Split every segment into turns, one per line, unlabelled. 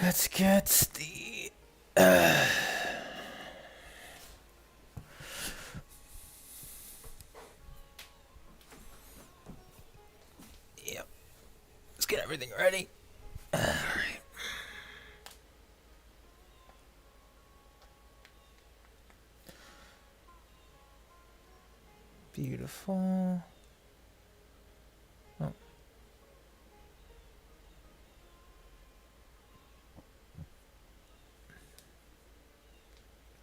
Let's get the... Yep. Let's get everything ready. Alright. Beautiful. Oh.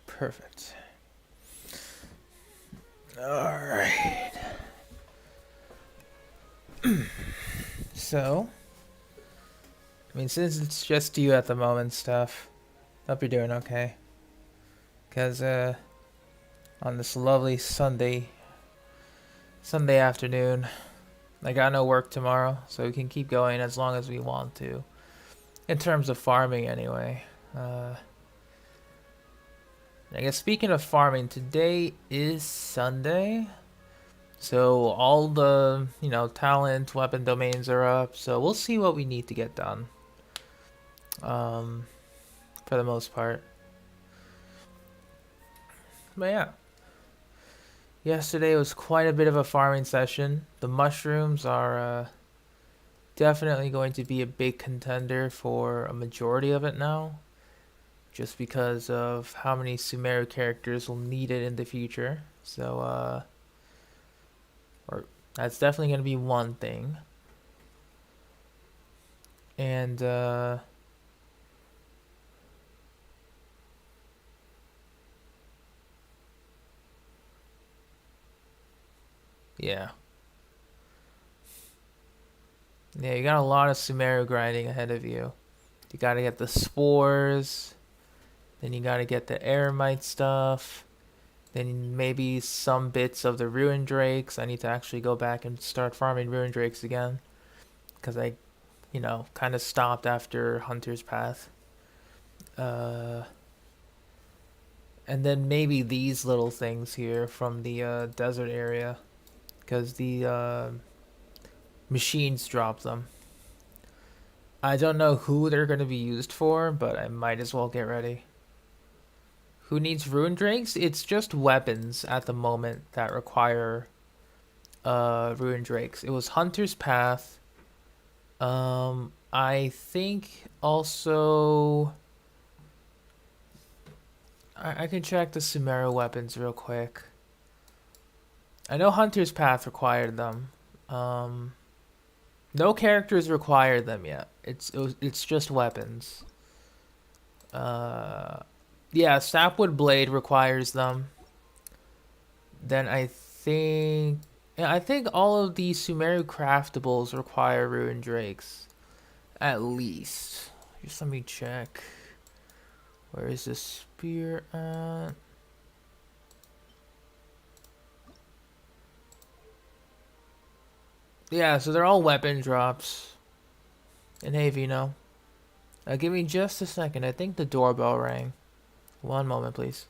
Perfect. Alright. So, I mean, since it's just you at the moment, stuff, hope you're doing okay. Because, on this lovely Sunday afternoon, I got no work tomorrow, so we can keep going as long as we want to. In terms of farming, anyway. I guess speaking of farming, today is Sunday. So all the, talent, weapon domains are up. So we'll see what we need to get done. For the most part. But yeah. Yesterday was quite a bit of a farming session. The mushrooms are definitely going to be a big contender for a majority of it now. Just because of how many Sumeru characters will need it in the future. So, or that's definitely going to be one thing. And, yeah. Yeah, you got a lot of Sumeru grinding ahead of you. You gotta get the spores, then you gotta get the Eremite stuff, then maybe some bits of the Ruin Drakes. I need to actually go back and start farming Ruin Drakes again. Because I, kind of stopped after Hunter's Path. And then maybe these little things here from the desert area. Because the machines drop them. I don't know who they're going to be used for, but I might as well get ready. Who needs Ruin Drakes? It's just weapons at the moment that require Ruin Drakes. It was Hunter's Path. I think also... I can check the Sumeru weapons real quick. I know Hunter's Path required them. No characters require them yet. It's just weapons. Yeah, Sapwood Blade requires them. Then I think all of the Sumeru craftables require Ruin Drakes, at least. Just let me check. Where is this spear at? Yeah, so they're all weapon drops. And hey, Vino. Give me just a second. I think the doorbell rang. One moment, please.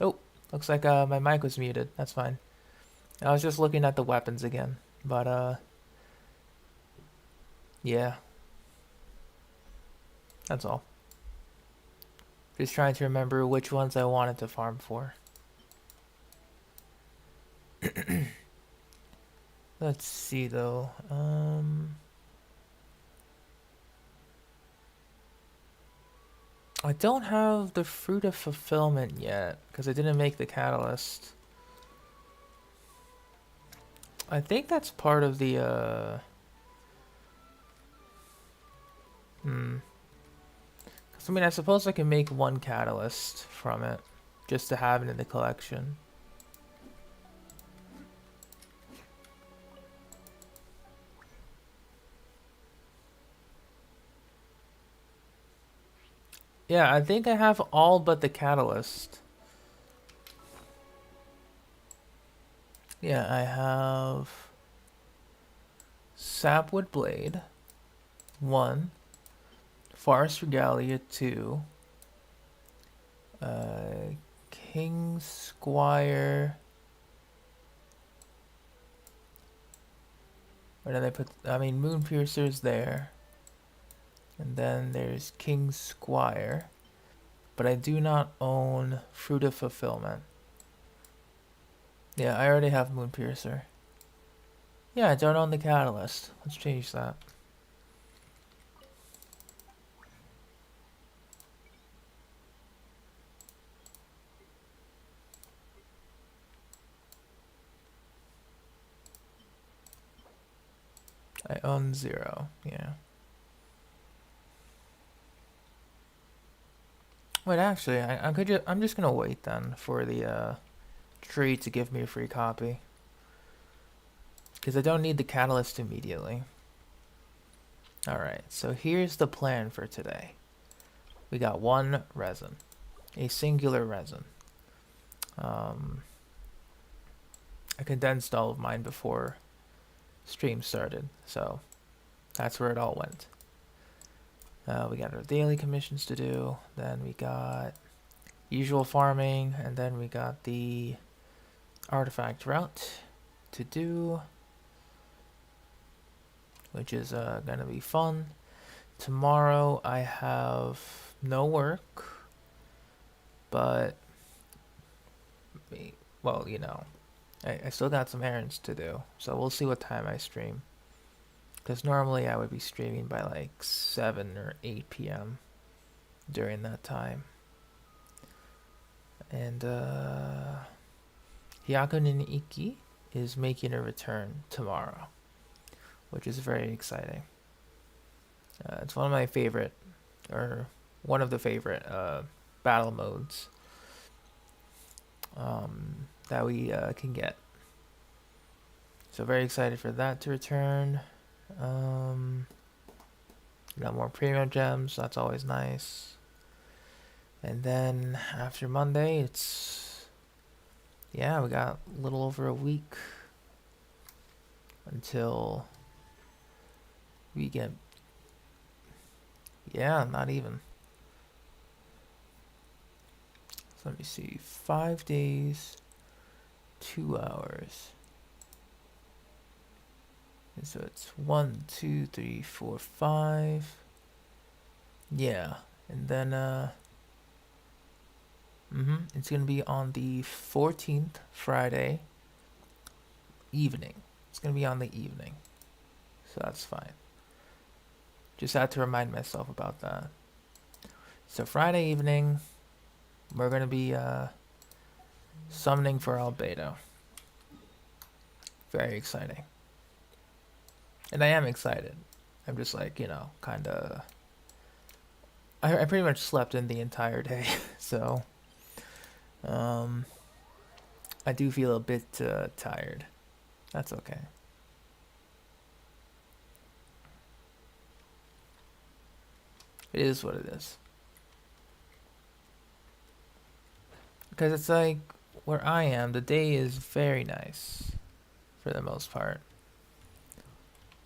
Oh, looks like my mic was muted. That's fine. I was just looking at the weapons again. But, yeah. That's all. Just trying to remember which ones I wanted to farm for. Let's see, though. I don't have the Fruit of Fulfillment yet, because I didn't make the Catalyst. I think that's part of the, I mean, I suppose I can make one Catalyst from it, just to have it in the collection. Yeah, I think I have all but the Catalyst. Yeah, I have Sapwood Blade, 1, Forest Regalia, 2, King Squire. Where did I put? I mean, Moon Piercer's there. And then there's King Squire. But I do not own Fruit of Fulfillment. Yeah, I already have Moon Piercer. Yeah, I don't own the Catalyst. Let's change that. I own 0. Yeah. Wait, actually, I'm just gonna wait then for the tree to give me a free copy, because I don't need the Catalyst immediately. All right, so here's the plan for today. We got 1 resin, a singular resin. I condensed all of mine before stream started, so that's where it all went. We got our daily commissions to do, then we got usual farming, and then we got the artifact route to do, which is gonna be fun. Tomorrow I have no work, but well, you know, I still got some errands to do, so we'll see what time I stream. Because normally I would be streaming by like 7 or 8 p.m. during that time. And Hyakunin Iki is making a return tomorrow, which is very exciting. It's one of my favorite, or one of the favorite battle modes that we can get. So very excited for that to return. Got more premium gems, that's always nice. And then after Monday, yeah, we got a little over a week until we get, yeah, not even. So let me see, 5 days, 2 hours. And so it's 1, 2, 3, 4, 5. Yeah, and then it's gonna be on the 14th, Friday evening. It's gonna be on the evening, so that's fine. Just had to remind myself about that. So Friday evening, we're gonna be summoning for Albedo. Very exciting. And I am excited. I'm just like, you know, kind of... I pretty much slept in the entire day, so... I do feel a bit tired. That's okay. It is what it is. Because it's like, where I am, the day is very nice, for the most part.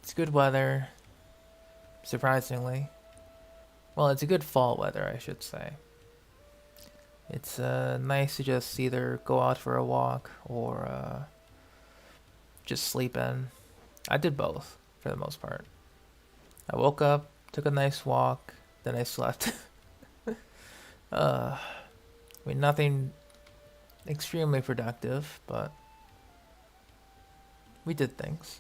It's good weather, surprisingly. Well, it's a good fall weather, I should say. It's nice to just either go out for a walk or just sleep in. I did both for the most part. I woke up, took a nice walk, then I slept. I mean, nothing extremely productive, but we did things.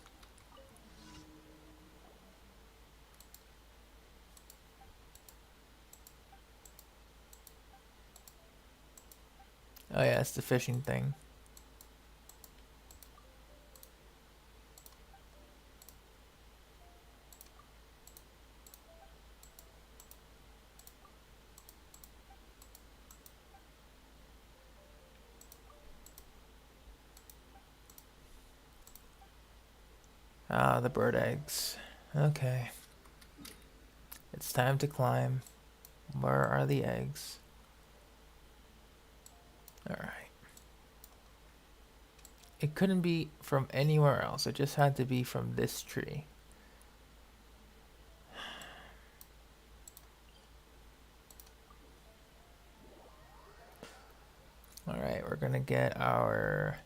Oh yeah, it's the fishing thing. Ah, the bird eggs. Okay. It's time to climb. Where are the eggs? Alright. It couldn't be from anywhere else. It just had to be from this tree. Alright, we're gonna get our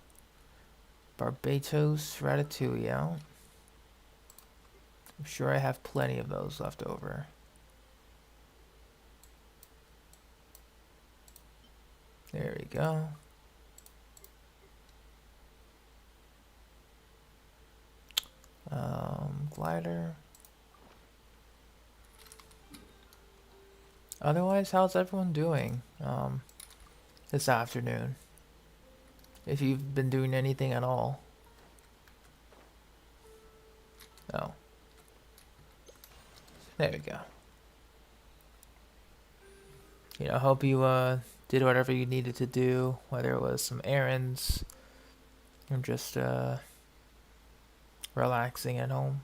Barbatos Ratatouille out. I'm sure I have plenty of those left over. There we go. Glider. Otherwise, how's everyone doing this afternoon? If you've been doing anything at all. Oh. There we go. You know, I hope you did whatever you needed to do, whether it was some errands or just relaxing at home.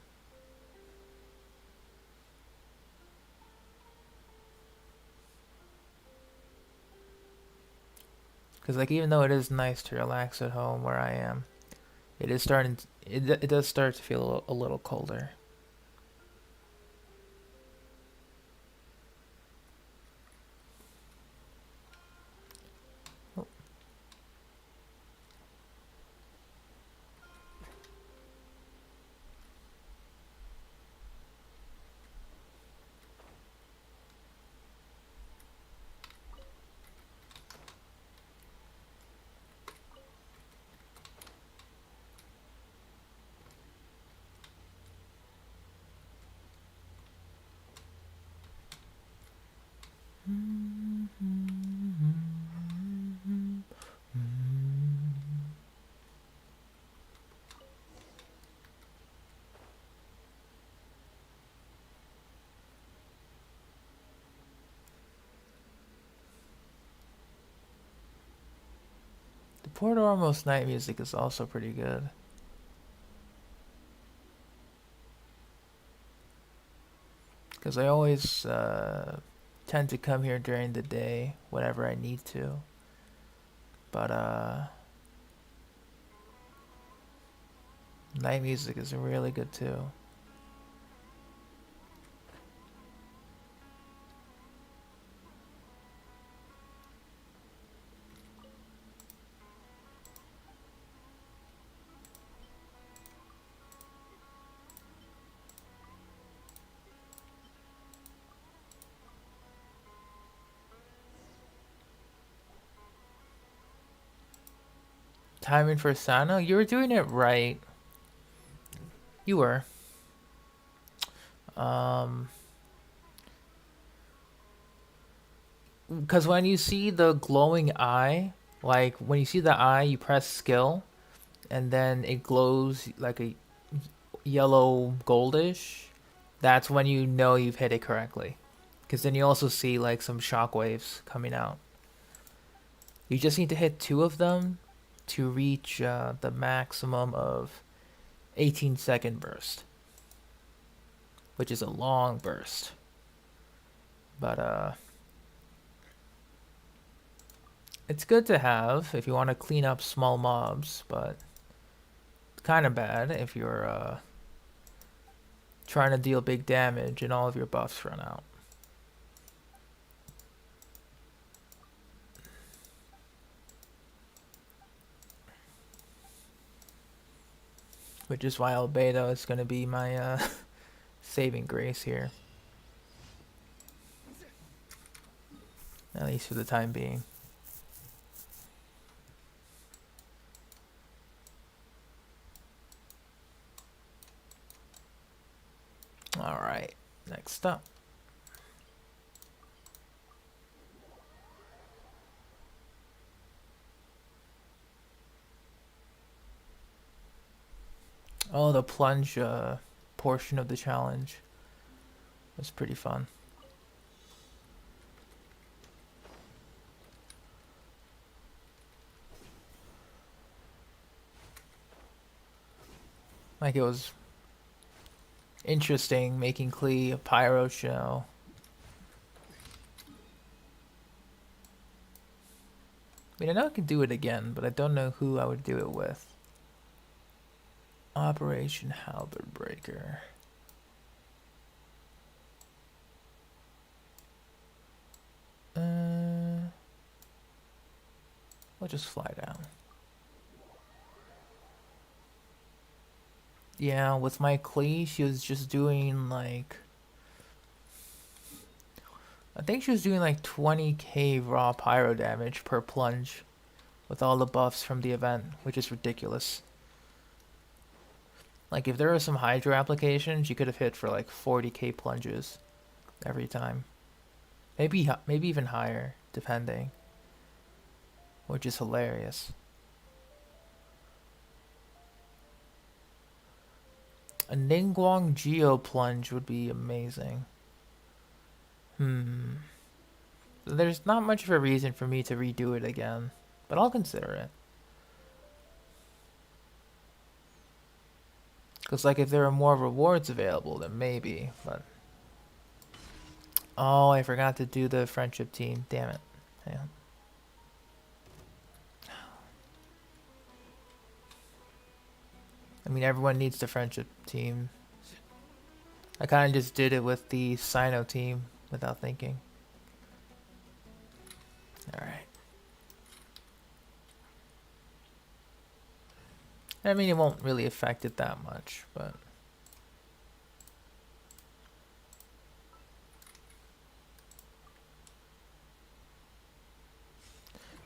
Because like even though it is nice to relax at home where I am, it is starting to, it does start to feel a little colder. Oh. The Port Ormos night music is also pretty good. Because I always tend to come here during the day whenever I need to. But night music is really good too. Timing for Cyno? You were doing it right. You were. Because when you see the glowing eye, like when you see the eye, you press skill, and then it glows like a yellow goldish. That's when you know you've hit it correctly. Because then you also see like some shockwaves coming out. You just need to hit 2 of them to reach the maximum of 18-second burst, which is a long burst. But it's good to have if you want to clean up small mobs, but it's kind of bad if you're trying to deal big damage and all of your buffs run out. which is why Albedo is going to be my saving grace here. At least for the time being. Alright, next up. Oh, the plunge portion of the challenge was pretty fun. Like, it was interesting making Klee a pyro shell. I mean, I know I could do it again, but I don't know who I would do it with. Operation Halberd Breaker. We'll just fly down. Yeah, with my Klee, she was just doing like... I think she was doing like 20k raw pyro damage per plunge with all the buffs from the event, which is ridiculous. Like, if there was some Hydro application, she could have hit for like 40k plunges every time. Maybe even higher, depending. Which is hilarious. A Ningguang Geo plunge would be amazing. There's not much of a reason for me to redo it again, but I'll consider it. Because, like, if there are more rewards available, then maybe, but... Oh, I forgot to do the friendship team. Damn it. Yeah. I mean, everyone needs the friendship team. I kind of just did it with the Cyno team without thinking. Alright. I mean, it won't really affect it that much, but...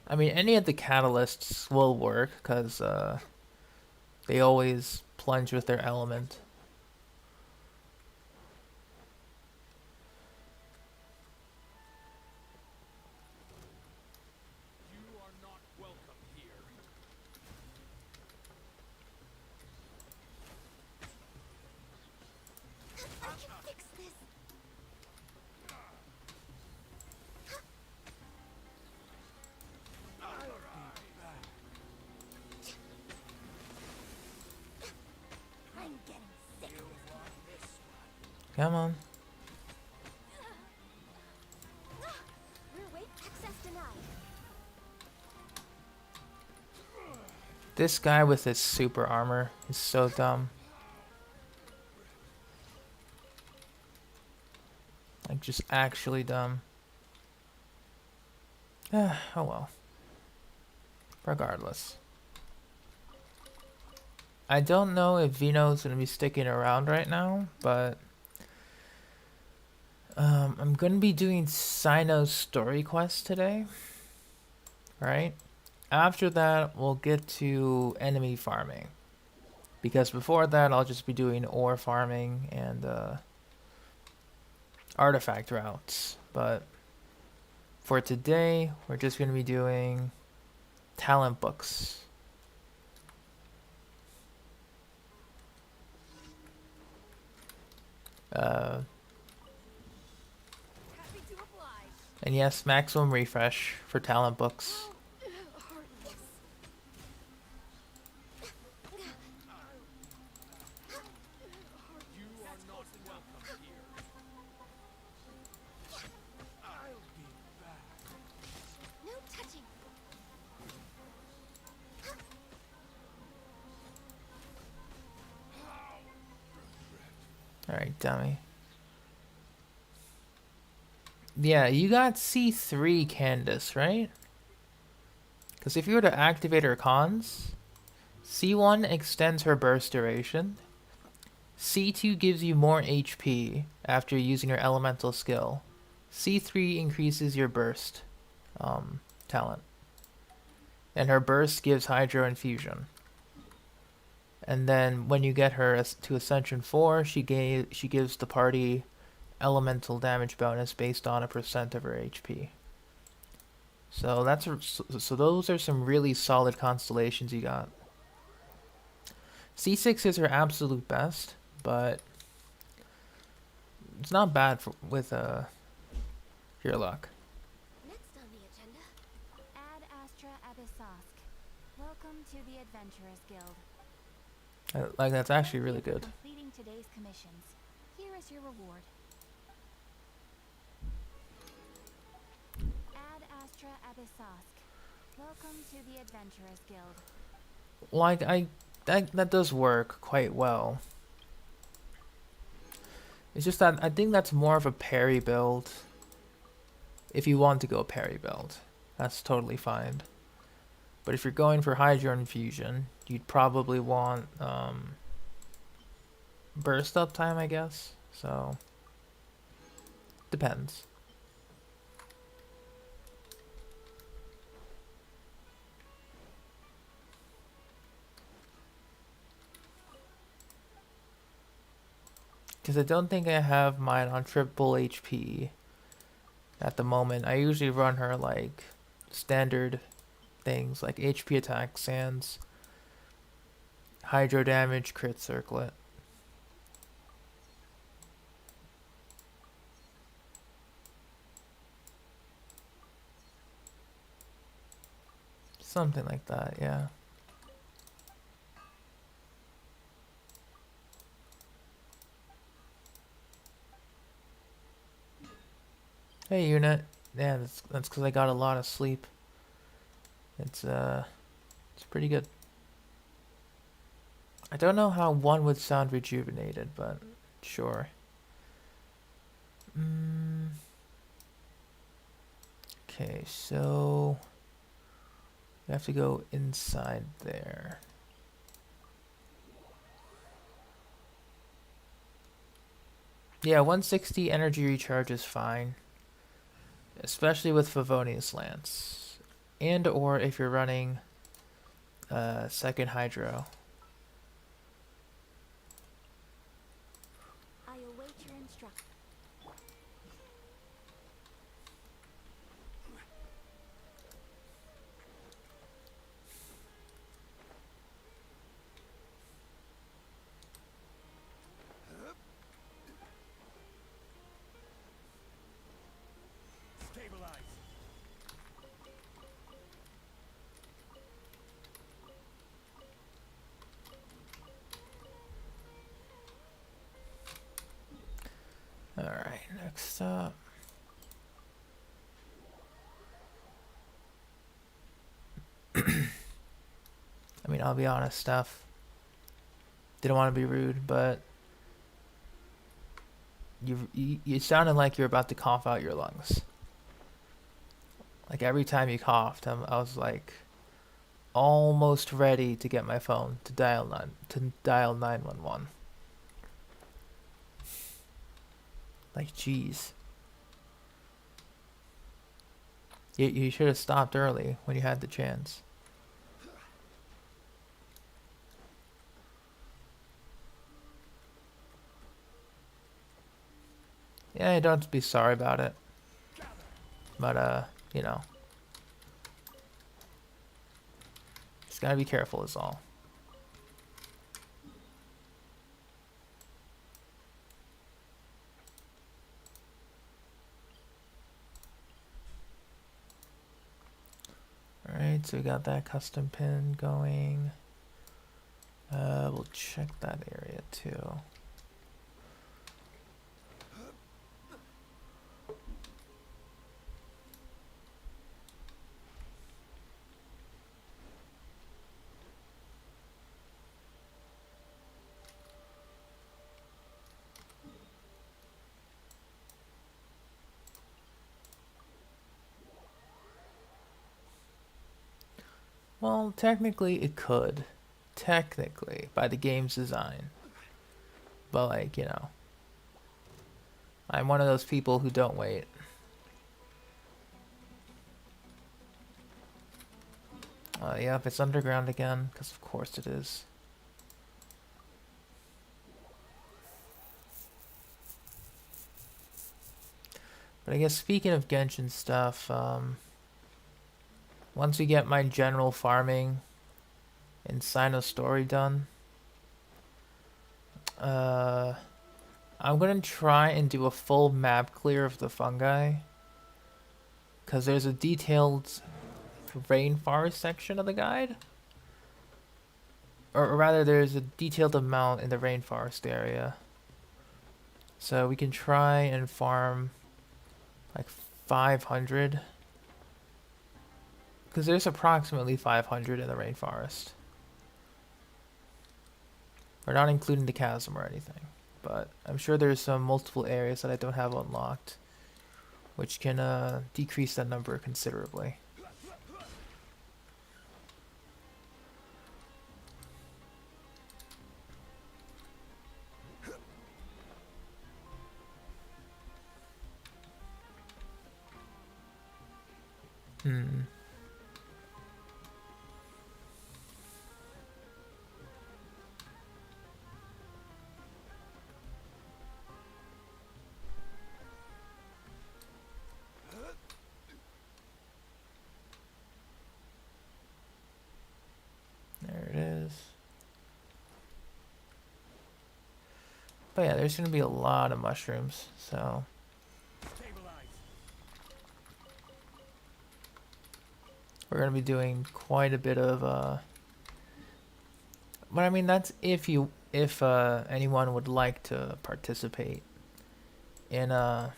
I mean, any of the catalysts will work, because they always plunge with their element. Come on. This guy with his super armor is so dumb. Like, just actually dumb. Oh well. Regardless. I don't know if Vino's gonna be sticking around right now, but... I'm gonna be doing Cyno's story quest today. Right? After that, we'll get to enemy farming. Because before that, I'll just be doing ore farming and artifact routes. But for today, we're just gonna be doing talent books. And yes, maximum refresh for talent books. Alright, dummy. Yeah, you got C3 Candace, right? Because if you were to activate her cons, C1 extends her burst duration. C2 gives you more HP after using your elemental skill. C3 increases your burst talent. And her burst gives Hydro Infusion. And then when you get her to Ascension 4, she gives the party elemental damage bonus based on a percent of her HP. So so those are some really solid constellations you got. C6 is her absolute best, but it's not bad with your luck.
Next on the agenda, Ad Astra Abyssosk. Welcome to the Adventurers Guild.
Like, that's actually really good.
Completing today's commissions. Here is your reward. Ad Astra Abyssosk. Welcome to the Adventurers Guild.
Like, that does work quite well. It's just that I think that's more of a parry build. If you want to go parry build, that's totally fine. But if you're going for Hydro Infusion, you'd probably want burst uptime, I guess. So, depends. Because I don't think I have mine on triple HP at the moment. I usually run her like standard things like HP attack, sands, hydro damage, crit circlet. Something like that, yeah. Hey unit. Yeah, that's because I got a lot of sleep. It's pretty good. I don't know how one would sound rejuvenated, but sure. Okay, so we have to go inside there. Yeah, 160 energy recharge is fine. Especially with Favonius Lance. And or if you're running second Hydro.
I await your instructions.
Alright, next up. I mean, I'll be honest, Steph. Didn't want to be rude, but you sounded like you're about to cough out your lungs. Like every time you coughed, I was like almost ready to get my phone to dial 911. Like, jeez. You should have stopped early when you had the chance. Yeah, you don't have to be sorry about it. But, you know. Just gotta be careful is all. Alright, so we got that custom pin going. We'll check that area too. Well, technically it could. technically, by the game's design. But like, you know, I'm one of those people who don't wait. Yep, it's underground again, because of course it is. But I guess speaking of Genshin stuff, once we get my general farming and Cyno story done, I'm gonna try and do a full map clear of the fungi, because there's a detailed rainforest section of the guide, or rather there's a detailed amount in the rainforest area, so we can try and farm like 500, because there's approximately 500 in the rainforest. We're not including the chasm or anything, but I'm sure there's some multiple areas that I don't have unlocked, which can decrease that number considerably. There it is. But yeah, there's gonna be a lot of mushrooms, so we're gonna be doing quite a bit of but I mean that's if anyone would like to participate in that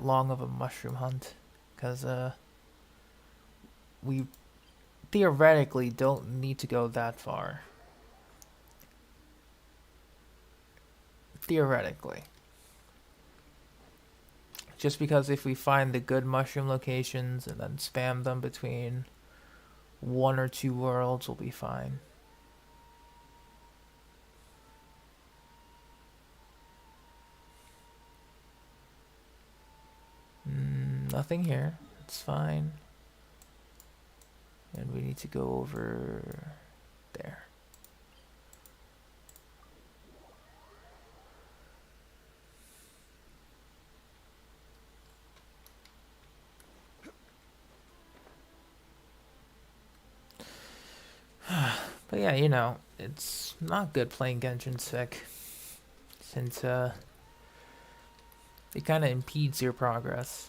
long of a mushroom hunt, because we theoretically don't need to go that far. Theoretically. Just because if we find the good mushroom locations and then spam them between 1 or 2 worlds, we'll be fine. Nothing here. It's fine. And we need to go over there. But yeah, you know, it's not good playing Genshin sick, since it kind of impedes your progress.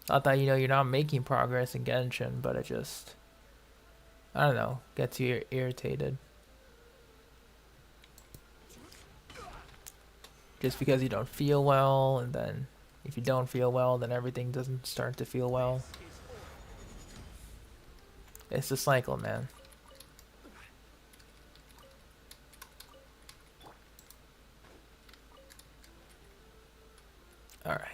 Not that, you know, you're not making progress in Genshin, but it just, I don't know, gets you irritated. Just because you don't feel well, and then if you don't feel well, then everything doesn't start to feel well. It's a cycle, man. All right.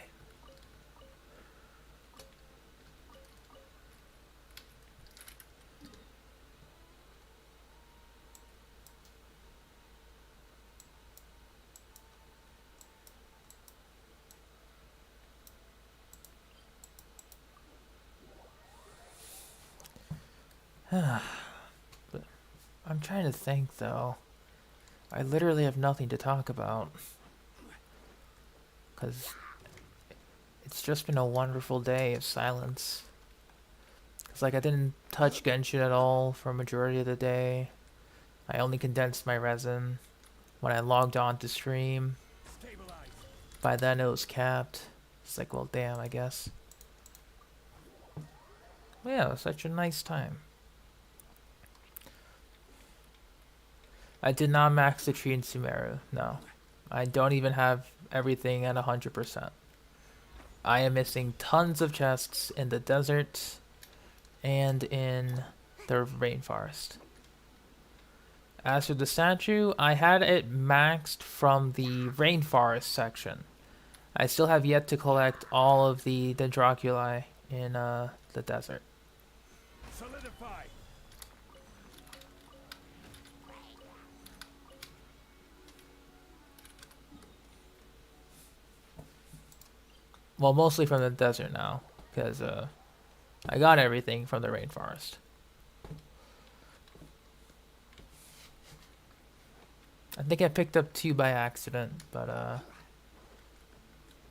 But I'm trying to think, though. I literally have nothing to talk about, because it's just been a wonderful day of silence. It's like I didn't touch Genshin at all for a majority of the day. I only condensed my resin when I logged on to stream. By then it was capped. It's like, well, damn, I guess. Well, yeah, it was such a nice time. I did not max the tree in Sumeru, no. I don't even have everything at 100%. I am missing tons of chests in the desert and in the rainforest. As for the statue, I had it maxed from the rainforest section. I still have yet to collect all of the Dendroculi in the desert.
Solidify.
Well, mostly from the desert now, because I got everything from the rainforest. I think I picked up 2 by accident, but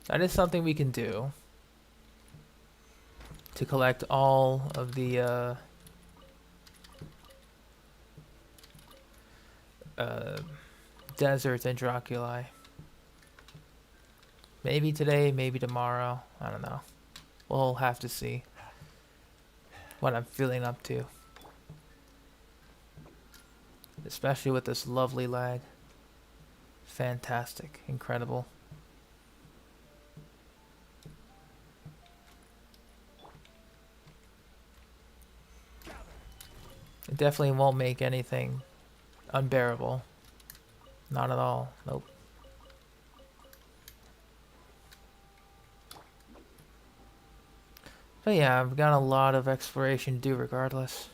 that is something we can do to collect all of the deserts and Draculae. Maybe today, maybe tomorrow. I don't know. We'll have to see what I'm feeling up to. Especially with this lovely lag. Fantastic. Incredible. It definitely won't make anything unbearable. Not at all. Nope. But yeah, I've got a lot of exploration to do regardless.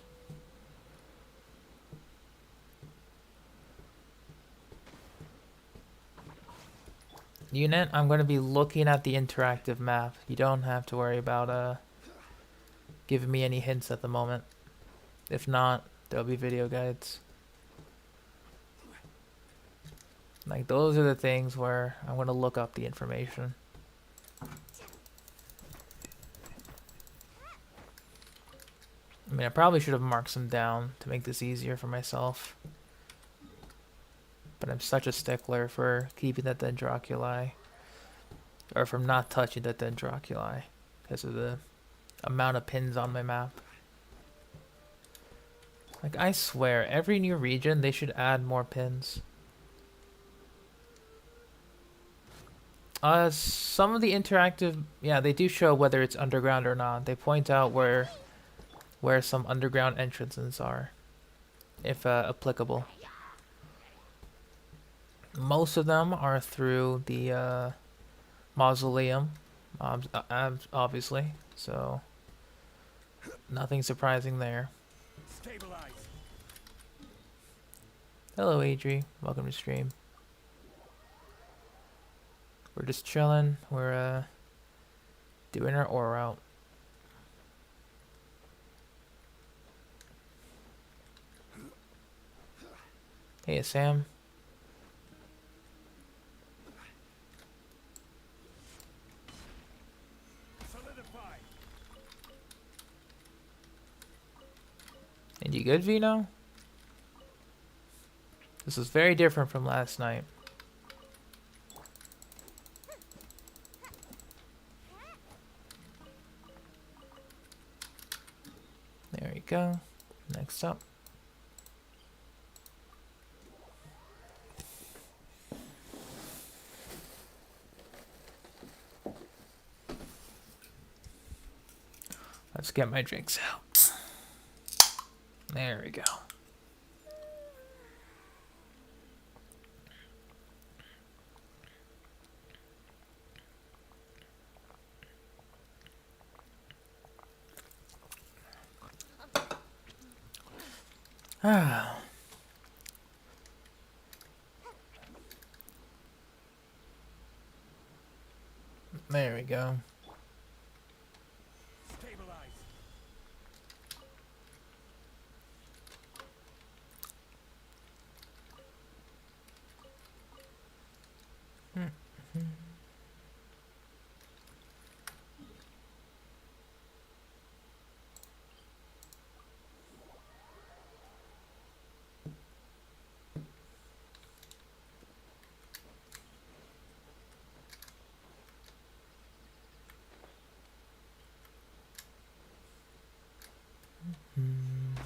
Unit, I'm going to be looking at the interactive map. You don't have to worry about giving me any hints at the moment. If not, there'll be video guides. Like, those are the things where I'm going to look up the information. I mean, I probably should have marked some down to make this easier for myself. But I'm such a stickler for keeping that Dendroculi. Or from not touching that Dendroculi. Because of the amount of pins on my map. Like, I swear, every new region, they should add more pins. Some of the interactive... Yeah, they do show whether it's underground or not. They point out where some underground entrances are. If applicable. Most of them are through the mausoleum, obviously, so nothing surprising there.
Stabilize.
Hello, Adri. Welcome to stream. We're just chilling. We're doing our ore route. Hey, Sam.
Solidify.
And you good, Vino? This is very different from last night. There we go. Next up. Let's get my drinks out. There we go. Ah. There we go.
Stabilize.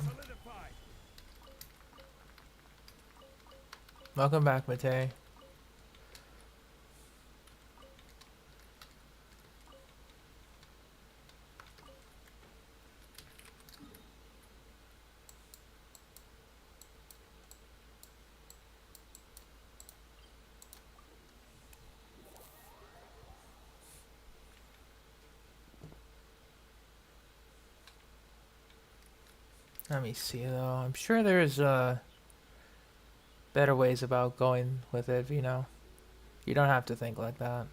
Solidify.
Welcome back, Matei. Let me see though. I'm sure there's better ways about going with it, you know. You don't have to think like that.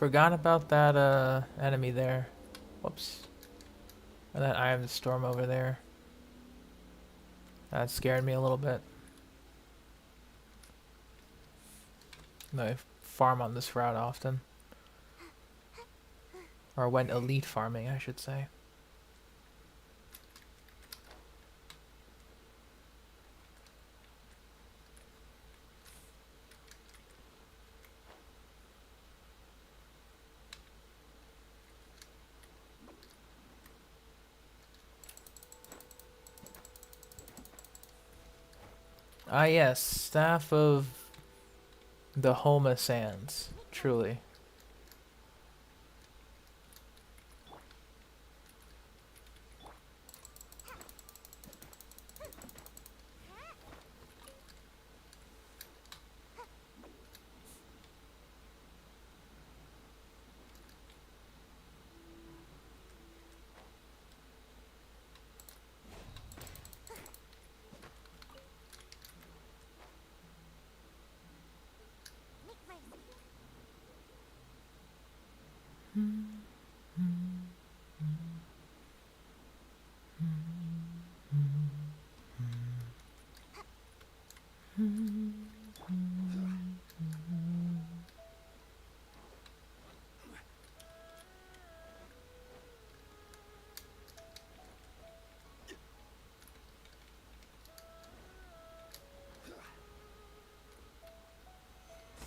Forgot about that enemy there. Whoops. And that Eye of the Storm over there. That scared me a little bit. I farm on this route often. Or went elite farming, I should say. Ah yes, Staff of the Homa Sands, truly.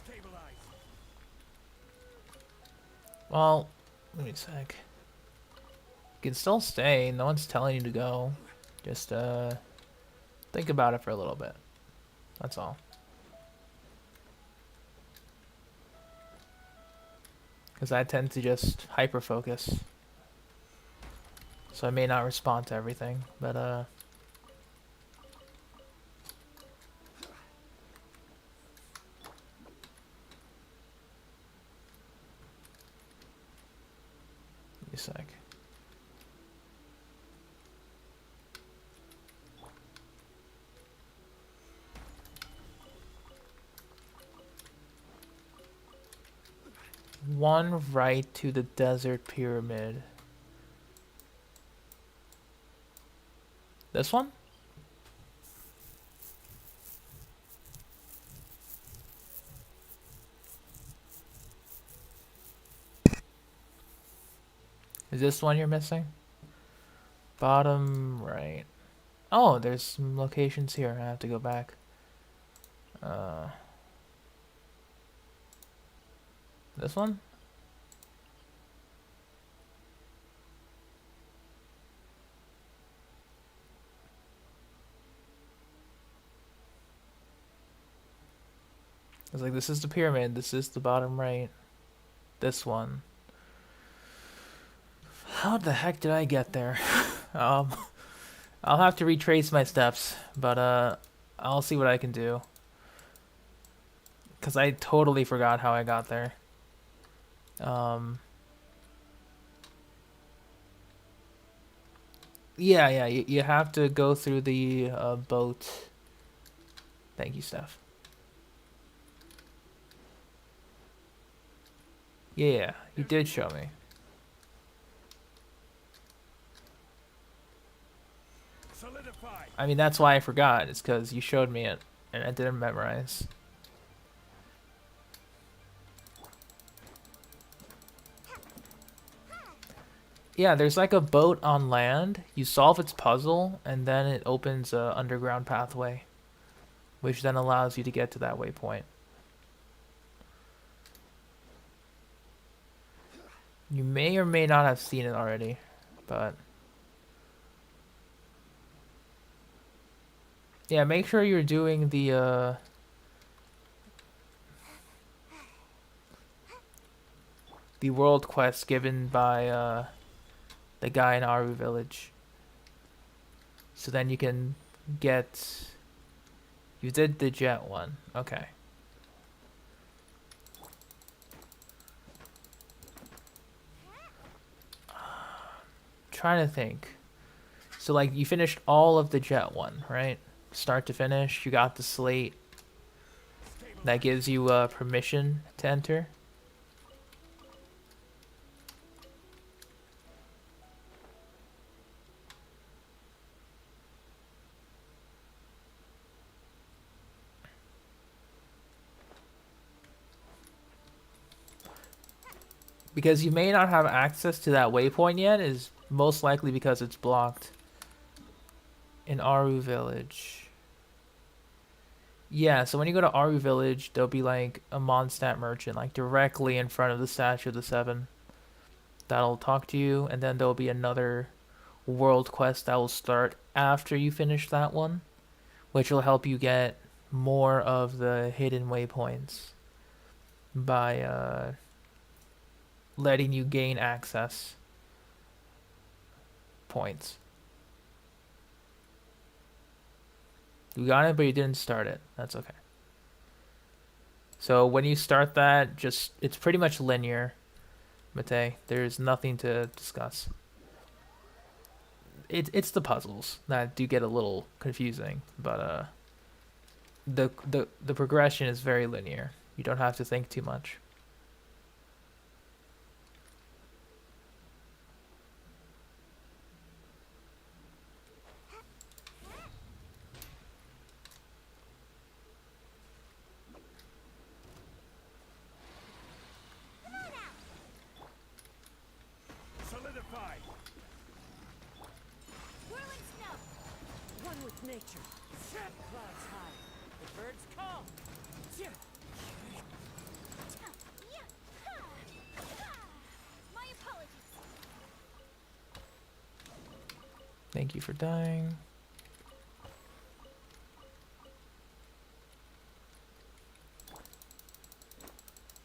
Stabilize.
Well, let me sec. You can still stay, no one's telling you to go. Just think about it for a little bit. That's all. Because I tend to just hyper focus. So I may not respond to everything, but give me a sec. One right to the desert pyramid. This one? Is this one you're missing? Bottom right. Oh, there's some locations here. I have to go back. This one? It's like, this is the pyramid, this is the bottom right. This one. How the heck did I get there? I'll have to retrace my steps, but I'll see what I can do. Cause I totally forgot how I got there. Yeah, you have to go through the boat. Thank you, Steph. Yeah, you did show me.
Solidify.
I mean, that's why I forgot. It's because you showed me it, and I didn't memorize. Yeah, there's like a boat on land. You solve its puzzle, and then it opens a underground pathway, which then allows you to get to that waypoint. You may or may not have seen it already, but yeah, make sure you're doing the world quest given by the guy in Aru village. So then you can get. You did the jet one, okay. Trying to think. So like you finished all of the jet one, right? Start to finish. You got the slate. That gives you permission to enter. Because you may not have access to that waypoint yet is most likely because it's blocked. In Aru Village. Yeah, so when you go to Aru Village, there'll be like a Mondstadt merchant, like directly in front of the Statue of the Seven. That'll talk to you, and then there'll be another world quest that will start after you finish that one, which will help you get more of the hidden waypoints by letting you gain access points. You got it, but you didn't start it. That's okay. So when you start that, just it's pretty much linear, Mate. There's nothing to discuss. It's the puzzles that do get a little confusing, but the progression is very linear. You don't have to think too much.
Solidify.
Whirling snow.
One with nature. Clouds high. The birds call.
My apologies.
Thank you for dying.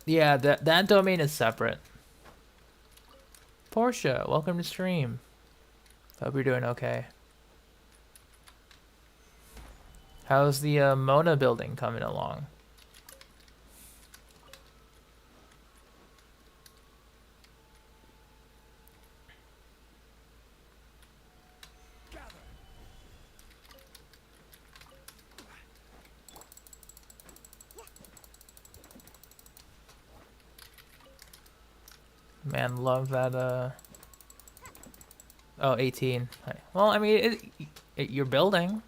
Yeah, that domain is separate. Portia, welcome to stream. Hope you're doing okay. How's the Mona building coming along?
Gather.
Man, love that oh, 18. Well, I mean, you're building.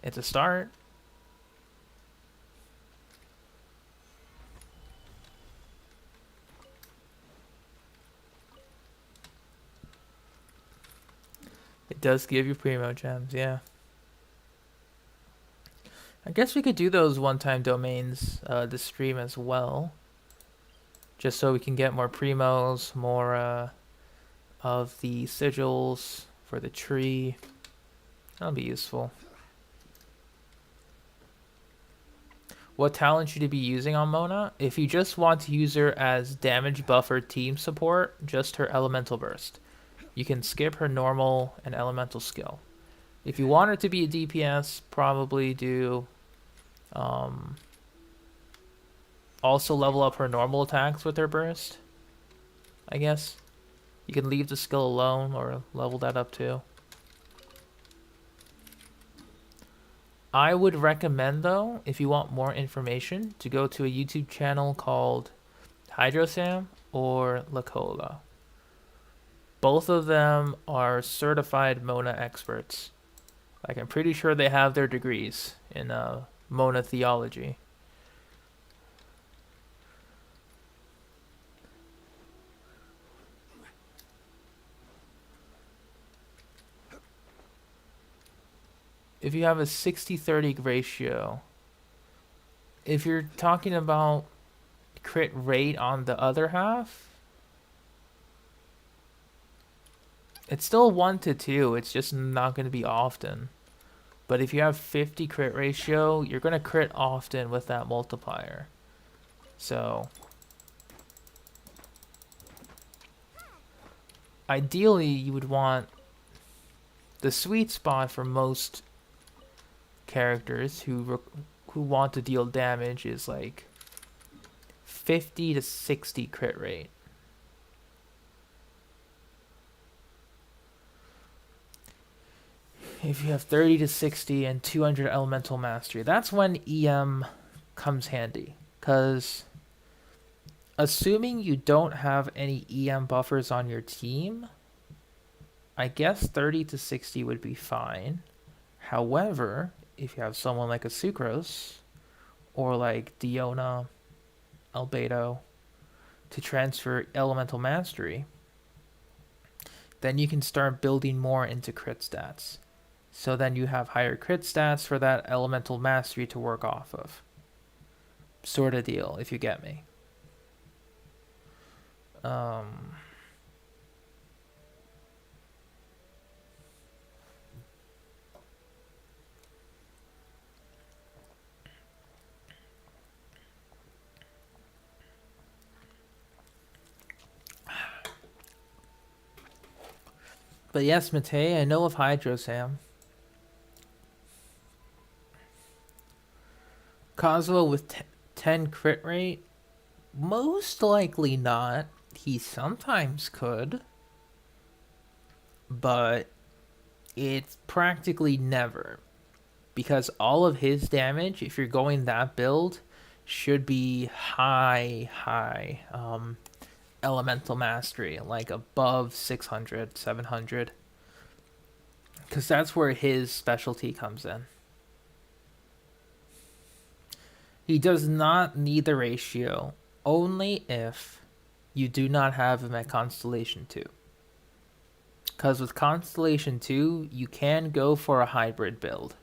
It's a start. It does give you primo gems, yeah. I guess we could do those one-time domains this stream as well. Just so we can get more primos, more of the sigils for the tree. That'll be useful. What talent should you be using on Mona? If you just want to use her as damage buffer team support, just her elemental burst. You can skip her normal and elemental skill. If you want her to be a DPS, probably do also level up her normal attacks with her burst, I guess. You can leave the skill alone or level that up too. I would recommend, though, if you want more information, to go to a YouTube channel called Hydrosam or Lacola. Both of them are certified Mona experts. Like, I'm pretty sure they have their degrees in Mona theology. If you have a 60-30 ratio, if you're talking about crit rate on the other half, it's still 1 to 2. It's just not going to be often. But if you have 50 crit ratio, you're going to crit often with that multiplier. So ideally, you would want the sweet spot for most characters who want to deal damage is like 50 to 60 crit rate. If you have 30 to 60 and 200 elemental mastery, that's when EM comes handy. Because assuming you don't have any EM buffers on your team, I guess 30 to 60 would be fine. However, if you have someone like a Sucrose or like Diona, Albedo, to transfer elemental mastery, then you can start building more into crit stats. So then you have higher crit stats for that elemental mastery to work off of. Sort of deal, if you get me. But yes, Matei, I know of Hydro Sam. Kazuo with 10 crit rate? Most likely not. He sometimes could. But it's practically never. Because all of his damage, if you're going that build, should be high elemental mastery, like above 600, 700. Because that's where his specialty comes in. He does not need the ratio, only if you do not have him at Constellation 2. Because with Constellation 2, you can go for a hybrid build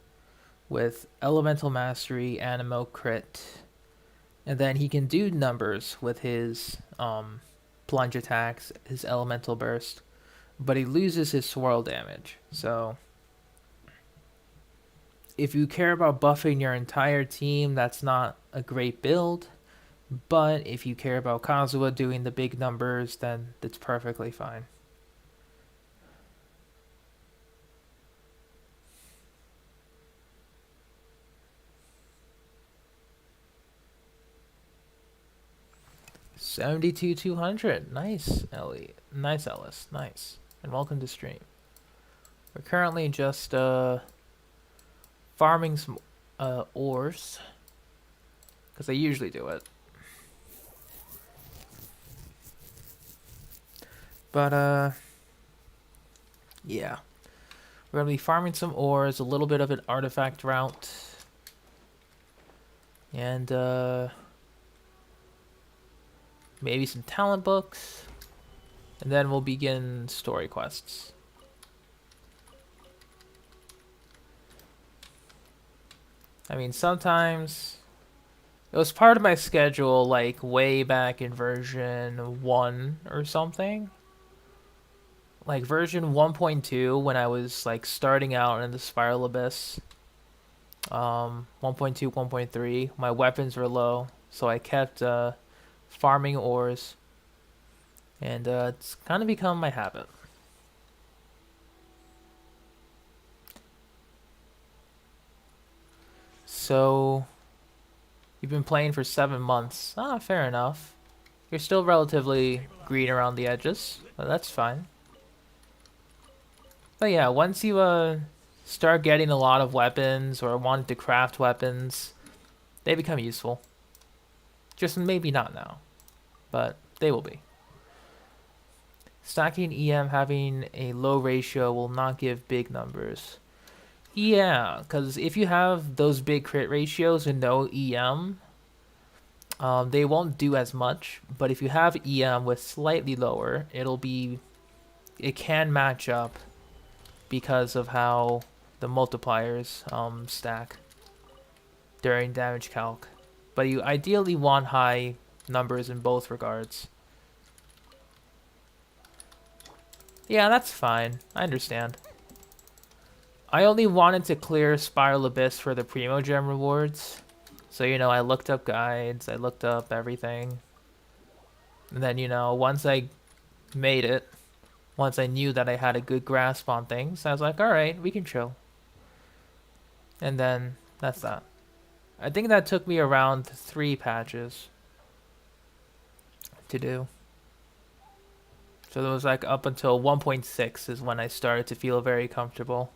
with Elemental Mastery, Animo Crit, and then he can do numbers with his plunge attacks, his Elemental Burst, but he loses his swirl damage. So if you care about buffing your entire team, that's not a great build. But if you care about Kazuha doing the big numbers, then that's perfectly fine. $72,200. Nice, Ellie. Nice, Ellis. Nice. And welcome to stream. We're currently just farming some ores, because I usually do it. But yeah, we're gonna be farming some ores, a little bit of an artifact route, and maybe some talent books, and then we'll begin story quests. I mean, sometimes it was part of my schedule, like way back in version 1 or something. Like version 1.2, when I was like starting out in the Spiral Abyss. 1.2, 1.3, my weapons were low, so I kept farming ores, and it's kind of become my habit. So you've been playing for 7 months. Ah, fair enough. You're still relatively green around the edges, but that's fine. But yeah, once you start getting a lot of weapons or wanting to craft weapons, they become useful. Just maybe not now, but they will be. Stacking EM having a low ratio will not give big numbers. Yeah, because if you have those big crit ratios and no EM, they won't do as much. But if you have EM with slightly lower, it can match up because of how the multipliers stack during damage calc. But you ideally want high numbers in both regards. Yeah, that's fine. I understand. I only wanted to clear Spiral Abyss for the Primo Gem rewards. So, I looked up guides, I looked up everything. And then, once I made it, once I knew that I had a good grasp on things, I was like, alright, we can chill. And then, that's that. I think that took me around 3 patches to do. So it was like up until 1.6 is when I started to feel very comfortable.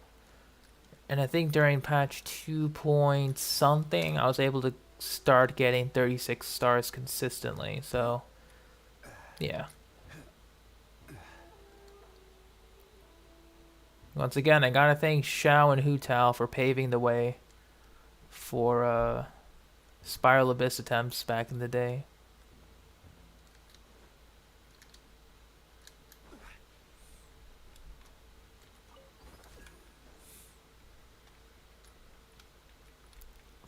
And I think during patch 2 point something, I was able to start getting 36 stars consistently. So, yeah. Once again, I gotta thank Xiao and Hu Tao for paving the way for Spiral Abyss attempts back in the day.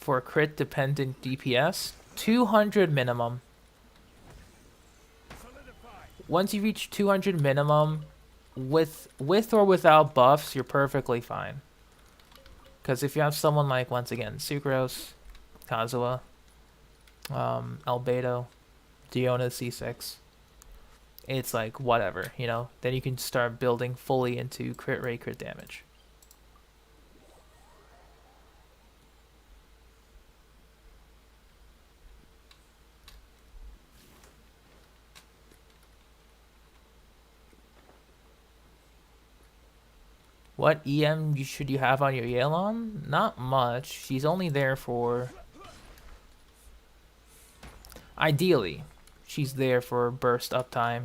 for crit dependent DPS, 200 minimum.
Solidify.
Once you reach 200 minimum, with or without buffs, you're perfectly fine. Because if you have someone like, once again, Sucrose, Kazuha, Albedo, Diona C6, it's like whatever, you know. Then you can start building fully into crit rate, crit damage. What EM should you have on your Yelan? Not much. She's only there for... Ideally, she's there for burst uptime,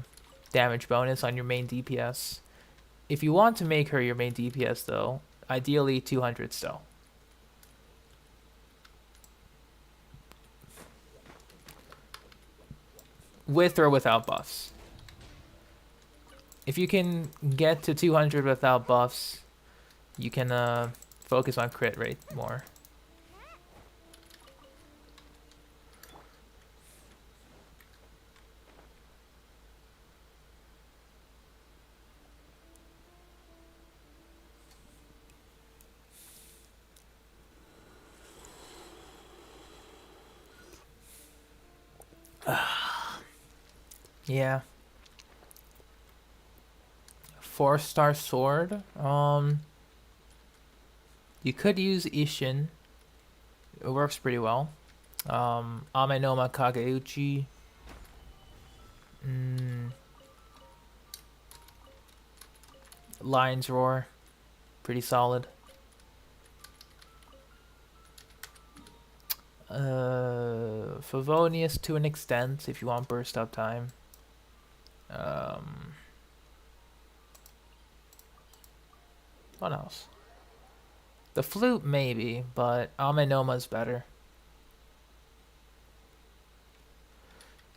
damage bonus on your main DPS. If you want to make her your main DPS though, ideally 200 still. With or without buffs. If you can get to 200 without buffs, you can focus on crit rate more. Yeah. 4-star sword. You could use Ishin. It works pretty well. Ame no Makageuchi. Lion's Roar. Pretty solid. Favonius to an extent if you want burst up time. What else? The flute maybe, but Amenoma's better.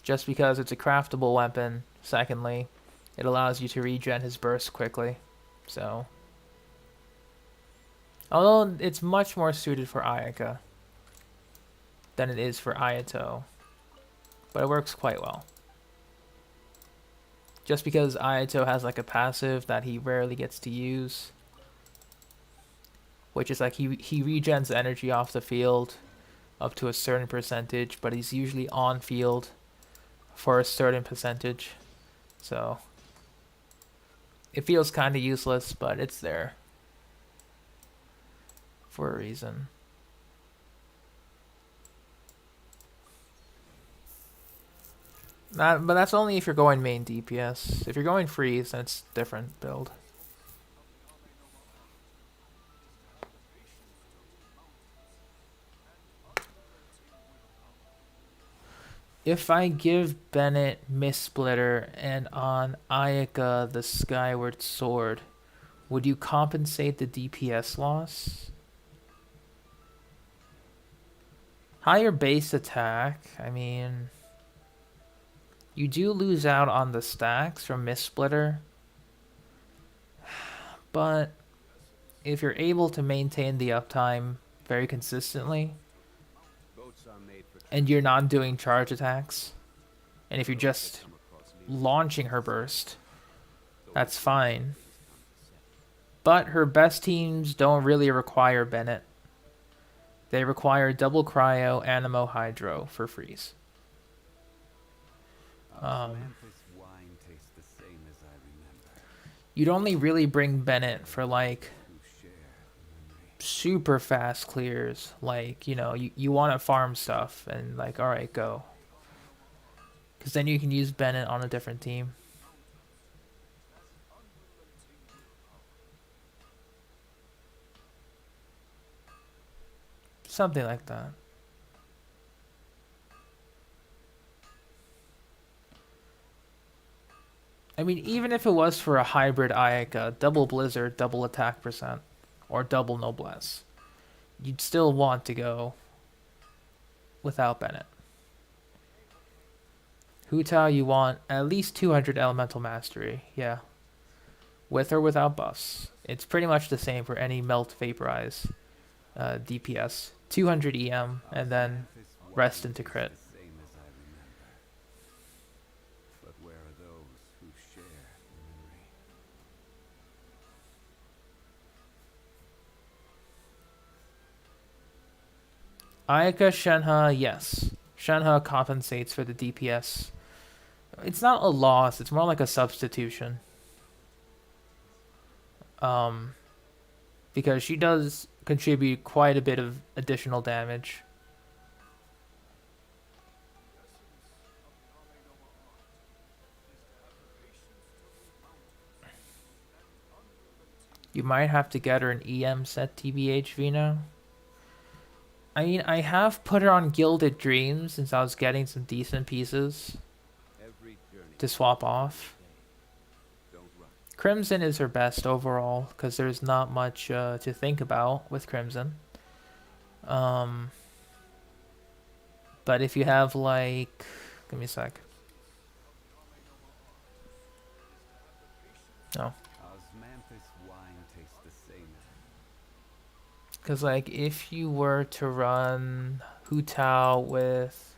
Just because it's a craftable weapon. Secondly, it allows you to regen his burst quickly. So, although it's much more suited for Ayaka than it is for Ayato, but it works quite well. Just because Ayato has like a passive that he rarely gets to use, which is like he regens energy off the field up to a certain percentage, but he's usually on field for a certain percentage. So it feels kind of useless, but it's there for a reason. But that's only if you're going main DPS. If you're going freeze, then it's different build. If I give Bennett Mist Splitter and on Ayaka the Skyward Sword, would you compensate the DPS loss? Higher base attack, I mean... You do lose out on the stacks from Mist Splitter, but if you're able to maintain the uptime very consistently, and you're not doing charge attacks, and if you're just launching her burst, that's fine. But her best teams don't really require Bennett. They require double cryo, Animo, Hydro for freeze. You'd only really bring Bennett for like super fast clears, like, you know, you want to farm stuff and like, all right, go, because then you can use Bennett on a different team. Something like that. I mean, even if it was for a hybrid Ayaka, double Blizzard, double attack percent, or double Noblesse, you'd still want to go without Bennett. Hu Tao, you want at least 200 Elemental Mastery, yeah. With or without buffs. It's pretty much the same for any Melt Vaporize DPS. 200 EM, and then rest into crit.
The same as I remember. But where are those who share memory?
Ayaka Shenhe, yes. Shenhe compensates for the DPS. It's not a loss, it's more like a substitution. Because she does contribute quite a bit of additional damage. You might have to get her an EM set TBH, Vino. I mean, I have put her on Gilded Dreams since I was getting some decent pieces
Every journey
to swap off.
don't rush.
Crimson is her best overall because there's not much to think about with Crimson. But if you have like, give me a sec. No,
Osmanthus wine tastes the same as
because like if you were to run Hu Tao with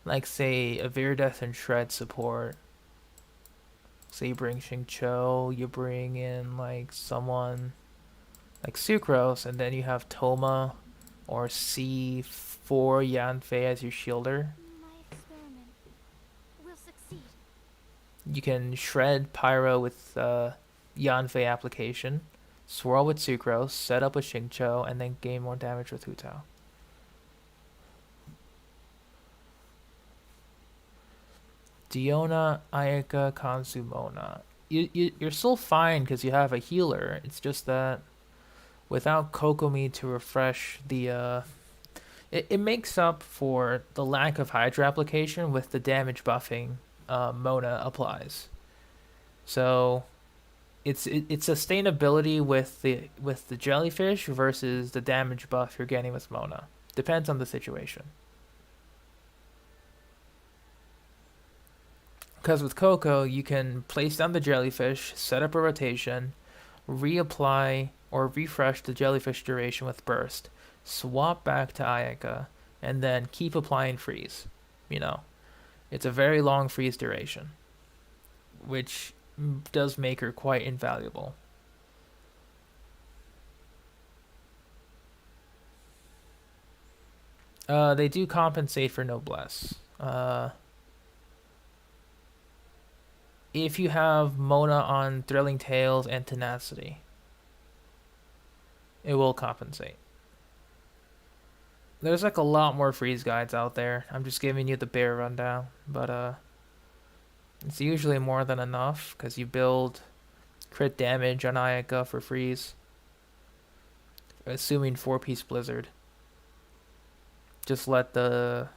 like say a Virideth and Shred support. Say you bring Xingqiu, you bring in like someone like Sucrose, and then you have Toma or C4 Yanfei as your shielder.
My experiment will succeed.
You can shred Pyro with Yanfei application, swirl with Sucrose, set up with Xingqiu, and then gain more damage with Hu Tao. Diona, Ayaka, Kansumona. You're still fine because you have a healer. It's just that without Kokomi to refresh the... It makes up for the lack of Hydra application with the damage buffing Mona applies. So it's sustainability with the jellyfish versus the damage buff you're getting with Mona. Depends on the situation. Because with Coco, you can place down the jellyfish, set up a rotation, reapply or refresh the jellyfish duration with burst, swap back to Ayaka, and then keep applying freeze. You know, it's a very long freeze duration, which does make her quite invaluable. They do compensate for noblesse. If you have Mona on Thrilling Tales and Tenacity, it will compensate. There's like a lot more freeze guides out there. I'm just giving you the bare rundown, but it's usually more than enough because you build crit damage on Ayaka for freeze, assuming 4-piece Blizzard. Just let the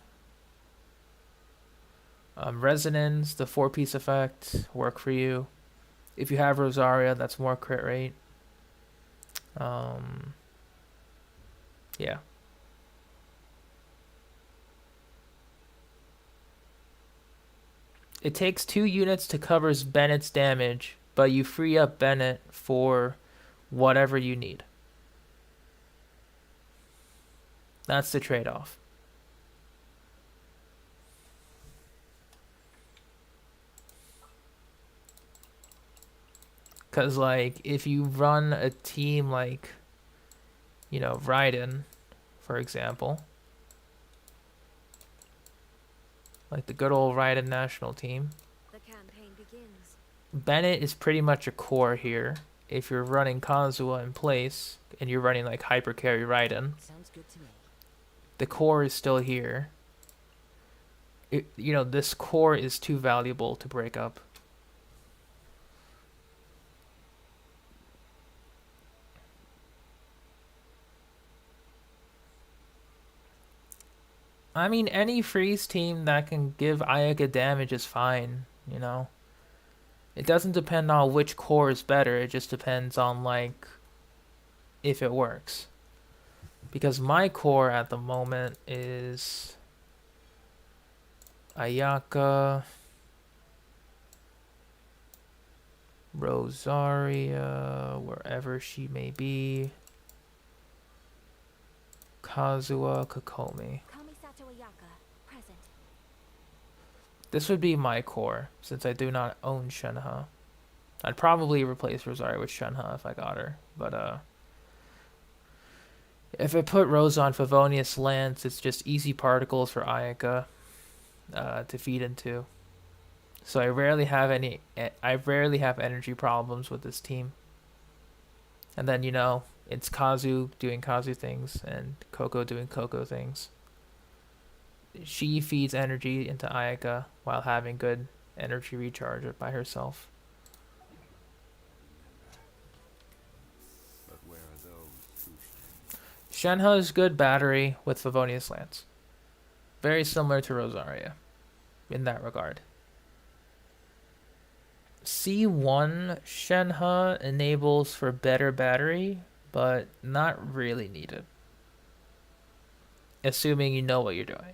Resonance, the 4-piece effect, work for you. If you have Rosaria, that's more crit rate. Yeah. It takes 2 units to cover Bennett's damage, but you free up Bennett for whatever you need. That's the trade-off. Because, like, if you run a team like, you know, Raiden, for example, like the good old Raiden national team,
The campaign begins.
Bennett is pretty much a core here. If you're running Kazuha in place, and you're running, like, Hyper Carry Raiden,
Sounds good to me.
the core is still here. You know, this core is too valuable to break up. I mean, any freeze team that can give Ayaka damage is fine, you know? It doesn't depend on which core is better, it just depends on, like, if it works. Because my core at the moment is Ayaka, Rosaria, wherever she may be. Kazuha Kokomi.
Kamisato Ayaka, present.
This would be my core, since I do not own Shenhe. I'd probably replace Rosaria with Shenhe if I got her, but if I put Rose on Favonius Lance, it's just easy particles for Ayaka to feed into. So I rarely have energy problems with this team. And then, you know, it's Kazu doing Kazu things and Coco doing Coco things. She feeds energy into Ayaka while having good energy recharge by herself.
But where are those who
Shenhe's good battery with Favonius Lance. Very similar to Rosaria in that regard. C1 Shenhe enables for better battery, but not really needed. Assuming you know what you're doing.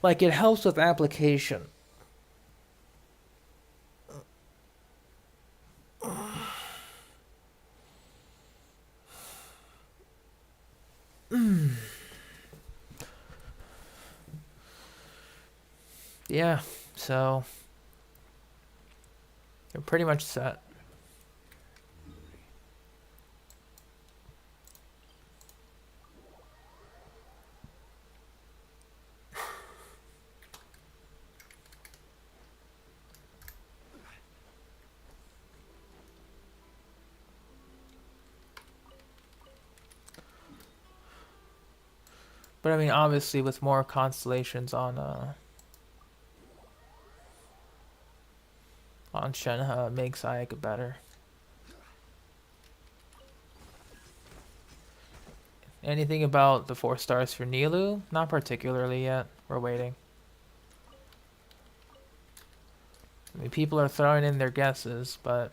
Like, it helps with application. Yeah, so you're pretty much set. But I mean, obviously, with more constellations on Shenhe, it makes Ayaka better. Anything about the 4 stars for Nilu? Not particularly yet. We're waiting. I mean, people are throwing in their guesses, but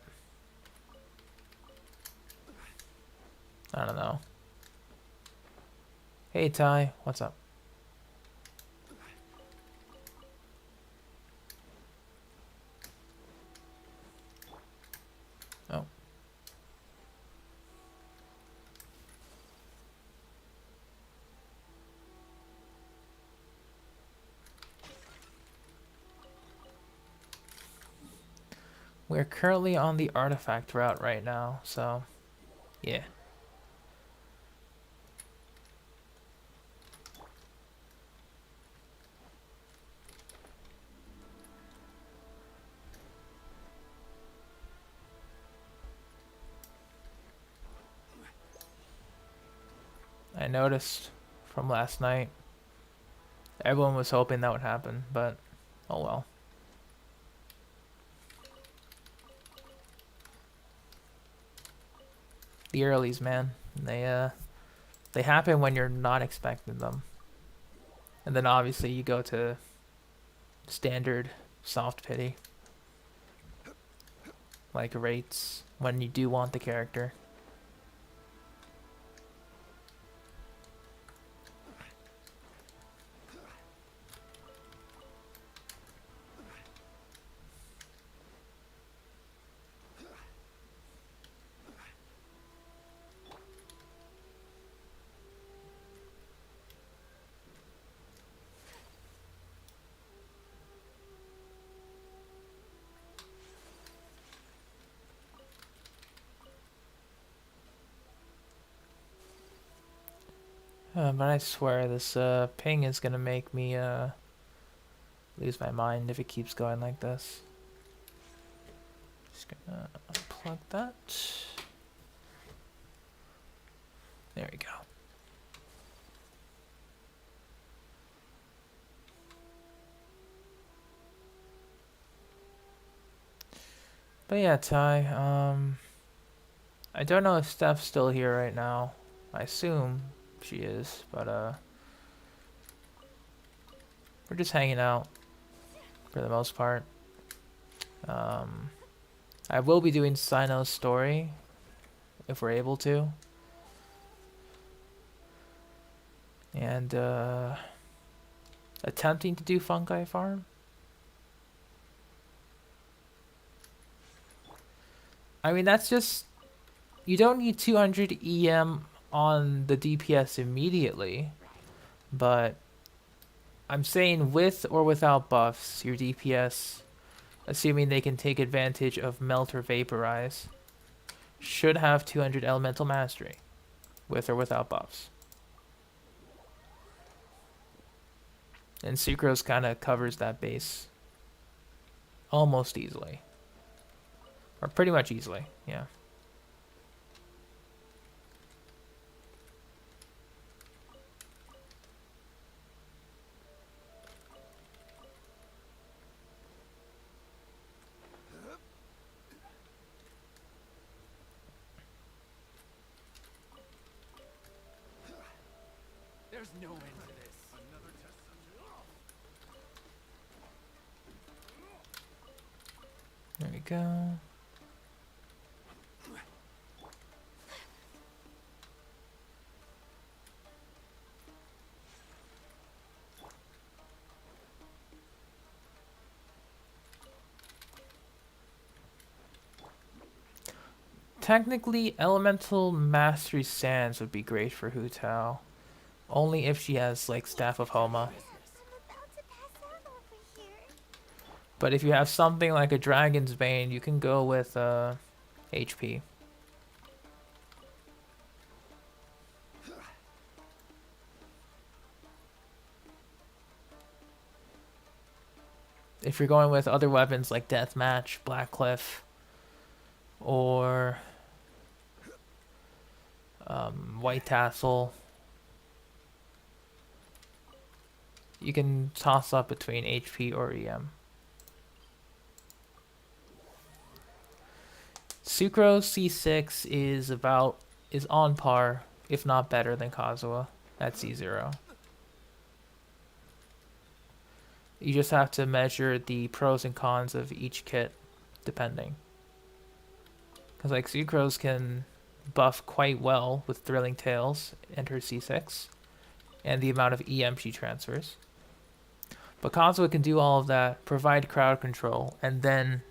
I don't know. Hey Ty, what's up? Oh. We're currently on the artifact route right now, so yeah. I noticed from last night. Everyone was hoping that would happen, but oh well. The earlies, man. They happen when you're not expecting them. And then obviously you go to standard soft pity. Like rates when you do want the character. But I swear this ping is gonna make me lose my mind if it keeps going like this. Just gonna unplug that. There we go. But yeah, Ty, I don't know if Steph's still here right now. I assume she is, but we're just hanging out for the most part. I will be doing Cyno's story if we're able to. And attempting to do Fungi Farm. I mean, that's just... You don't need 200 EM on the DPS immediately, but I'm saying with or without buffs, your DPS, assuming they can take advantage of Melt or Vaporize, should have 200 Elemental Mastery, with or without buffs. And Sucrose kind of covers that base almost easily. Or pretty much easily, yeah.
There's no end to this. Another test subject.
There we go. Technically, Elemental Mastery Sands would be great for Hu Tao. Only if she has, like, Staff of Homa.
I'm about to pass out over here.
But if you have something like a Dragon's Bane, you can go with HP. If you're going with other weapons like Deathmatch, Blackcliff, or White Tassel, you can toss up between HP or EM. Sucrose C6 is on par, if not better than Kazuha at C0. You just have to measure the pros and cons of each kit, depending. Because like Sucrose can buff quite well with Thrilling Tales and her C6, and the amount of EM she transfers. But Kazuha can do all of that, provide crowd control, and then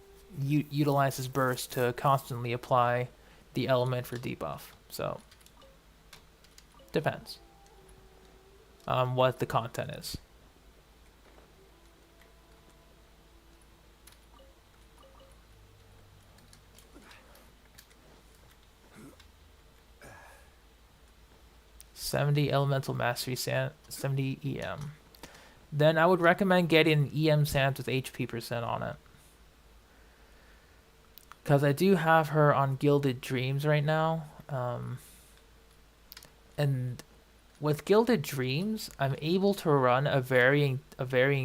utilize his burst to constantly apply the element for debuff. So, depends on what the content is. $70 Elemental Mastery Sand, 70 EM. Then I would recommend getting EM Sands with HP % on it. Because I do have her on Gilded Dreams right now. And with Gilded Dreams, I'm able to run a varying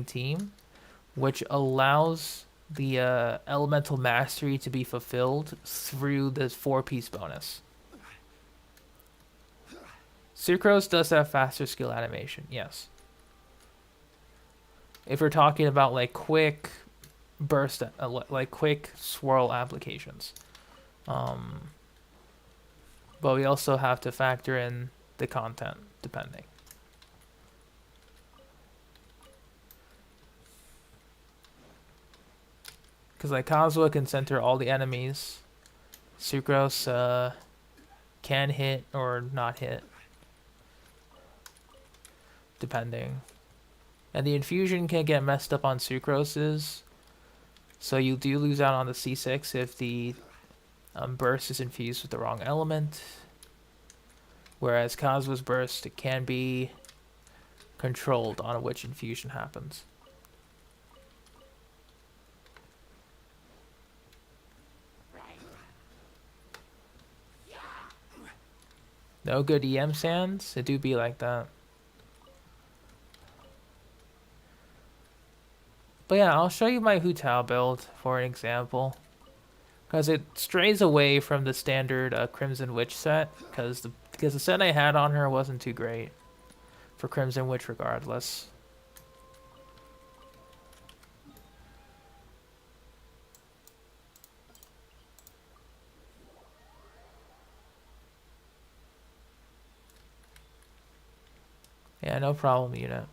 team, which allows the Elemental Mastery to be fulfilled through this 4-piece bonus. Sucrose does have faster skill animation, yes. If we're talking about like quick burst, like quick swirl applications. But we also have to factor in the content, depending. Because like Kazuha can center all the enemies. Sucrose can hit or not hit, depending. And the infusion can get messed up on Sucrose's, so you do lose out on the C6 if the burst is infused with the wrong element. Whereas Kazuha's burst, it can be controlled on which infusion happens. No good EM Sands? It do be like that. But yeah, I'll show you my Hu Tao build for an example. Because it strays away from the standard Crimson Witch set. Because the set I had on her wasn't too great for Crimson Witch regardless. Yeah, no problem, unit.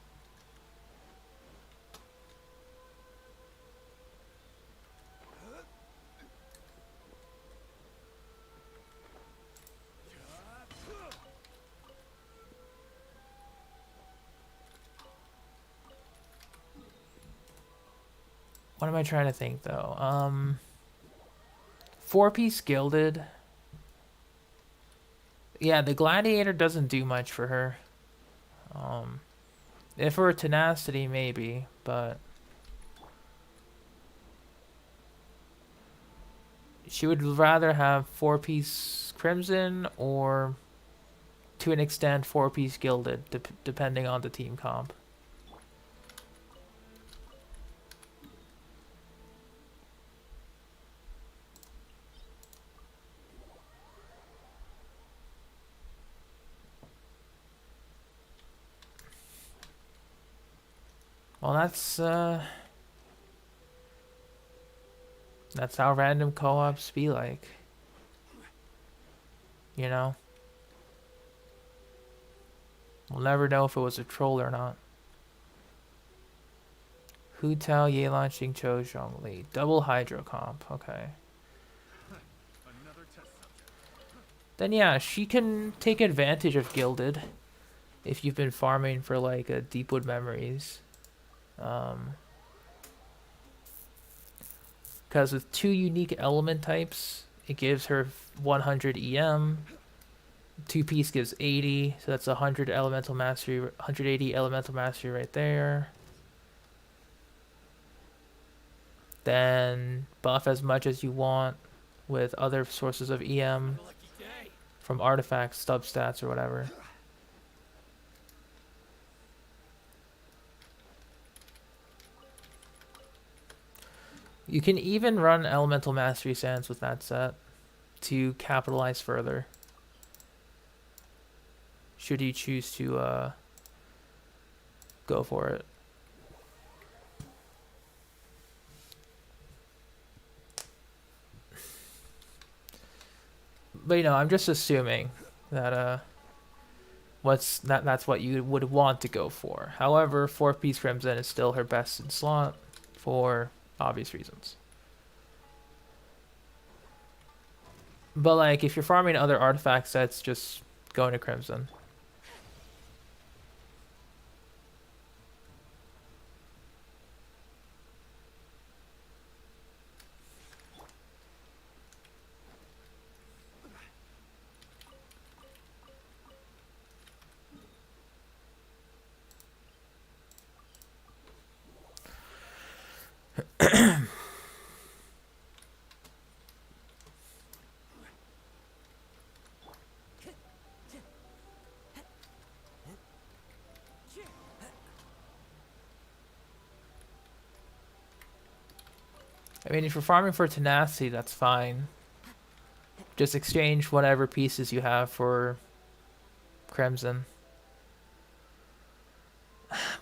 What am I trying to think though? 4-piece gilded. Yeah, the gladiator doesn't do much for her. If for tenacity, maybe, but she would rather have 4-piece crimson or, to an extent, 4-piece gilded, depending on the team comp. Well, that's how random co-ops be like. You know? We'll never know if it was a troll or not. Hu Tao, Ye Lanxing, Cho Zhongli. Double Hydro comp, okay.
Another test subject.
Then yeah, she can take advantage of Gilded if you've been farming for like a Deepwood Memories. Because with 2 unique element types, it gives her 100 EM. 2-piece gives 80, so that's 100 elemental mastery, 180 elemental mastery right there. Then buff as much as you want with other sources of EM from artifacts, substats, or whatever. You can even run elemental mastery sands with that set to capitalize further, should you choose to go for it. But you know, I'm just assuming that that's what you would want to go for. However, 4-piece crimson is still her best in slot for obvious reasons. But like, if you're farming other artifact sets, just go into crimson. I mean, if you're farming for tenacity, that's fine. Just exchange whatever pieces you have for crimson.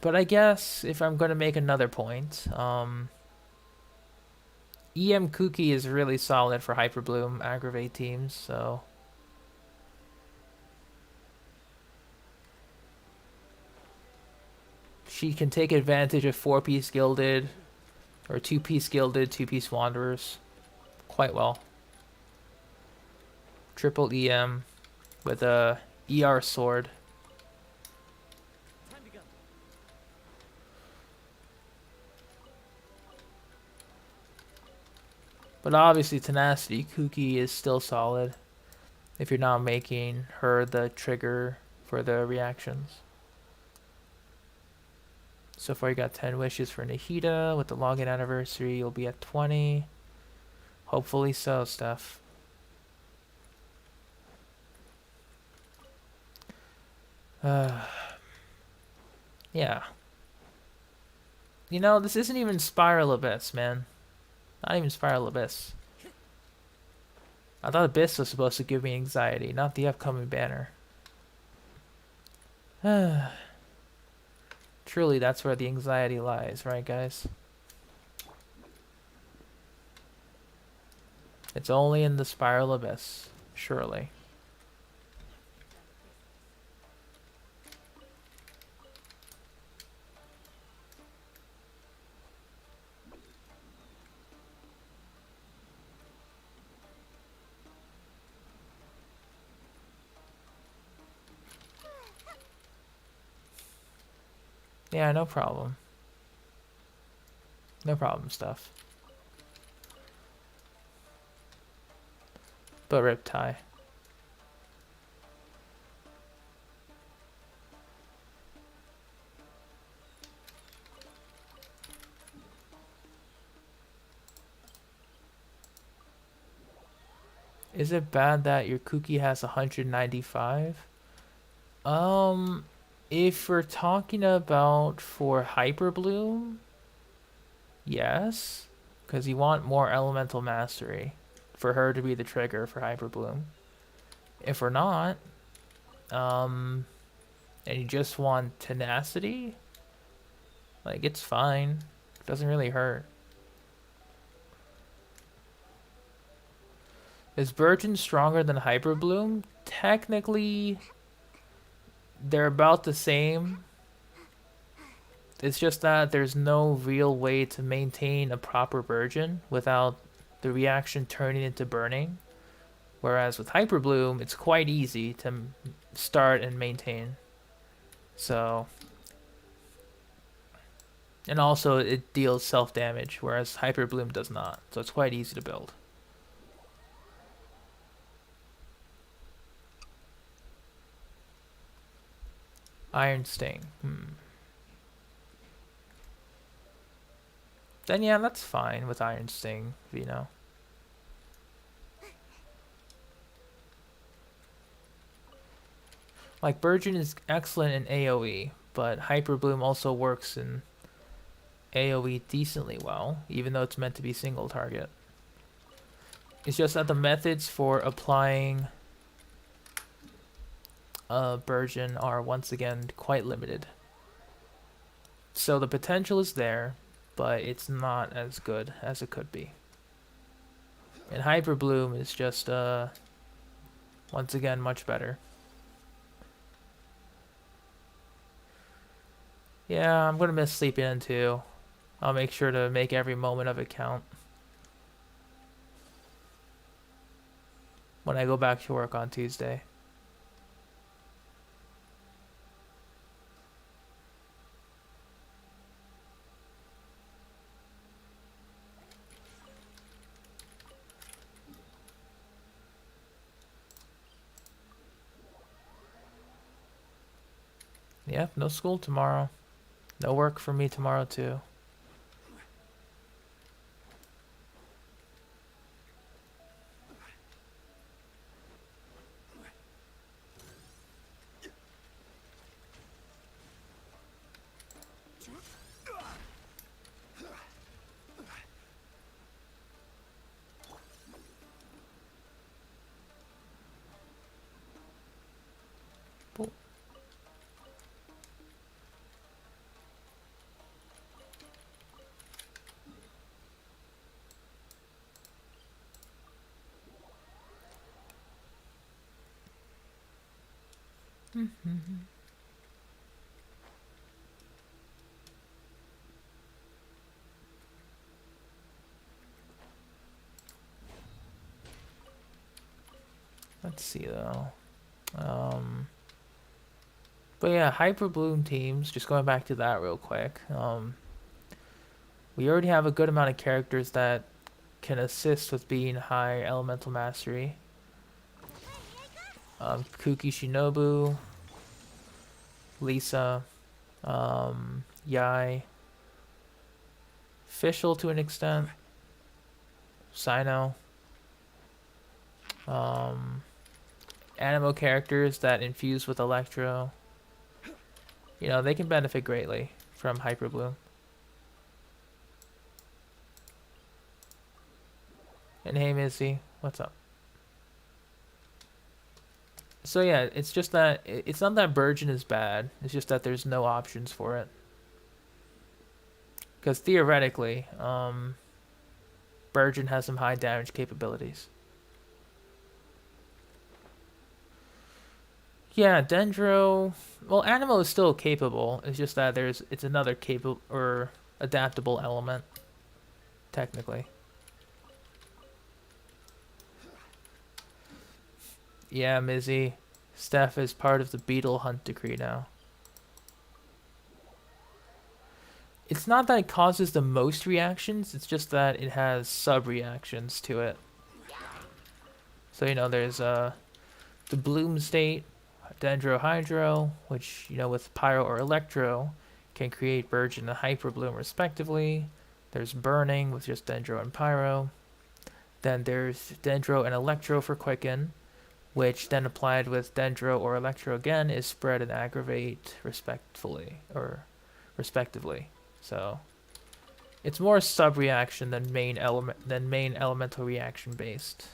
But I guess if I'm going to make another point, EM Kuki is really solid for Hyperbloom aggravate teams, so she can take advantage of 4-piece gilded or 2-piece gilded, 2-piece wanderers quite well. Triple EM with a ER sword.
Time to go.
But obviously tenacity, Kuki is still solid if you're not making her the trigger for the reactions. So far you got 10 wishes for Nahida. With the login anniversary, you'll be at 20. Hopefully so, Steph. Yeah. You know, this isn't even Spiral Abyss, man. Not even Spiral Abyss. I thought Abyss was supposed to give me anxiety, not the upcoming banner. Truly, that's where the anxiety lies, right, guys? It's only in the Spiral Abyss, surely. Yeah, no problem. No problem, stuff. But Riptide. Is it bad that your cookie has 195? If we're talking about for Hyperbloom, yes, because you want more elemental mastery for her to be the trigger for Hyperbloom. If we're not, and you just want tenacity, like it's fine. It doesn't really hurt. Is Virgin stronger than Hyperbloom? Technically, they're about the same. It's just that there's no real way to maintain a proper Virgin without the reaction turning into burning. Whereas with Hyperbloom, it's quite easy to start and maintain. So, and also it deals self-damage, whereas Hyperbloom does not. So it's quite easy to build. Iron Sting. Then yeah, that's fine with Iron Sting, Vino. Like, Burgeon is excellent in AoE, but Hyperbloom also works in AoE decently well, even though it's meant to be single target. It's just that the methods for applying Burgeon are once again quite limited. So the potential is there, but it's not as good as it could be. And Hyperbloom is just once again much better. Yeah, I'm gonna miss sleeping in too. I'll make sure to make every moment of it count when I go back to work on Tuesday. Yep, no school tomorrow. No work for me tomorrow too. Let's see though. But yeah, Hyperbloom teams, just going back to that real quick. We already have a good amount of characters that can assist with being high elemental mastery. Kuki Shinobu, Lisa, Yai, Fischl to an extent, Cyno. Animo characters that infuse with Electro. You know, they can benefit greatly from Hyperbloom. And hey Missy, what's up? So yeah, it's just that it's not that Burgeon is bad, it's just that there's no options for it. Because theoretically, Burgeon has some high damage capabilities. Yeah, Dendro. Well, Animo is still capable. It's just that it's another capable or adaptable element, technically. Yeah, Mizzy. Steph is part of the Beetle Hunt decree now. It's not that it causes the most reactions, it's just that it has sub-reactions to it. So, you know, there's the bloom state, dendro-hydro, which, you know, with pyro or electro, can create burgeon and hyperbloom respectively. There's burning with just dendro and pyro. Then there's dendro and electro for quicken, which then applied with dendro or electro again is spread and aggravate respectively. So it's more sub-reaction than main elemental reaction based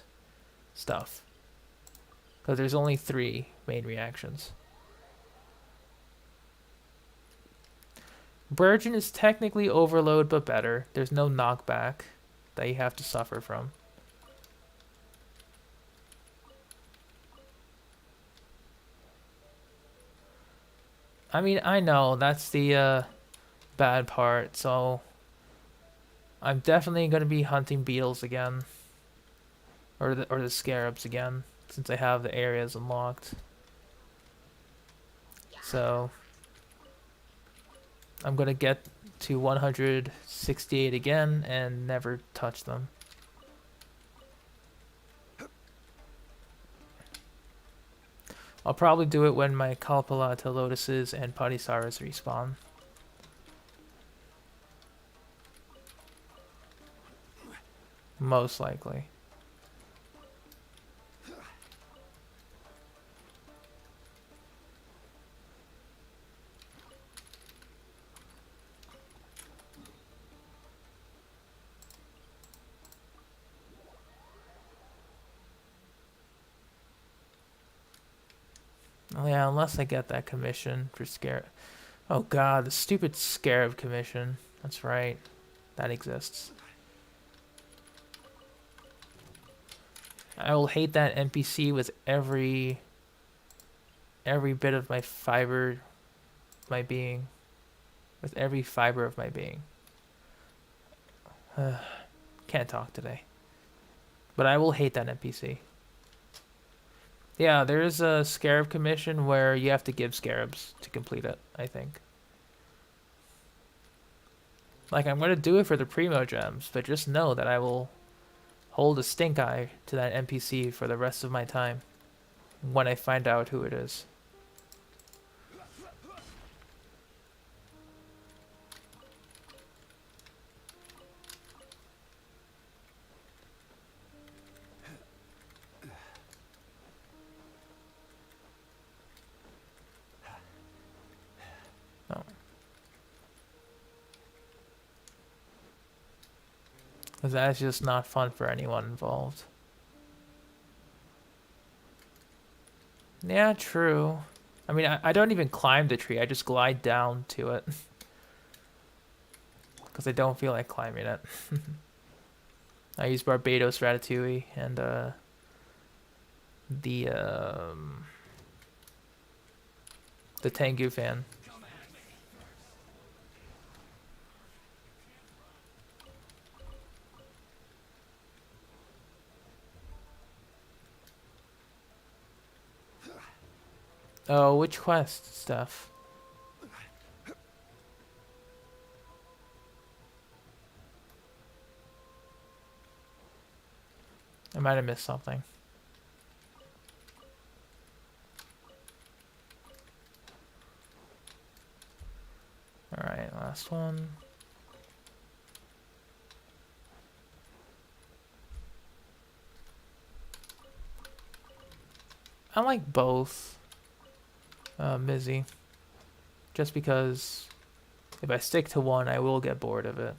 stuff. Because there's only 3 main reactions. Burgeon is technically overload but better. There's no knockback that you have to suffer from. I mean, I know that's the bad part, so I'm definitely going to be hunting beetles again. Or the scarabs again, since I have the areas unlocked. So I'm gonna get to 168 again and never touch them. I'll probably do it when my Kalpalata Lotuses and Padisaras respawn. Most likely. Oh yeah, unless I get that commission for Scarab. Oh god, the stupid Scarab commission. That's right. That exists. I will hate that NPC with every bit of my fiber, my being. With every fiber of my being. Can't talk today. But I will hate that NPC. Yeah, there is a Scarab commission where you have to give Scarabs to complete it, I think. Like, I'm going to do it for the Primo Gems, but just know that I will hold a stink eye to that NPC for the rest of my time when I find out who it is. No. Because that's just not fun for anyone involved. Yeah, true. I mean, I don't even climb the tree. I just glide down to it. Because I don't feel like climbing it. I use Barbados Ratatouille and the Tengu fan. Oh, which quest stuff? I might have missed something. Alright, last one. I like both, Mizzy. Just because if I stick to one, I will get bored of it.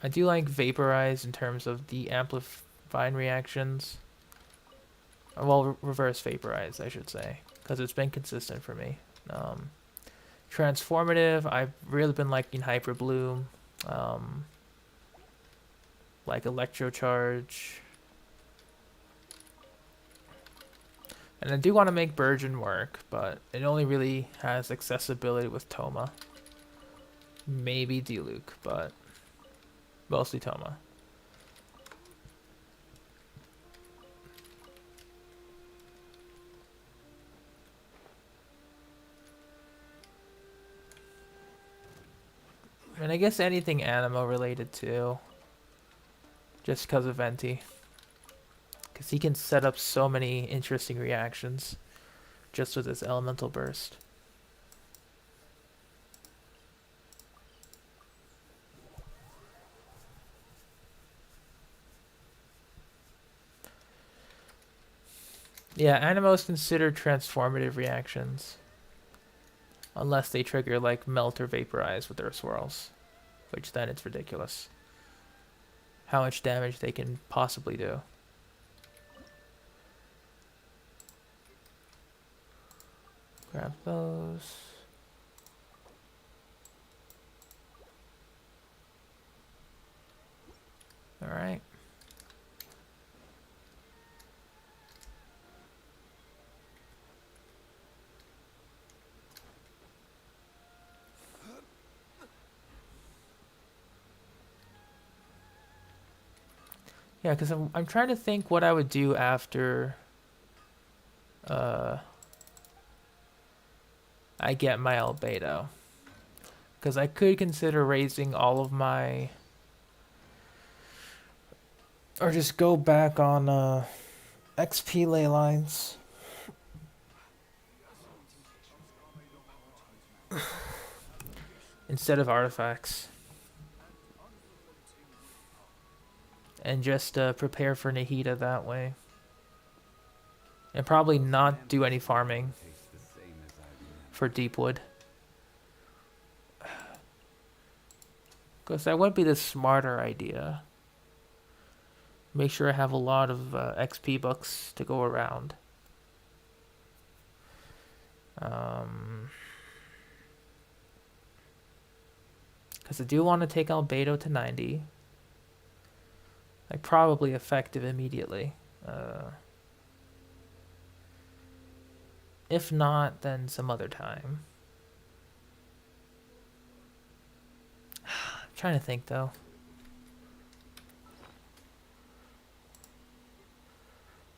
I do like Vaporize in terms of the amplifying reactions. Well, reverse Vaporize, I should say, because it's been consistent for me. Transformative, I've really been liking Hyper Bloom, like Electrocharge. And I do want to make Burgeon work, but it only really has accessibility with Toma. Maybe Diluc, but mostly Toma. And I guess anything animo related too. Just because of Venti. Because he can set up so many interesting reactions just with his elemental burst. Yeah, animo is considered transformative reactions. Unless they trigger like melt or vaporize with their swirls. Which then it's ridiculous. How much damage they can possibly do. Grab those. Alright. Yeah, because I'm trying to think what I would do after I get my albedo. Because I could consider raising all of my... Or just go back on XP ley lines. Instead of artifacts. And just prepare for Nahida that way. And probably not do any farming
Tastes the same as I remember.
for Deepwood. Because that would be the smarter idea. Make sure I have a lot of XP books to go around. Because I do want to take albedo to 90. Like, probably effective immediately. If not, then some other time. I'm trying to think, though.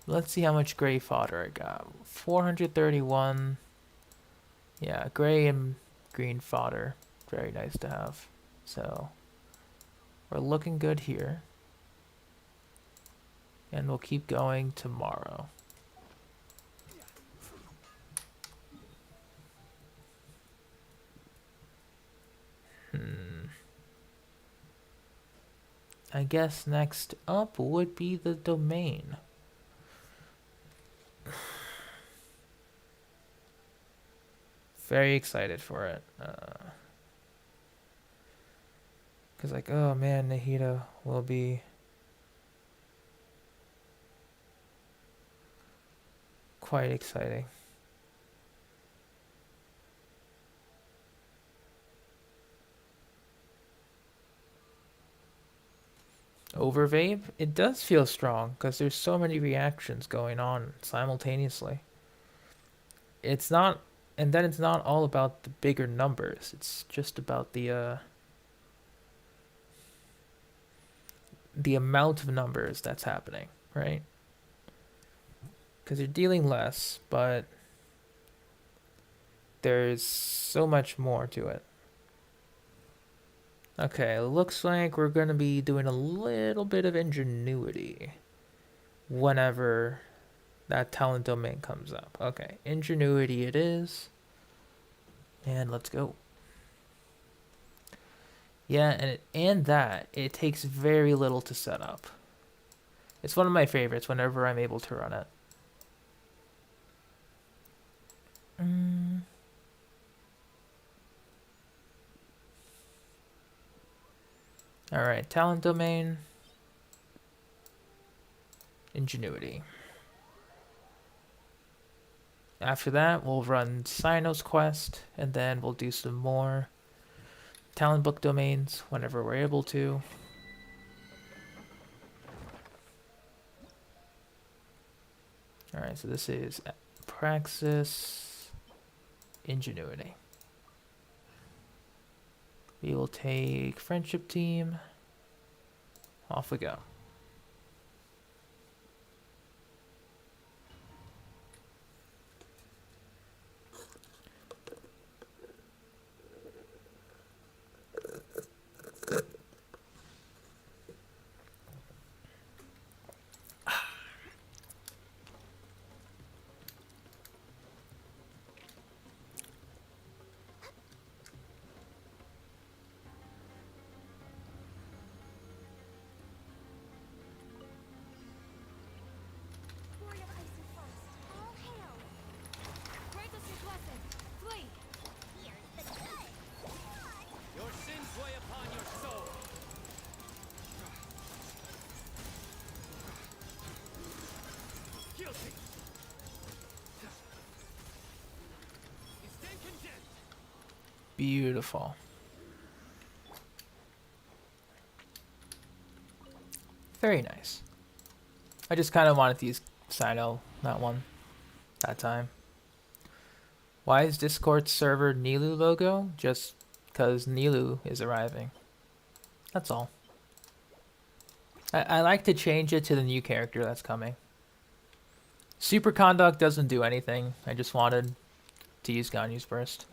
Let's see how much gray fodder I got. 431. Yeah, gray and green fodder. Very nice to have. So, we're looking good here. And we'll keep going tomorrow. I guess next up would be the domain. Very excited for it. Because like, oh man, Nahida will be quite exciting. Overvape, it does feel strong because there's so many reactions going on simultaneously. It's not, and then it's not all about the bigger numbers. It's just about the amount of numbers that's happening, right? Because you're dealing less, but there's so much more to it. Okay, looks like we're going to be doing a little bit of ingenuity whenever that talent domain comes up. Okay, ingenuity it is. And let's go. Yeah, and it takes very little to set up. It's one of my favorites whenever I'm able to run it. Alright, talent domain. Ingenuity. After that, we'll run Cyno's quest, and then we'll do some more talent book domains whenever we're able to. Alright, so this is Praxis, Ingenuity. We will take Friendship Team. Off we go. Beautiful. Very nice. I just kind of wanted to use Cyno, that one, that time. Why is Discord server Nilu logo? Just because Nilu is arriving. That's all. I like to change it to the new character that's coming. Superconduct doesn't do anything. I just wanted to use Ganyu's Burst.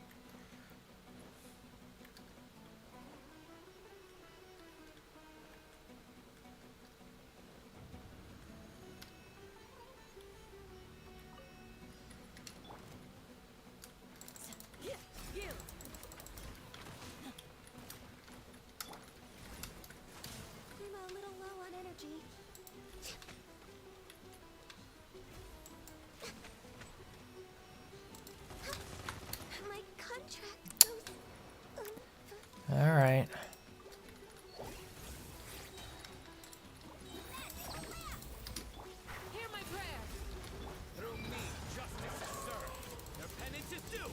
I'm a little low on energy. My contract goes.
Alright.
Hear my prayer.
Through me, justice is served. Their penance is due.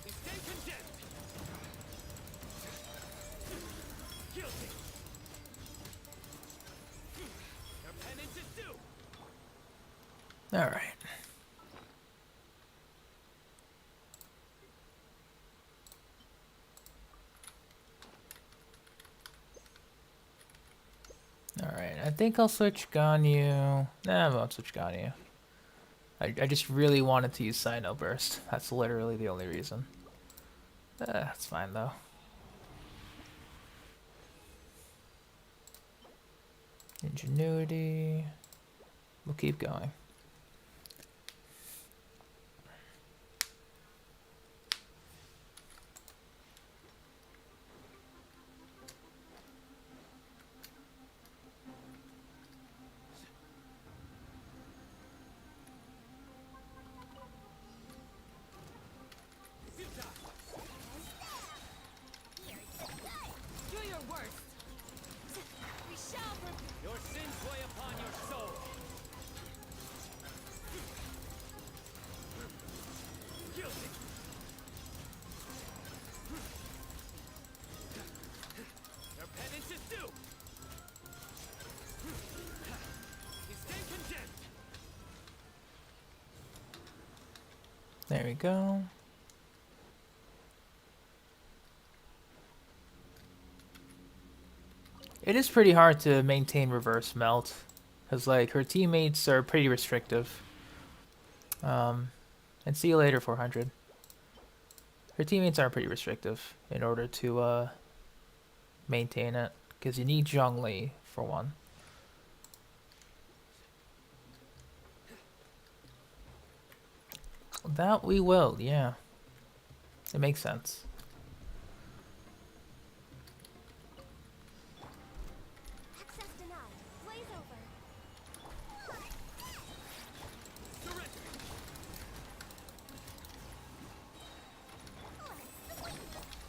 They stand condemned. Guilty. Their penance is due.
Alright. Alright, I think I'll switch Ganyu. Nah, I won't switch Ganyu. I just really wanted to use Cyno Burst. That's literally the only reason. That's fine though. Ingenuity. We'll keep going.
Do your worst.
We shall
Your sins weigh upon your soul. Guilty. Their penance is due. They stand condemned.
There we go. It is pretty hard to maintain reverse melt, because like her teammates are pretty restrictive. And see you later, 400. Her teammates are pretty restrictive in order to maintain it, because you need Zhongli for one. That we will, yeah. It makes sense.
access denied. Blaze over.
Surrender.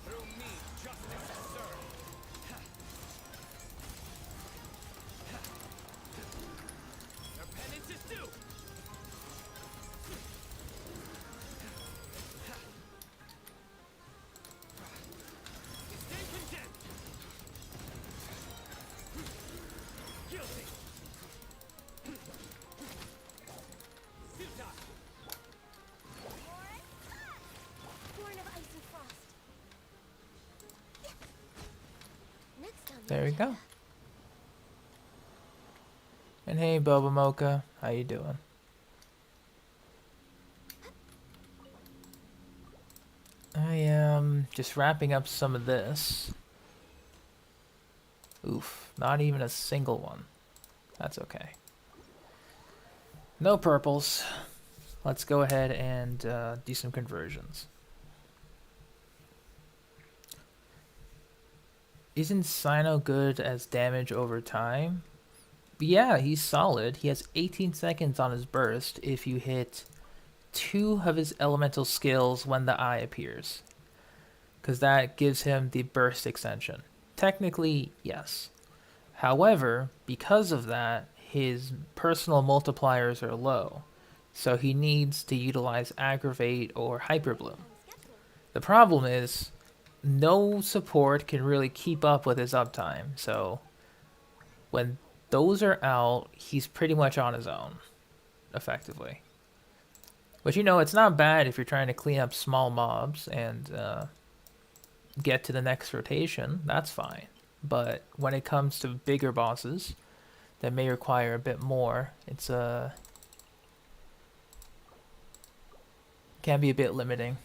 Through me, justice is served. Their penance is due. They stand condemned. Guilty. Suta.
Born of ice and frost. Next on the
There we go.
agenda.
And hey, Boba Mocha, how you doing? I am just wrapping up some of this. Oof, not even a single one. That's okay. No purples. Let's go ahead and do some conversions. Isn't Cyno good as damage over time? Yeah, he's solid. He has 18 seconds on his burst if you hit 2 of his elemental skills when the eye appears. Because that gives him the burst extension. Technically, yes. However, because of that, his personal multipliers are low, so he needs to utilize Aggravate or Hyper Bloom. The problem is, no support can really keep up with his uptime, so when those are out, he's pretty much on his own, effectively. But you know, it's not bad if you're trying to clean up small mobs and get to the next rotation, that's fine. But when it comes to bigger bosses that may require a bit more, it's can be a bit limiting.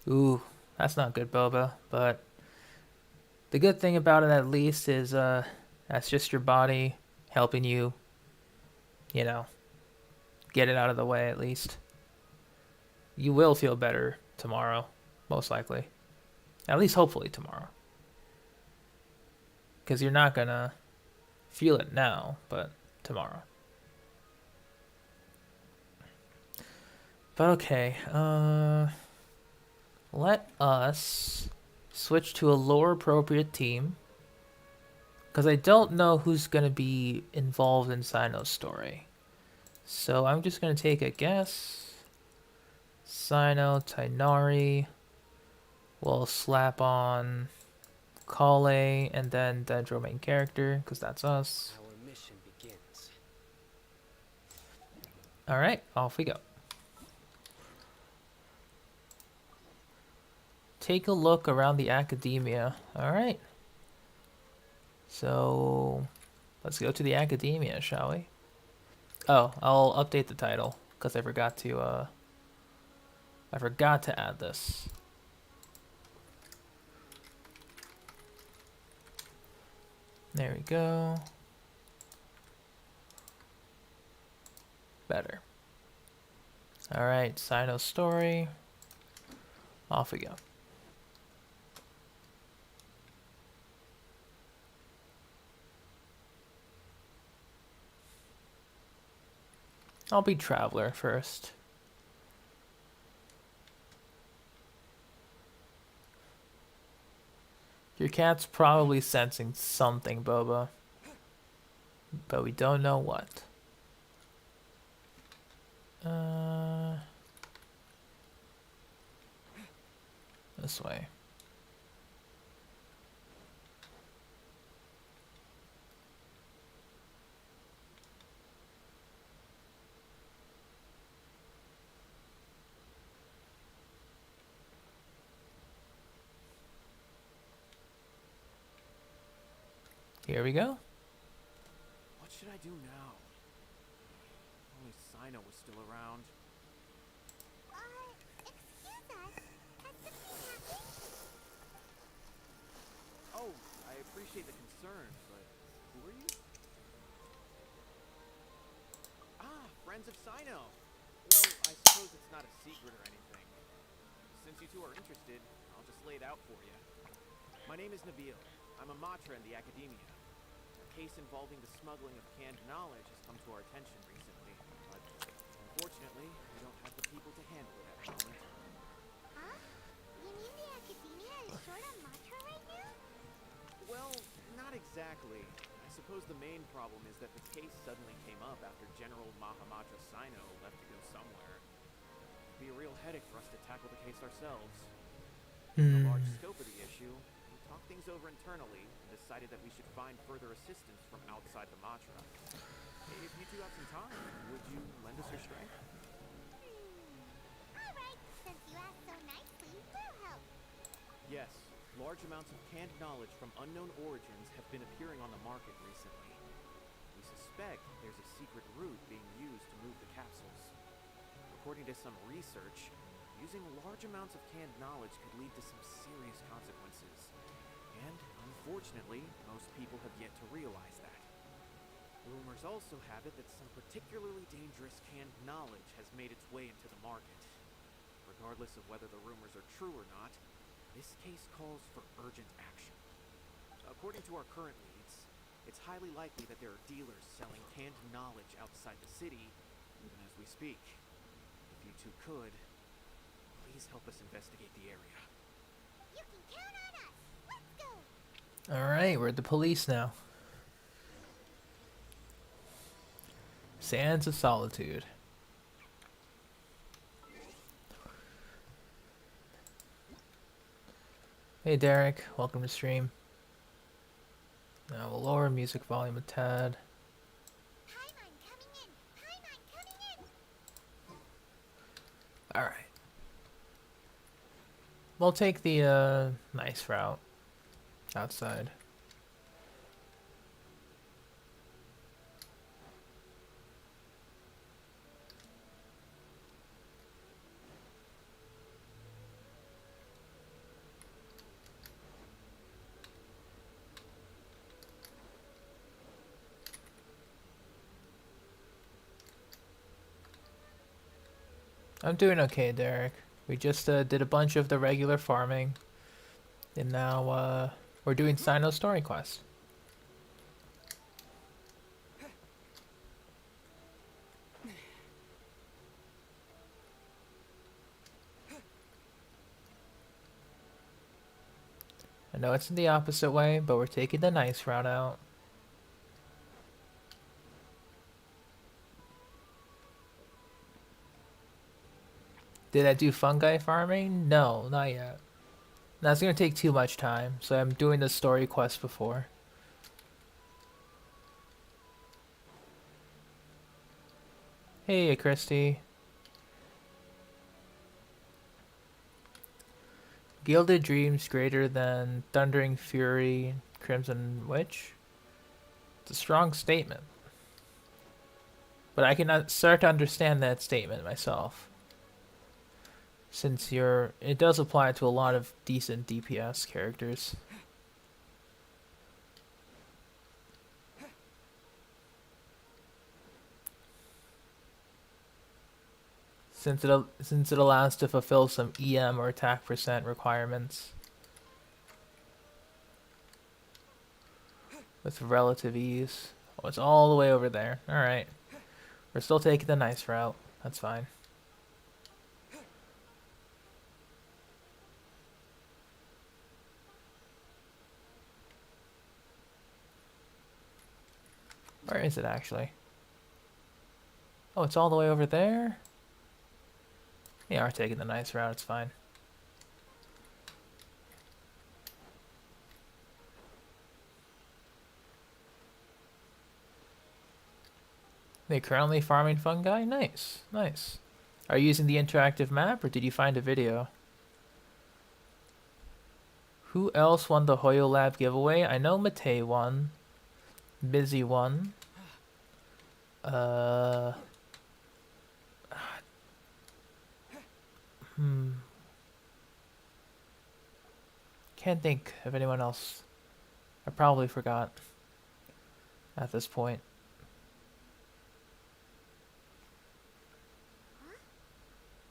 Ooh, that's not good, Boba, but the good thing about it at least is that's just your body helping you, you know, get it out of the way at least. You will feel better tomorrow, most likely. At least hopefully tomorrow. Because you're not gonna feel it now, but tomorrow. But okay, let us switch to a lore appropriate team. Because I don't know who's going to be involved in Cyno's story. So I'm just going to take a guess. Cyno, Tainari. We'll slap on Kale and then Dendro main character, because that's us.
Our mission begins.
Alright, off we go. Take a look around the academia. Alright. So, let's go to the academia, shall we? Oh, I'll update the title, because I forgot to add this. There we go. Better. Alright, Cyno's story. Off we go. I'll be Traveler first. Your cat's probably sensing something, Boba. But we don't know what. This way. Here we go.
What should I do now? Only Cyno was still around.
Excuse us. Has something happened?
Oh, I appreciate the concern, but who are you? Ah, friends of Cyno. Well, I suppose it's not a secret or anything. Since you two are interested, I'll just lay it out for you. My name is Nabil. I'm a Matra in the Academia. A case involving the smuggling of canned knowledge has come to our attention recently, but unfortunately, we don't have the people to handle it at the moment.
Huh? You mean the academia is short on Matra right now?
Well, not exactly. I suppose the main problem is that the case suddenly came up after General Mahamatra Cyno left to go somewhere. It'd be a real headache for us to tackle the case ourselves. The large scope of the issue, we talked things over internally and decided that we should find further assistance from outside the Matra. If you two have some time, would you lend us your strength?
Alright, since you asked so nicely, we'll help.
Yes, large amounts of canned knowledge from unknown origins have been appearing on the market recently. We suspect there's a secret route being used to move the capsules. According to some research, using large amounts of canned knowledge could lead to some serious consequences. And, unfortunately, most people have yet to realize that. Rumors also have it that some particularly dangerous canned knowledge has made its way into the market. Regardless of whether the rumors are true or not, this case calls for urgent action. According to our current leads, it's highly likely that there are dealers selling canned knowledge outside the city, even as we speak. If you two could, Please help us investigate the area.
You can count on us. Let's go.
Alright, we're the police now. Sands of Solitude. Hey Derek, welcome to stream. Now we'll lower music volume a tad.
Paimon coming in. Paimon coming in.
Alright. We'll take the nice route outside. I'm doing okay, Derek. We just did a bunch of the regular farming, and now we're doing Cyno story quest. I know it's in the opposite way, but we're taking the nice route out. Did I do fungi farming? No, not yet. That's gonna take too much time, so I'm doing the story quest before. Hey, Christy. Gilded dreams greater than thundering fury, crimson witch. It's a strong statement, but I can start to understand that statement myself. Since it does apply to a lot of decent DPS characters. Since it allows to fulfill some EM or attack percent requirements with relative ease. Oh, it's all the way over there. Alright. We're still taking the nice route. That's fine. Where is it actually? Oh, it's all the way over there? Yeah, we're taking the nice route, it's fine. They currently farming fungi? Nice, nice. Are you using the interactive map or did you find a video? Who else won the Hoyo Lab giveaway? I know Matei won. Busy won. Can't think of anyone else. I probably forgot at this point.
Huh?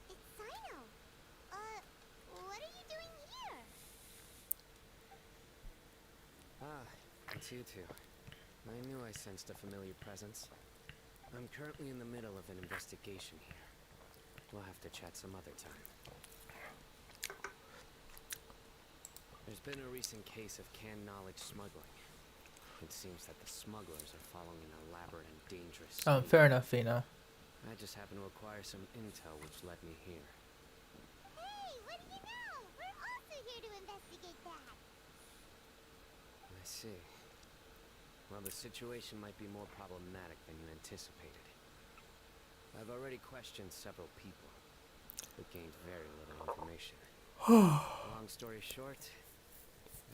It's Cyno. What are you doing here?
Ah, it's you two. I knew I sensed a familiar presence. I'm currently in the middle of an investigation here. We'll have to chat some other time. There's been a recent case of canned knowledge smuggling. It seems that the smugglers are following an elaborate and dangerous scheme.
Fair enough, Fina.
I just happened to acquire some intel which led me here.
Hey, what do you know? We're also here to investigate that.
I see. Well, the situation might be more problematic than you anticipated. I've already questioned several people, but gained very little information. Long story short,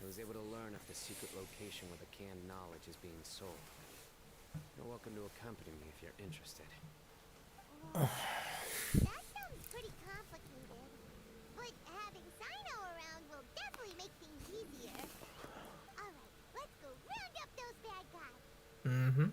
I was able to learn of the secret location where the canned knowledge is being sold. You're welcome to accompany me if you're interested.
That sounds pretty complicated. But having Cyno around will definitely make things easier. Alright, let's go round up those bad guys.
Mm-hmm.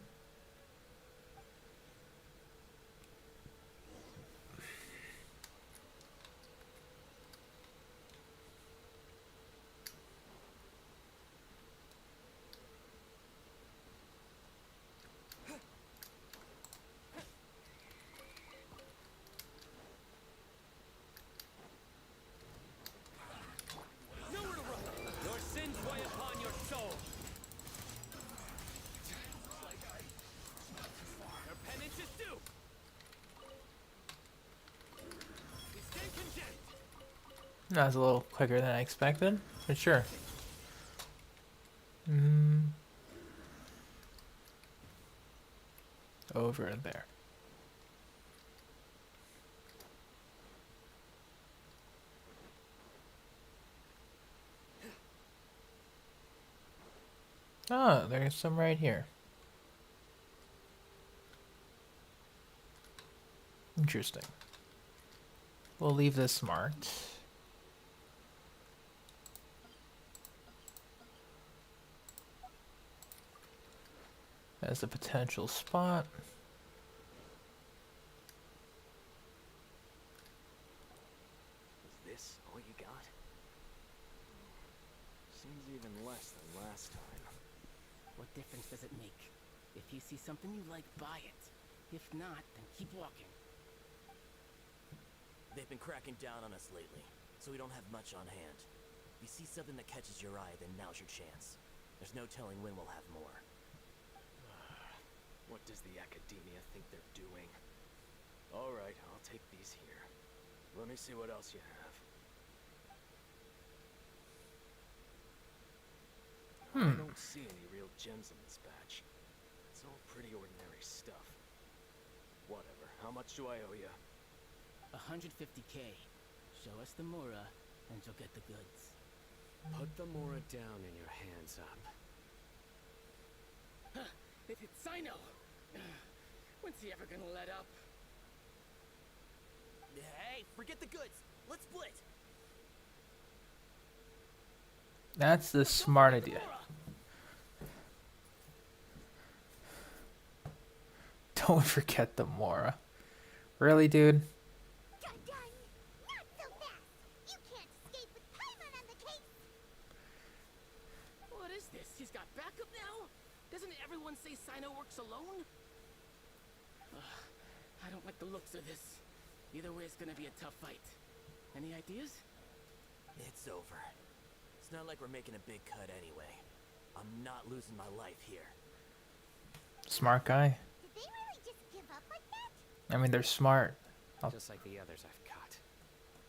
That was a little quicker than I expected, but sure. Over there. Oh, there's some right here. Interesting. We'll leave this marked. As a potential spot.
Is this all you got? Seems even less than last time.
What difference does it make? If you see something you like, buy it. If not, then keep walking.
They've been cracking down on us lately, so we don't have much on hand. If you see something that catches your eye, then now's your chance. There's no telling when we'll have more.
What does the academia think they're doing? Alright, I'll take these here. Let me see what else you have. I don't see any real gems in this batch. It's all pretty ordinary stuff. Whatever. How much do I owe you?
150K. Show us the Mura, and you'll get the goods.
Put the Mora down and your hands up.
It's Cyno! When's he ever gonna let up?
Hey, forget the goods! Let's split!
That's the smart idea. Don't forget the Mora. Really, dude?
Dun dun! Not so fast! You can't escape with Paimon on the case!
What is this? He's got backup now? Doesn't everyone say Cyno works alone? I don't like the looks of this. Either way, it's gonna be a tough fight. Any ideas?
It's over. It's not like we're making a big cut anyway. I'm not losing my life here.
Smart guy.
Did they really just give up like that?
I mean, they're smart.
Just like the others I've caught.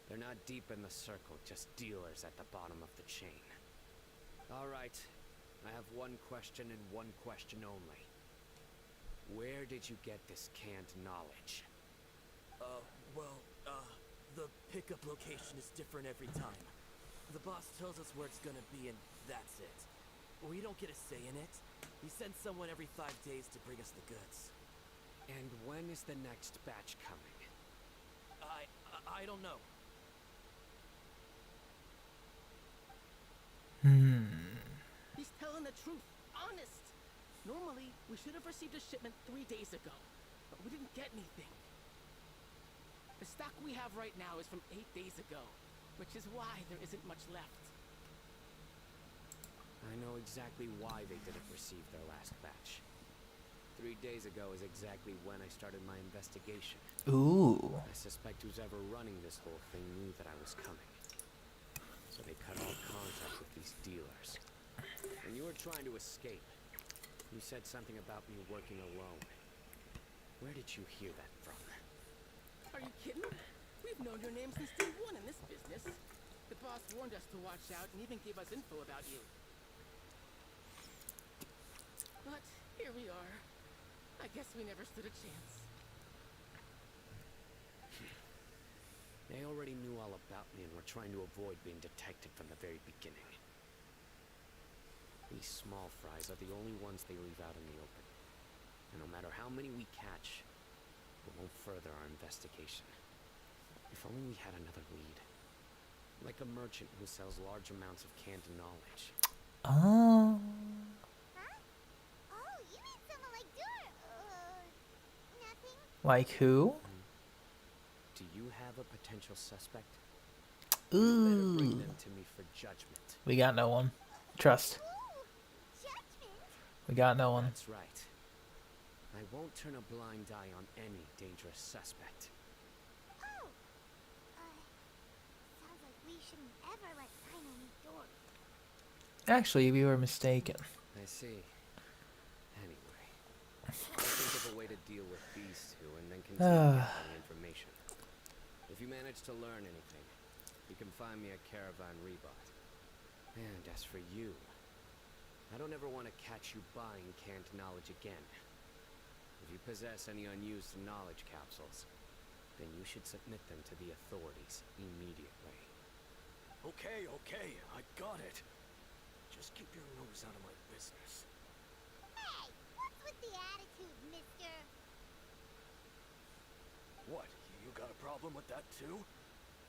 They're not deep in the circle, just dealers at the bottom of the chain. Alright, I have one question and one question only. Where did you get this canned knowledge?
The pickup location is different every time. The boss tells us where it's gonna be and that's it. We don't get a say in it. He sends someone every 5 days to bring us the goods.
And when is the next batch coming?
I don't know.
He's telling the truth. Honest. Normally, we should have received a shipment 3 days ago, but we didn't get anything. The stock we have right now is from 8 days ago, which is why there isn't much left.
I know exactly why they didn't receive their last batch. 3 days ago is exactly when I started my investigation.
Ooh.
I suspect who's ever running this whole thing knew that I was coming. So they cut all contact with these dealers. When you were trying to escape, you said something about me working alone. Where did you hear that from?
Are you kidding? We've known your name since day one in this business. The boss warned us to watch out and even gave us info about you. But here we are. I guess we never stood a chance.
They already knew all about me and were trying to avoid being detected from the very beginning. These small fries are the only ones they leave out in the open. And no matter how many we catch, it won't further our investigation. If only we had another lead. Like a merchant who sells large amounts of canned knowledge.
Oh.
Huh? Oh, you mean someone like nothing?
Like who?
Do you have a potential suspect? You better bring
Ooh.
them to me for judgment.
We got no one. Trust.
Ooh, judgment?
We got no one.
That's right. I won't turn a blind eye on any dangerous suspect.
Oh! Sounds like we shouldn't ever let Cyno meet Dory.
Actually, we were mistaken.
I see. Anyway, I'll think of a way to deal with these two and then continue gathering information. If you manage to learn anything, you can find me at Caravan Rebot. And as for you, I don't ever want to catch you buying canned knowledge again. If you possess any unused knowledge capsules, then you should submit them to the authorities immediately.
Okay, okay, I got it. Just keep your nose out of my business.
Hey, what's with the attitude, mister?
What, you got a problem with that too?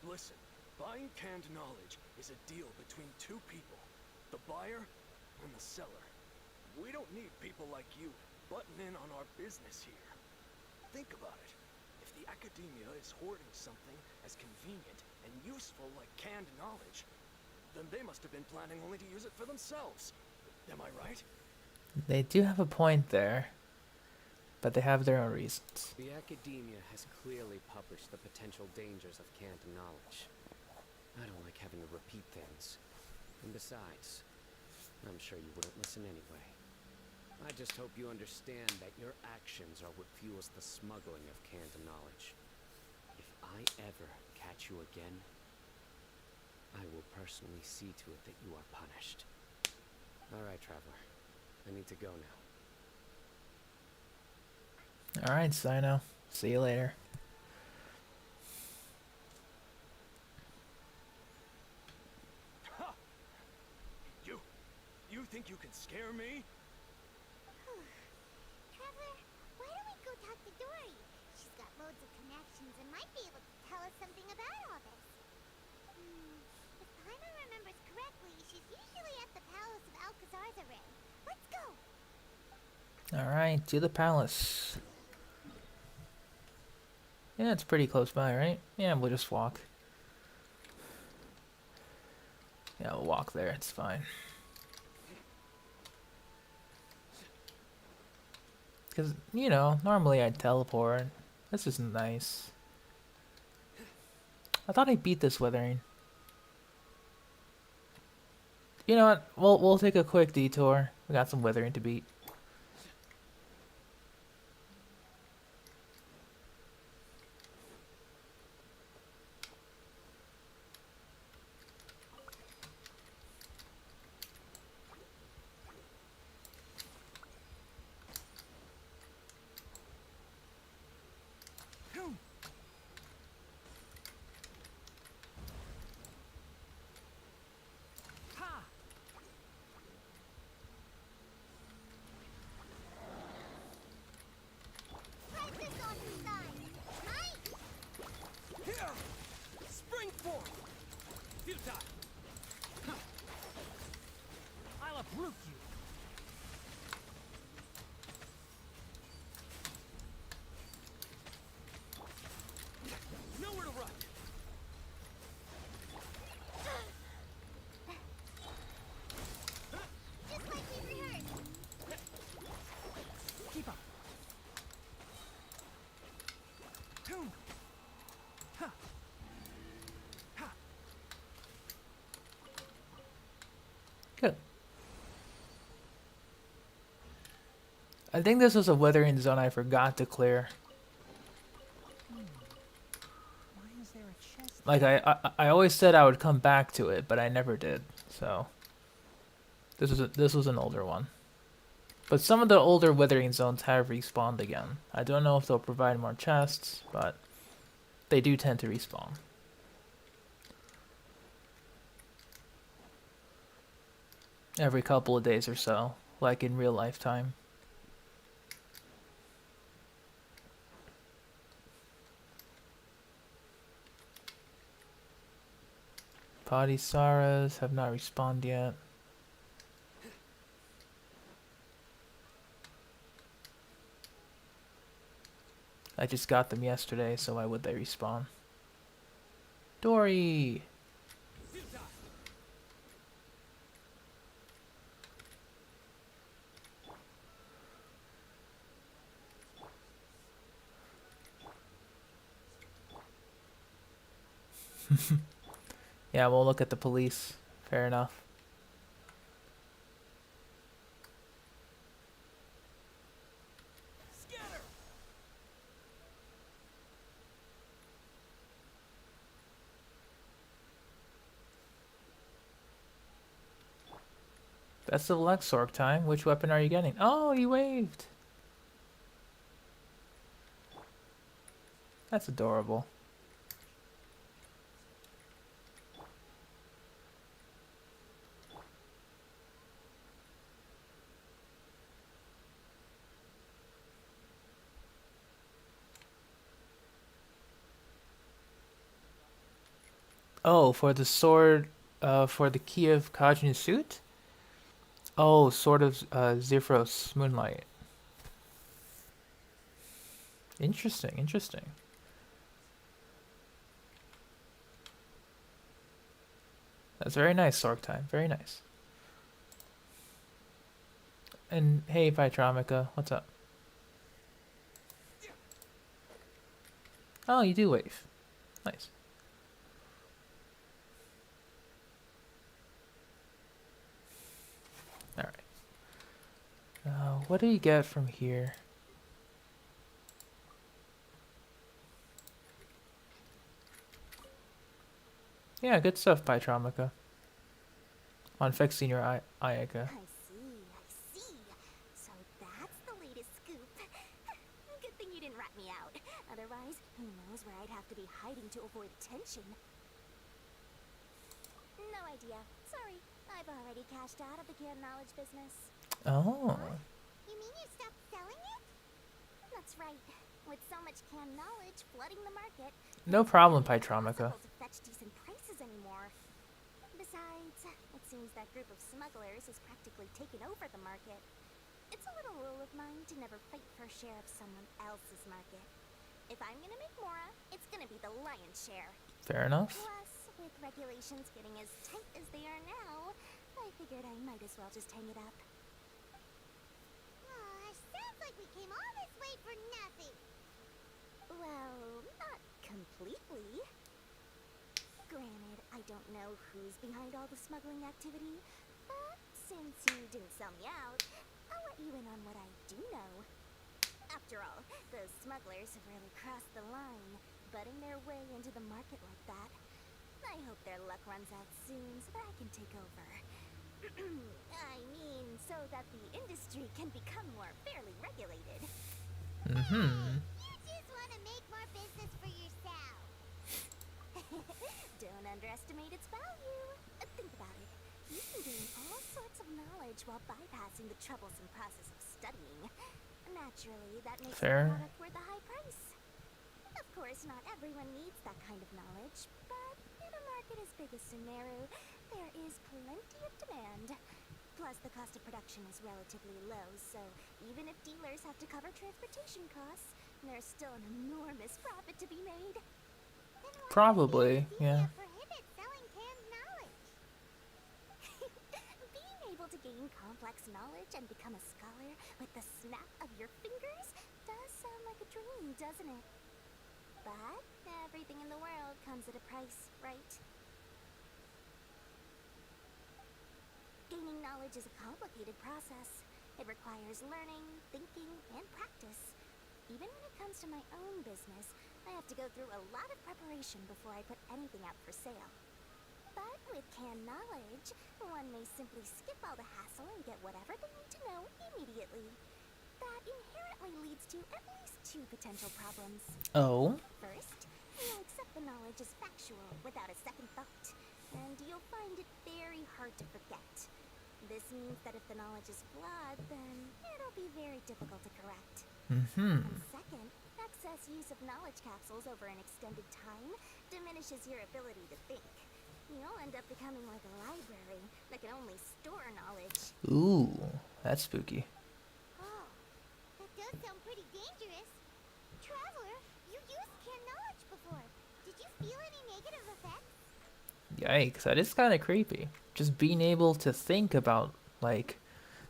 Listen, buying canned knowledge is a deal between two people. The buyer and the seller. We don't need people like you butting in on our business here. Think about it. If the academia is hoarding something as convenient and useful like canned knowledge, then they must have been planning only to use it for themselves. Am I right?
They do have a point there, but they have their own reasons.
The academia has clearly published the potential dangers of canned knowledge. I don't like having to repeat things. And besides, I'm sure you wouldn't listen anyway. I just hope you understand that your actions are what fuels the smuggling of canned knowledge. If I ever catch you again, I will personally see to it that you are punished. Alright, Traveler. I need to go now.
Alright, Cyno. See you later.
Ha! You think you can scare me?
Traveler, why don't we go talk to Dory? She's got loads of connections and might be able to tell us something about all this. If Paimon remembers correctly, she's usually at the palace of Alcazar's array. Let's go!
Alright, to the palace. Yeah, it's pretty close by, right? Yeah, we'll just walk. Yeah, we'll walk there, it's fine. Because, you know, normally I'd teleport. This isn't nice. I thought I beat this withering. You know what? We'll take a quick detour. We got some withering to beat.
Pressure's on your side! Right?
Here! Spring forth! Futile!
I'll uproot you.
Nowhere to run!
Just like we rehearsed!
Keep up. Ha. Ha.
Good. I think this was a withering zone I forgot to clear.
Why is there a chest?
Like I always said I would come back to it, but I never did. So this was an older one. But some of the older withering zones have respawned again. I don't know if they'll provide more chests, but they do tend to respawn. Every couple of days or so, like in real life time. Padisaras have not respawned yet. I just got them yesterday, so why would they respawn? Dory! Yeah, we'll look at the police. Fair enough.
Scatter!
Best of luck, Sork time. Which weapon are you getting? Oh, you waved. That's adorable. Oh, for the sword, for the key of Kajin's suit? Oh, Sword of Zephyros Moonlight. Interesting, interesting. That's very nice, Sork time. Very nice. And hey, Pytromica, what's up? Oh, you do wave. Nice. Alright. What do you get from here? Yeah, good stuff, Pytromica. On fixing your Ayaka.
I see. So that's the latest scoop. Good thing you didn't rat me out. Otherwise, who knows where I'd have to be hiding to avoid attention. No idea. Sorry. I've already cashed out of the canned knowledge business.
Oh.
You mean you stopped selling it? That's right. With so much canned knowledge flooding the market,
No problem,
it's
Pytromica.
impossible to fetch decent prices anymore. Besides, it seems that group of smugglers has practically taken over the market. It's a little rule of mine to never fight for a share of someone else's market. If I'm gonna make Mora, it's gonna be the lion's share.
Fair enough.
Plus, with regulations getting as tight as they are now, I figured I might as well just hang it up. Sounds like we came all this way for nothing. Well, not completely. Granted, I don't know who's behind all the smuggling activity, but since you didn't sell me out, I'll let you in on what I do know. After all, those smugglers have really crossed the line, butting their way into the market like that. I hope their luck runs out soon so that I can take over. I mean, so that the industry can become more fairly regulated.
Mm-hmm.
You just want to make more business for yourself. Don't underestimate its value. Think about it. You can gain all sorts of knowledge while bypassing the troublesome process of studying. Naturally, that makes the
Fair.
product worth a high price. Of course, not everyone needs that kind of knowledge, but in a market as big as Sumeru, there is plenty of demand. Plus, the cost of production is relatively low, so even if dealers have to cover transportation costs, there's still an enormous profit to be made. Then why
Probably,
does the
yeah.
idea prohibit selling canned knowledge? Being able to gain complex knowledge and become a scholar with the snap of your fingers does sound like a dream, doesn't it? But everything in the world comes at a price, right? Gaining knowledge is a complicated process. It requires learning, thinking, and practice. Even when it comes to my own business, I have to go through a lot of preparation before I put anything out for sale. But with canned knowledge, one may simply skip all the hassle and get whatever they need to know immediately. That inherently leads to at least two potential problems.
Oh.
First, you'll accept the knowledge as factual without a second thought, and you'll find it very hard to forget. This means that if the knowledge is flawed, then it'll be very difficult to correct.
Mm-hmm.
And second, excess use of knowledge capsules over an extended time diminishes your ability to think. You'll end up becoming like a library that can only store knowledge.
Ooh, that's spooky.
Oh, that does sound pretty dangerous. Traveler, you used canned knowledge before. Did you feel any negative effects?
Yikes, that is kind of creepy. Just being able to think about, like,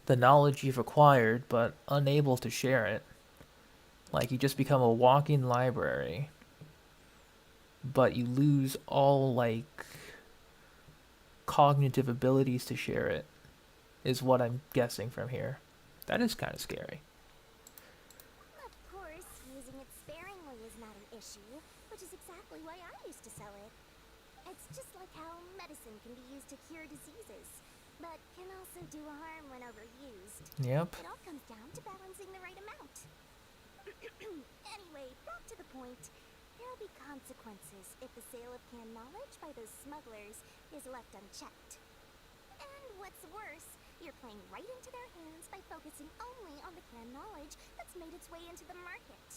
the knowledge you've acquired, but unable to share it. Like, you just become a walking library. But you lose all, like, cognitive abilities to share it, is what I'm guessing from here. That is kind of scary.
Of course, using it sparingly is not an issue, which is exactly why I used to sell it. It's just like how medicine can be used to cure diseases. But but can also do harm when overused.
Yep.
It all comes down to balancing the right amount. Anyway, back to the point. There'll be consequences if the sale of canned knowledge by those smugglers is left unchecked. And what's worse, you're playing right into their hands by focusing only on the canned knowledge that's made its way into the market.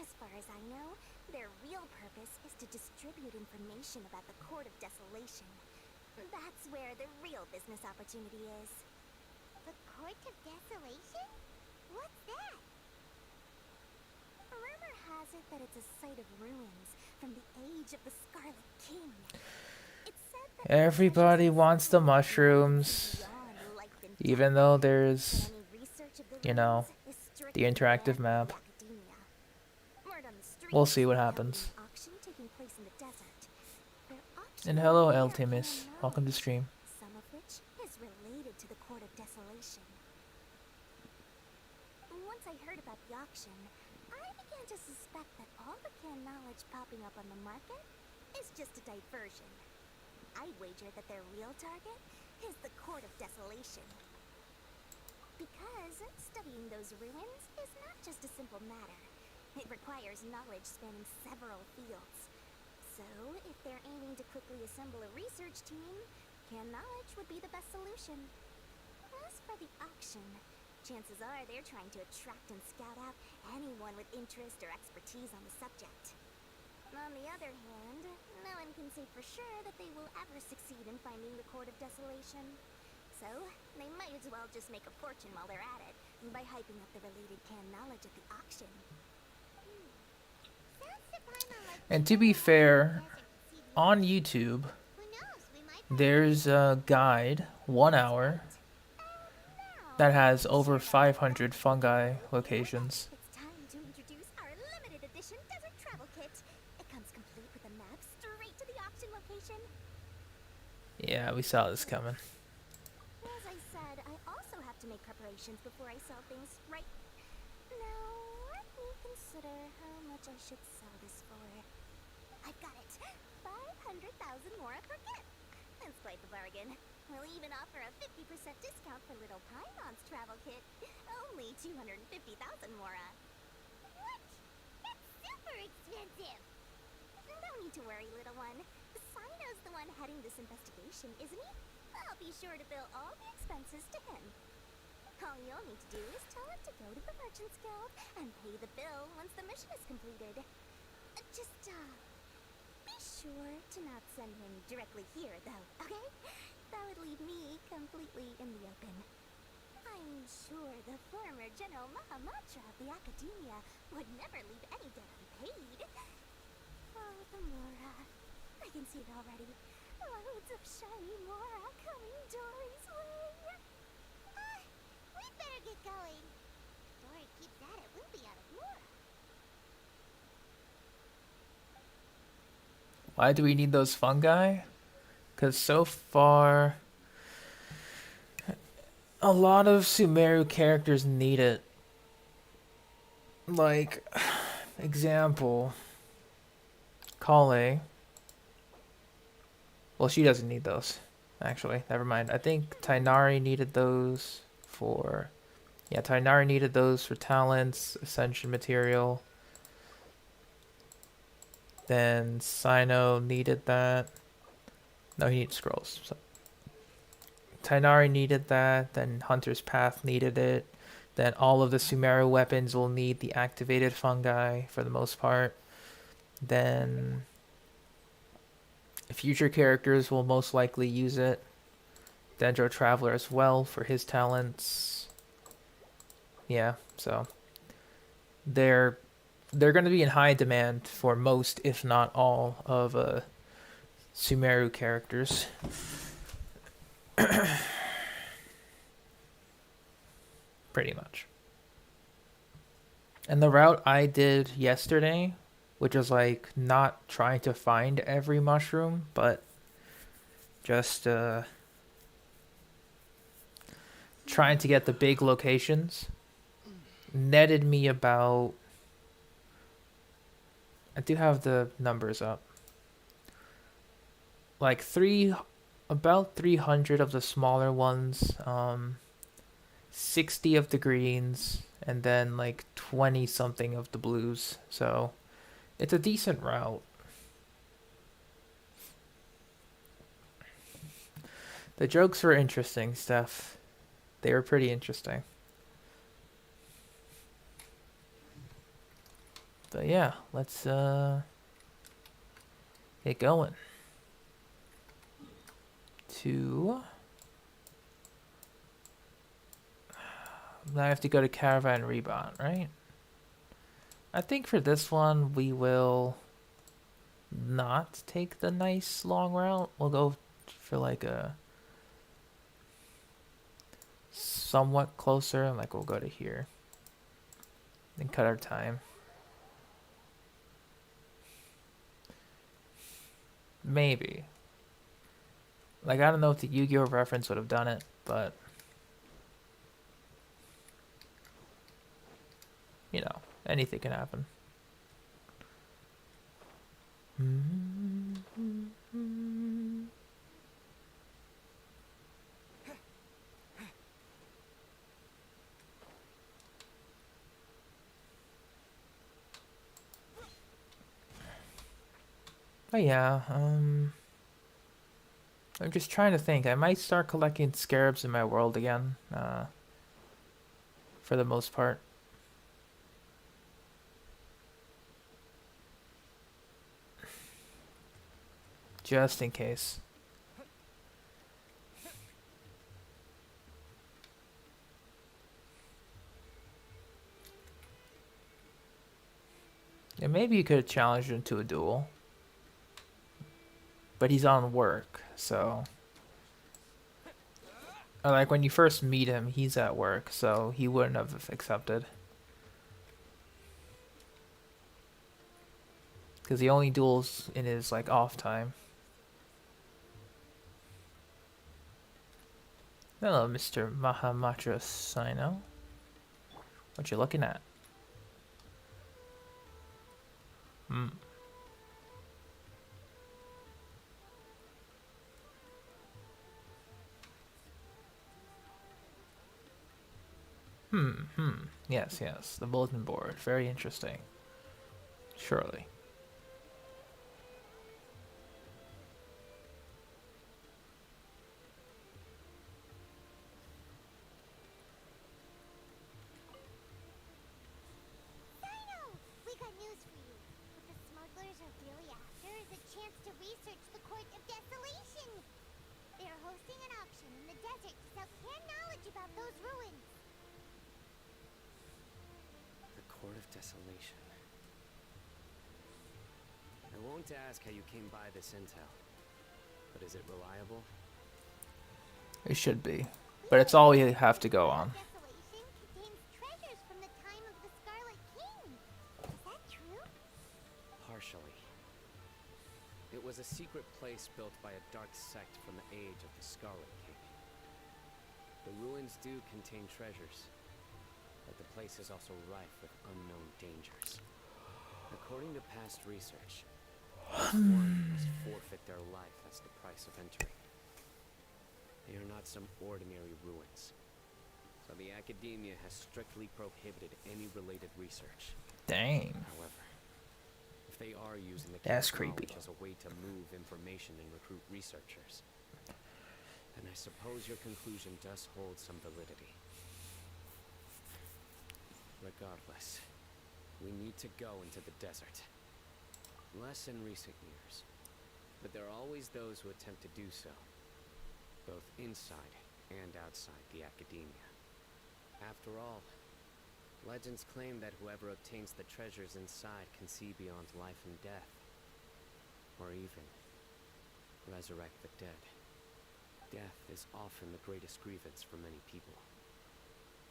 As far as I know, their real purpose is to distribute information about the Court of Desolation. That's where the real business opportunity is.
The Court of Desolation? What's that?
Rumor has it that it's a site of ruins from the age of the Scarlet King. It's said that
Everybody wants the mushrooms,
beyond life and
even though there's,
any research of the
you know,
ruins is
the
strictly
interactive
banned
map.
by academia. Word on the street
We'll see
is
what
that
happens.
there'll be an auction taking place in the desert. They're
And
auctioning
hello,
rare
Eltimus.
canned
Welcome to
knowledge,
stream.
some of which is related to the Court of Desolation. Once I heard about the auction, I began to suspect that all the canned knowledge popping up on the market is just a diversion. I'd wager that their real target is the Court of Desolation. Because studying those ruins is not just a simple matter. It requires knowledge spanning several fields. So, if they're aiming to quickly assemble a research team, canned knowledge would be the best solution. As for the auction, chances are they're trying to attract and scout out anyone with interest or expertise on the subject. On the other hand, no one can say for sure that they will ever succeed in finding the Court of Desolation. So, they might as well just make a fortune while they're at it by hyping up the related canned knowledge at the auction.
Sounds to Paimon like
And to be fair, on YouTube,
who knows, we might
there's a guide, 1 hour, that has over 500 fungi locations.
It's time to introduce our limited edition desert travel kit. It comes complete with a map straight to the auction location.
Yeah, we saw this coming.
As I said, I also have to make preparations before I sell things, right? Now, let me consider how much I should sell this for. I've got it. 500,000 mora per kit. That's quite the bargain. We'll even offer a 50% discount for little Paimon's travel kit. Only 250,000 mora.
What? That's super expensive!
No need to worry, little one. Cyno's the one heading this investigation, isn't he? I'll be sure to bill all the expenses to him. All you'll need to do is tell him to go to the Merchants Guild and pay the bill once the mission is completed. Just, be sure to not send him directly here, though, okay? That would leave me completely in the open. I'm sure the former General Mahamatra of the Academia would never leave any debt unpaid. Oh, the Mora. I can see it already. Loads of shiny Mora coming Dory's way.
We'd better get going. If Dory keeps at it, we'll be out of more.
Why do we need those fungi? Because so far, a lot of Sumeru characters need it. Like, example, Kale. Well, she doesn't need those, actually. Never mind. I think Tainari needed those for... Yeah, Tainari needed those for talents, ascension material. Then Cyno needed that. No, he needs scrolls. So. Tainari needed that. Then Hunter's Path needed it. Then all of the Sumeru weapons will need the activated fungi for the most part. Then future characters will most likely use it. Dendro Traveler as well for his talents. Yeah, so they're going to be in high demand for most, if not all, of Sumeru characters. Pretty much. And the route I did yesterday, which was like not trying to find every mushroom, but just trying to get the big locations, netted me about... I do have the numbers up. Like about 300 of the smaller ones, 60 of the greens, and then like 20 something of the blues. So it's a decent route. The jokes were interesting, Steph. They were pretty interesting. But yeah, let's get going. Now I have to go to Caravan Rebound, right? I think for this one we will not take the nice long route. We'll go for like a somewhat closer, like we'll go to here. Then cut our time. Maybe. Like, I don't know if the Yu-Gi-Oh reference would have done it, but you know, anything can happen. Oh yeah, I'm just trying to think. I might start collecting scarabs in my world again, for the most part. Just in case. And maybe you could have challenged him to a duel. But he's on work, so... Or like when you first meet him, he's at work, so he wouldn't have accepted. Because he only duels in his like off time. Hello, Mr. Mahamatra Cyno. What you looking at? Yes, yes. The bulletin board. Very interesting. Surely.
Cyno! We got news for you. What the smugglers are really after is a chance to research the Court of Desolation. They are hosting an auction in the desert to sell canned knowledge about those ruins.
The Court of Desolation. I won't ask how you came by this intel, but is it reliable?
It should be. But it's all you have to go on.
Desolation contains treasures from the time of the Scarlet King. Is that true?
Partially. It was a secret place built by a dark sect from the age of the Scarlet King. The ruins do contain treasures, but the place is also rife with unknown dangers. According to past research, one must forfeit their life as the price of entering. They are not some ordinary ruins, so the academia has strictly prohibited any related research.
Dang.
However, if they are using the
That's
knowledge
creepy.
as a way to move information and recruit researchers, then I suppose your conclusion does hold some validity. Regardless, we need to go into the desert. Less in recent years, but there are always those who attempt to do so, both inside and outside the academia. After all, legends claim that whoever obtains the treasures inside can see beyond life and death, or even resurrect the dead. Death is often the greatest grievance for many people.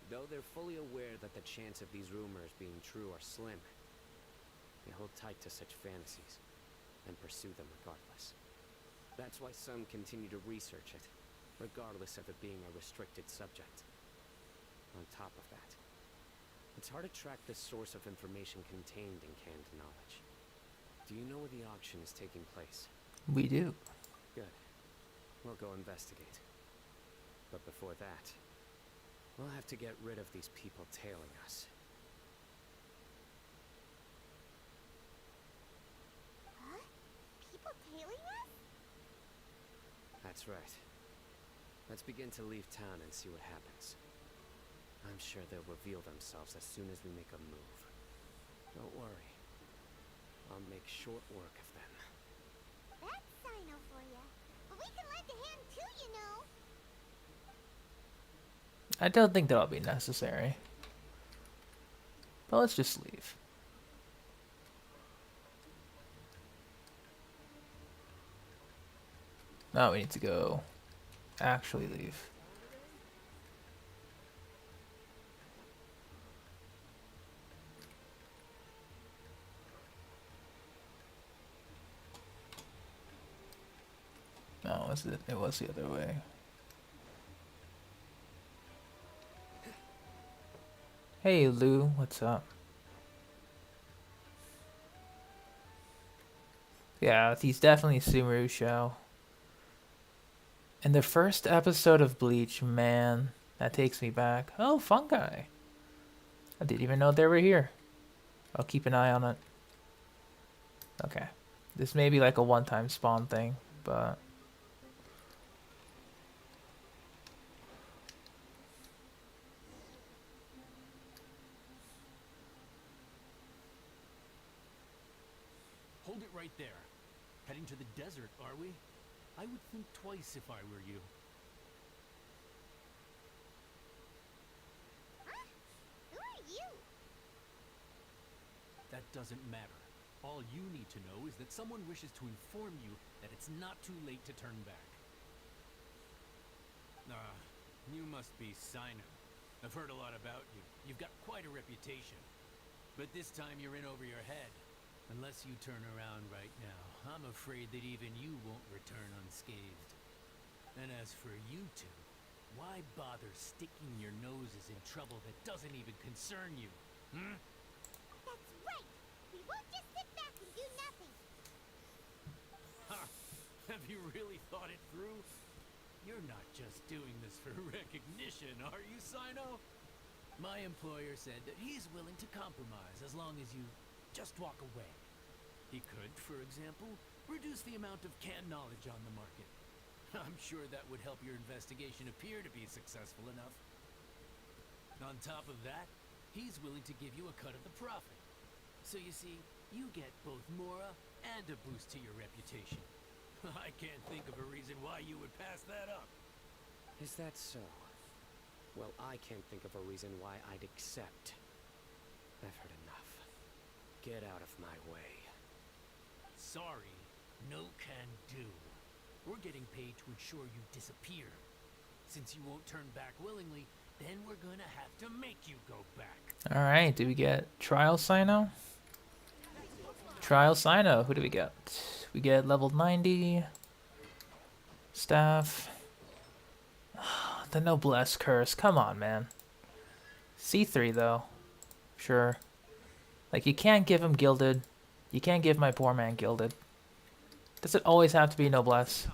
Though they're fully aware that the chance of these rumors being true are slim, they hold tight to such fantasies and pursue them regardless. That's why some continue to research it, regardless of it being a restricted subject. On top of that, it's hard to track the source of information contained in canned knowledge. Do you know where the auction is taking place?
We do.
Good. we'll go investigate. But before that, we'll have to get rid of these people tailing us.
Huh? People tailing us?
That's right. Let's begin to leave town and see what happens. I'm sure they'll reveal themselves as soon as we make a move. Don't worry. I'll make short work of them.
That's Cyno for ya. But we can lend a hand too, you know.
I don't think that'll be necessary. But let's just leave. Now we need to go actually leave. No, was it? It was the other way. Hey Lou, what's up? Yeah, he's definitely Sumeru show. And the first episode of Bleach, man, that takes me back. Oh, Fungi. I didn't even know they were here. I'll keep an eye on it. Okay. This may be like a one-time spawn thing, but...
Hold it right there. Heading to the desert, are we? I would think twice if I were you.
Huh? Who are you?
That doesn't matter. All you need to know is that someone wishes to inform you that it's not too late to turn back. Ah, you must be Cyno. I've heard a lot about you. You've got quite a reputation. But this time you're in over your head. Unless you turn around right now, I'm afraid that even you won't return unscathed. And as for you two, why bother sticking your noses in trouble that doesn't even concern you? Hmm?
That's right. We won't just sit back and do nothing.
Ha! Have you really thought it through? You're not just doing this for recognition, are you, Cyno? My employer said that he's willing to compromise as long as you just walk away. He could, for example, reduce the amount of canned knowledge on the market. I'm sure that would help your investigation appear to be successful enough. On top of that, he's willing to give you a cut of the profit. So you see, you get both Mora and a boost to your reputation. I can't think of a reason why you would pass that up.
Is that so? Well, I can't think of a reason why I'd accept. I've heard enough. Get out of my way.
Sorry, no can do. We're getting paid to ensure you disappear. Since you won't turn back willingly, then we're gonna have to make you go back.
Alright, do we get Trial Cyno? Trial Cyno, who do we get? We get level 90. Staff. The Noblesse Curse, come on, man. C3 though. Sure. Like, you can't give him Gilded. You can't give my poor man Gilded. Does it always have to be Noblesse?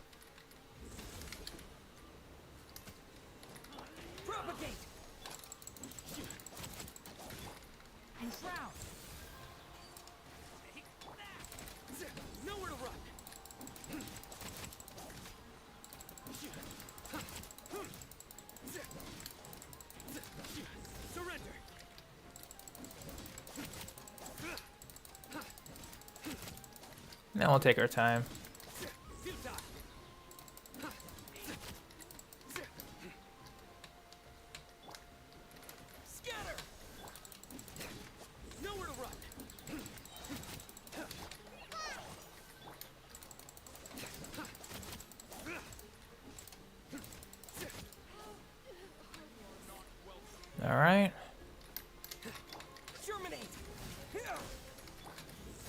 Propagate! Enshroud! Nowhere to run! Surrender!
Now we'll take our time.
Scatter! Nowhere to run!
Alright.
Germinate!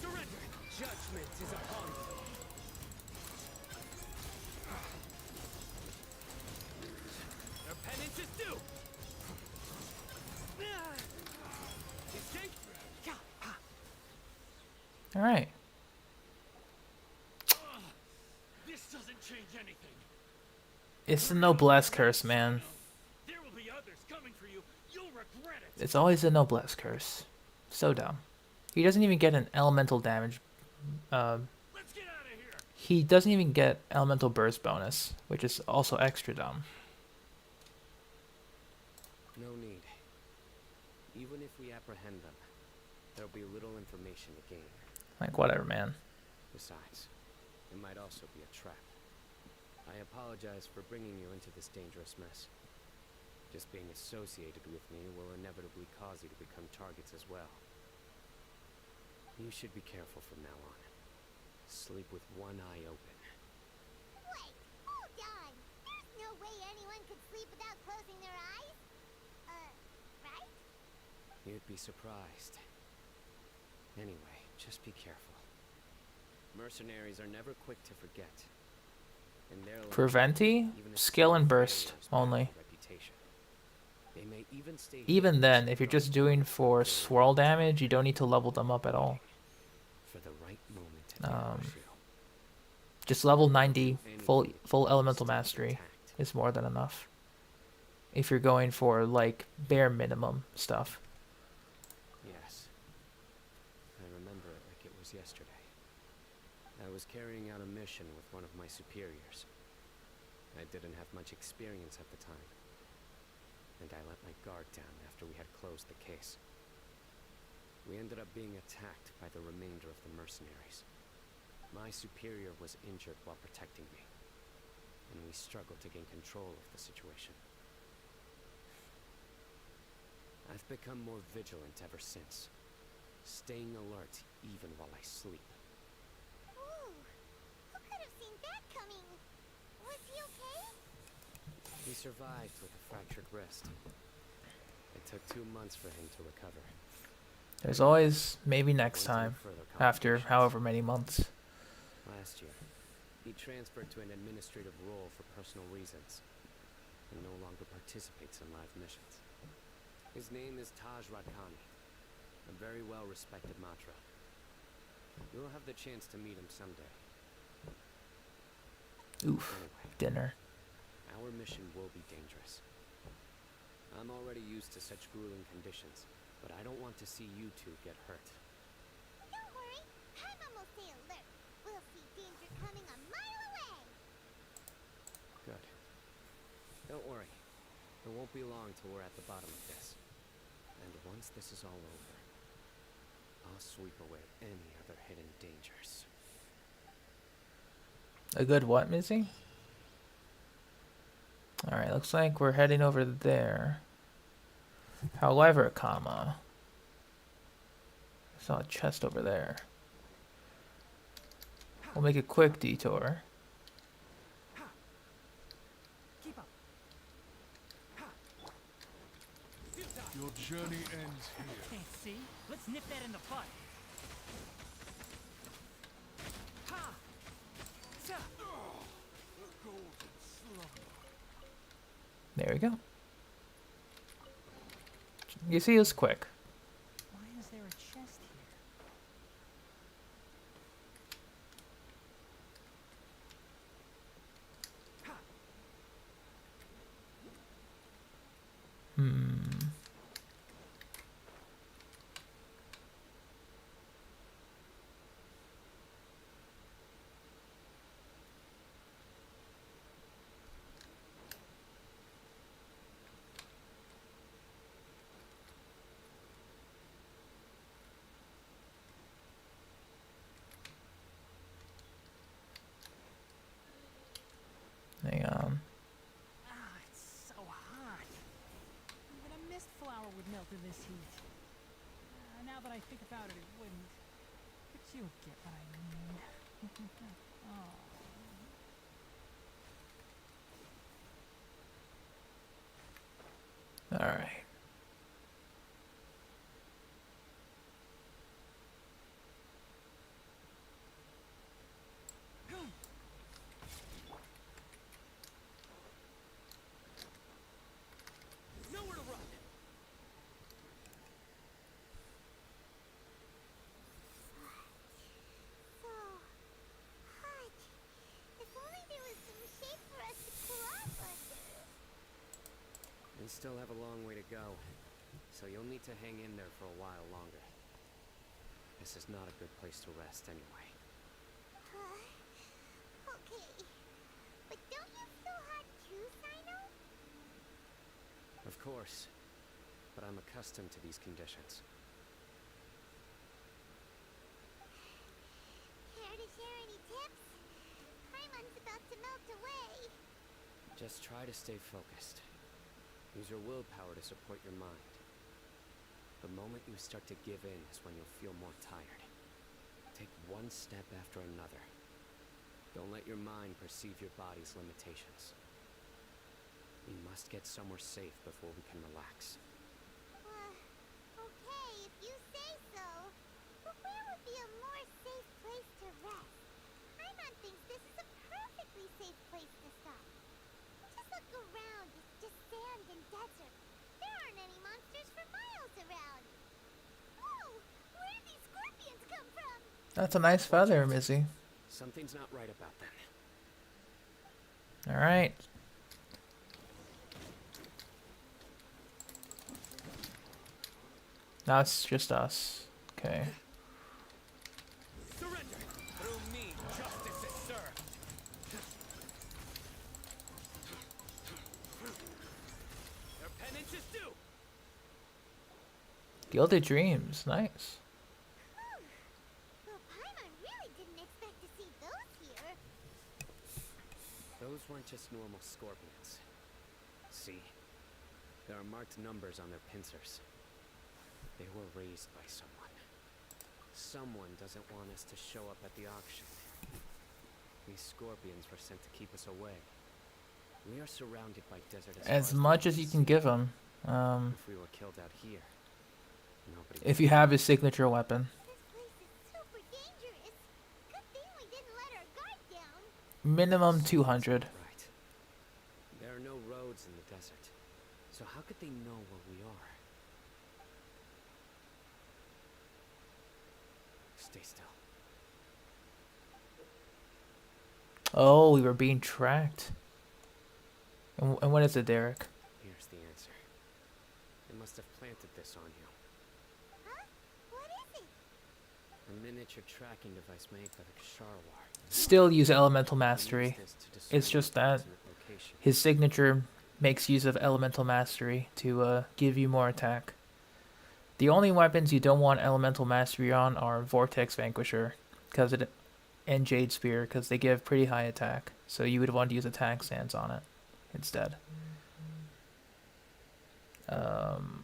Surrender! Judgment is upon you. Their penance is due! Escape!
Alright.
This doesn't change anything.
It's the noblesse curse, man.
There will be others coming for you. You'll regret it.
It's always a noblesse curse. So dumb. He doesn't even get an elemental damage.
Let's get out of here.
He doesn't even get elemental burst bonus, which is also extra dumb.
No need. Even if we apprehend them, there'll be little information to gain.
Like, whatever, man.
Besides, it might also be a trap. I apologize for bringing you into this dangerous mess. Just being associated with me will inevitably cause you to become targets as well. You should be careful from now on. Sleep with one eye open.
Wait, hold on. There's no way anyone could sleep without closing their eyes. Right?
You'd be surprised. Anyway, just be careful. Mercenaries are never quick to forget. In their
For Venti,
even a
skill and
small
burst
failure is bad
only.
for reputation. They may even stay
Even
hidden
then,
for
if you're
some
just doing for swirl damage, you don't need to level them up at all.
for the right moment to ambush you.
Just level 90 full
Anything
elemental
still
mastery
intact.
is more than enough. If you're going for like bare minimum stuff.
Yes. I remember it like it was yesterday. I was carrying out a mission with one of my superiors. I didn't have much experience at the time, and I let my guard down after we had closed the case. We ended up being attacked by the remainder of the mercenaries. My superior was injured while protecting me, and we struggled to gain control of the situation. I've become more vigilant ever since, staying alert even while I sleep.
Ooh, who could have seen that coming? Was he okay?
He survived with a fractured wrist. It took 2 months for him to recover.
There's always maybe next
Went
time,
through further
after
complications.
however many months.
Last year, he transferred to an administrative role for personal reasons, and no longer participates in live missions. His name is Taj Radkani, a very well-respected Matra. You'll have the chance to meet him someday.
Oof,
Anyway,
dinner.
our mission will be dangerous. I'm already used to such grueling conditions, but I don't want to see you two get hurt.
Don't worry, Paimon will stay alert. We'll see danger coming a mile away.
Good. Don't worry. It won't be long till we're at the bottom of this. And once this is all over, I'll sweep away any other hidden dangers.
A good what, Missy? Alright, looks like we're heading over there. However, comma. I saw a chest over there. We'll make a quick detour.
Keep up.
Your journey ends here.
Can't see? Let's nip that in the bud. Ha! Sa!
The golden slumber.
There we go. You see, it's quick.
Why is there a chest here?
Hang on.
Ah, it's so hot. Even a mist flower would melt in this heat. Now that I think about it, it wouldn't. But you get what I mean. Oh.
Alright.
Nowhere to run.
So hot. If only there was some shape for us to crawl
We still have a long way to go, so you'll need to hang in there for a while longer. This is not a good place to rest anyway.
Okay. But don't you feel hot too, Cyno?
Of course, but I'm accustomed to these conditions.
Care to share any tips? Paimon's about to melt away.
Just try to stay focused. Use your willpower to support your mind. The moment you start to give in is when you'll feel more tired. Take one step after another. Don't let your mind perceive your body's limitations. We must get somewhere safe before we can relax.
Okay, if you say so. But where would be a more safe place to rest? Paimon thinks this is a perfectly safe place to stop. Just look around, it's just sand and desert. There aren't any monsters for miles around. Whoa! Where did these scorpions come from?
That's a nice feather, Mizzy.
Something's not right about them.
Alright. Now it's just us. Okay.
Surrender! Through me, justice is served! Their penance is due!
Gilded Dreams. Nice.
Well, Paimon really didn't expect to see those here.
Those weren't just normal scorpions. See? There are marked numbers on their pincers. They were raised by someone. Someone doesn't want us to show up at the auction. These scorpions were sent to keep us away. We are surrounded by desert
As much as you can give him.
If we were killed out here, nobody.
If you have his signature weapon.
This place is super dangerous. Good thing we didn't let our guard down.
Minimum 200.
Right. There are no roads in the desert, so how could they know where we are? Stay still.
Oh, we were being tracked. And what is it, Derek?
Here's the answer. They must have planted this on you.
Huh? What is it?
A miniature tracking device made by the Ksharwar.
Still use elemental
They use
mastery.
this to discern
It's just
the
that
ultimate location.
his signature makes use of elemental mastery to give you more attack. The only weapons you don't want elemental mastery on are Vortex Vanquisher and Jade Spear, because they give pretty high attack. So you would want to use attack sands on it instead.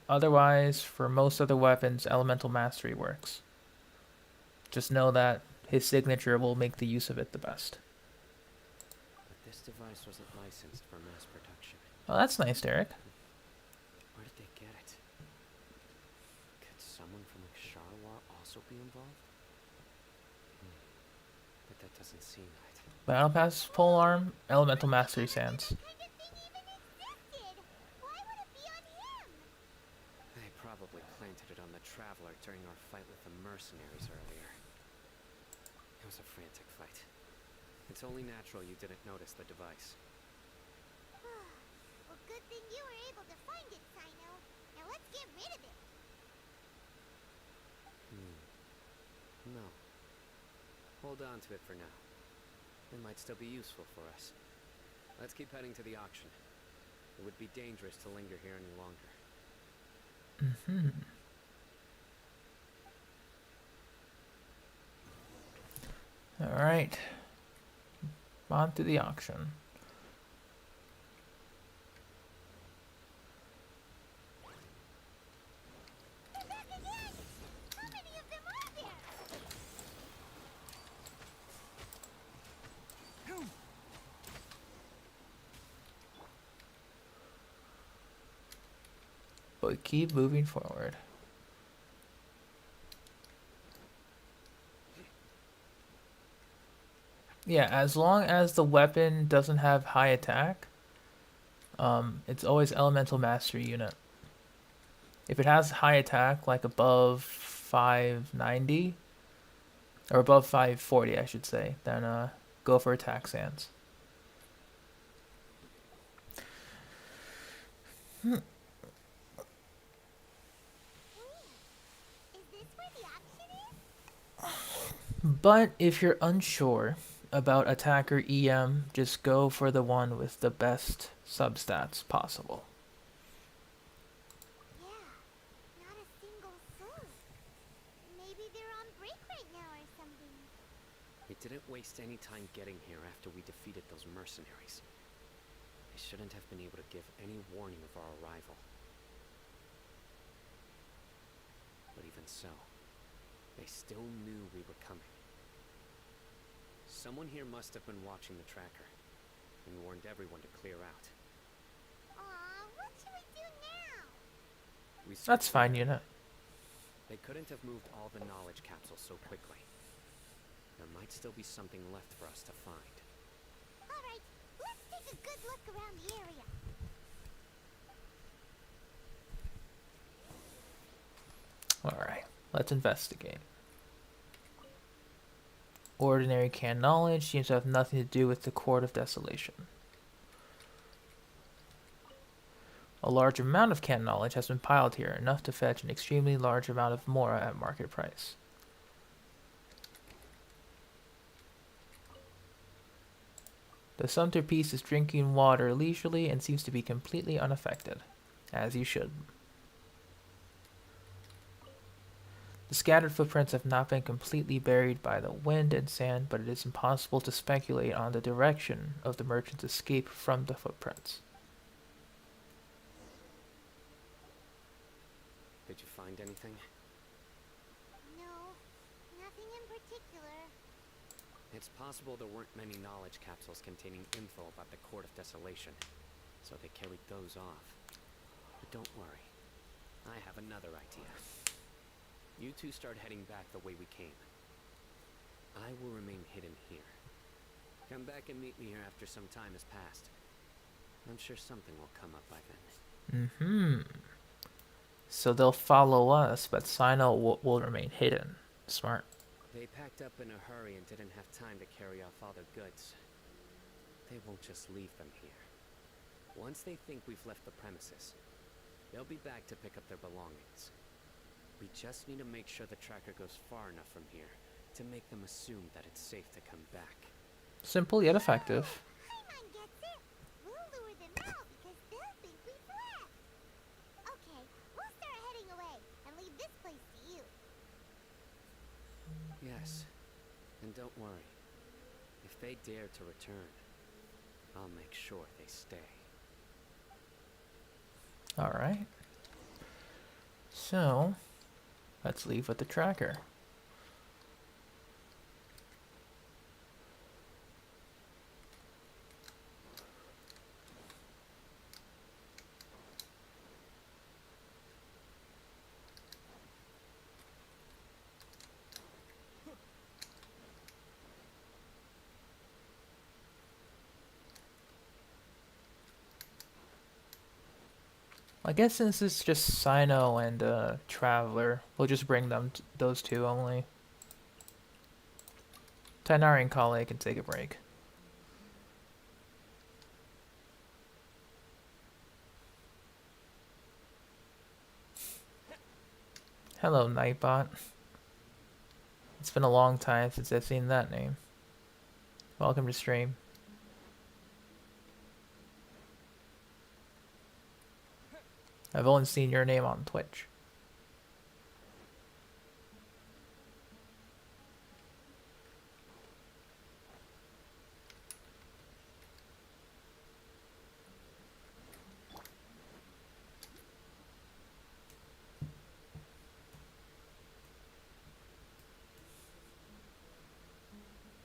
Otherwise, for most other weapons, elemental mastery works. Just know that his signature will make the use of it the best.
But this device wasn't licensed for mass production.
Oh, that's nice, Derek.
Where did they get it? Could someone from the Ksharwar also be involved? But that doesn't seem right.
Battle Pass polearm, elemental mastery sands.
That kind of thing even existed. Why would it be on him?
They probably planted it on the Traveler during our fight with the mercenaries earlier. It was a frantic fight. It's only natural you didn't notice the device.
Well, good thing you were able to find it, Cyno. Now let's get rid of it.
No. Hold on to it for now. It might still be useful for us. Let's keep heading to the auction. It would be dangerous to linger here any longer.
Alright. On to the auction.
They're back again! How many of them are there?
But keep moving forward. Yeah, as long as the weapon doesn't have high attack, it's always elemental mastery unit. If it has high attack, like above 590, or above 540, I should say, then go for attack sands.
Is this where the auction is?
But if you're unsure about attacker EM, just go for the one with the best substats possible.
Yeah, not a single soul. Maybe they're on break right now or something.
We didn't waste any time getting here after we defeated those mercenaries. They shouldn't have been able to give any warning of our arrival. But even so, they still knew we were coming. Someone here must have been watching the tracker and warned everyone to clear out.
Aw, what should we do now?
That's fine, you know.
They couldn't have moved all the knowledge capsules so quickly. There might still be something left for us to find.
Alright, let's take a good look around the area.
Alright, let's investigate. Ordinary canned knowledge seems to have nothing to do with the Court of Desolation. A large amount of canned knowledge has been piled here, enough to fetch an extremely large amount of Mora at market price. The Sumter piece is drinking water leisurely and seems to be completely unaffected, as you should. The scattered footprints have not been completely buried by the wind and sand, but it is impossible to speculate on the direction of the merchant's escape from the footprints.
Did you find anything?
No, nothing in particular.
It's possible there weren't many knowledge capsules containing info about the Court of Desolation, so they carried those off. But don't worry, I have another idea. You two start heading back the way we came. I will remain hidden here. Come back and meet me here after some time has passed. I'm sure something will come up by then.
So they'll follow us, but Cyno will remain hidden. Smart.
They packed up in a hurry and didn't have time to carry off all their goods. They won't just leave them here. Once they think we've left the premises, they'll be back to pick up their belongings. We just need to make sure the tracker goes far enough from here to make them assume that it's safe to come back.
Simple yet effective.
Paimon gets it. We'll lure them out because they'll think we've left. Okay, we'll start heading away and leave this place to you.
Yes, and don't worry. If they dare to return, I'll make sure they stay.
Alright. So, let's leave with the tracker. I guess since it's just Cyno and Traveler, we'll just bring them those two only. Tainari and Kale can take a break. Hello, Nightbot. It's been a long time since I've seen that name. Welcome to stream. I've only seen your name on Twitch.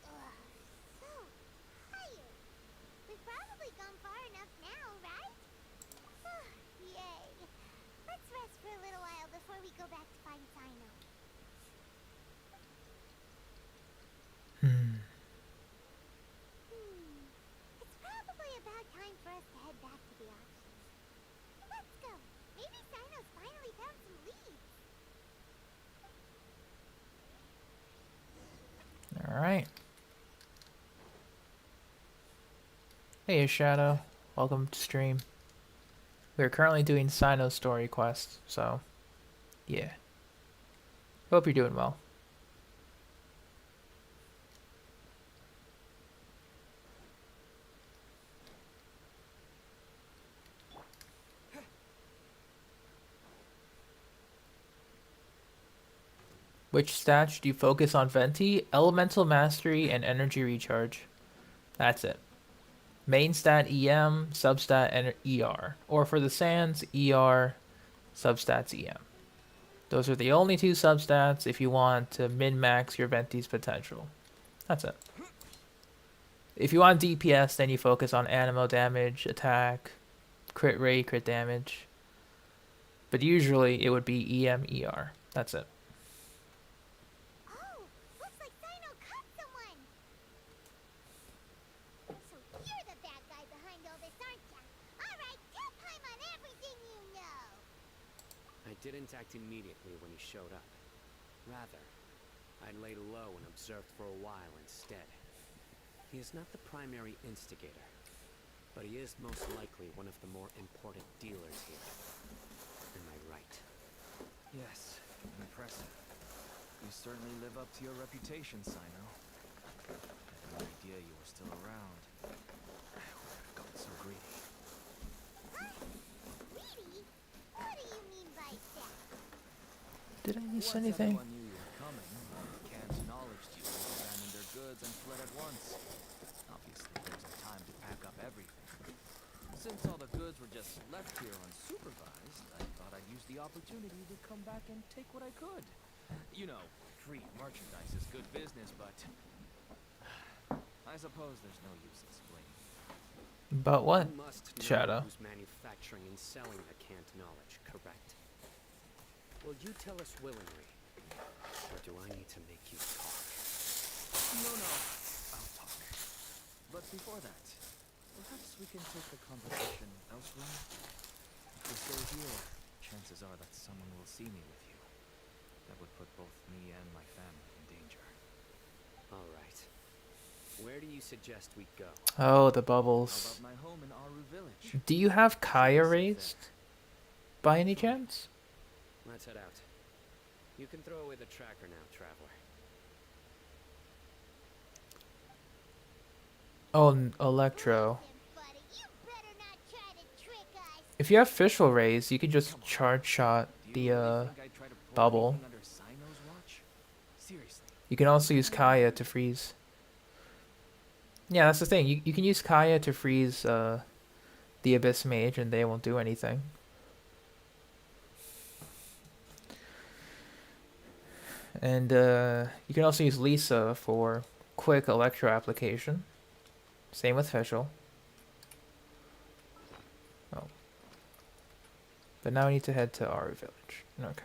So tired. We've probably gone far enough now, right? Yay. Let's rest for a little while before we go back to find Cyno. It's probably about time for us to head back to the auction. Let's go. Maybe Cyno's finally found some leads.
Alright. Hey, Shadow. Welcome to stream. We're currently doing Cyno story quest, so yeah. Hope you're doing well. Which stats do you focus on, Venti? Elemental Mastery and Energy Recharge. That's it. Main stat EM, substat and ER. Or for the Sands, ER, substats EM. Those are the only two substats if you want to min-max your Venti's potential. That's it. If you want DPS, then you focus on Animo damage, attack, crit rate, crit damage. But usually it would be EM, ER. That's it.
Oh, looks like Cyno caught someone. So you're the bad guy behind all this, aren't ya? All right, tell Paimon everything you know.
I didn't act immediately when he showed up. Rather, I laid low and observed for a while instead. He is not the primary instigator, but he is most likely one of the more important dealers here. Am I right?
Yes, impressive. You certainly live up to your reputation, Cyno. I had no idea you were still around. I would have gotten so greedy.
Greedy? What do you mean by that?
Did I miss
Once
anything?
everyone knew you were coming, Can't acknowledge you, abandoned their goods and fled at once. Obviously, there was no time to pack up everything. Since all the goods were just left here unsupervised, I thought I'd use the opportunity to come back and take what I could. You know, free merchandise is good business, but I suppose there's no use explaining.
But what?
You must know
Shadow.
who's manufacturing and selling the canned knowledge, correct? Will you tell us willingly, or do I need to make you talk?
No, I'll talk. But before that, perhaps we can take the conversation elsewhere. If we stay here, chances are that someone will see me with you. That would put both me and my family in danger.
All right. Where do you suggest we go?
Oh, the
How
bubbles.
about my home in Aru Village?
Do you have Kaya
Safe there.
raised? By any chance?
Let's head out. You can throw away the tracker now, traveler.
Oh, Electro.
Listen, buddy, you better not try to trick us.
If you have Fischl raised, you could just charge shot
Do you
the
really think I'd try to pull
bubble.
anything under Cyno's watch? Seriously.
You can also use Kaya to freeze. Yeah, that's the thing. You can use Kaya to freeze the Abyss Mage and they won't do anything. And you can also use Lisa for quick Electro application. Same with Fischl. Oh. But now we need to head to Aru Village. Okay.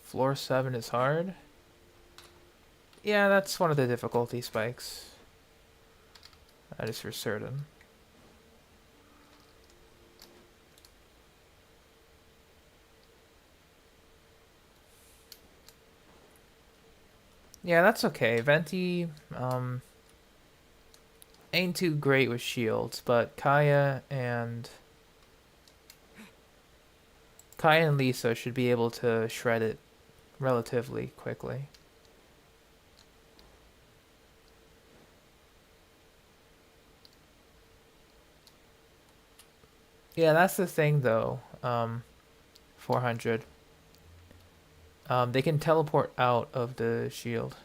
Floor 7 is hard. Yeah, that's one of the difficulty spikes. That is for certain. Yeah, that's okay. Venti ain't too great with shields, but Kaya and Lisa should be able to shred it relatively quickly. Yeah, that's the thing though. 400. They can teleport out of the shield.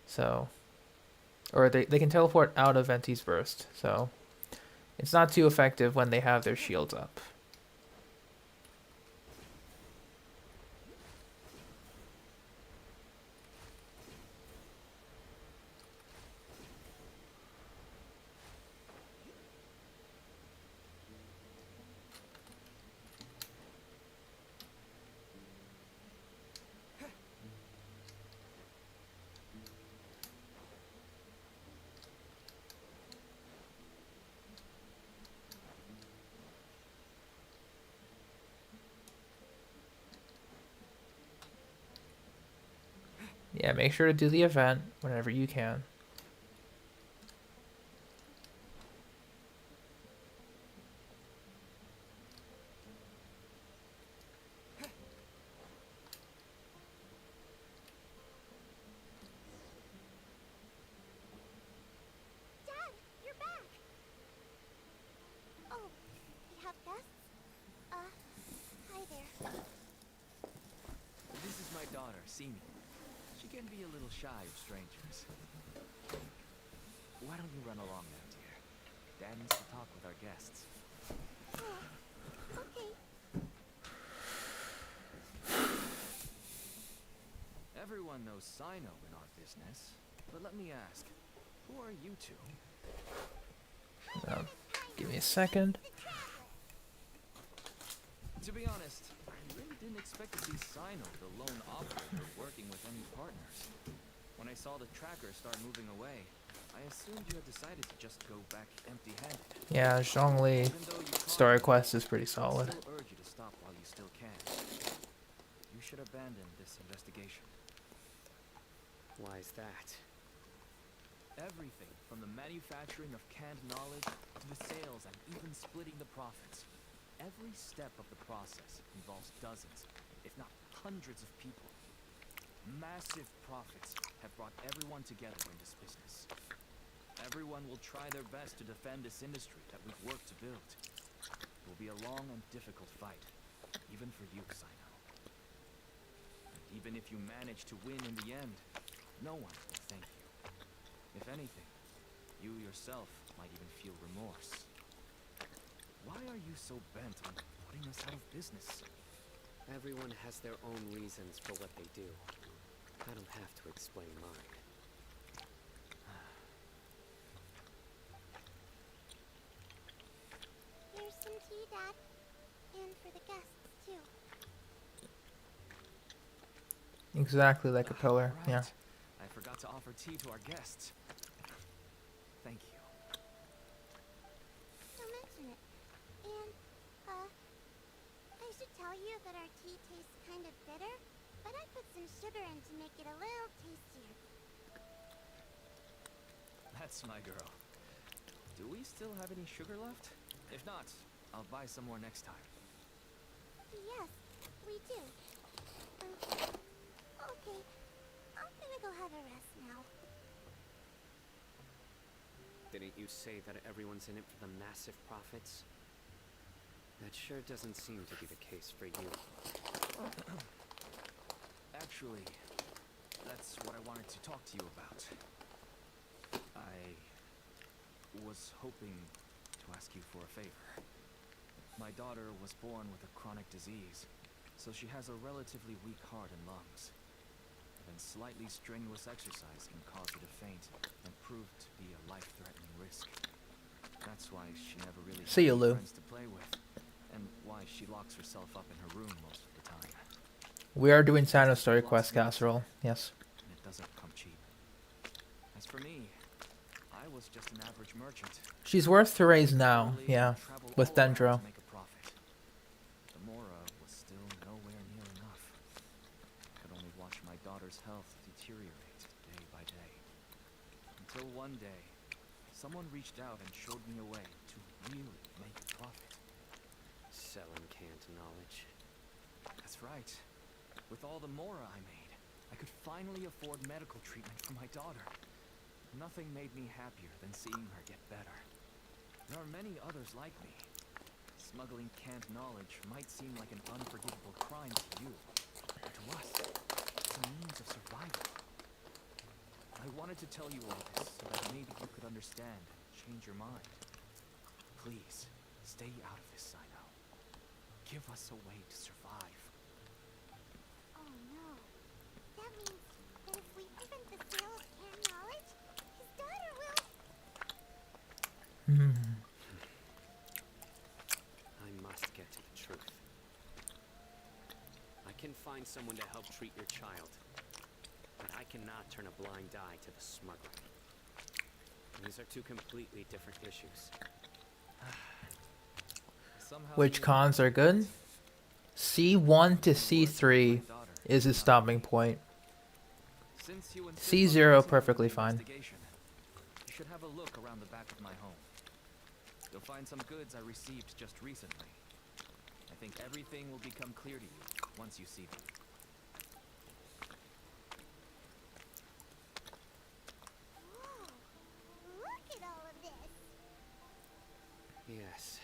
So, or they can teleport out of Venti's burst. So, it's not too effective when they have their shields up. Yeah, make sure to do the event whenever you can.
Dad, you're back. Oh, you have guests? Hi there.
This is my daughter, Cyno. She can be a little shy of strangers. Why don't you run along now, dear? Dad needs to talk with our guests.
Oh, okay.
Everyone knows Cyno in our business, but let me ask, who are you two?
Give me a second.
To be honest, I really didn't expect to see Cyno, the lone operator, working with any partners. When I saw the tracker start moving away, I assumed you had decided to just go back empty-handed.
Yeah, Zhongli
Even though you
story
tried,
quest is pretty
I
solid.
still urge you to stop while you still can. You should abandon this investigation.
Why is that?
Everything from the manufacturing of canned knowledge to the sales and even splitting the profits. Every step of the process involves dozens, if not hundreds of people. Massive profits have brought everyone together in this business. Everyone will try their best to defend this industry that we've worked to build. It will be a long and difficult fight, even for you, Cyno. And even if you manage to win in the end, no one will thank you. If anything, you yourself might even feel remorse. Why are you so bent on putting us out of business?
Everyone has their own reasons for what they do. I don't have to explain mine.
Here's some tea, Dad. And for the guests, too.
Exactly like a pillar.
Right.
Yeah.
I forgot to offer tea to our guests. Thank you.
Don't mention it. And, I should tell you that our tea tastes kind of bitter, but I put some sugar in to make it a little tastier.
That's my girl. Do we still have any sugar left? If not, I'll buy some more next time.
Yes, we do. Okay. I'm gonna go have a rest now.
Didn't you say that everyone's in it for the massive profits? That sure doesn't seem to be the case for you.
Actually, that's what I wanted to talk to you about. I was hoping to ask you for a favor. My daughter was born with a chronic disease, so she has a relatively weak heart and lungs. Even slightly strenuous exercise can cause her to faint and prove to be a life-threatening risk. That's why she never really
See you,
had
Lou.
friends to play with, and why she locks herself up in her room most of the time.
We are doing Cyno story quest casserole. Yes.
And it doesn't come cheap. As for me, I was just an average merchant.
She's worth to raise now.
Literally
Yeah.
traveled
With
all around
Dendro.
to make a profit. The Mora was still nowhere near enough. I could only watch my daughter's health deteriorate day by day. Until one day, someone reached out and showed me a way to really make a profit.
Selling canned knowledge.
That's right. With all the Mora I made, I could finally afford medical treatment for my daughter. Nothing made me happier than seeing her get better. There are many others like me. Smuggling canned knowledge might seem like an unforgivable crime to you, but to us, it's a means of survival. I wanted to tell you all this so that maybe you could understand and change your mind. Please, stay out of this, Cyno. Give us a way to survive.
Oh no. That means that if we prevent the sale of canned knowledge, his daughter will...
I must get to the truth. I can find someone to help treat your child, but I cannot turn a blind eye to the smuggling. These are two completely different issues.
Somehow
Which
you-
cons are good? C1 to C3 is a stopping point.
Since you insist
C0
on continuing
perfectly
the
fine.
investigation, you should have a look around the back of my home. You'll find some goods I received just recently. I think everything will become clear to you once you see them.
Whoa, look at all of this.
Yes.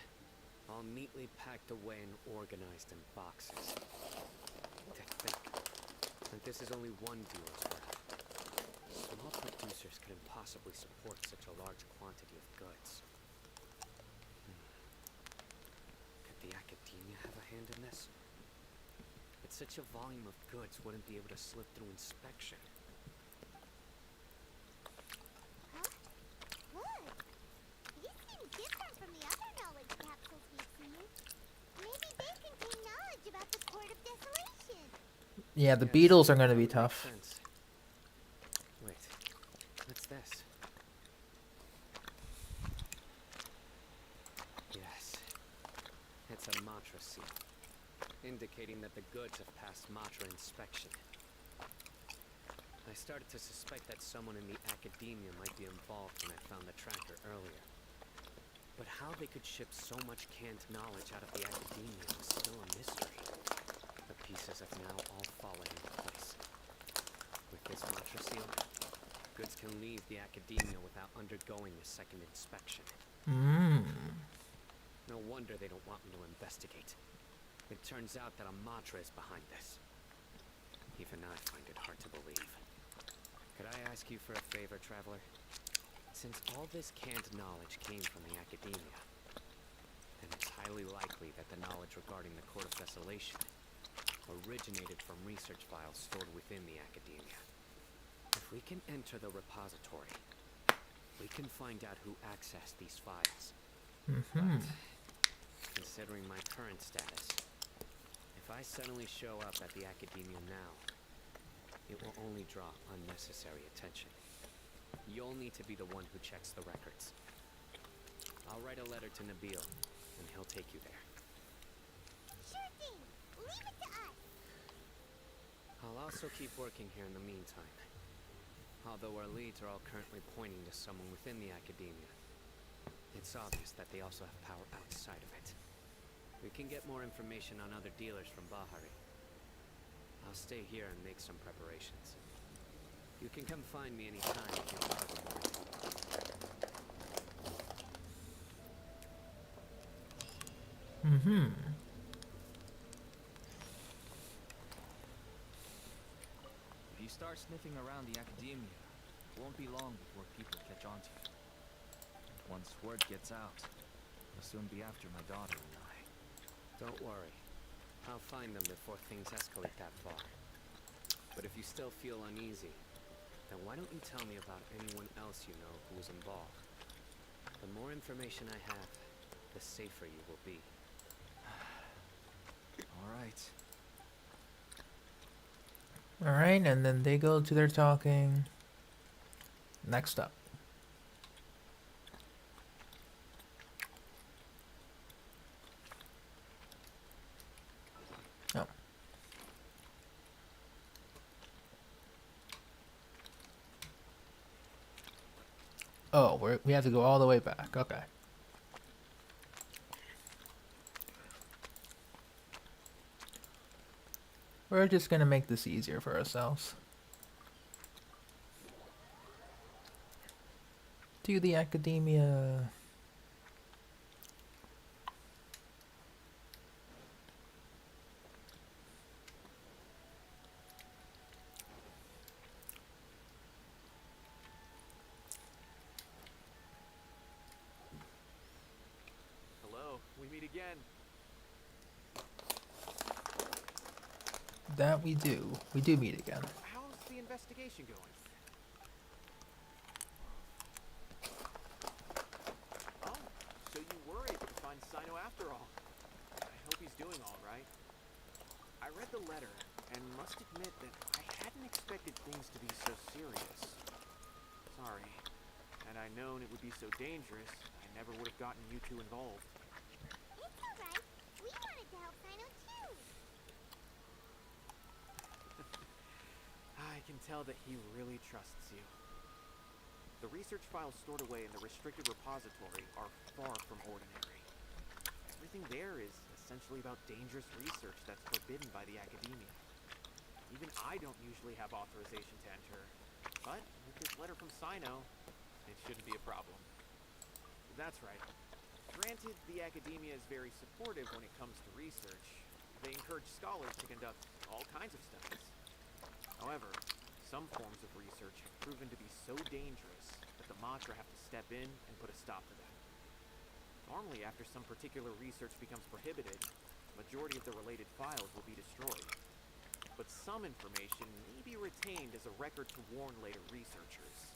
All neatly packed away and organized in boxes. To think that this is only one dealer's work. Small producers couldn't possibly support such a large quantity of goods. Could the academia have a hand in this? But such a volume of goods wouldn't be able to slip through inspection.
Huh? Look. These seem different from the other knowledge capsules we've seen. Maybe they contain knowledge about the Court of Desolation.
Yeah, the
Yes,
beetles are going to
that
be
would make
tough.
sense. Wait, what's this? Yes, it's a Matra seal, indicating that the goods have passed Matra inspection. I started to suspect that someone in the academia might be involved when I found the tracker earlier. But how they could ship so much canned knowledge out of the academia was still a mystery. The pieces have now all fallen into place. With this Matra seal, goods can leave the academia without undergoing a second inspection. No wonder they don't want me to investigate. It turns out that a Matra is behind this. Even I find it hard to believe. Could I ask you for a favor, Traveler? Since all this canned knowledge came from the academia, then it's highly likely that the knowledge regarding the Court of Desolation originated from research files stored within the academia. If we can enter the repository, we can find out who accessed these files. But, considering my current status, if I suddenly show up at the academia now, it will only draw unnecessary attention. You'll need to be the one who checks the records. I'll write a letter to Nabil, and he'll take you there.
Sure thing. Leave it to us.
I'll also keep working here in the meantime. Although our leads are all currently pointing to someone within the academia, it's obvious that they also have power outside of it. We can get more information on other dealers from Bahari. I'll stay here and make some preparations. You can come find me anytime if you're bothered.
If you start sniffing around the academia, it won't be long before people catch on to you. Once word gets out, it'll soon be after my daughter and I.
Don't worry. I'll find them before things escalate that far. But if you still feel uneasy, then why don't you tell me about anyone else you know who was involved? The more information I have, the safer you will be.
Alright.
Alright, and then they go to their talking. Next up. Oh. Oh, we have to go all the way back. Okay. We're just gonna make this easier for ourselves. To the academia.
Hello, we meet again.
That we do. We do meet again.
How's the investigation going? Oh, so you were able to find Cyno after all. I hope he's doing all right. I read the letter and must admit that I hadn't expected things to be so serious. Sorry. Had I known it would be so dangerous, I never would have gotten you two involved.
It's alright. We wanted to help Cyno too.
I I can tell that he really trusts you. The research files stored away in the restricted repository are far from ordinary. Everything there is essentially about dangerous research that's forbidden by the academia. Even I don't usually have authorization to enter, but with this letter from Cyno, it shouldn't be a problem. That's right. Granted, the academia is very supportive when it comes to research. They encourage scholars to conduct all kinds of studies. However, some forms of research have proven to be so dangerous that the Matra have to step in and put a stop to them. Normally, after some particular research becomes prohibited, the majority of the related files will be destroyed. But some information may be retained as a record to warn later researchers.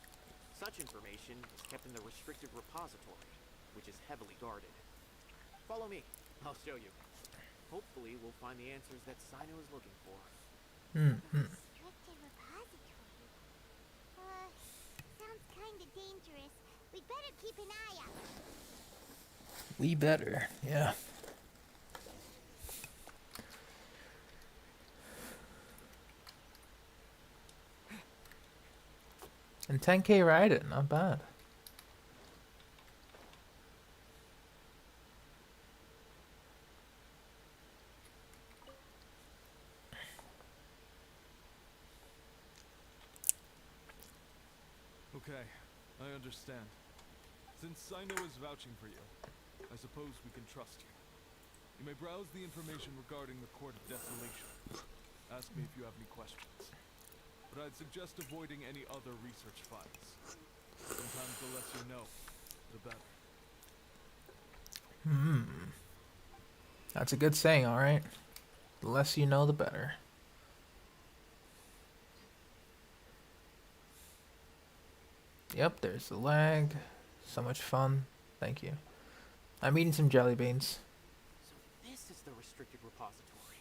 Such information is kept in the restricted repository, which is heavily guarded. Follow me. I'll show you. Hopefully, we'll find the answers that Cyno is looking for.
Restricted repository. Sounds kinda dangerous. We'd better keep an eye out.
We better, yeah. And 10K ride it, not bad.
Okay, I understand. Since Cyno is vouching for you, I suppose we can trust you. You may browse the information regarding the Court of Desolation. Ask me if you have any questions. But I'd suggest avoiding any other research files. Sometimes the less you know, the better.
That's a good saying, alright? The less you know, the better. Yep, there's the lag. So much fun. Thank you. I'm eating some jelly beans.
So this is the restricted repository.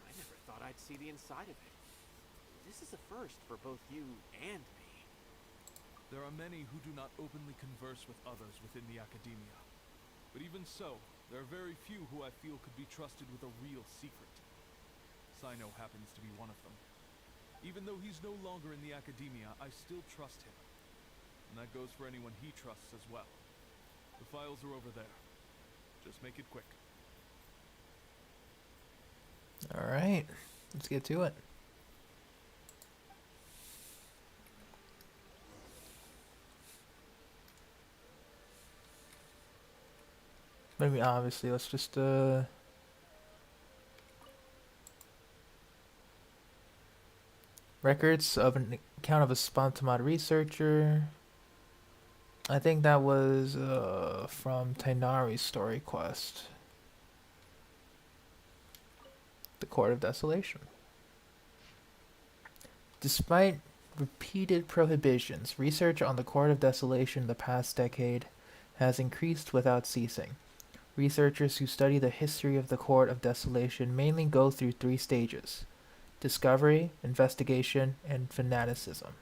I never thought I'd see the inside of it. This is a first for both you and me.
There are many who do not openly converse with others within the academia. But even so, there are very few who I feel could be trusted with a real secret. Cyno happens to be one of them. Even though he's no longer in the academia, I still trust him. And that goes for anyone he trusts as well. The files are over there. Just make it quick.
Alright, let's get to it. Maybe obviously, let's just records of an account of a spontamod researcher. I think that was from Tainari's story quest. The Court of Desolation. Despite repeated prohibitions, research on the Court of Desolation the past decade has increased without ceasing. Researchers who study the history of the Court of Desolation mainly go through 3 stages: discovery, investigation, and fanaticism.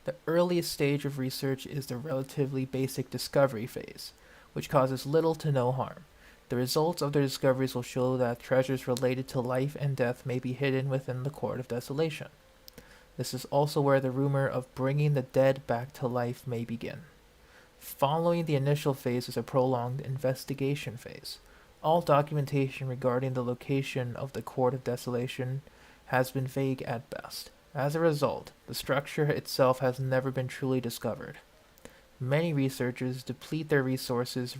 The earliest stage of research is the relatively basic discovery phase, which causes little to no harm. The results of the discoveries will show that treasures related to life and death may be hidden within the Court of Desolation. This is also where the rumor of bringing the dead back to life may begin. Following the initial phase is a prolonged investigation phase. All documentation regarding the location of the Court of Desolation has been vague at best. As a result, the structure itself has never been truly discovered. Many researchers deplete their resources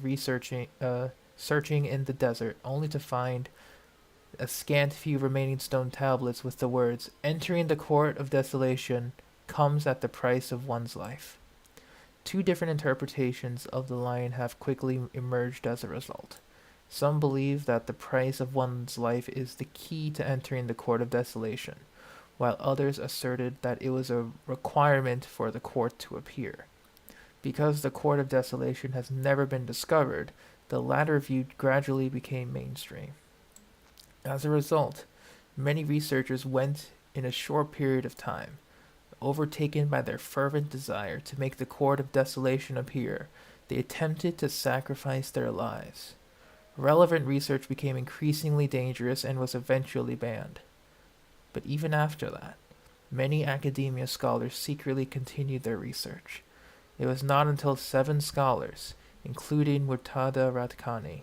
searching in the desert, only to find a scant few remaining stone tablets with the words, "Entering the Court of Desolation comes at the price of one's life." 2 different interpretations of the line have quickly emerged as a result. Some believe that the price of one's life is the key to entering the Court of Desolation, while others asserted that it was a requirement for the court to appear. Because the Court of Desolation has never been discovered, the latter view gradually became mainstream. As a result, many researchers went in a short period of time. Overtaken by their fervent desire to make the Court of Desolation appear, they attempted to sacrifice their lives. Relevant research became increasingly dangerous and was eventually banned. But even after that, many academia scholars secretly continued their research. It was not until 7 scholars, including Murtada Ratkani,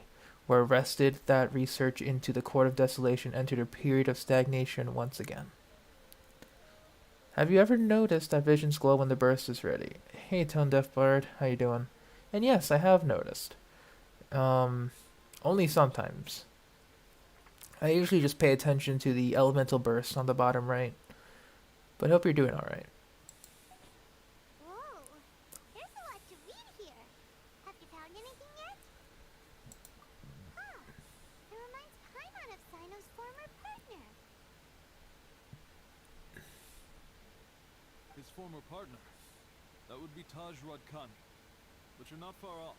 were arrested that research into the Court of Desolation entered a period of stagnation once again. Have you ever noticed that visions glow when the burst is ready? Hey, Tone Deaf Bard, how you doing? And yes, I have noticed. Only sometimes. I usually just pay attention to the elemental burst on the bottom right. But hope you're doing alright.
Whoa, there's a lot to read here. Have you found anything yet? Huh, it reminds Paimon of Cyno's former partner.
His former partner? That would be Taj Radkani. But you're not far off.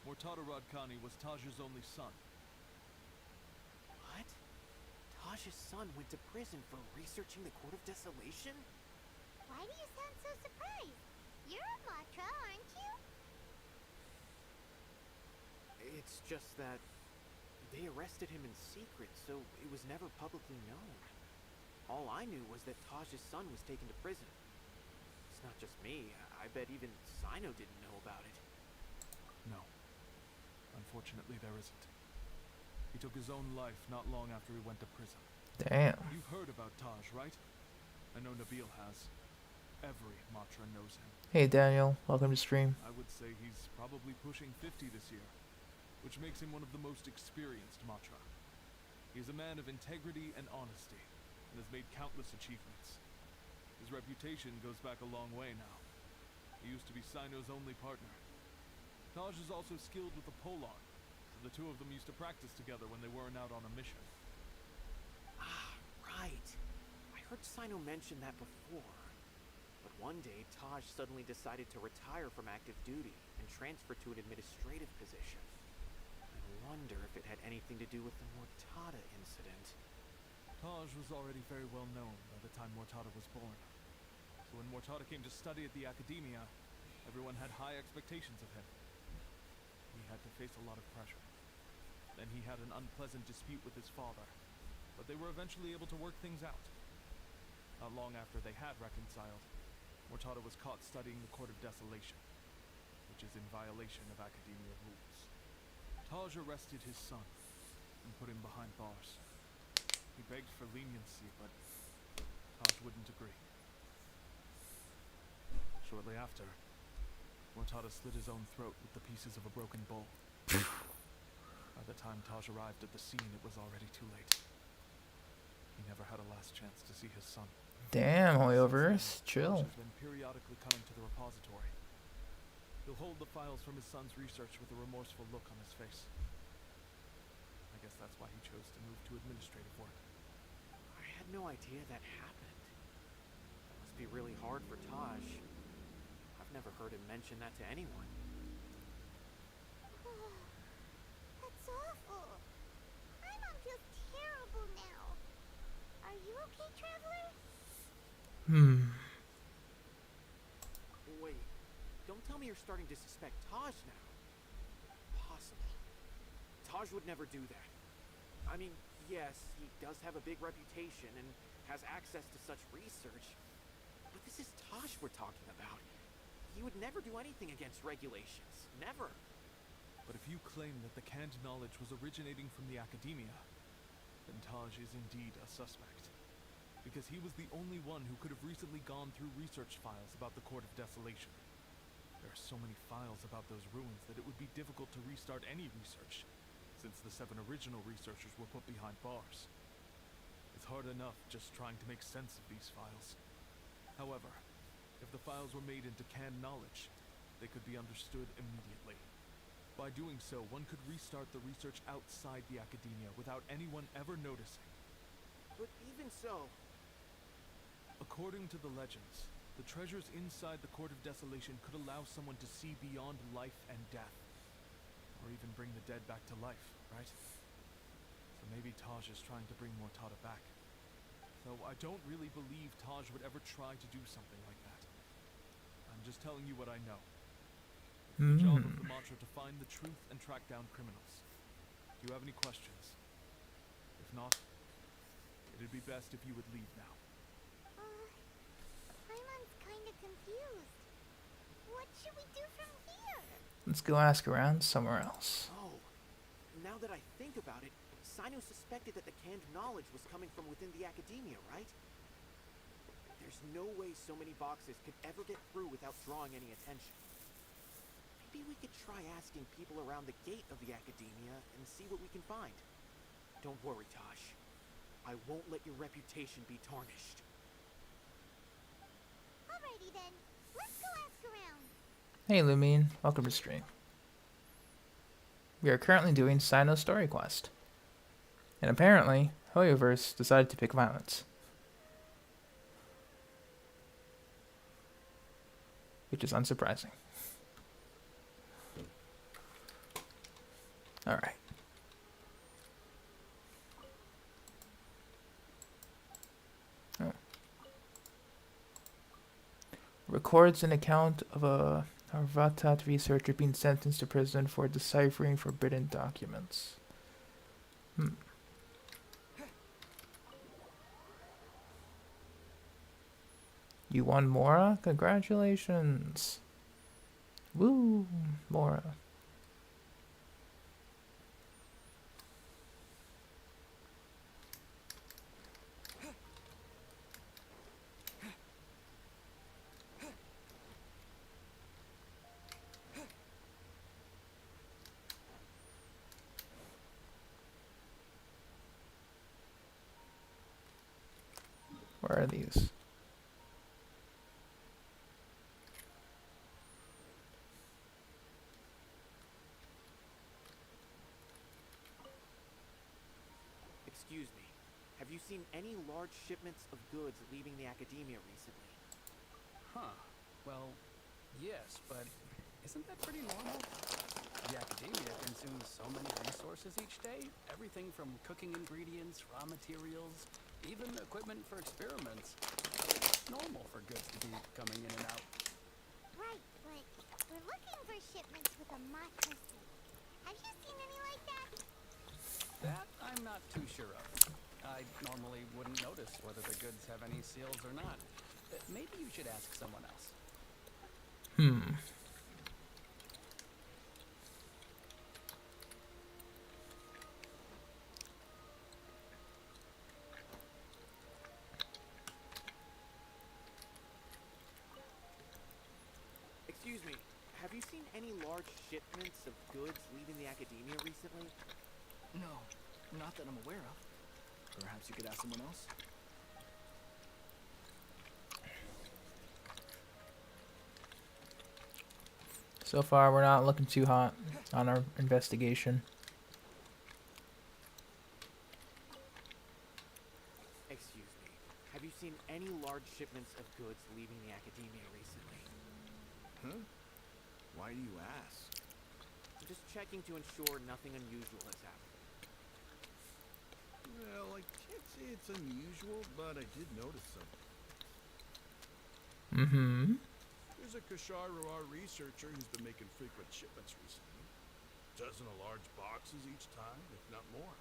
Murtada Radkani was Taj's only son.
What? Taj's son went to prison for researching the Court of Desolation?
Why do you sound so surprised? You're a Matra, aren't you?
It's just that they arrested him in secret, so it was never publicly known. All I knew was that Taj's son was taken to prison. It's not just me. I bet even Cyno didn't know about it.
No. Unfortunately, there isn't. He took his own life not long after he went to prison.
Damn.
You've heard about Taj, right? I know Nabil has. Every Matra knows him.
Hey Daniel, welcome to stream.
I would say he's probably pushing 50 this year, which makes him one of the most experienced Matra. He is a man of integrity and honesty, and has made countless achievements. His reputation goes back a long way now. He used to be Cyno's only partner. Taj is also skilled with the polearm, so the two of them used to practice together when they weren't out on a mission.
Ah, right. I heard Cyno mention that before. But one day, Taj suddenly decided to retire from active duty and transfer to an administrative position. I wonder if it had anything to do with the Murtada incident.
Taj was already very well known by the time Murtada was born. So when Murtada came to study at the Academia, everyone had high expectations of him. He had to face a lot of pressure. Then he had an unpleasant dispute with his father, but they were eventually able to work things out. Not long after they had reconciled, Murtada was caught studying the Court of Desolation, which is in violation of Academia rules. Taj arrested his son and put him behind bars. He begged for leniency, but Taj wouldn't agree. Shortly after, Murtada slit his own throat with the pieces of a broken bowl. By the time Taj arrived at the scene, it was already too late. He never had a last chance to see his son.
Damn, Hoyoverse, chill.
Taj has been periodically coming to the repository. He'll hold the files from his son's research with a remorseful look on his face. I guess that's why he chose to move to administrative work.
I had no idea that happened. That must be really hard for Taj. I've never heard him mention that to anyone.
That's awful. My mom feels terrible now. Are you okay, Traveler?
Wait, don't tell me you're starting to suspect Taj now. Impossible. Taj would never do that. I mean, yes, he does have a big reputation and has access to such research, but this is Taj we're talking about. He would never do anything against regulations. Never.
But if you claim that the canned knowledge was originating from the Academia, then Taj is indeed a suspect. Because he was the only one who could have recently gone through research files about the Court of Desolation. There are so many files about those ruins that it would be difficult to restart any research, since the 7 original researchers were put behind bars. It's hard enough just trying to make sense of these files. However, if the files were made into canned knowledge, they could be understood immediately. By doing so, one could restart the research outside the Academia without anyone ever noticing.
But even so...
According to the legends, the treasures inside the Court of Desolation could allow someone to see beyond life and death. Or even bring the dead back to life, right? So maybe Taj is trying to bring Murtada back. Though I don't really believe Taj would ever try to do something like that. I'm just telling you what I know. It's the job of the Matra to find the truth and track down criminals. Do you have any questions? If not, it'd be best if you would leave now.
should we do from here?
Let's go ask around somewhere else.
Oh, now that I think about it, Cyno suspected that the canned knowledge was coming from within the academia, right? There's no way so many boxes could ever get through without drawing any attention. Maybe we could try asking people around the gate of the academia and see what we can find. Don't worry, Tosh. I won't let your reputation be tarnished.
Alrighty then, let's go ask around.
Hey Lumine, welcome to stream. We are currently doing Cyno story quest. And apparently, Hoyoverse decided to pick violence. Which is unsurprising. Alright. Oh. Records an account of a Arvatat researcher being sentenced to prison for deciphering forbidden documents. You won Mora? Congratulations. Woo, Mora. Where are these?
Excuse me. Have you seen any large shipments of goods leaving the academia recently?
Huh. Well, yes, but isn't that pretty normal? The academia consumes so many resources each day. Everything from cooking ingredients, raw materials, even equipment for experiments. It's normal for goods to be coming in and out.
Right, but we're looking for shipments with a matcha seal. Have you seen any like that?
That I'm not too sure of. I normally wouldn't notice whether the goods have any seals or not. Maybe you should ask someone else.
Excuse me. Have you seen any large shipments of goods leaving the academia recently?
No, not that I'm aware of. Perhaps you could ask someone else?
So far, we're not looking too hot on our investigation.
Excuse me. Have you seen any large shipments of goods leaving the academia recently?
Huh? Why do you ask?
I'm just checking to ensure nothing unusual has happened.
Well, I can't say it's unusual, but I did notice something.
There's a Kashar researcher who's been making frequent shipments recently. Dozen of large boxes each time, if not more.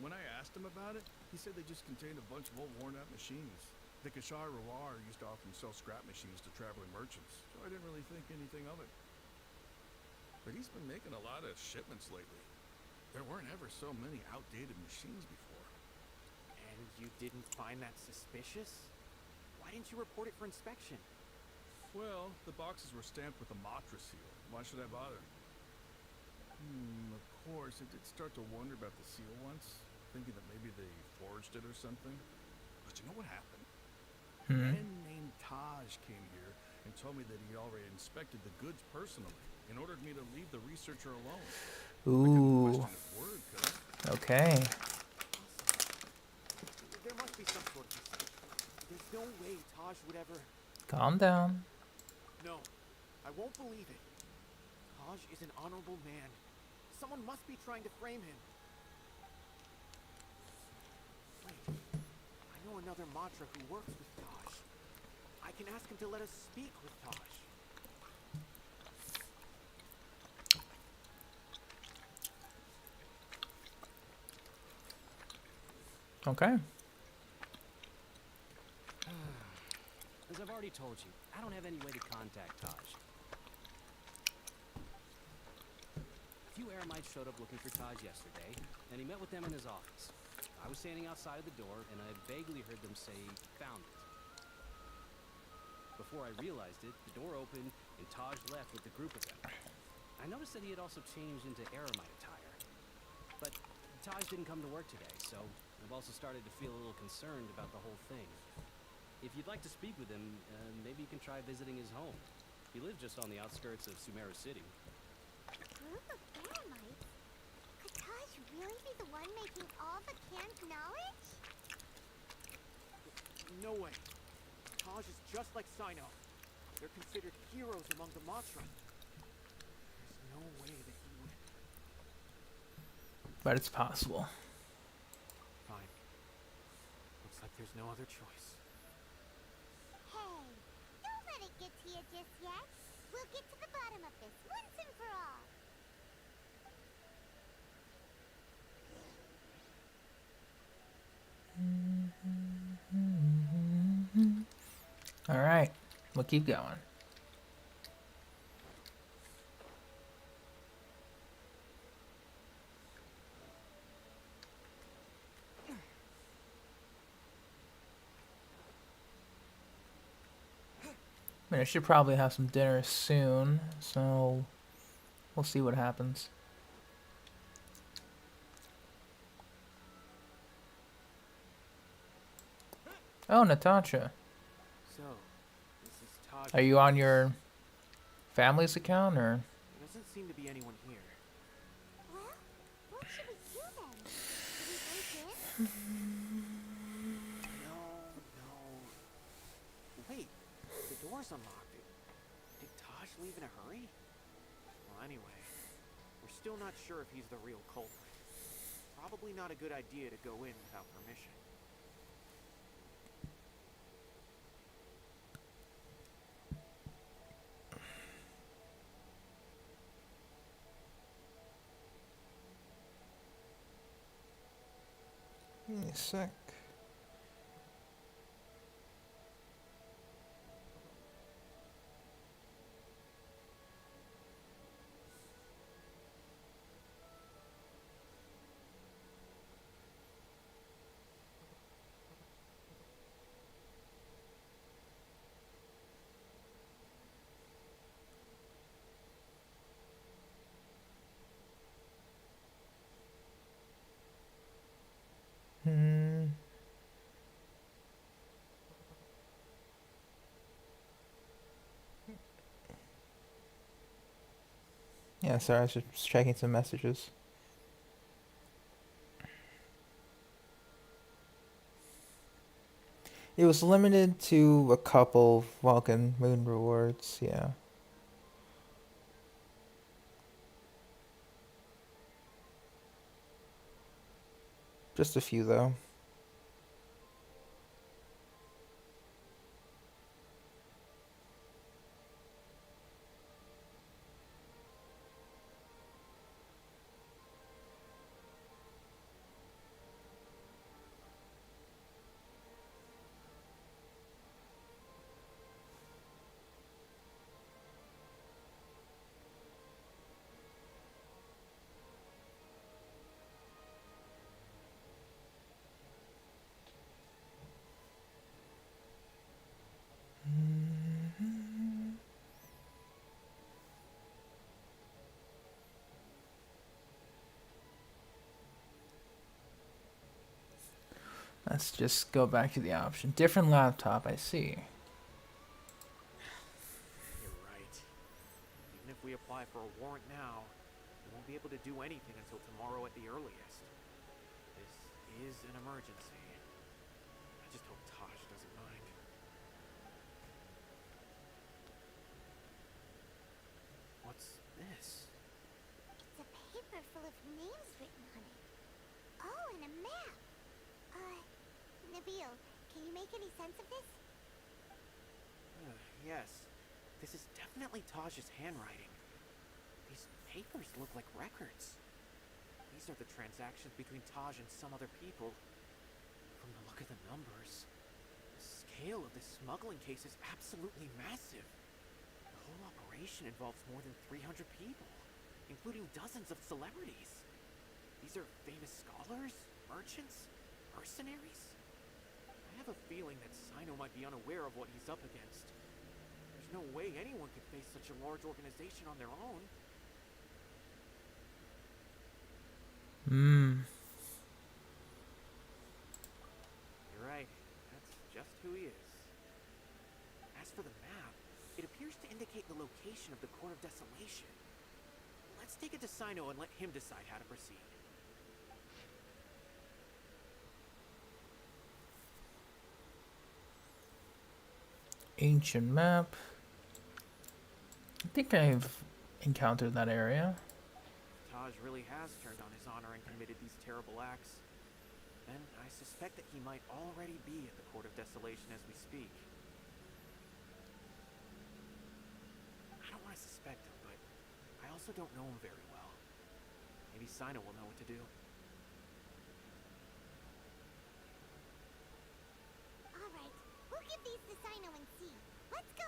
When I asked him about it, he said they just contained a bunch of old worn-out machines. The Kashar used to often sell scrap machines to traveling merchants, so I didn't really think anything of it. But he's been making a lot of shipments lately. There weren't ever so many outdated machines before.
And you didn't find that suspicious? Why didn't you report it for inspection?
Well, the boxes were stamped with a Matra seal. Why should I bother?
Of course, I did start to wonder about the seal once, thinking that maybe they forged it or something. But you know what happened? A man named Taj came here and told me that he already inspected the goods personally and ordered me to leave the researcher alone.
Ooh.
Word, could I?
Okay.
There must be some sort of mistake. There's no way Taj would ever...
Calm down.
No, I won't believe it. Taj is an honorable man. Someone must be trying to frame him. Wait, I know another Matra who works with Taj. I can ask him to let us speak with Taj.
Okay.
As I've already told you, I don't have any way to contact Taj.
few Eremites showed up looking for Taj yesterday, and he met with them in his office. I was standing outside of the door, and I vaguely heard them say, "Found it." Before I realized it, the door opened, and Taj left with the group of them. I noticed that he had also changed into Eremite attire. But Taj didn't come to work today, so I've also started to feel a little concerned about the whole thing. If you'd like to speak with him, maybe you can try visiting his home. He lives just on the outskirts of Sumeru City.
A group of Eremites? Could Taj really be the one making all the canned knowledge?
No way. Taj is just like Cyno. They're considered heroes among the Matra. There's no way that he would...
But it's possible.
Fine. Looks like there's no other choice.
Hey, don't let it get to you just yet. We'll get to the bottom of this once and for all.
All right, we'll keep going. I mean, I should probably have some dinner soon, so we'll see what happens. Oh, Natasha.
So, this is Taj.
Are you on your family's account, or?
There doesn't seem to be anyone here.
Well, what should we do then? Should we break in?
No. Wait, the door's unlocked. Did Taj leave in a hurry? Well, anyway, we're still not sure if he's the real culprit. Probably not a good idea to go in without permission.
Give me a sec. Yeah, sorry, I was just checking some messages. It was limited to a couple Vulcan Moon rewards, yeah. Just a few, though. Let's just go back to the option. Different laptop, I see.
You're right. Even if we apply for a warrant now, we won't be able to do anything until tomorrow at the earliest. This is an emergency. I just hope Taj doesn't mind. What's this?
It's a paper full of names written on it. Oh, and a map. Nabil, can you make any sense of this?
Yes. This is definitely Taj's handwriting. These papers look like records. These are the transactions between Taj and some other people. From the look of the numbers, the scale of this smuggling case is absolutely massive. The whole operation involves more than 300 people. including dozens of celebrities. These are famous scholars, merchants, mercenaries. I have a feeling that Cyno might be unaware of what he's up against. There's no way anyone could face such a large organization on their own. You're right. That's just who he is. As for the map, it appears to indicate the location of the Court of Desolation. Let's take it to Cyno and let him decide how to proceed.
Ancient map. I think I've encountered that area.
Taj really has turned on his honor and committed these terrible acts. Then I suspect that he might already be at the Court of Desolation as we speak. I don't want to suspect him, but I also don't know him very well. Maybe Cyno will know what to do.
Alright, we'll give these to Cyno and see. Let's go!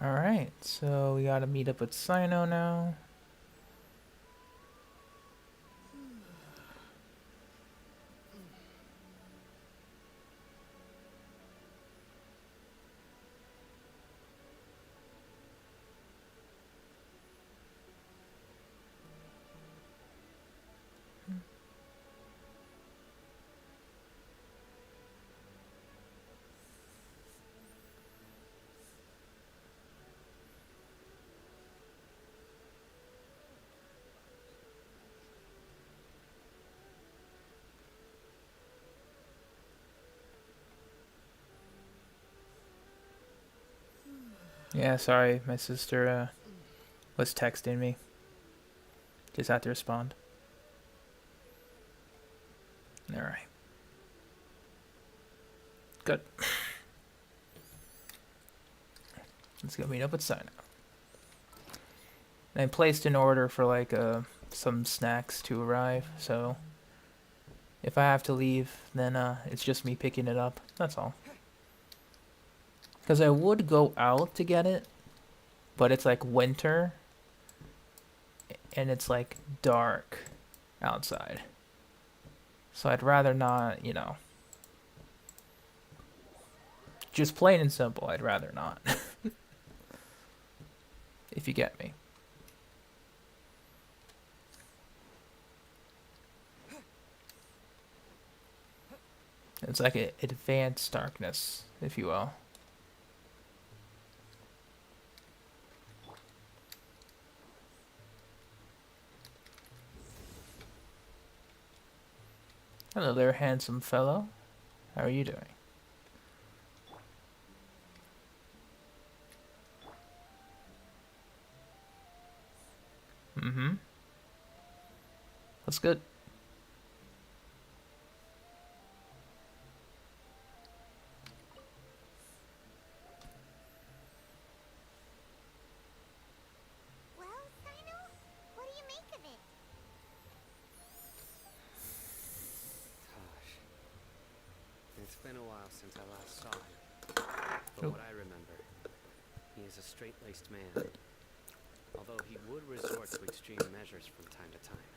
Alright, so we gotta meet up with Cyno now. Yeah, sorry, my sister was texting me. Just had to respond. Alright. Good. Let's go meet up with Cyno. I placed an order for like some snacks to arrive, so if I have to leave, then it's just me picking it up. That's all. Because I would go out to get it, but it's like winter, and it's like dark outside. So I'd rather not, you know. Just plain and simple, I'd rather not. If you get me. It's like an advanced darkness, if you will. Hello there, handsome fellow. How are you doing? Mm-hmm. That's good.
Well, Cyno, what do you make of it?
Gosh. It's been a while since I last saw him. But what I remember, he is a straight-laced man. Although he would resort to extreme measures from time to time,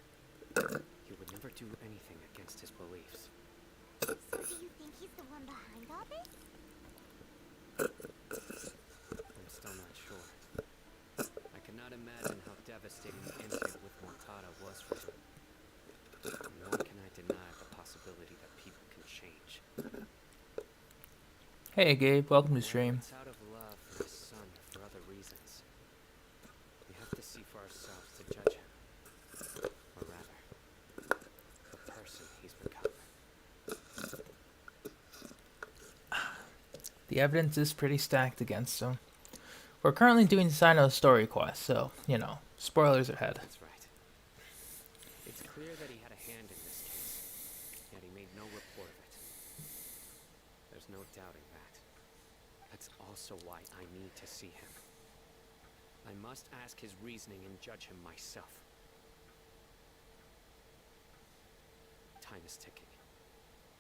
he would never do anything against his beliefs.
So do you think he's the one behind all this?
I'm still not sure. I cannot imagine how devastating the incident with Montada was for him. Nor can I deny the possibility that people can change.
Hey Gabe, welcome to stream.
It's out of love for his son or for other reasons. We have to see for ourselves to judge him. Or rather, the person he's become.
The evidence is pretty stacked against him. We're currently doing Cyno's story quest, so, you know, spoilers ahead.
That's right. It's clear that he had a hand in this case, yet he made no report of it. There's no doubting that. That's also why I need to see him. I must ask his reasoning and judge him myself. Time is ticking.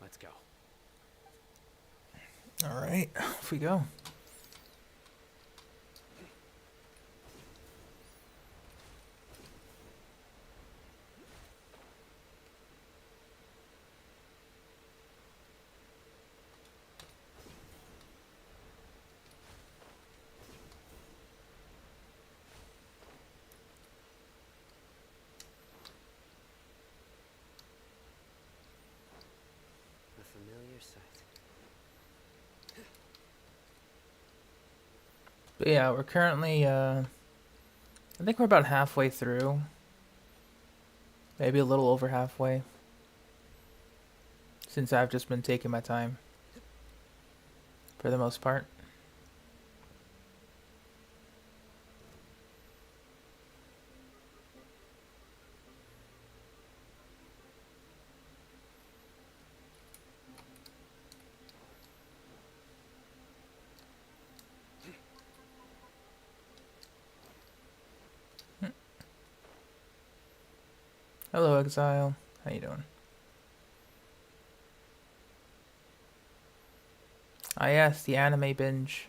Let's go.
Alright, off we go.
A familiar sight.
But yeah, we're currently, I think we're about halfway through. Maybe a little over halfway. Since I've just been taking my time. For the most part. Hello, Exile. How you doing? Ah, yes, the anime binge.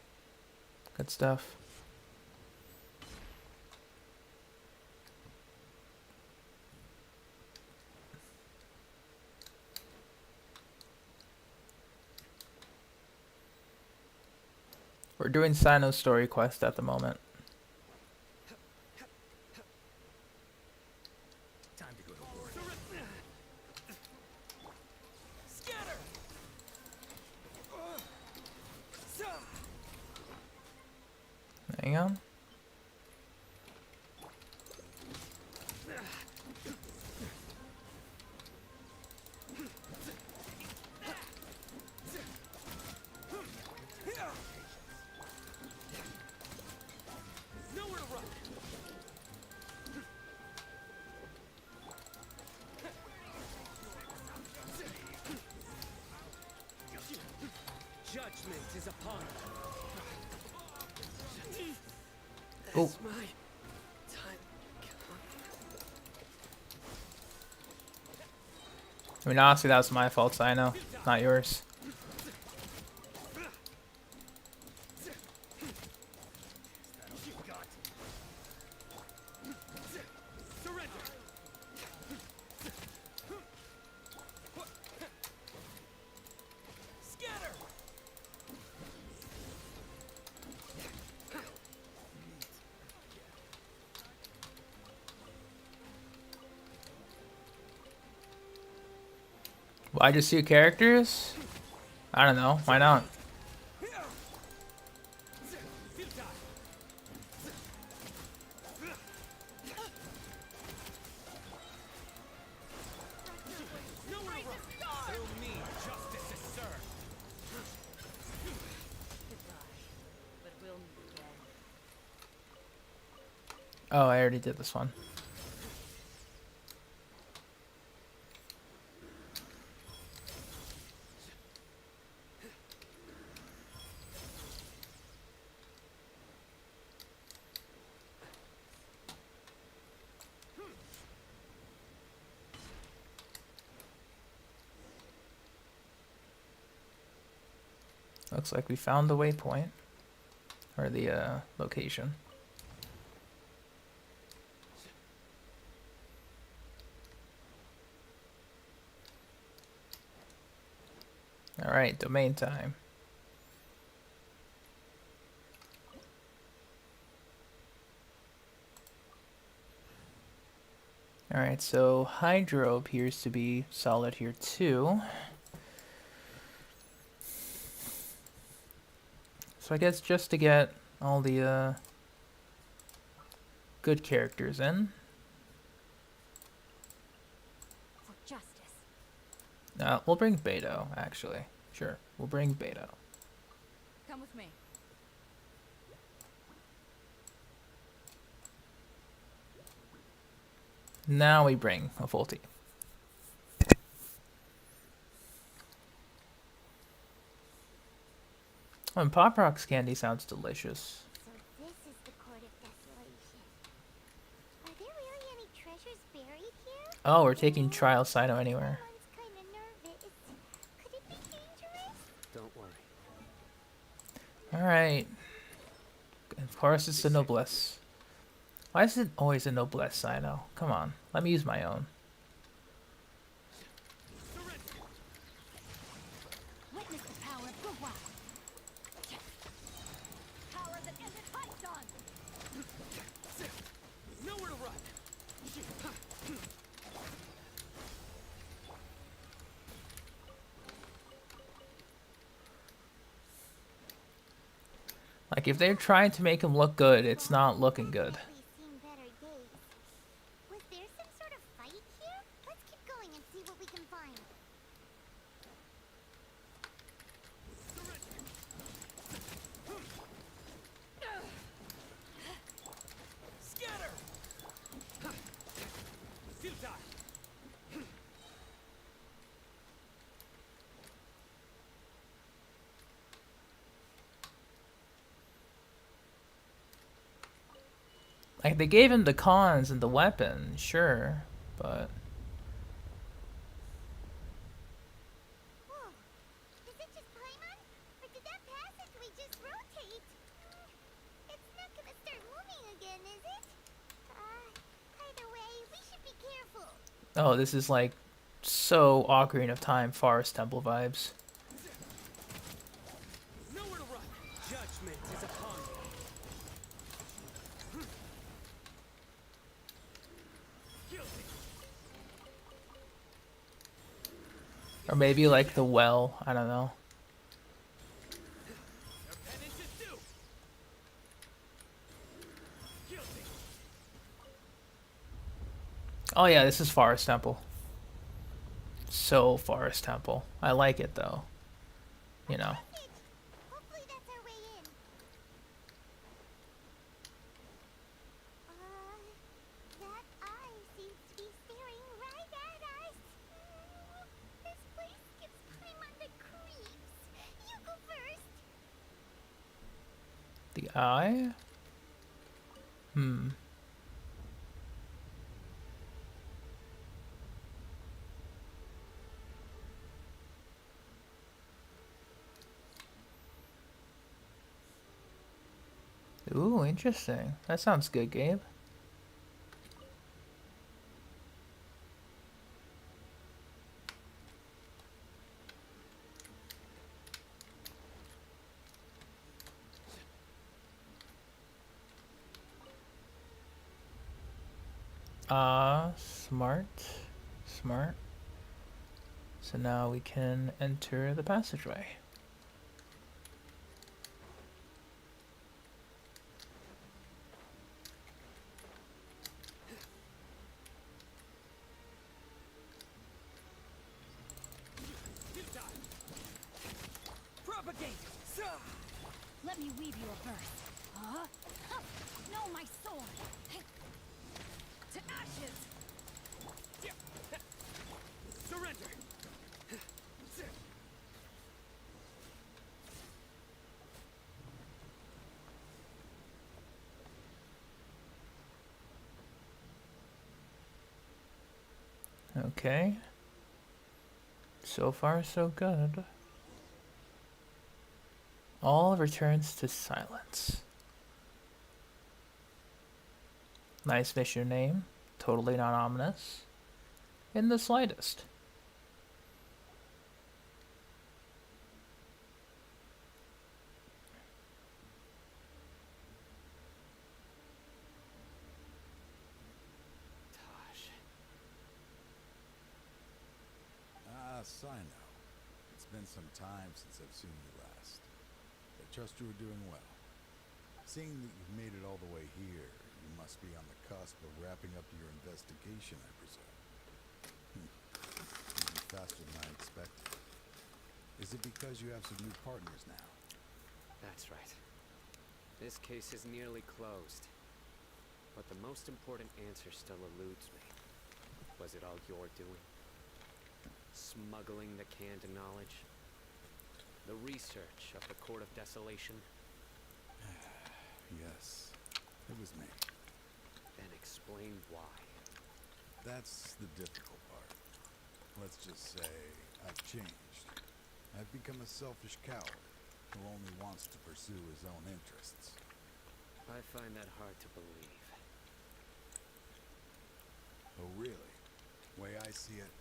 Good stuff. We're doing Cyno's story quest at the moment.
Time to go to work.
Scatter!
Hang on.
Nowhere to run! Judgment is upon you.
Oh.
It's my time.
I mean, honestly, that was my fault, Cyno. Not yours.
Surrender! Scatter!
Why just two characters? I don't know. Why not?
Nowhere to run! Through me, justice is served!
But we'll meet again.
Oh, I already did this one. Looks like we found the waypoint. Or the location. Alright, domain time. Alright, so Hydro appears to be solid here too. So I guess just to get all the good characters in.
For justice.
We'll bring Beto, actually. Sure, we'll bring Beto.
Come with me.
Now we bring a full team. Oh, and Pop Rocks candy sounds delicious.
So this is the Court of Desolation. Are there really any treasures buried here?
Oh, we're taking Trial Cyno anywhere.
Everyone's kinda nervous. Could it be dangerous?
Don't worry.
Alright. Of course it's the noblesse. Why is it always a noblesse, Cyno? Come on, let me use my own.
Witness the power of Gugwa. Power that isn't Python.
Nowhere to run.
Like, if they're trying to make him look good, it's not looking good.
We've seen better days. Was there some sort of fight here? Let's keep going and see what we can find.
Scatter! Futile!
Like, they gave him the cons and the weapon, sure, but...
Whoa. Is it just Paimon? Or did that passageway just rotate? It's not gonna start moving again, is it? Either way, we should be careful.
Oh, this is like so Ocarina of Time Forest Temple vibes.
Nowhere to run. Judgment is upon you.
Or maybe like the well, I don't know.
Your penance is due. Guilty.
Oh yeah, this is Forest Temple. So Forest Temple. I like it though. You know.
Hopefully that's our way in. That eye seems to be staring right at us. This place gives Paimon the creeps. You go first.
The eye? Hmm. Ooh, interesting. That sounds good, Gabe. Smart. Smart. So now we can enter the passageway.
Propagate!
Let me weave you a verse. Huh? No, my sword. To ashes.
Surrender!
Okay. So far, so good. All returns to silence. Nice mission name. Totally not ominous. In the slightest.
Tosh.
Cyno. It's been some time since I've seen you last. I trust you are doing well. Seeing that you've made it all the way here, you must be on the cusp of wrapping up your investigation, I presume. Even faster than I expected. Is it because you have some new partners now?
That's right. This case is nearly closed. But the most important answer still eludes me. Was it all your doing? Smuggling the canned knowledge? The research of the Court of Desolation?
Yes, it was me.
Then explain why.
That's the difficult part. Let's just say I've changed. I've become a selfish coward. who only wants to pursue his own interests.
I find that hard to believe.
Oh, really? Way I see it,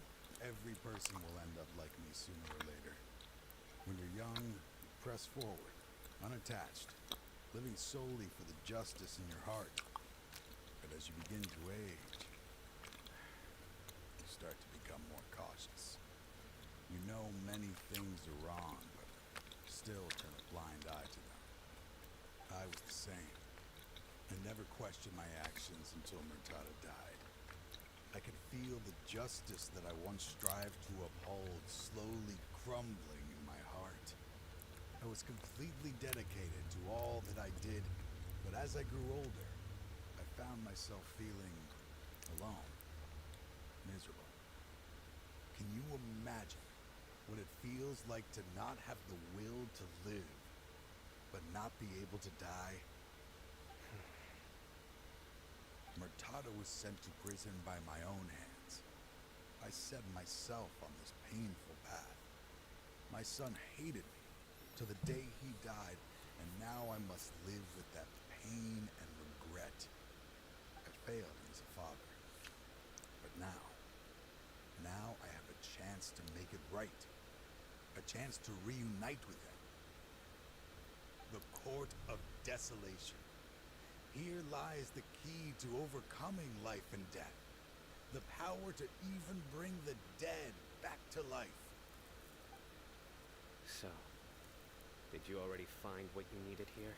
every person will end up like me sooner or later. When you're young, you press forward, unattached, living solely for the justice in your heart. But as you begin to age, you start to become more cautious. You know many things are wrong, but still turn a blind eye to them. I was the same. I never questioned my actions until Murtada died. I could feel the justice that I once strived to uphold slowly crumbling in my heart. I was completely dedicated to all that I did, but as I grew older, I found myself feeling alone, miserable. Can you imagine what it feels like to not have the will to live, but not be able to die? Murtada was sent to prison by my own hands. I set myself on this painful path. My son hated me to the day he died, and now I must live with that pain and regret. I failed as a father. But now I have a chance to make it right. A chance to reunite with him. The Court of Desolation. Here lies the key to overcoming life and death. The power to even bring the dead back to life.
So, did you already find what you needed here?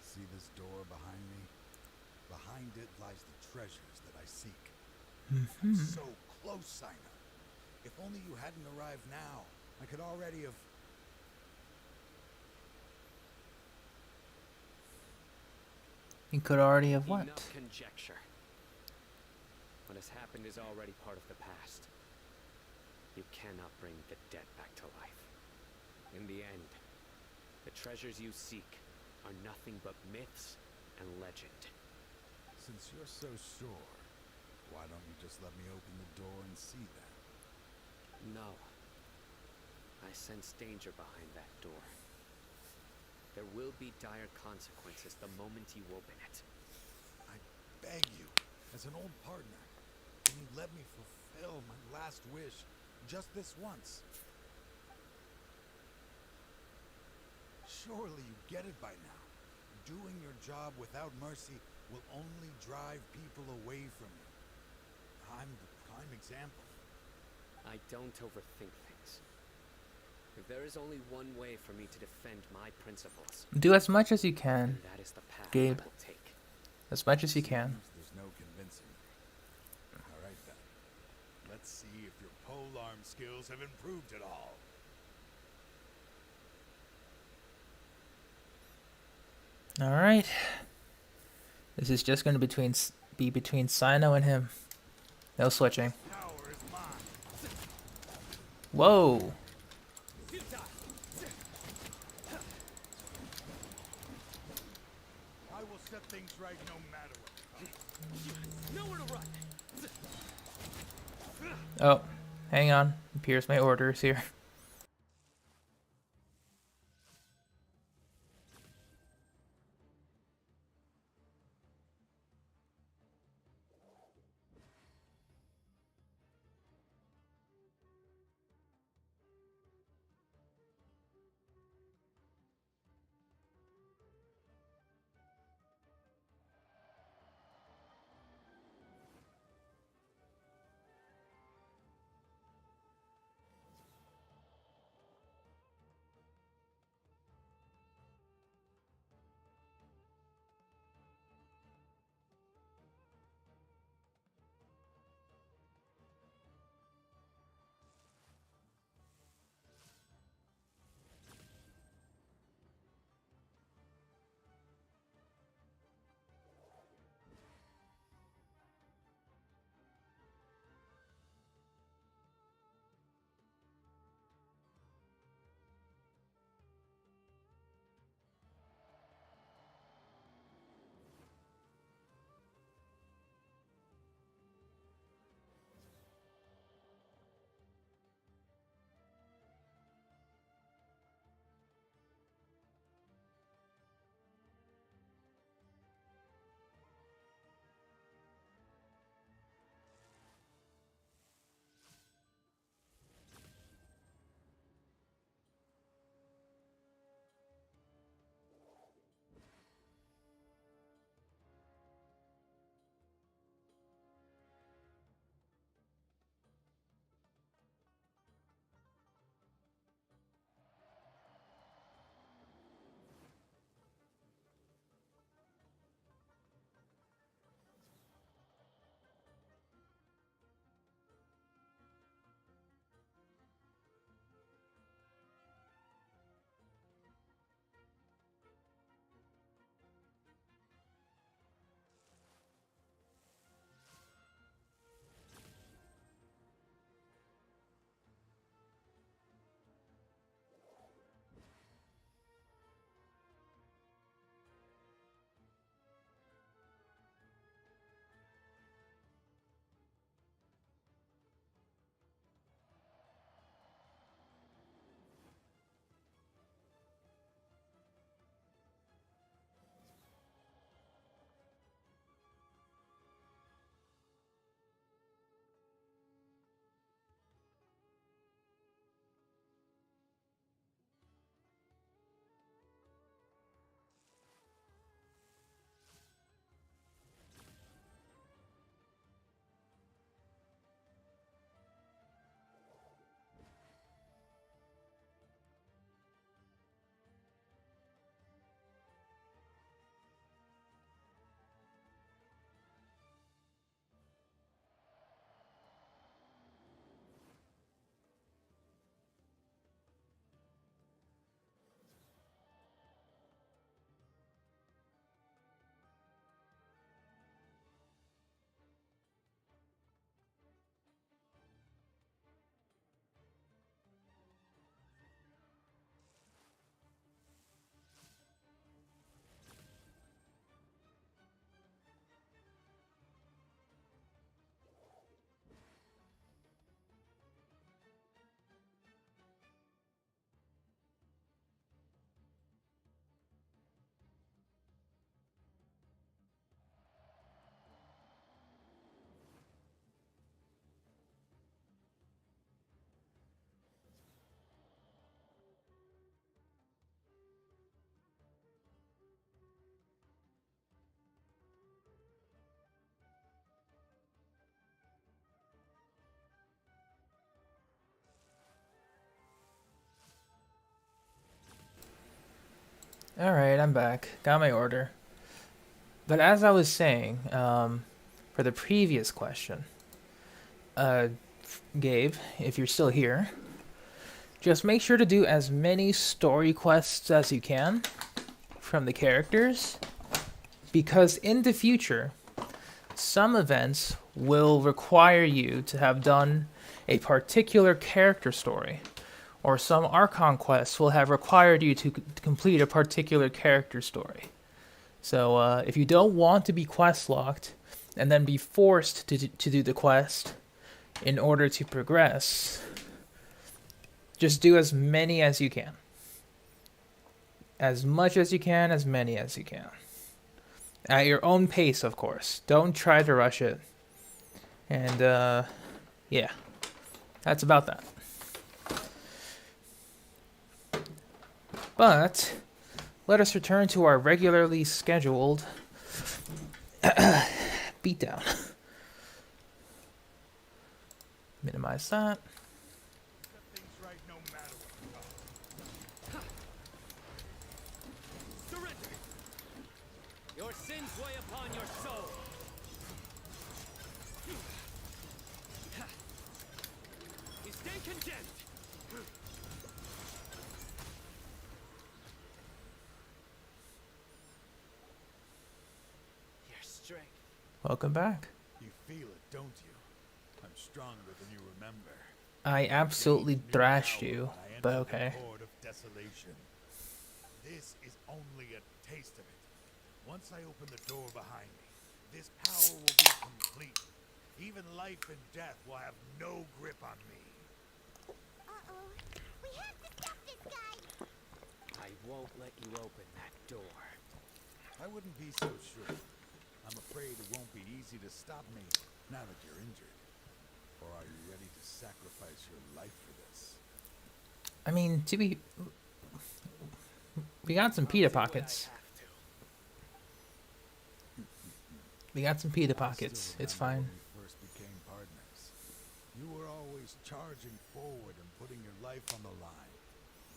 See this door behind me? Behind it lies the treasures that I seek. I'm so close, Cyno. If only you hadn't arrived now, I could already have...
You could already have what?
Enough conjecture. What has happened is already part of the past. You cannot bring the dead back to life. In the end, the treasures you seek are nothing but myths and legend.
Since you're so sure, why don't you just let me open the door and see them?
No. I sense danger behind that door. There will be dire consequences the moment you open it.
I beg you, as an old partner, can you let me fulfill my last wish just this once? Surely you get it by now. Doing your job without mercy will only drive people away from you. I'm the prime example.
I don't overthink things. If there is only one way for me to defend my principles,
Do as much as you
then
can,
that is the path
Gabe.
I will take.
As much as you can.
There's no convincing me. All right then. Let's see if your polearm skills have improved at all.
All right. This is just going to be between Cyno and him. No switching.
Power is mine.
Whoa.
I will set things right no matter what.
Nowhere to run.
Oh, hang on. Here's my orders here. Alright, I'm back. Got my order. But as I was saying, for the previous question, Gabe, if you're still here, just make sure to do as many story quests as you can from the characters, because in the future, some events will require you to have done a particular character story, or some Archon quests will have required you to complete a particular character story. So if you don't want to be quest locked and then be forced to do the quest in order to progress, just do as many as you can. As much as you can, as many as you can. At your own pace, of course. Don't try to rush it. And, yeah. That's about that. But, let us return to our regularly scheduled beatdown. Minimize that.
Your sins weigh upon your soul. You stand condemned. Your strength.
Welcome back.
You feel it, don't you? I'm stronger than you remember.
I absolutely thrashed you, but okay.
Horde of desolation. This is only a taste of it. Once I open the door behind me, this power will be complete. Even life and death will have no grip on me.
Uh-oh. We have to stop this guy!
I won't let you open that door.
I wouldn't be so sure. I'm afraid it won't be easy to stop me now that you're injured. Or are you ready to sacrifice your life for this?
I mean, we got some pita pockets. We got some pita pockets. It's fine.
When we first became partners, you were always charging forward and putting your life on the line,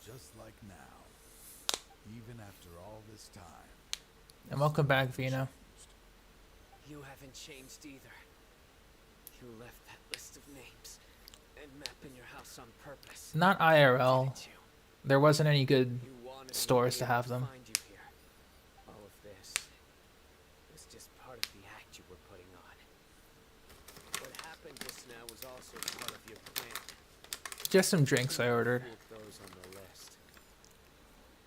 just like now. Even after all this time.
And welcome back, Vino.
You haven't changed either. You left that list of names and map in your house on purpose.
Not IRL. There wasn't any good
You wanted
stores
me
to
be able
have them.
Find you here. All of this was just part of the act you were putting on. What happened just now was also part of your plan.
Just some drinks I ordered.
Fooled those on the list.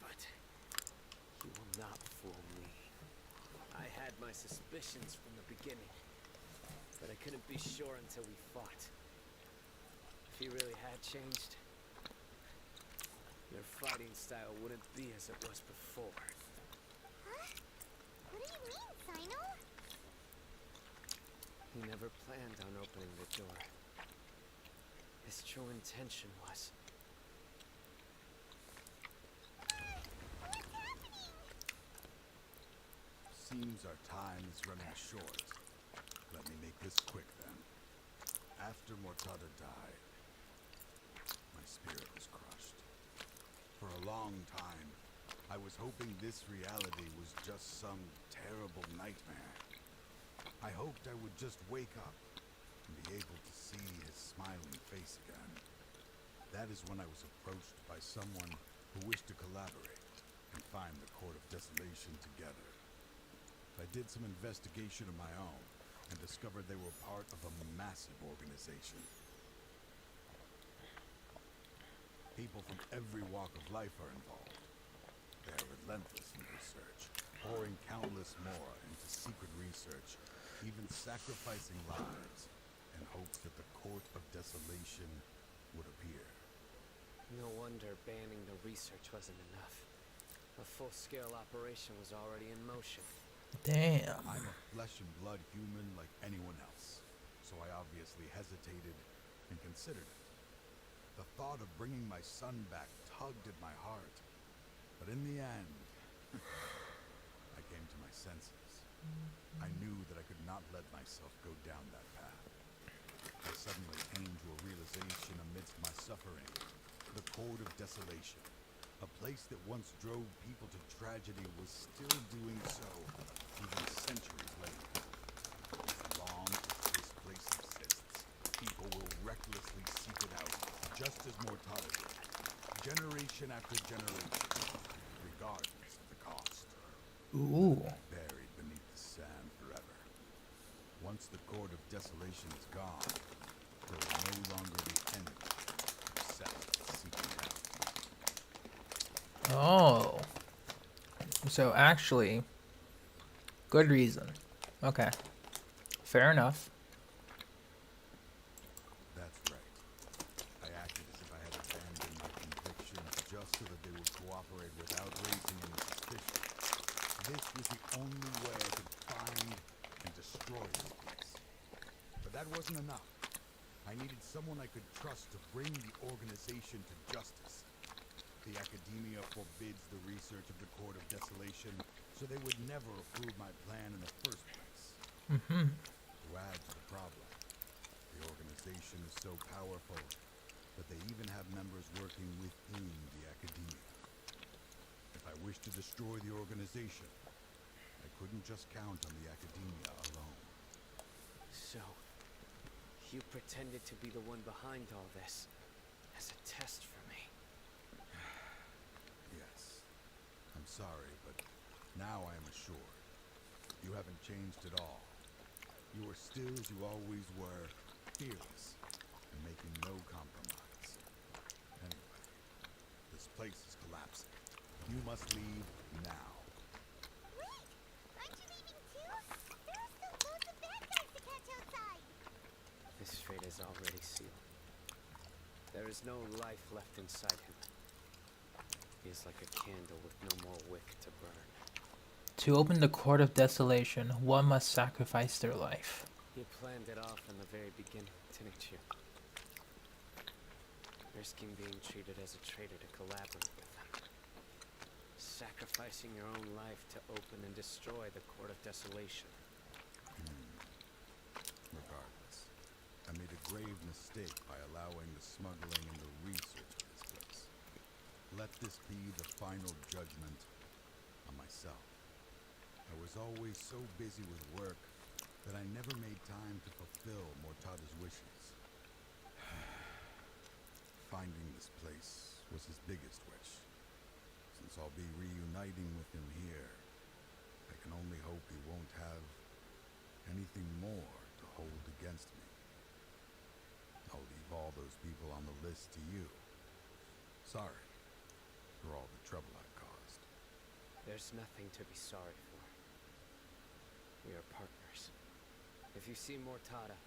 But you will not fool me. I had my suspicions from the beginning, but I couldn't be sure until we fought. If he really had changed, your fighting style wouldn't be as it was before.
Huh? What do you mean, Cyno?
He never planned on opening the door. His true intention was...
What's happening?
Seems our time is running short. Let me make this quick then. After Mortada died, my spirit was crushed. For a long time, I was hoping this reality was just some terrible nightmare. I hoped I would just wake up and be able to see his smiling face again. That is when I was approached by someone who wished to collaborate and find the Court of Desolation together. I did some investigation of my own and discovered they were part of a massive organization. People from every walk of life are involved. They are relentless in research, pouring countless more into secret research, even sacrificing lives in hopes that the Court of Desolation would appear.
No wonder banning the research wasn't enough. A full-scale operation was already in motion.
Damn.
I'm a flesh and blood human like anyone else, so I obviously hesitated and considered it. The thought of bringing my son back tugged at my heart, but in the end, I came to my senses. I knew that I could not let myself go down that path. I suddenly came to a realization amidst my suffering. The Court of Desolation, a place that once drove people to tragedy was still doing so, even centuries later. As long as this place exists, people will recklessly seek it out, just as Mortada did, generation after generation, regardless of the cost.
Ooh.
Buried beneath the sand forever. Once the Court of Desolation is gone, there will no longer be any except seeking it out.
Oh. So actually, good reason. Okay. Fair enough.
That's right. I acted as if I had abandoned my convictions just so that they would cooperate without raising any suspicion. This was the only way I could find and destroy this place. But that wasn't enough. I needed someone I could trust to bring the organization to justice. The academia forbids the research of the Court of Desolation, so they would never approve my plan in the first place.
Mm-hmm.
To add to the problem, the organization is so powerful that they even have members working within the academia. If I wished to destroy the organization, I couldn't just count on the academia alone.
So, you pretended to be the one behind all this as a test for me.
Yes. I'm sorry, but now I am assured. You haven't changed at all. You are still as you always were, fearless, and making no compromise. Anyway, this place is collapsing. You must leave now.
Wait! Aren't you leaving too? There are still loads of bad guys to catch outside!
This fate is already sealed. There is no life left inside him. He is like a candle with no more wick to burn.
To open the Court of Desolation, one must sacrifice their life.
You planned it all from the very beginning, didn't you? Risking being treated as a traitor to collaborate with them. Sacrificing your own life to open and destroy the Court of Desolation.
Regardless, I made a grave mistake by allowing the smuggling and the research of this place. Let this be the final judgment on myself. I was always so busy with work that I never made time to fulfill Mortada's wishes. Finding this place was his biggest wish. Since I'll be reuniting with him here, I can only hope he won't have anything more to hold against me. I'll leave all those people on the list to you. Sorry for all the trouble I've caused.
There's nothing to be sorry for. We are partners. If you see Mortada,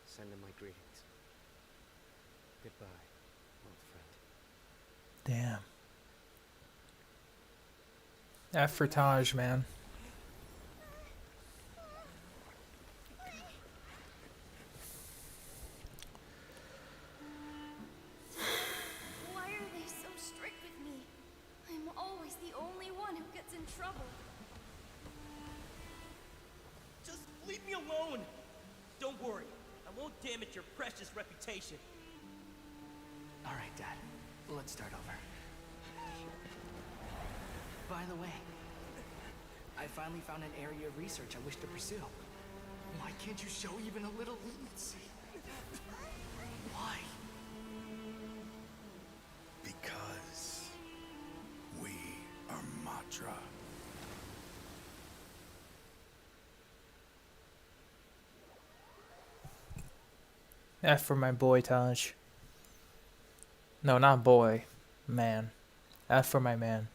send him my greetings. Goodbye, old friend.
Damn. F for Taj, man.
Why are they so strict with me? I'm always the only one who gets in trouble.
Just leave me alone! Don't worry, I won't damage your precious reputation.
Alright, Dad. Let's start over. By the way, I finally found an area of research I wish to pursue. Why can't you show even a little leniency? Why?
Because we are Matra.
F for my boy, Taj. No, not boy. Man. F for my man.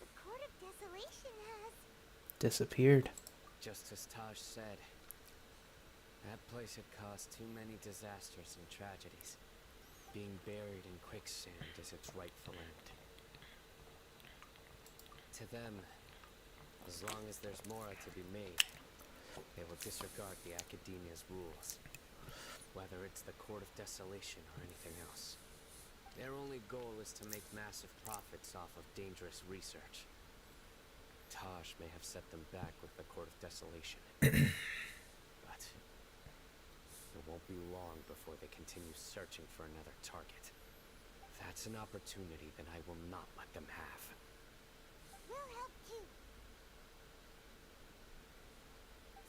The Court of Desolation has...
Disappeared.
Just as Taj said, that place had caused too many disasters and tragedies. Being buried in quicksand is its rightful end. To them, as long as there's more to be made, they will disregard the Academia's rules, whether it's the Court of Desolation or anything else. Their only goal is to make massive profits off of dangerous research. Taj may have set them back with the Court of Desolation. But the won't be long before they continue searching for another target. That's an opportunity that I will not let them have.
We'll help too.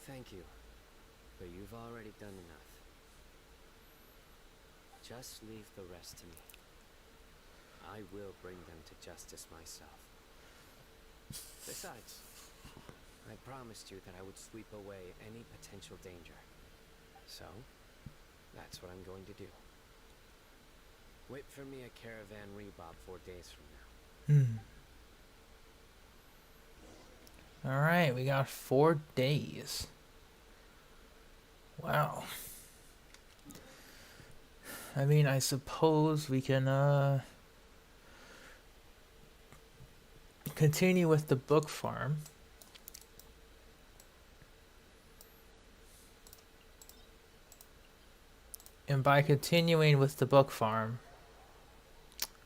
Thank you, but you've already done enough. Just leave the rest to me. I will bring them to justice myself. Besides, I promised you that I would sweep away any potential danger. So, that's what I'm going to do. Wait for me at Caravan Rebob 4 days from now.
Alright, we got 4 days. Wow. I mean, I suppose we can continue with the book farm. And by continuing with the book farm,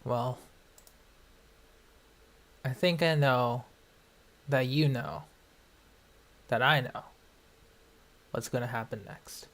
well, I think I know that you know that I know what's going to happen next.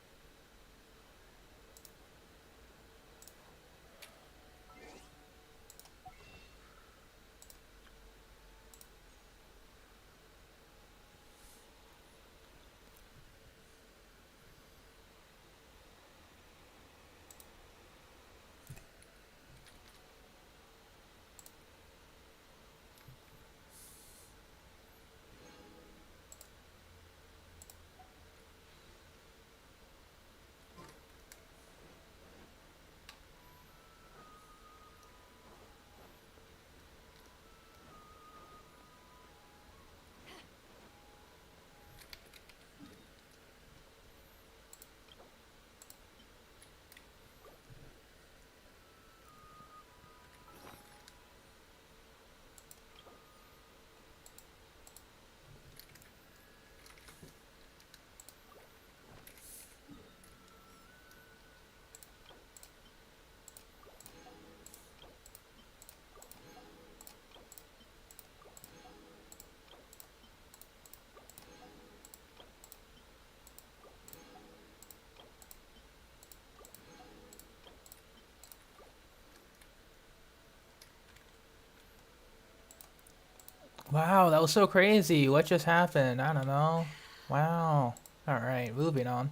Wow, that was so crazy. What just happened? I don't know. Wow. Alright, moving on.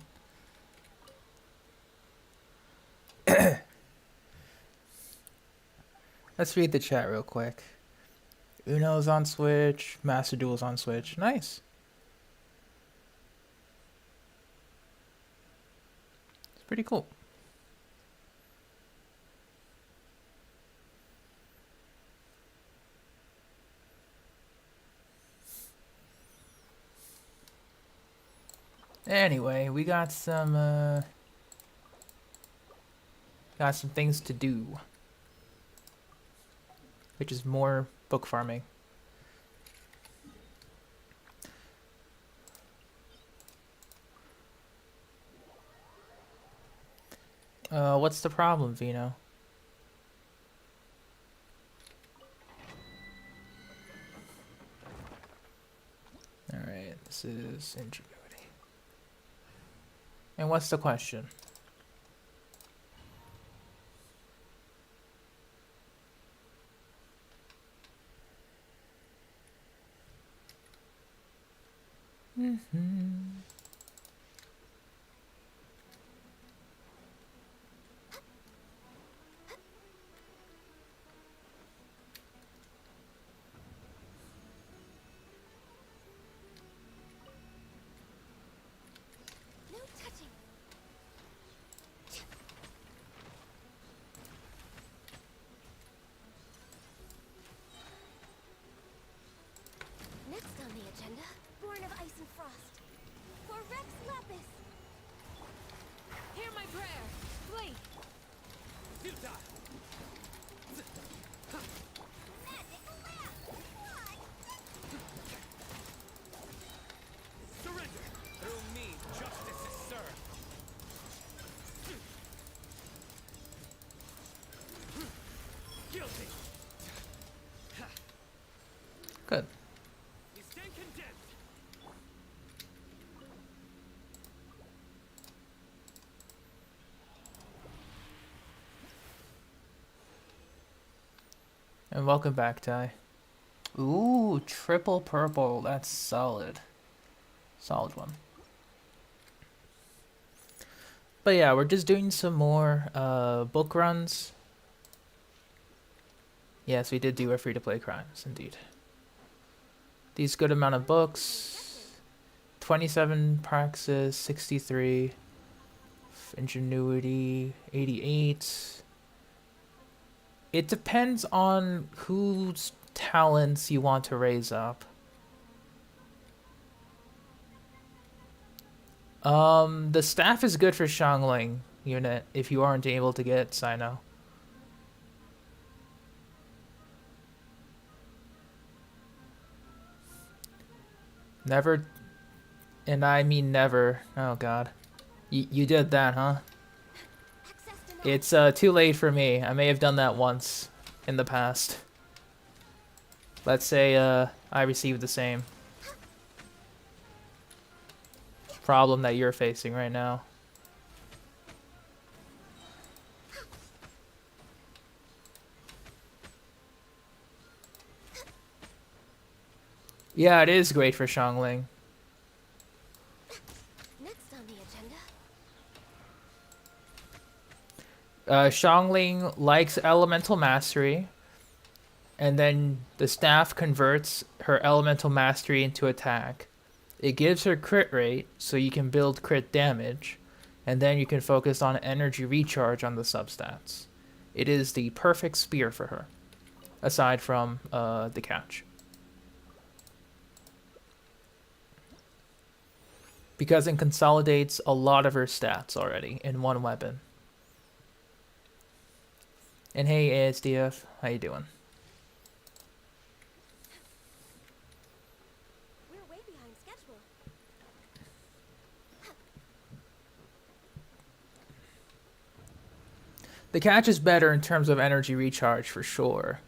Let's read the chat real quick. Uno's on Switch. Master Duel's on Switch. Nice. It's pretty cool. Anyway, we got some things to do, which is more book farming. What's the problem, Vino? Alright, this is ingenuity. And what's the question?
No touching. Next on the agenda, Born of Ice and Frost. For Rex Lapis.
Hear my prayer. Flee.
Magic lamp. Why?
Surrender! Through me, justice is served! Guilty!
Good.
You stand condemned!
And welcome back, Ty. Ooh, triple purple. That's solid. Solid one. But yeah, we're just doing some more book runs. Yes, we did do a free-to-play Crimes, indeed. These good amount of books. 27 praxis, 63. Ingenuity, 88. It depends on whose talents you want to raise up. The staff is good for Xiangling unit if you aren't able to get Cyno. Never, and I mean never. Oh god. You did that, huh? It's too late for me. I may have done that once in the past. Let's say I received the same problem that you're facing right now. Yeah, it is great for Xiangling.
Next on the agenda.
Xiangling likes elemental mastery, and then the staff converts her elemental mastery into attack. It gives her crit rate, so you can build crit damage, and then you can focus on energy recharge on the substats. It is the perfect spear for her, aside from the catch. Because it consolidates a lot of her stats already in one weapon. And hey ASDF, how you doing?
We're way behind schedule.
The catch is better in terms of energy recharge for sure.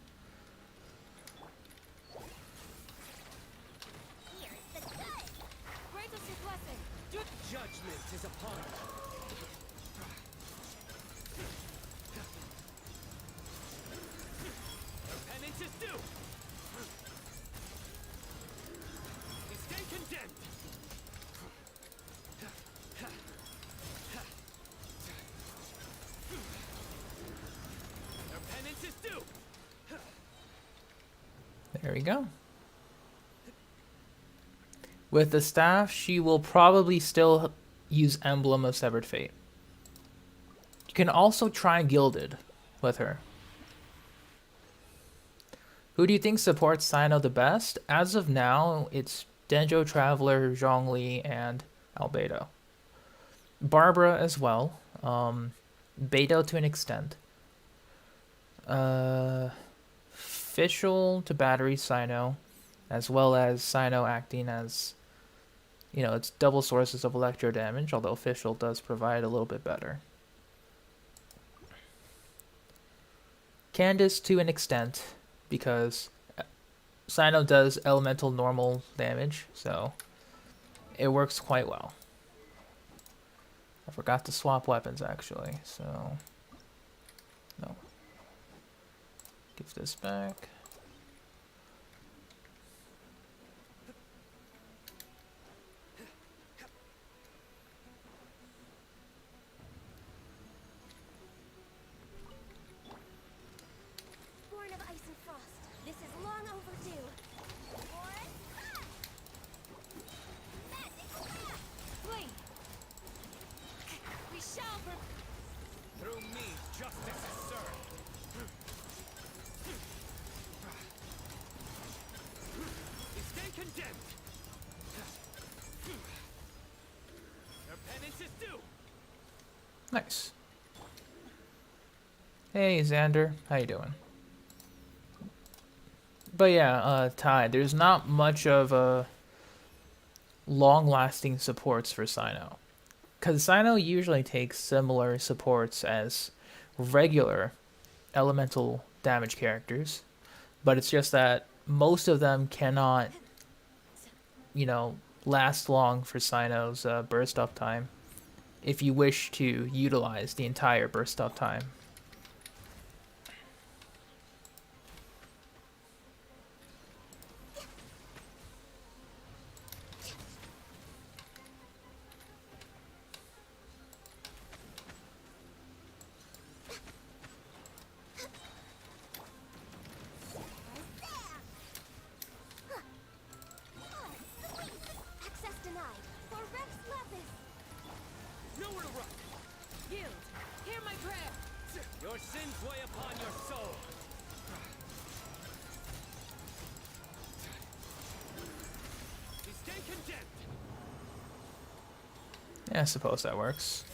There we go. With the staff, she will probably still use Emblem of Severed Fate. You can also try Gilded with her. Who do you think supports Cyno the best? As of now, it's Denjo Traveler, Zhongli, and Albedo. Barbara as well. Beidou to an extent. Fischl to battery Cyno, as well as Cyno acting as, you know, it's double sources of electro damage, although Fischl does provide a little bit better. Candace to an extent, because Cyno does elemental normal damage, so it works quite well. I forgot to swap weapons actually, so no. Give this back.
Born of ice and frost. This is long overdue.
Flee! We shall
Through me, justice is served. Stay condemned. Your penance is due.
Nice. Hey Xander, how you doing? But yeah, Ty, there's not much of long-lasting supports for Cyno. Because Cyno usually takes similar supports as regular elemental damage characters, but it's just that most of them cannot, you know, last long for Cyno's burst up time if you wish to utilize the entire burst up time.
Nowhere to run.
Yield. Hear my prayer.
Your sins weigh upon your soul. Be stay condemned.
Yeah, I suppose that works.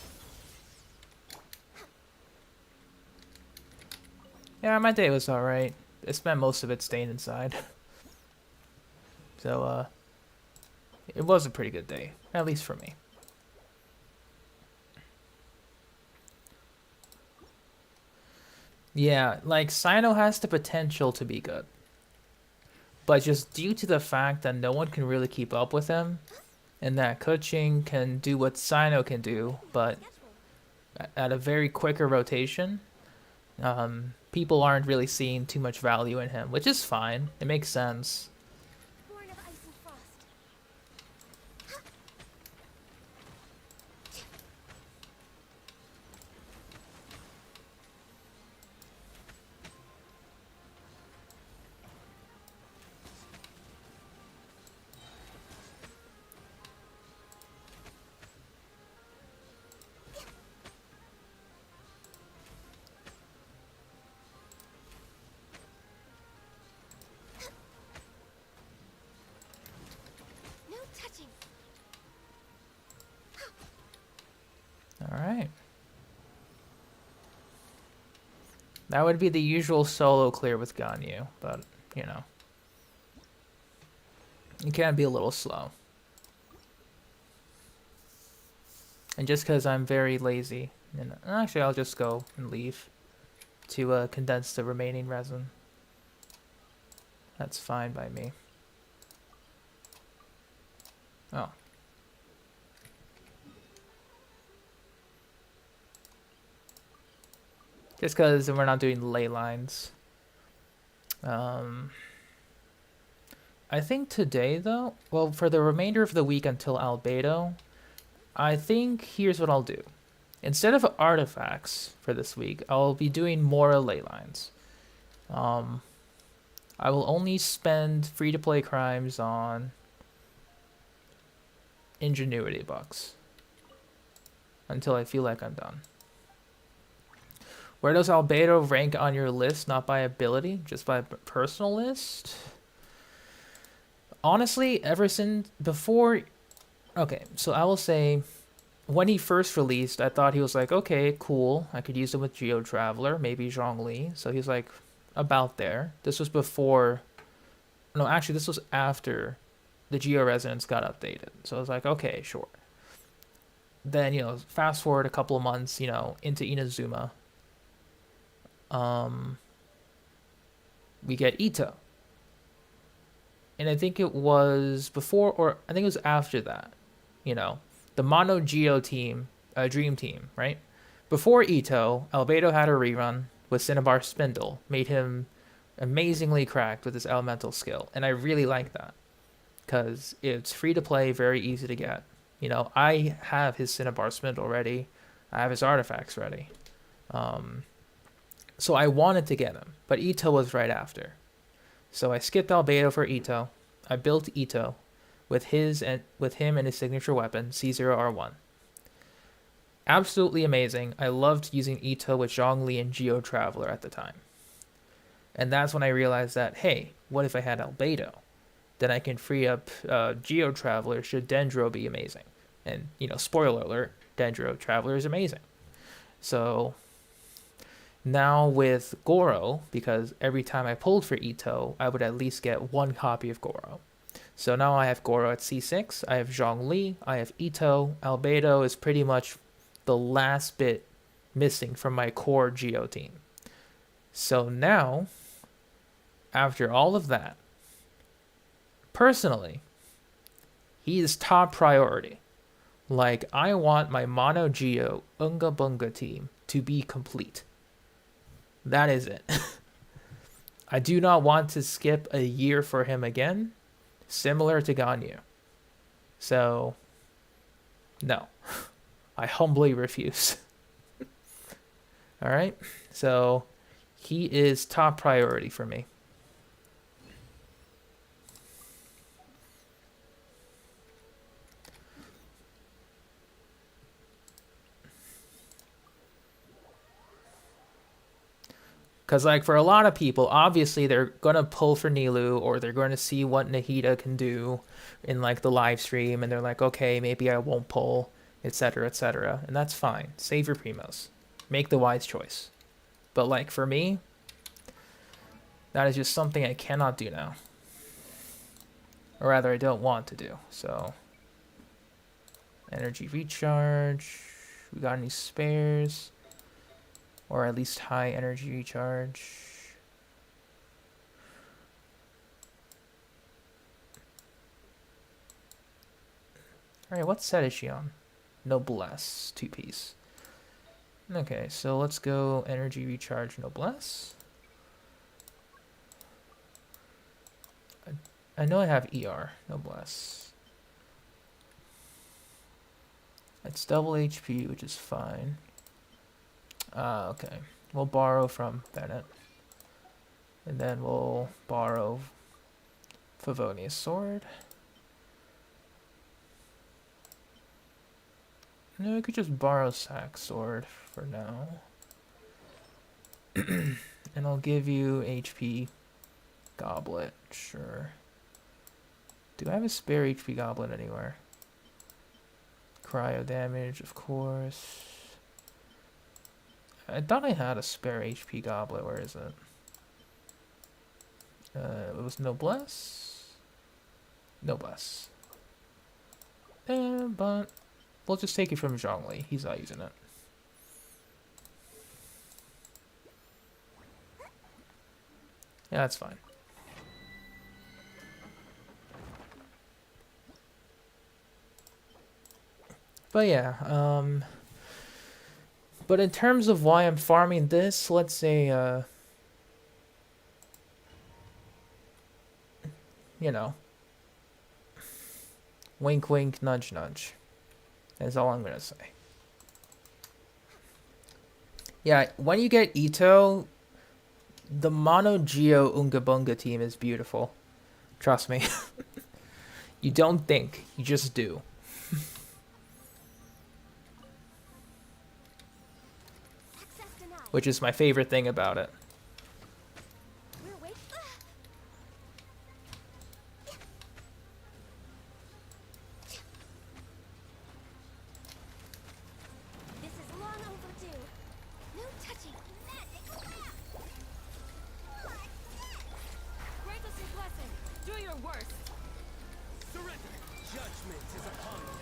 Yeah, my day was alright. I spent most of it staying inside. So, it was a pretty good day. At least for me. Yeah, like, Cyno has the potential to be good. But just due to the fact that no one can really keep up with him, and that Kuching can do what Cyno can do, but at a very quicker rotation, people aren't really seeing too much value in him, which is fine. It makes sense.
Born of ice and frost. No touching.
Alright. That would be the usual solo clear with Ganyu, but, you know. You can be a little slow. And just because I'm very lazy, and actually I'll just go and leave to condense the remaining resin. That's fine by me. Oh. Just because we're not doing ley lines. I think today, though, well, for the remainder of the week until Albedo, I think here's what I'll do. Instead of artifacts for this week, I'll be doing more ley lines. I will only spend free-to-play crimes on ingenuity bucks until I feel like I'm done. Where does Albedo rank on your list? Not by ability, just by personal list? Honestly, ever since before... Okay, so I will say, when he first released, I thought he was like, okay, cool. I could use him with Geo Traveler, maybe Zhongli. So he's like about there. This was before... No, actually, this was after the Geo Resonance got updated. So I was like, okay, sure. Then, you know, fast forward a couple of months, you know, into Inazuma. We get Ito. And I think it was before, or I think it was after that. You know, the Mono Geo team, Dream Team, right? Before Ito, Albedo had a rerun with Cinnabar Spindle. Made him amazingly cracked with his elemental skill. And I really like that. Because it's free to play, very easy to get. You know, I have his Cinnabar Spindle ready. I have his artifacts ready. So I wanted to get him, but Ito was right after. So I skipped Albedo for Ito. I built Ito with him and his signature weapon, C0R1. Absolutely amazing. I loved using Ito with Zhongli and Geo Traveler at the time. And that's when I realized that, hey, what if I had Albedo? Then I can free up Geo Traveler should Dendro be amazing. And, you know, spoiler alert, Dendro Traveler is amazing. So now with Goro, because every time I pulled for Ito, I would at least get one copy of Goro. So now I have Goro at C6, I have Zhongli, I have Ito. Albedo is pretty much the last bit missing from my core Geo team. So now, after all of that, personally, he is top priority. Like, I want my Mono Geo Unga Bunga team to be complete. That is it. I do not want to skip a year for him again, similar to Ganyu. So, no. I humbly refuse. Alright? So, he is top priority for me. Because, like, for a lot of people, obviously they're going to pull for Nilu, or they're going to see what Nahida can do in, like, the live stream, and they're like, okay, maybe I won't pull, etc., etc. And that's fine. Save your primos. Make the wise choice. But, like, for me, that is just something I cannot do now. Or rather, I don't want to do. So, energy recharge. We got any spares? Or at least high energy recharge. Alright, what set is she on? Noblesse, 2-piece. Okay, so let's go energy recharge Noblesse. I know I have ER, Noblesse. It's double HP, which is fine. Okay. We'll borrow from Bennett. And then we'll borrow Favonia's sword. No, we could just borrow Sack's sword for now. And I'll give you HP goblet, sure. Do I have a spare HP goblet anywhere? Cryo damage, of course. I thought I had a spare HP goblet. Where is it? It was Noblesse? Noblesse. But we'll just take it from Zhongli. He's not using it. Yeah, that's fine. But yeah, but in terms of why I'm farming this, let's say, you know, wink wink, nudge nudge. That's all I'm gonna say. Yeah, when you get Ito, the Mono Geo Unga Bunga team is beautiful. Trust me. You don't think, you just do. Which is my favorite thing about it.
This is long overdue. No touching. Magic.
Grant us your blessing. Do your worst. Surrender. Judgment is upon you.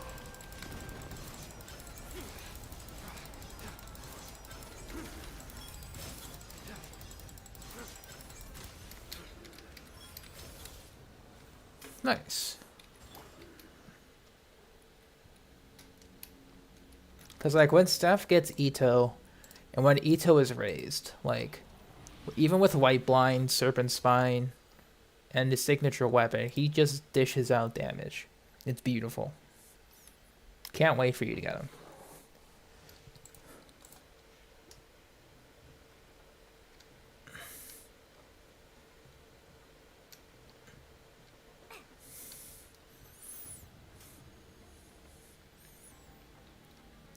Nice. Because, like, when Steph gets Ito, and when Ito is raised, like, even with White Blind, Serpent Spine, and his signature weapon, he just dishes out damage. It's beautiful. Can't wait for you to get him.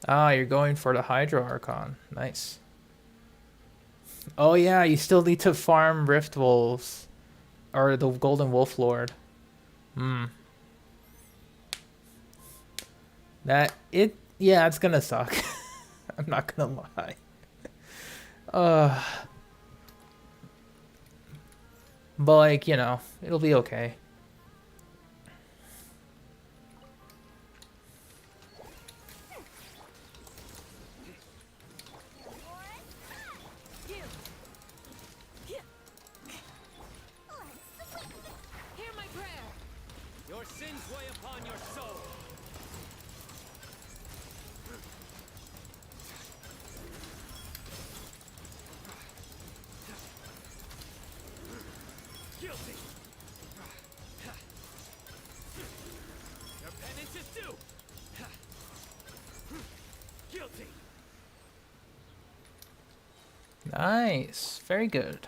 Ah, you're going for the Hydro Archon. Nice. Oh yeah, you still need to farm Rift Wolves. Or the Golden Wolf Lord. Yeah, it's gonna suck. I'm not gonna lie. But, like, you know, it'll be okay.
Hear my prayer. Your sins weigh upon your soul. Guilty. Your penance is due. Guilty.
Nice. Very good.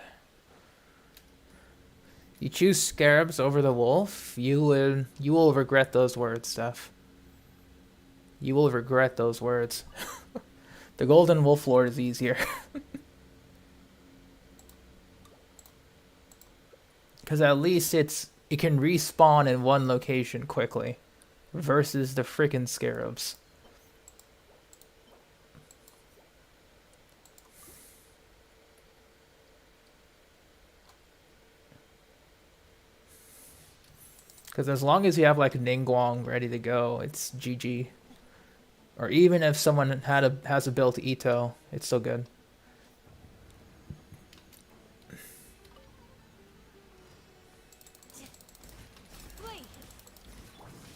You choose Scarabs over the Wolf, you will regret those words, Steph. You will regret those words. The Golden Wolf Lord is easier. Because at least it can respawn in one location quickly. Versus the freaking scarabs. Because as long as you have like Ningguang ready to go, it's GG. Or even if someone has a built Ito, it's still good.
Wait!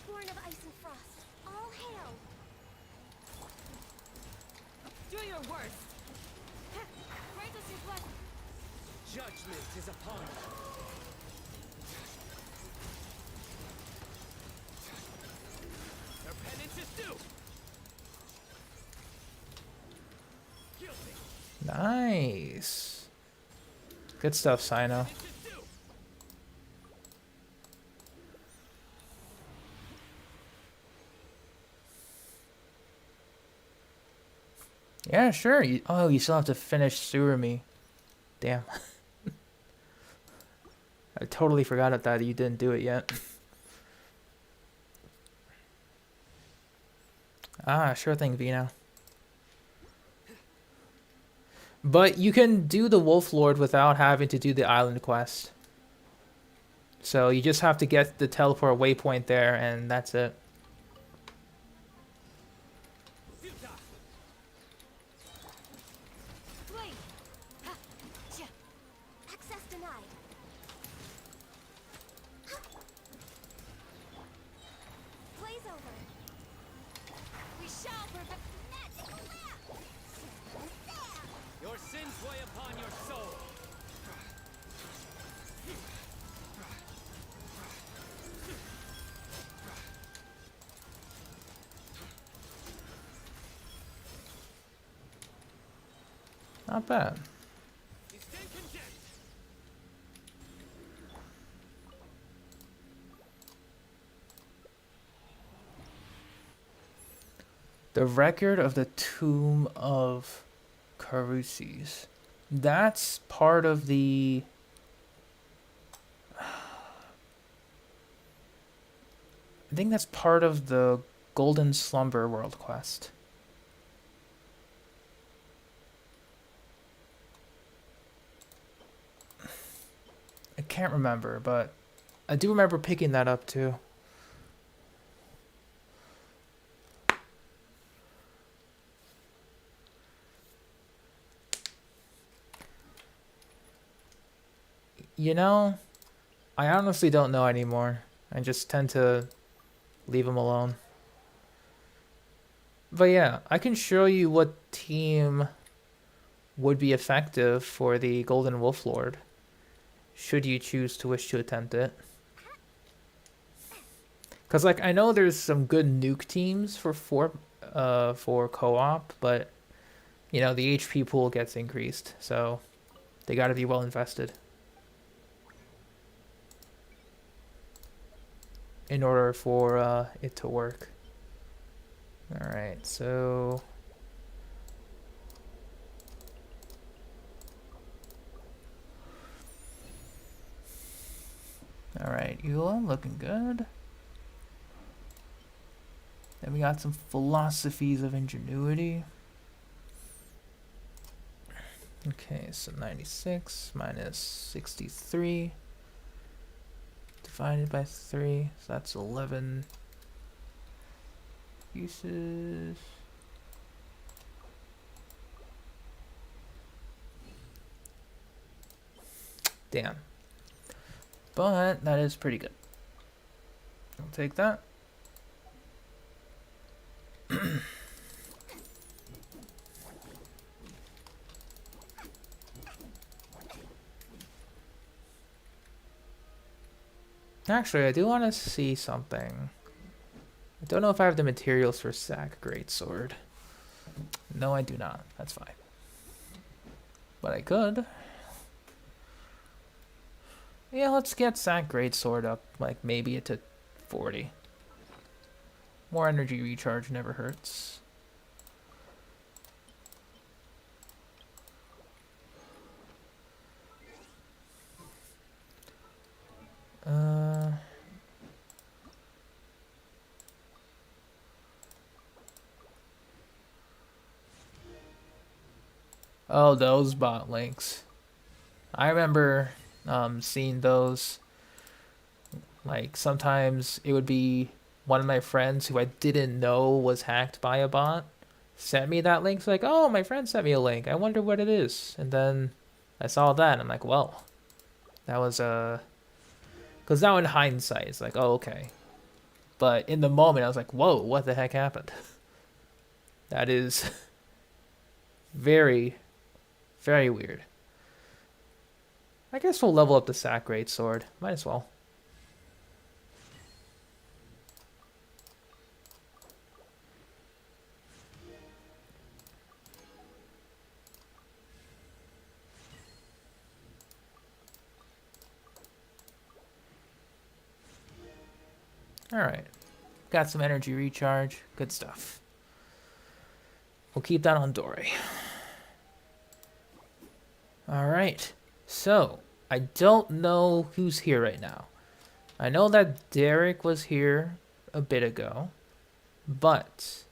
Born of ice and frost, all hail!
Do your worst.
Grant us your blessing.
Judgment is upon you. Their penance is due. Guilty.
Nice. Good stuff, Cyno. Yeah, sure. You still have to finish Surumi. Damn. I totally forgot that you didn't do it yet. Ah, sure thing, Vino. But you can do the Wolf Lord without having to do the island quest. So you just have to get the teleport waypoint there, and that's it.
Wait! Ha! Ch! Access denied. Ha! Blaze over. We shall prevent magical lamp! There!
Your sins weigh upon your soul.
Not bad.
You stand condemned.
The record of the Tomb of Caruses. That's part of the... I think that's part of the Golden Slumber World Quest. I can't remember, but I do remember picking that up too. You know, I honestly don't know anymore. I just tend to leave them alone. But yeah, I can show you what team would be effective for the Golden Wolf Lord, should you choose to wish to attempt it. Because like I know there's some good nuke teams for co-op, but you know the HP pool gets increased, so they got to be well invested in order for it to work. All right, so all right, Eula looking good. Then we got some philosophies of ingenuity. Okay, so 96 minus 63 divided by 3, so that's 11 uses. Damn. But that is pretty good. I'll take that. Actually, I do want to see something. I don't know if I have the materials for Sack Greatsword. No, I do not. That's fine. But I could. Yeah, let's get Sack Greatsword up, like maybe it to 40. More energy recharge never hurts. Oh, those bot links. I remember seeing those. Like sometimes it would be one of my friends who I didn't know was hacked by a bot sent me that link. It's like, oh, my friend sent me a link. I wonder what it is. And then I saw that and I'm like, well, that was because now in hindsight, it's like, oh, okay. But in the moment, I was like, whoa, what the heck happened? That is very, very weird. I guess we'll level up the sack great sword. Might as well. Alright. Got some energy recharge. Good stuff. We'll keep that on Dory. Alright. So, I don't know who's here right now. I know that Derek was here a bit ago. But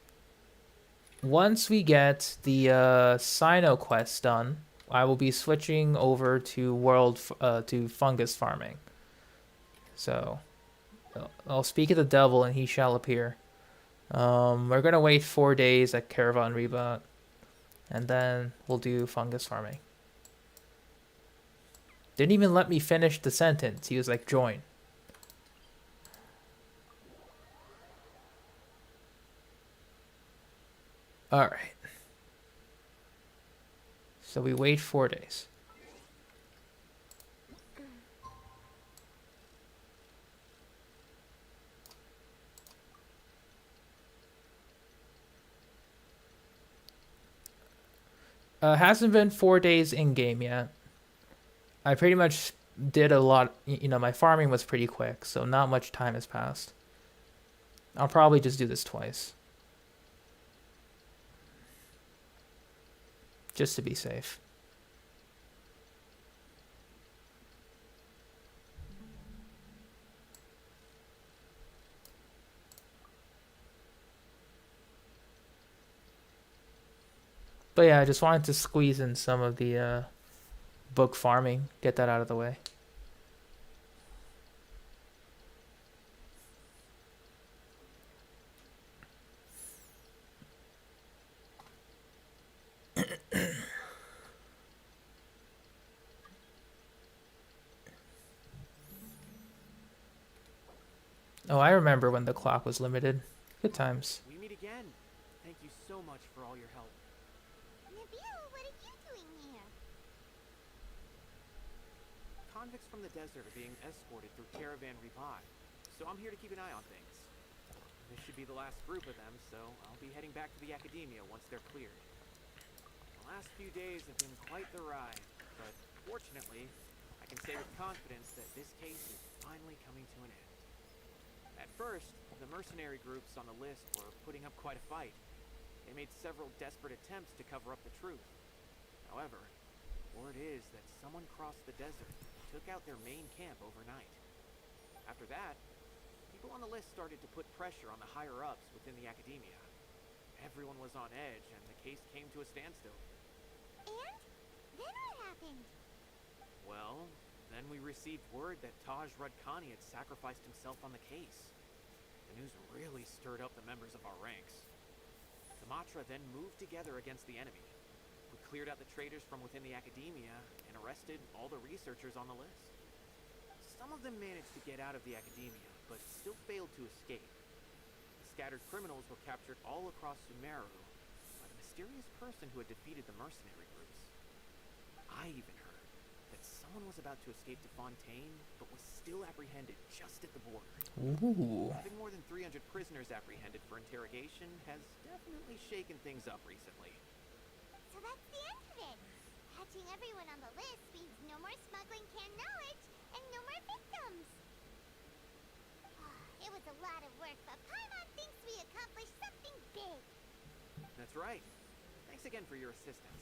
once we get the Cyno quest done, I will be switching over to to fungus farming. So I'll speak of the devil and he shall appear. We're gonna wait 4 days at Caravan Rebot, and then we'll do fungus farming. Didn't even let me finish the sentence. He was like, join. Alright. So we wait 4 days. Hasn't been 4 days in game yet. I pretty much did a lot, you know, my farming was pretty quick, so not much time has passed. I'll probably just do this twice. Just to be safe. But yeah, I just wanted to squeeze in some of the book farming, get that out of the way. Oh, I remember when the clock was limited. Good times.
We meet again. Thank you so much for all your help.
Nabil, what are you doing here?
Convicts from the desert are being escorted through Caravan Rebot, so I'm here to keep an eye on things. This should be the last group of them, so I'll be heading back to the Academia once they're cleared. The last few days have been quite the ride, but fortunately, I can say with confidence that this case is finally coming to an end. At first, the mercenary groups on the list were putting up quite a fight. They made several desperate attempts to cover up the truth. However, word is that someone crossed the desert and took out their main camp overnight. After that, people on the list started to put pressure on the higher-ups within the Academia. Everyone was on edge, and the case came to a standstill.
And? Then what happened?
Well, then we received word that Taj Rudkani had sacrificed himself on the case. The news really stirred up the members of our ranks. The Matra then moved together against the enemy. We cleared out the traitors from within the Academia and arrested all the researchers on the list. Some of them managed to get out of the Academia, but still failed to escape. The scattered criminals were captured all across Sumeru by the mysterious person who had defeated the mercenary groups. I even heard that someone was about to escape to Fontaine, but was still apprehended just at the border.
Ooh.
Having more than 300 prisoners apprehended for interrogation has definitely shaken things up recently.
So that's the end of it. Catching everyone on the list means no more smuggling canned knowledge and no more victims. It was a lot of work, but Paimon thinks we accomplished something big.
That's right. Thanks again for your assistance.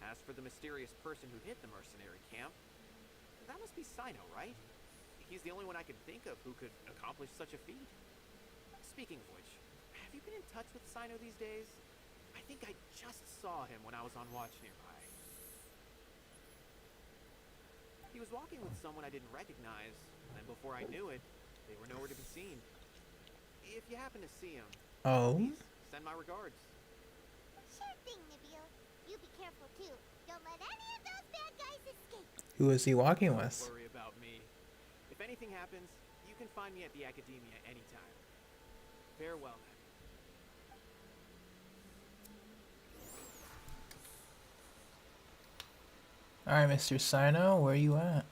As for the mysterious person who hit the mercenary camp, that must be Cyno, right? He's the only one I can think of who could accomplish such a feat. Speaking of which, have you been in touch with Cyno these days? I think I just saw him when I was on watch nearby. He was walking with someone I didn't recognize, and before I knew it, they were nowhere to be seen. If you happen to see him,
Oh?
please send my regards.
Sure thing, Nabil. You be careful too. Don't let any of those bad guys escape.
Who is he walking
Don't
with?
worry about me. If anything happens, you can find me at the Academia anytime. Farewell then.
Alright, Mr. Cyno, where you at?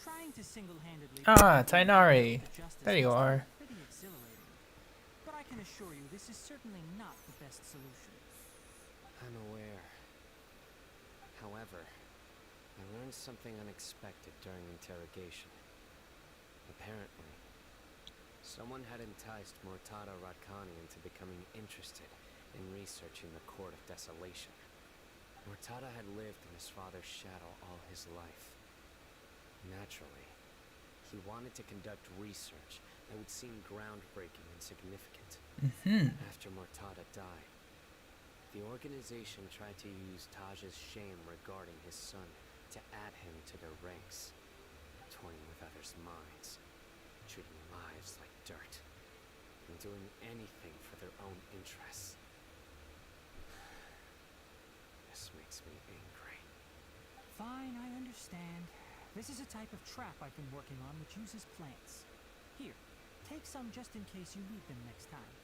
Trying to single-handedly
Ah, Tainari.
the justice
There you
must be
are.
pretty exhilarating. But I can assure you this is certainly not the best solution.
I'm aware. However, I learned something unexpected during interrogation. Apparently, someone had enticed Mortada Radkani into becoming interested in researching the Court of Desolation. Mortada had lived in his father's shadow all his life. Naturally, he wanted to conduct research that would seem groundbreaking and significant. After Mortada died, the organization tried to use Taj's shame regarding his son to add him to their ranks, toying with others' minds, treating lives like dirt, and doing anything for their own interests. This makes me angry.
Fine, I understand. This is a type of trap I've been working on which uses plants. Here, take some just in case you need them next time.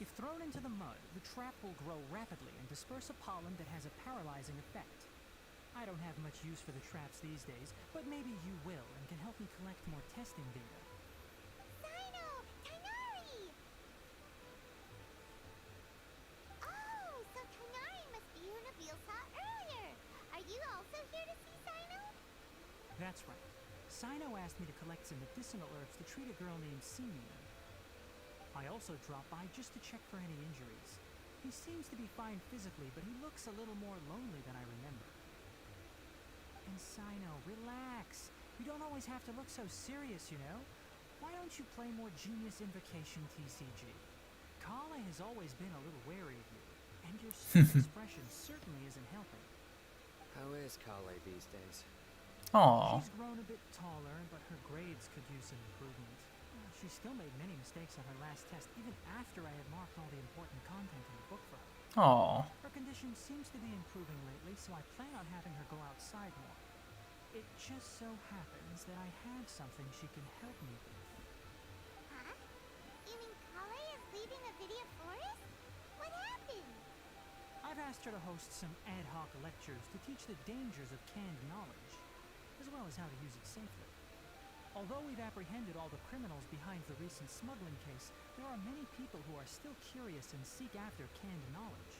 If thrown into the mud, the trap will grow rapidly and disperse a pollen that has a paralyzing effect. I don't have much use for the traps these days, but maybe you will and can help me collect more testing data.
Cyno! Tainari! Oh, so Tainari must be who Nabil saw earlier. Are you also here to see Cyno?
That's right. Cyno asked me to collect some medicinal herbs to treat a girl named Cyno. I also dropped by just to check for any injuries. He seems to be fine physically, but he looks a little more lonely than I remember. And Cyno, relax. You don't always have to look so serious, you know? Why don't you play more Genius Invocation TCG? Kale has always been a little wary of you, and your stern expression certainly isn't helping.
How is Kale these days?
Aww.
She's grown a bit taller, but her grades could use some improvement. She still made many mistakes on her last test, even after I had marked all the important content in the book for her.
Aww.
Her condition seems to be improving lately, so I plan on having her go outside more. It just so happens that I have something she can help me with.
Huh? You mean Kale is leaving a video forest? What happened?
I've asked her to host some ad hoc lectures to teach the dangers of canned knowledge, as well as how to use it safely. Although we've apprehended all the criminals behind the recent smuggling case, there are many people who are still curious and seek after canned knowledge.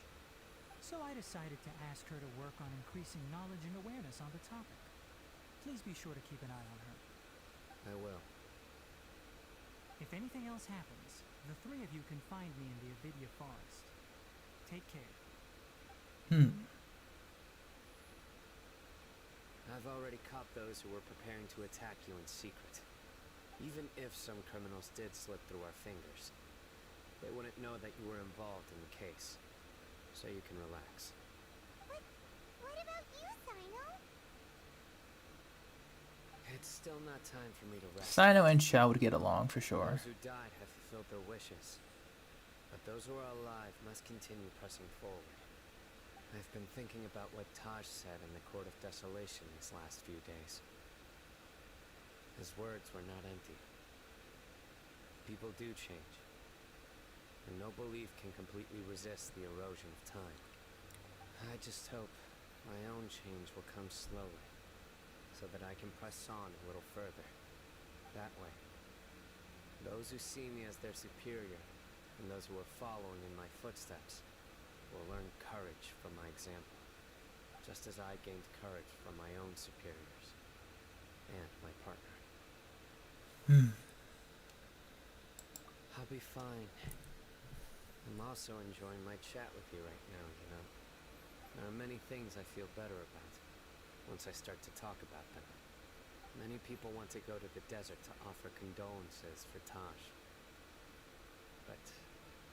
So I decided to ask her to work on increasing knowledge and awareness on the topic. Please be sure to keep an eye on her.
I will.
If anything else happens, the three of you can find me in the Avidia Forest. Take care.
I've already caught those who were preparing to attack you in secret. Even if some criminals did slip through our fingers, they wouldn't know that you were involved in the case. So you can relax.
What about you, Cyno?
It's still not time for me to rest.
Cyno and Xiao would get along for sure.
Those who died have fulfilled their wishes. But those who are alive must continue pressing forward. I've been thinking about what Taj said in the Court of Desolation these last few days. His words were not empty. People do change, and no belief can completely resist the erosion of time. I just hope my own change will come slowly, so that I can press on a little further. That way, those who see me as their superior, and those who are following in my footsteps, will learn courage from my example, just as I gained courage from my own superiors and my partner. I'll be fine. I'm also enjoying my chat with you right now, you know. There are many things I feel better about once I start to talk about them. Many people want to go to the desert to offer condolences for Tosh. But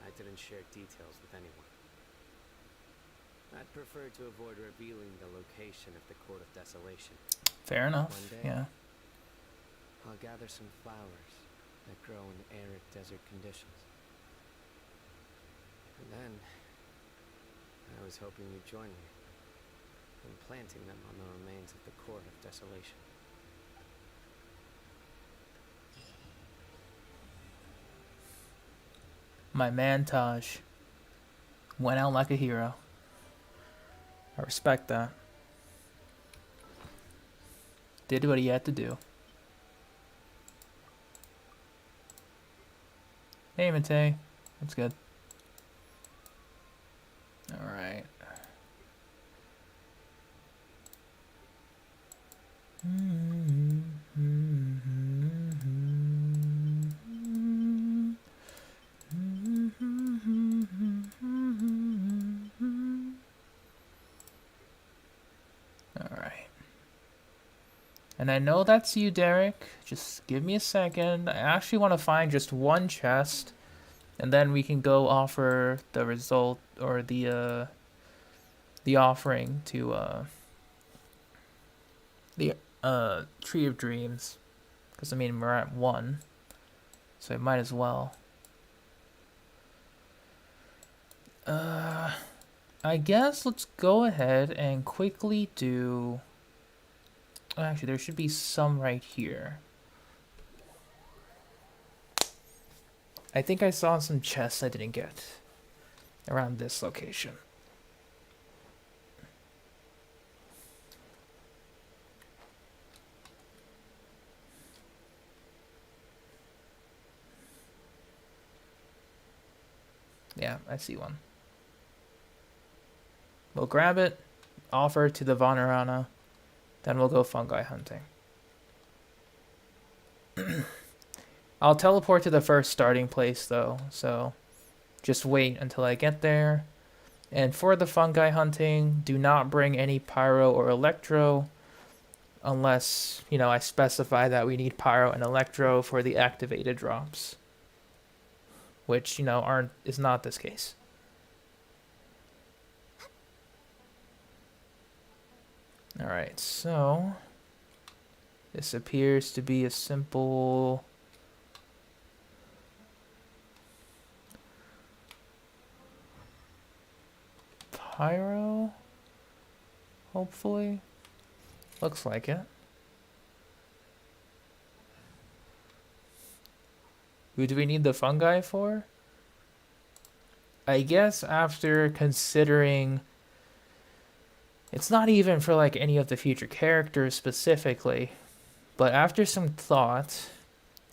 I didn't share details with anyone. I'd prefer to avoid revealing the location of the Court of Desolation.
Fair enough.
One day,
Yeah.
I'll gather some flowers that grow in arid desert conditions. And then, I was hoping you'd join me in planting them on the remains of the Court of Desolation.
My man Taj went out like a hero. I respect that. Did what he had to do. Hey, Matei. That's good. Alright. Alright. And I know that's you, Derek. Just give me a second. I actually want to find just one chest, and then we can go offer the result or the offering to the Tree of Dreams, because I mean we're at 1, so I might as well. I guess let's go ahead and quickly do. Actually, there should be some right here. I think I saw some chests I didn't get around this location. Yeah, I see one. We'll grab it, offer to the Vanarana, then we'll go fungi hunting. I'll teleport to the first starting place though, so just wait until I get there. And for the fungi hunting, do not bring any pyro or electro unless, you know, I specify that we need pyro and electro for the activated drops, which, you know, is not this case. Alright, so this appears to be a simple pyro, hopefully. Looks like it. Who do we need the fungi for? I guess after considering it's not even for like any of the future characters specifically, but after some thought,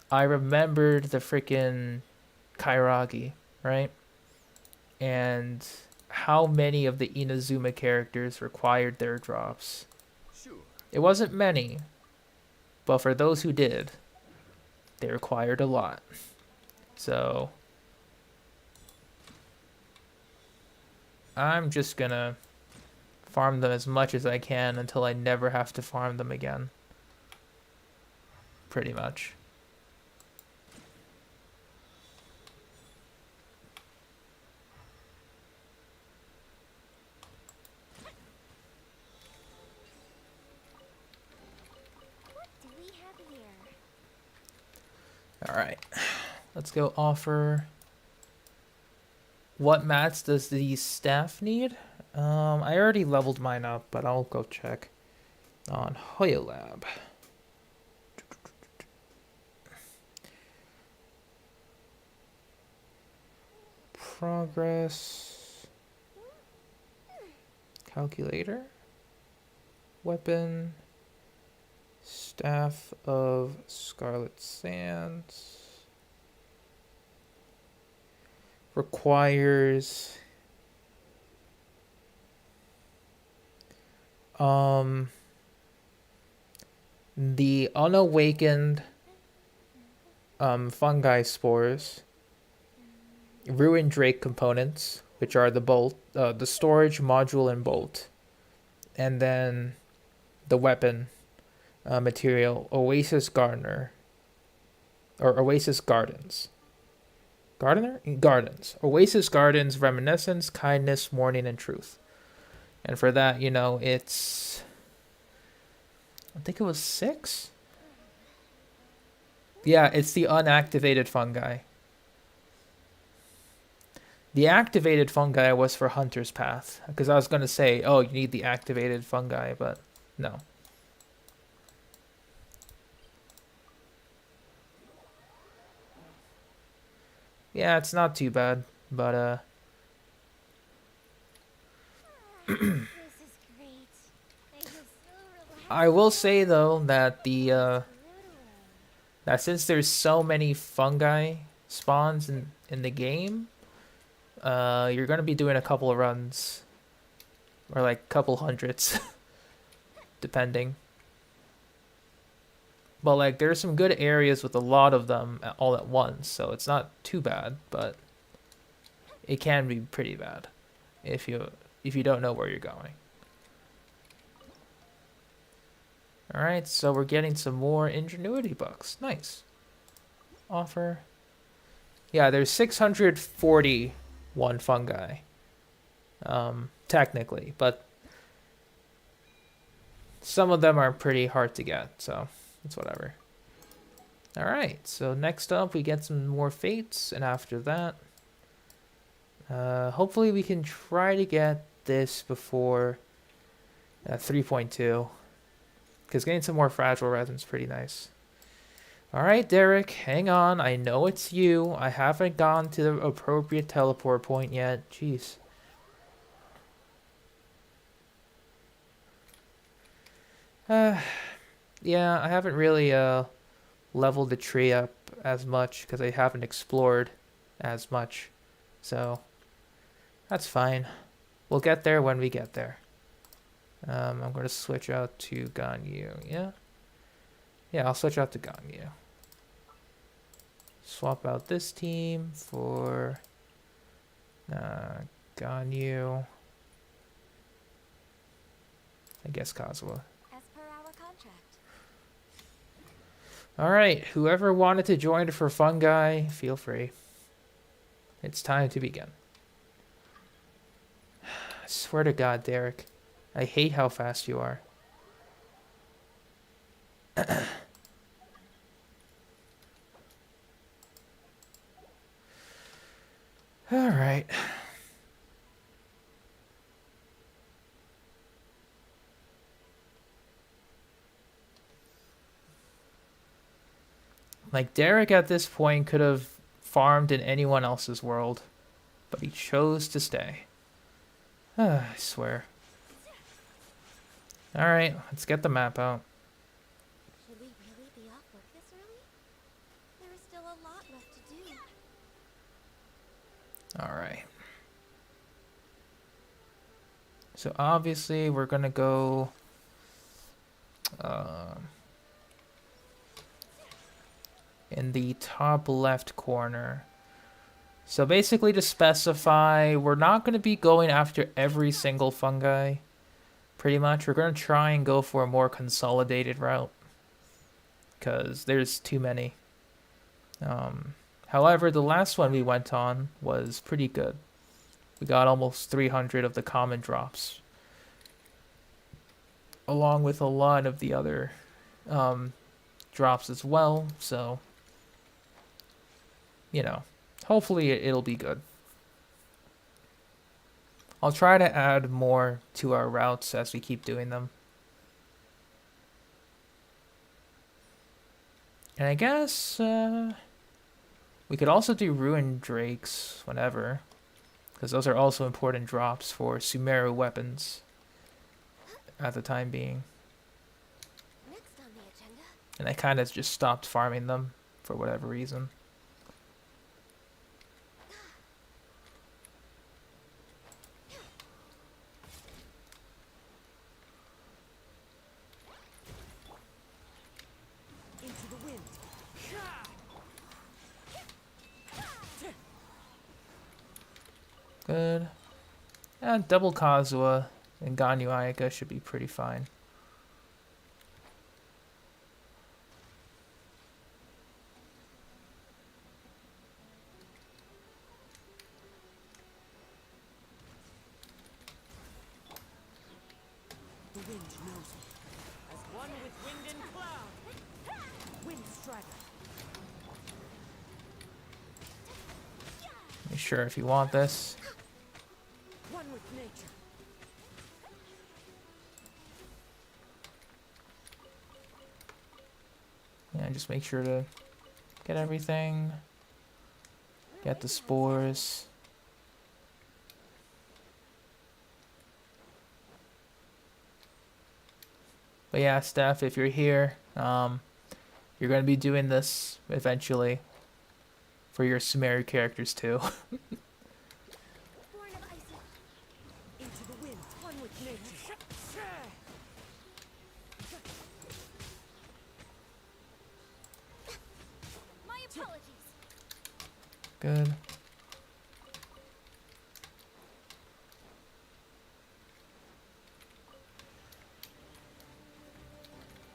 I remembered the freaking Kairagi, right? And how many of the Inazuma characters required their drops.
Sure.
It wasn't many, but for those who did, they required a lot. So I'm just gonna farm them as much as I can until I never have to farm them again. Pretty much.
What do we have here?
Alright. Let's go offer. What mats does the staff need? I already leveled mine up, but I'll go check on Hoya Lab. Progress. Calculator. Weapon. Staff of Scarlet Sands. Requires the unawakened fungi spores, ruined drake components, which are the bolt, the storage module and bolt, and then the weapon, material, Oasis Gardener. Or Oasis Gardens. Gardener? Gardens. Oasis Gardens, Reminiscence, Kindness, Mourning, and Truth. And for that, you know, it's... I think it was 6? Yeah, it's the unactivated fungi. The activated fungi was for Hunter's Path. Because I was going to say, oh, you need the activated fungi, but no. Yeah, it's not too bad, but
This is great. I feel so relaxed.
I will say though that that since there's so many fungi spawns in the game, you're gonna be doing a couple of runs, or like couple hundreds, depending. But like there's some good areas with a lot of them all at once, so it's not too bad, but it can be pretty bad if you don't know where you're going. Alright, so we're getting some more ingenuity bucks. Nice. Offer. Yeah, there's 641 fungi. Technically, but some of them are pretty hard to get, so it's whatever. Alright, so next up we get some more fates, and after that, hopefully we can try to get this before 3.2, because getting some more fragile resin is pretty nice. Alright, Derek, hang on. I know it's you. I haven't gone to the appropriate teleport point yet. Jeez. Yeah, I haven't really leveled the tree up as much because I haven't explored as much. So that's fine. We'll get there when we get there. I'm going to switch out to Ganyu. Yeah? Yeah, I'll switch out to Ganyu. Swap out this team for Ganyu. I guess Kazuha.
As per our contract.
Alright, whoever wanted to join for Fungi, feel free. It's time to begin. I swear to God, Derek. I hate how fast you are. Alright. Like, Derek at this point could have farmed in anyone else's world, but he chose to stay. I swear. Alright, let's get the map out.
Should we really be off work this early? There is still a lot left to do.
Alright. So obviously we're gonna go in the top left corner. So basically to specify, we're not gonna be going after every single fungi. Pretty much, we're gonna try and go for a more consolidated route, because there's too many. However, the last one we went on was pretty good. We got almost 300 of the common drops, along with a lot of the other drops as well, so, you know, hopefully it'll be good. I'll try to add more to our routes as we keep doing them. And I guess we could also do Ruined Drakes whenever, because those are also important drops for Sumeru weapons at the time being.
Next on the agenda.
And I kind of just stopped farming them for whatever reason.
Into the wind.
Good. And double Kazuha and Ganyu Ayaka should be pretty fine.
wind knows it. As one with wind and cloud. Wind strider.
Make sure if you want this.
One with nature.
Yeah, just make sure to get everything. Get the spores. But yeah, Steph, if you're here, you're going to be doing this eventually for your Sumeru characters too.
Born of icy.
Into the wind. One with nature.
My apologies.
Good.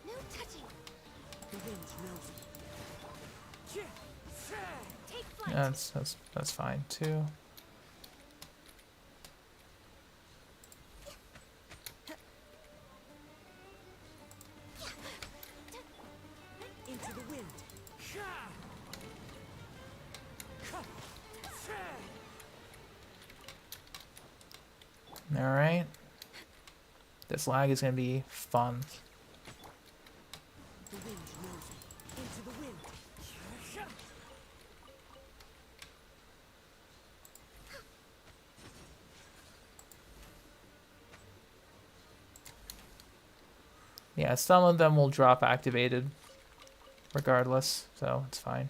No touching.
The wind knows it.
Take flight.
Yeah, that's fine too.
Into the wind.
All right. This lag is going to be fun.
The wind knows it. Into the wind.
Yeah, some of them will drop activated regardless, so it's fine.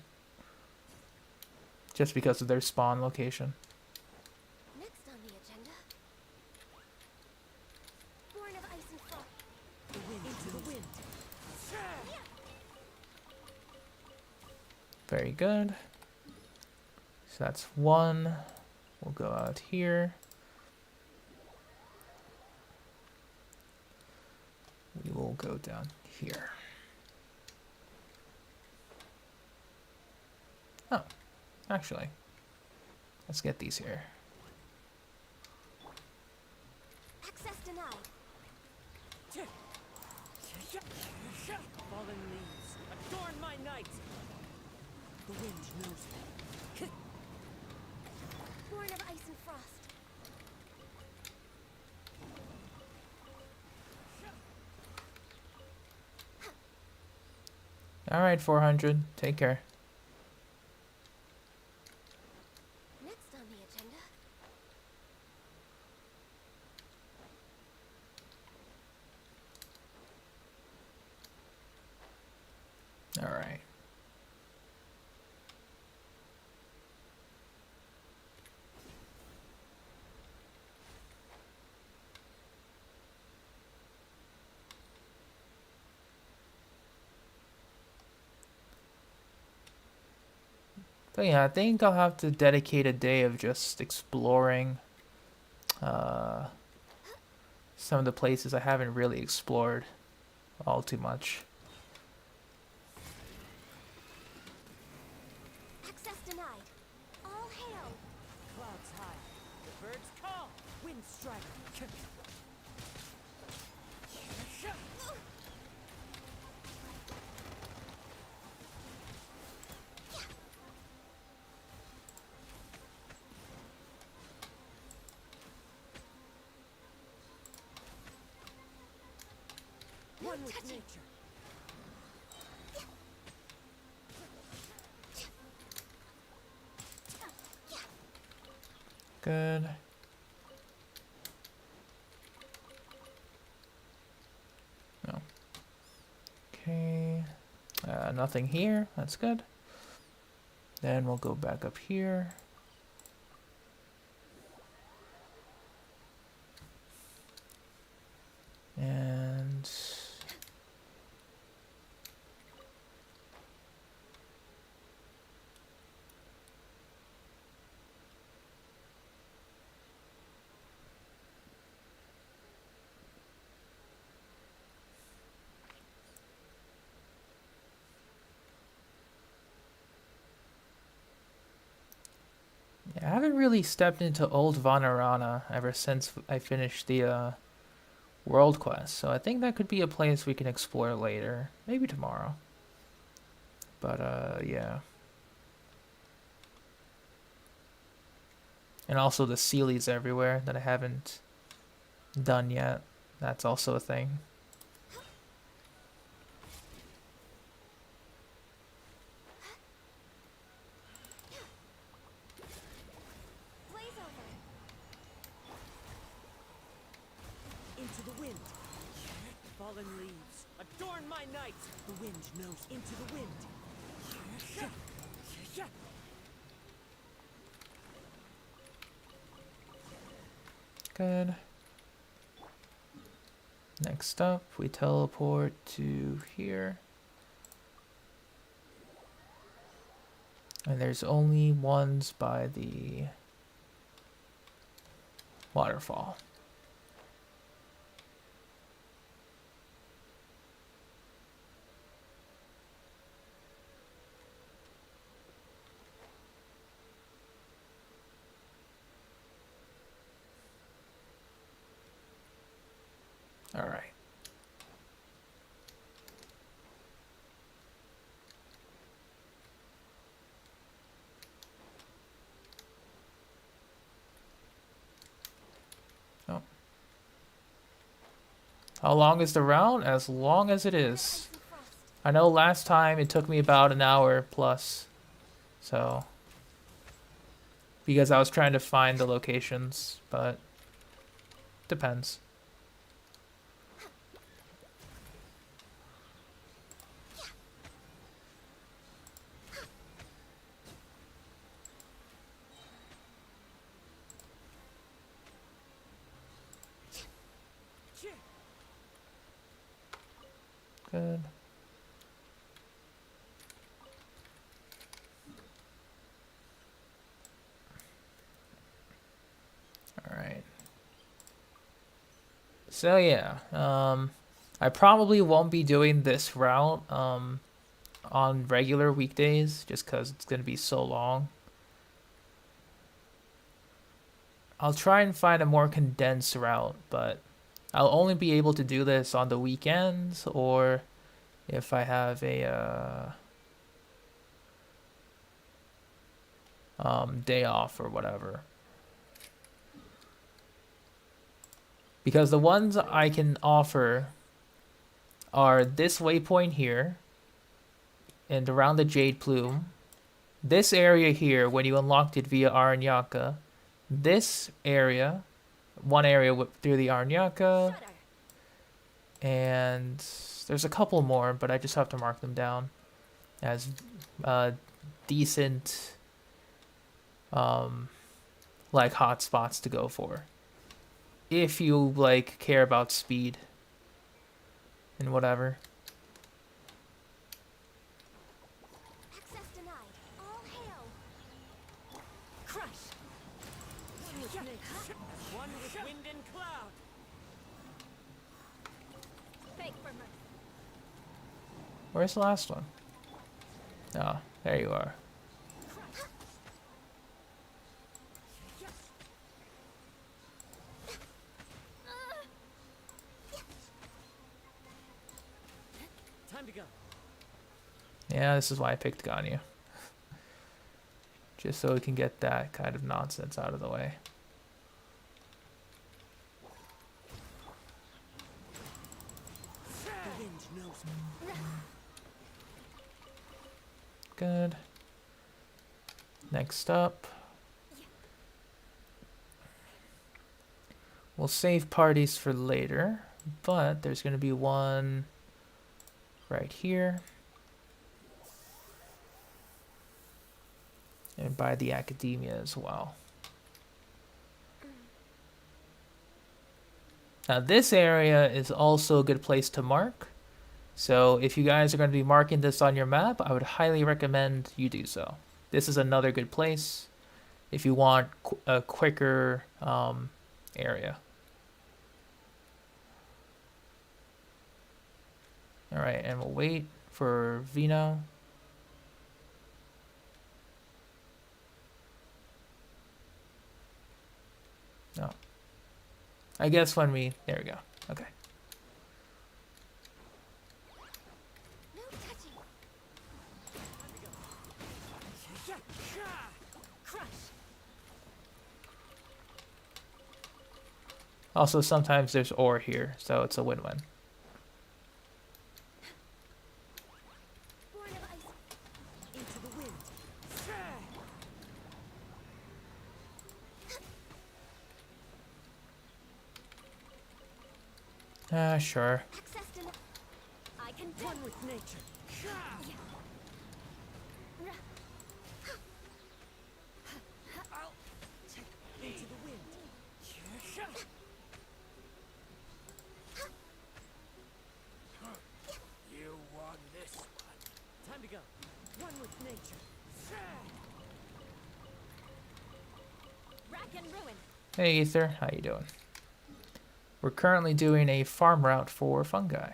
Just because of their spawn location.
Next on the agenda. Born of ice and frost.
The wind. Into the wind.
Very good. So that's one. We'll go out here. We will go down here. Oh, actually, let's get these here.
Access denied.
Fallen leaves. Adorn my night. The wind knows it.
Born of ice and frost.
All right, 400. Take care.
Next on the agenda.
All right. So yeah, I think I'll have to dedicate a day of just exploring some of the places I haven't really explored all too much.
Access denied. All hail.
Clouds high. The birds call. Wind strider. One with nature.
Good. No. Okay. Nothing here. That's good. Then we'll go back up here. And yeah, I haven't really stepped into Old Vanarana ever since I finished the World Quest. So I think that could be a place we can explore later. Maybe tomorrow. But, yeah. And also the Sealies everywhere that I haven't done yet. That's also a thing.
Into the wind. Fallen leaves, adorn my night. The wind knows into the wind.
Good. Next up, we teleport to here. And there's only ones by the waterfall. All right. Oh. How long is the route? As long as it is. I know last time it took me about an hour plus. So. Because I was trying to find the locations, but depends. Good. All right. So yeah, I probably won't be doing this route on regular weekdays just because it's going to be so long. I'll try and find a more condensed route, but I'll only be able to do this on the weekends or if I have a day off or whatever. Because the ones I can offer are this waypoint here and around the Jade Plume. This area here when you unlocked it via Aranyaka. This area, one area through the Aranyaka. And there's a couple more, but I just have to mark them down as decent like hot spots to go for. If you like care about speed and whatever.
Access denied. All hail.
Crush. One with wind and cloud.
Beg for mercy.
Where's the last one? Oh, there you are.
Time to go.
Yeah, this is why I picked Ganyu. Just so we can get that kind of nonsense out of the way.
The wind knows me.
Good. Next up. We'll save parties for later, but there's going to be one right here. And by the academia as well. Now this area is also a good place to mark. So if you guys are going to be marking this on your map, I would highly recommend you do so. This is another good place if you want a quicker area. Alright, and we'll wait for Vino. No. I guess when we... There we go. Okay. Also, sometimes there's ore here, so it's a win-win.
Born of ice. Into the wind.
Sure.
Access to I can
One with nature. Into the wind.
You won this one.
Time to go. One with nature.
rack and ruin.
Hey Ether, how you doing? We're currently doing a farm route for fungi.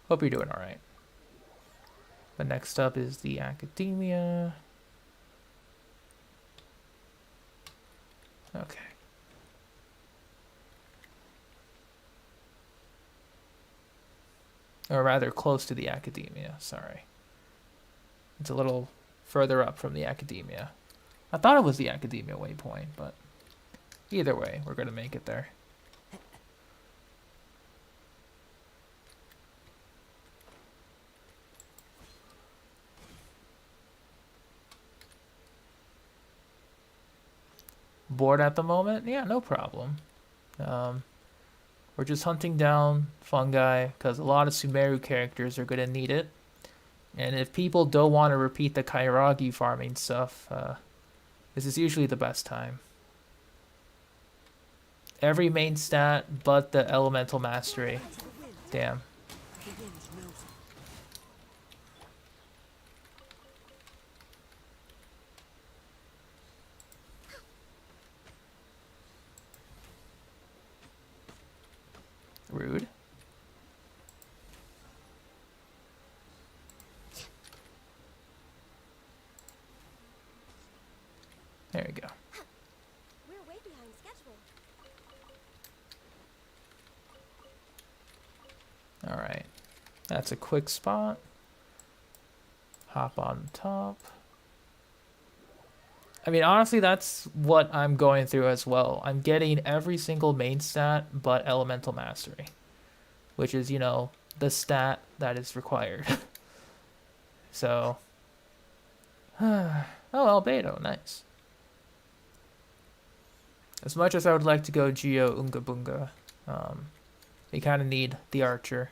Hope you're doing alright. But next up is the academia. Okay. Or rather, close to the academia, sorry. It's a little further up from the academia. I thought it was the academia waypoint, but either way, we're going to make it there. Bored at the moment? Yeah, no problem. We're just hunting down fungi because a lot of Sumeru characters are going to need it. And if people don't want to repeat the Kairagi farming stuff, this is usually the best time. Every main stat but the elemental mastery. Damn.
The wind knows it.
Rude. There we go.
We're way behind schedule.
Alright. That's a quick spot. Hop on top. I mean, honestly, that's what I'm going through as well. I'm getting every single main stat but elemental mastery. Which is, you know, the stat that is required. So. Oh, Albedo, nice. As much as I would like to go Geo Unga Bunga, you kind of need the archer.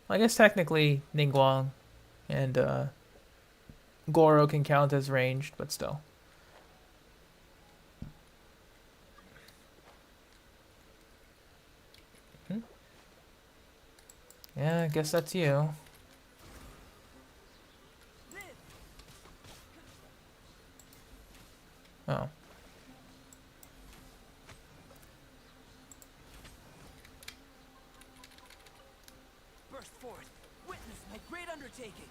I guess technically Ningguang and Goro can count as ranged, but still. Yeah, I guess that's you. Oh.
Burst forth. Witness my great undertaking.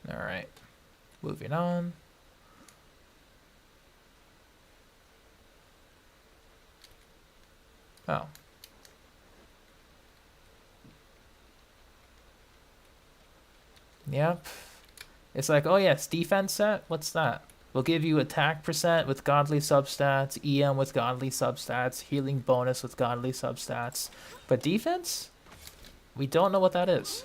Alright. Moving on. Oh. Yep. It's like, oh yes, defense set? What's that? We'll give you attack percent with godly substats, EM with godly substats, healing bonus with godly substats. But defense? We don't know what that is.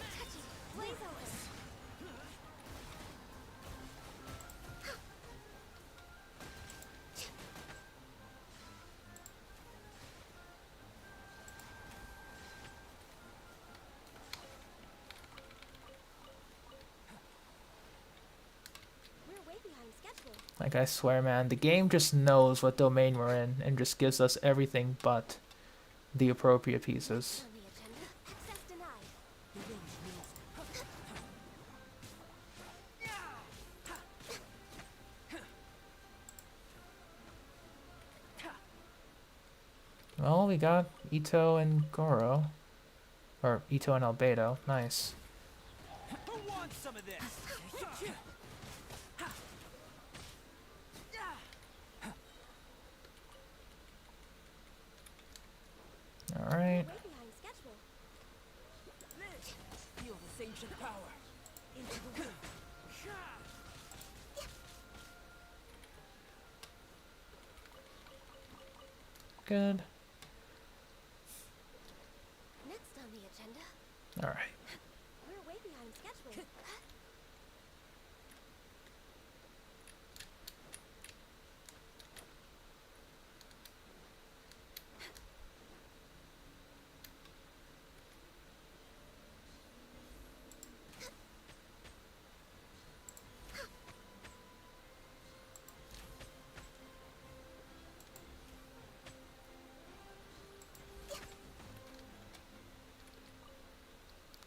Like, I swear, man, the game just knows what domain we're in and just gives us everything but the appropriate pieces. Well, we got Ito and Goro. Or Ito and Albedo. Nice.
Who wants some of this?
Alright.
Way behind schedule.
Feel this ancient power. Into the wind.
Good.
Next on the agenda.
Alright.
We're way behind schedule.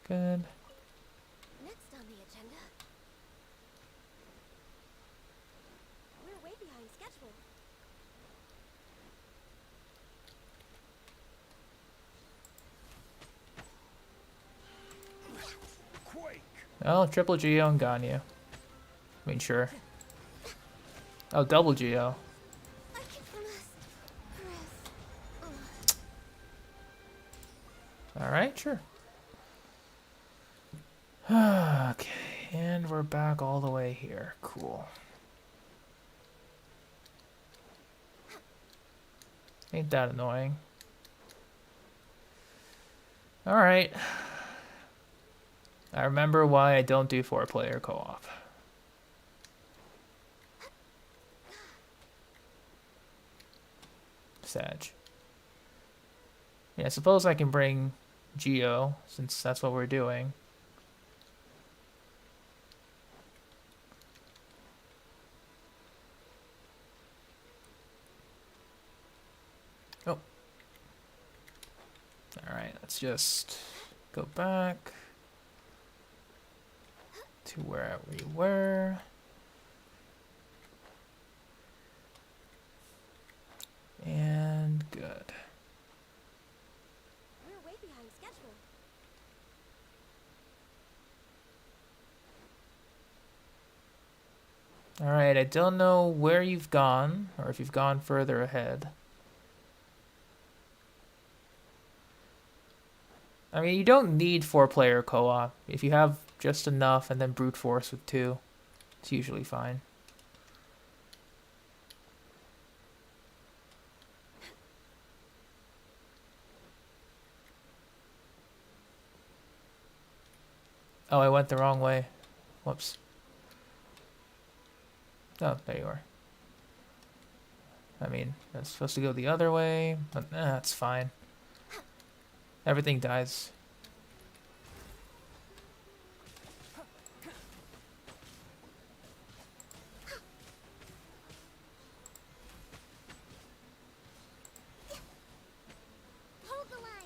Good.
Next on the agenda. We're way behind schedule.
Oh, triple Geo and Ganyu. I mean, sure. Oh, double Geo.
I can rest.
Alright, sure. Okay, and we're back all the way here. Cool. Ain't that annoying. Alright. I remember why I don't do 4-player co-op. Sag. Yeah, I suppose I can bring Geo, since that's what we're doing. Oh. Alright, let's just go back to where we were. And good.
We're way behind schedule.
Alright, I don't know where you've gone, or if you've gone further ahead. I mean, you don't need 4-player co-op. If you have just enough and then brute force with 2, it's usually fine. Oh, I went the wrong way. Whoops. Oh, there you are. I mean, that's supposed to go the other way, but that's fine. Everything dies.
Hold the line.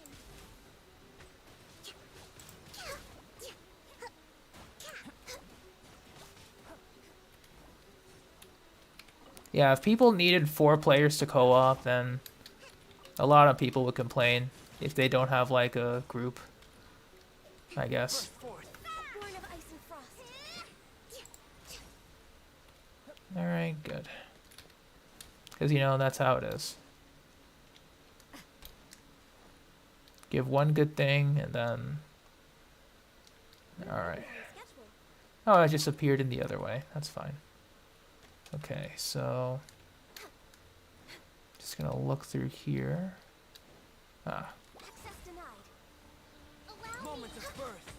Yeah, if people needed 4 players to co-op, then a lot of people would complain if they don't have like a group, I guess.
Born of ice and frost.
Alright, good. Because, you know, that's how it is. Give one good thing, and then... Alright. Oh, I just appeared in the other way. That's fine. Okay, so... Just gonna look through here. Ah.
Access denied.
Moment of birth.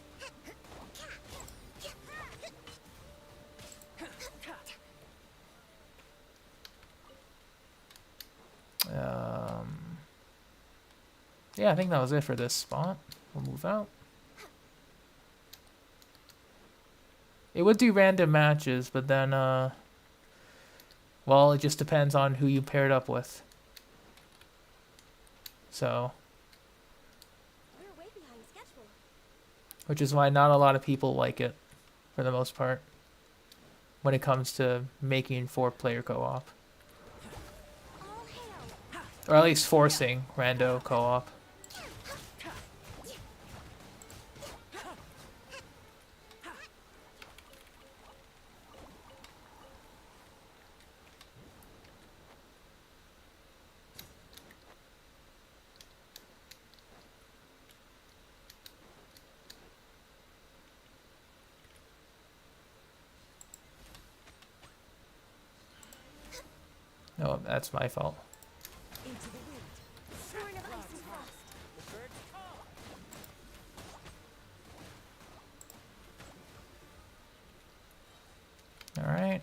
Yeah, I think that was it for this spot. We'll move out. It would do random matches, but then, well, it just depends on who you paired up with. So,
We're way behind schedule.
which is why not a lot of people like it, for the most part, when it comes to making 4-player co-op.
All hail.
Or at least forcing rando co-op. No, that's my fault.
Into the wind.
Born of ice and frost.
The birds call.
All right.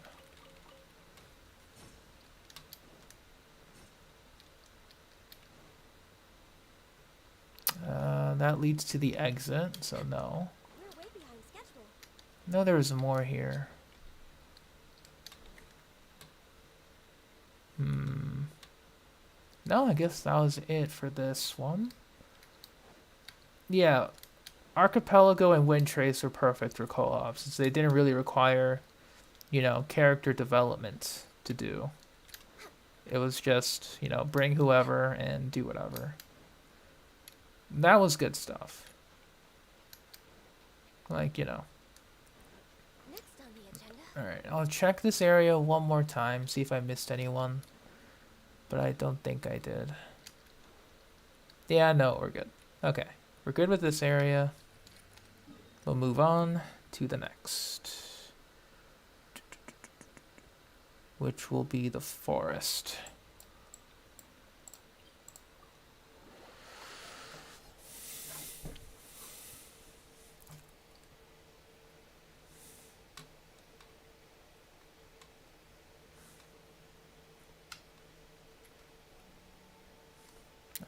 That leads to the exit, so no.
We're way behind schedule.
No, there was more here. No, I guess that was it for this one. Yeah, Archipelago and Wind Trace were perfect for co-op, since they didn't really require, you know, character development to do. It was just, you know, bring whoever and do whatever. That was good stuff. Like, you know.
Next on the agenda.
Alright, I'll check this area one more time, see if I missed anyone. But I don't think I did. Yeah, no, we're good. Okay, we're good with this area. We'll move on to the next. Which will be the forest.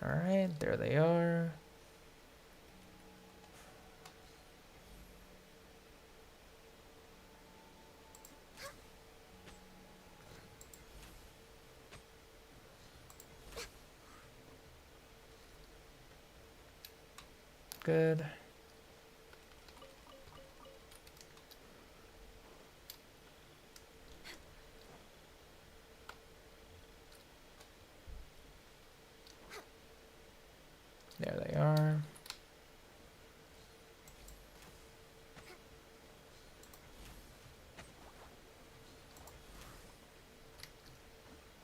Alright, there they are. Good. There they are.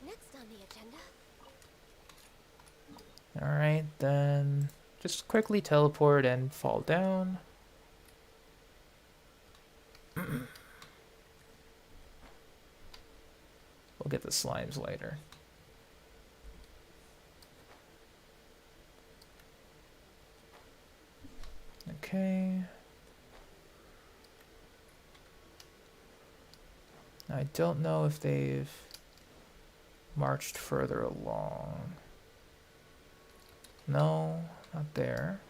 Next on the agenda.
Alright, then just quickly teleport and fall down. We'll get the slimes later. Okay. I don't know if they've marched further along. No, not there.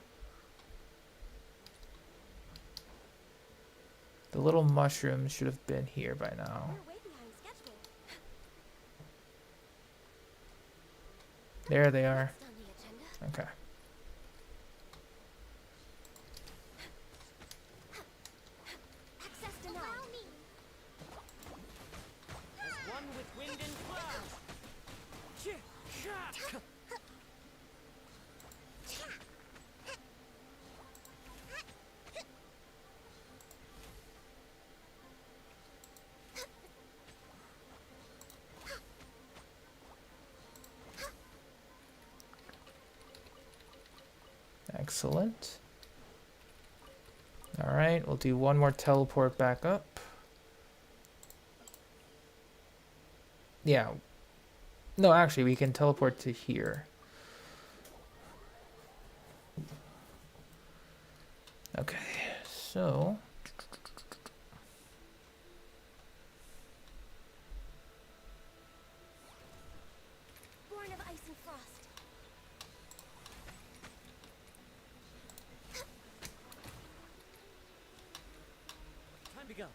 The little mushrooms should have been here by now.
We're way behind schedule.
There they are.
Next on the agenda.
Okay.
Access denied. Allow me.
As one with wind and cloud.
Excellent. Alright, we'll do one more teleport back up. Yeah. No, actually, we can teleport to here. Okay, so...
Born of ice and frost.
Time to go.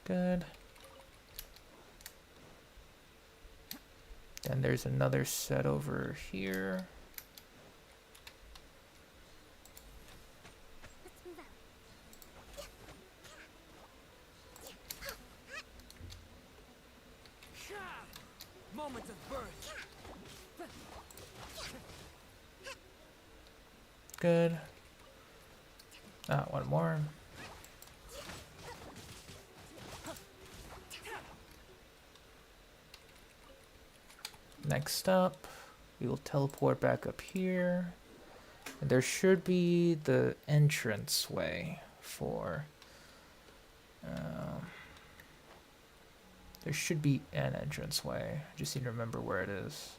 Good. Then there's another set over here.
Let's move out.
Moment of birth.
Good. Ah, one more. Next up, we will teleport back up here. And there should be the entrance way for There should be an entranceway. I just need to remember where it is.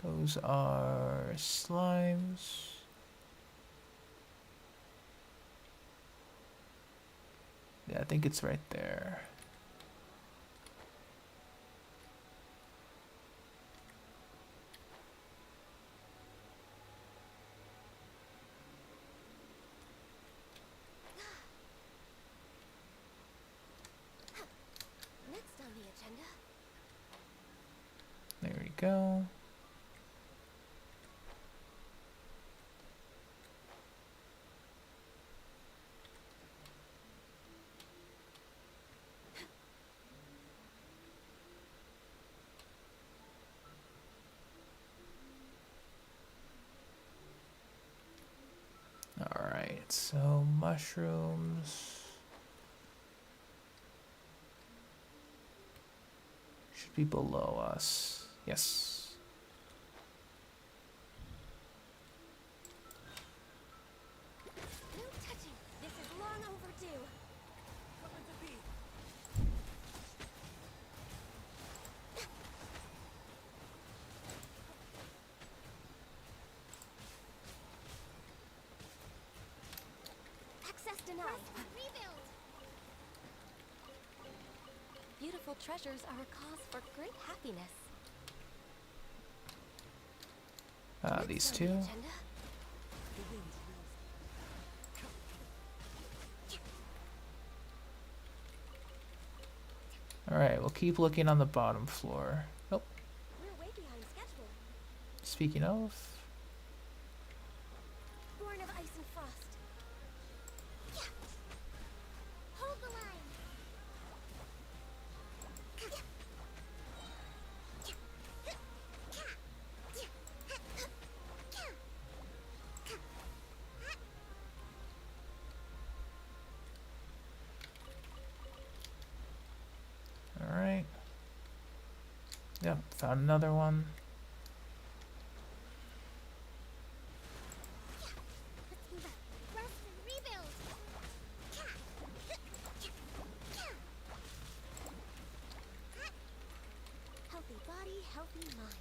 Those are slimes. Yeah, I think it's right there.
Next on the agenda.
There we go. Alright, so mushrooms should be below us. Yes.
No touching. This is long overdue.
Coming to be.
Access denied. Rebuild. Beautiful treasures are a cause for great happiness.
These
Next on
two.
the agenda.
The wind knows.
Alright, we'll keep looking on the bottom floor. Oh,
We're way behind schedule.
speaking of.
Born of ice and frost. Yeah. Hold the line.
Alright. Yep, found another one.
Let's move up. Rest and rebuild. Healthy body, healthy mind.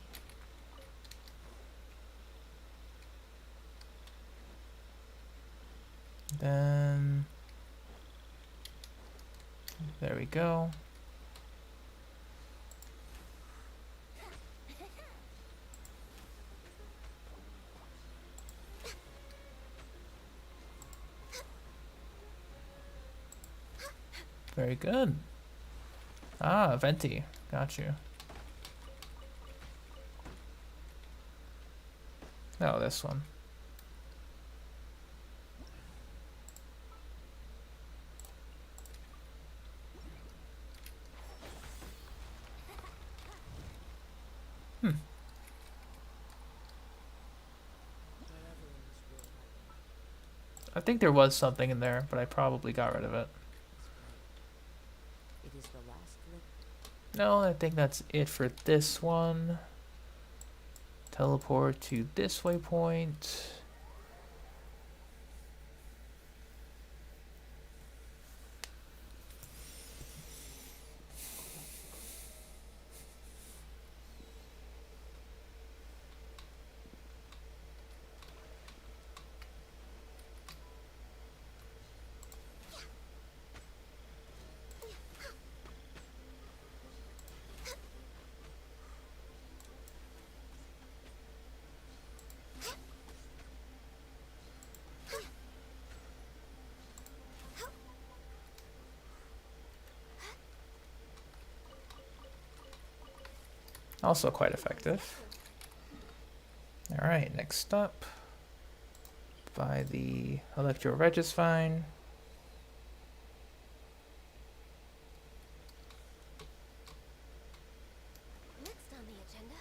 Then there we go. Very good. Ah, Venti. Got you. No, this one. I think there was something in there, but I probably got rid of it.
It is the last lip.
No, I think that's it for this one. Teleport to this waypoint. Also quite effective. Alright, next up. By the Electro Regisvine.
Next on the agenda.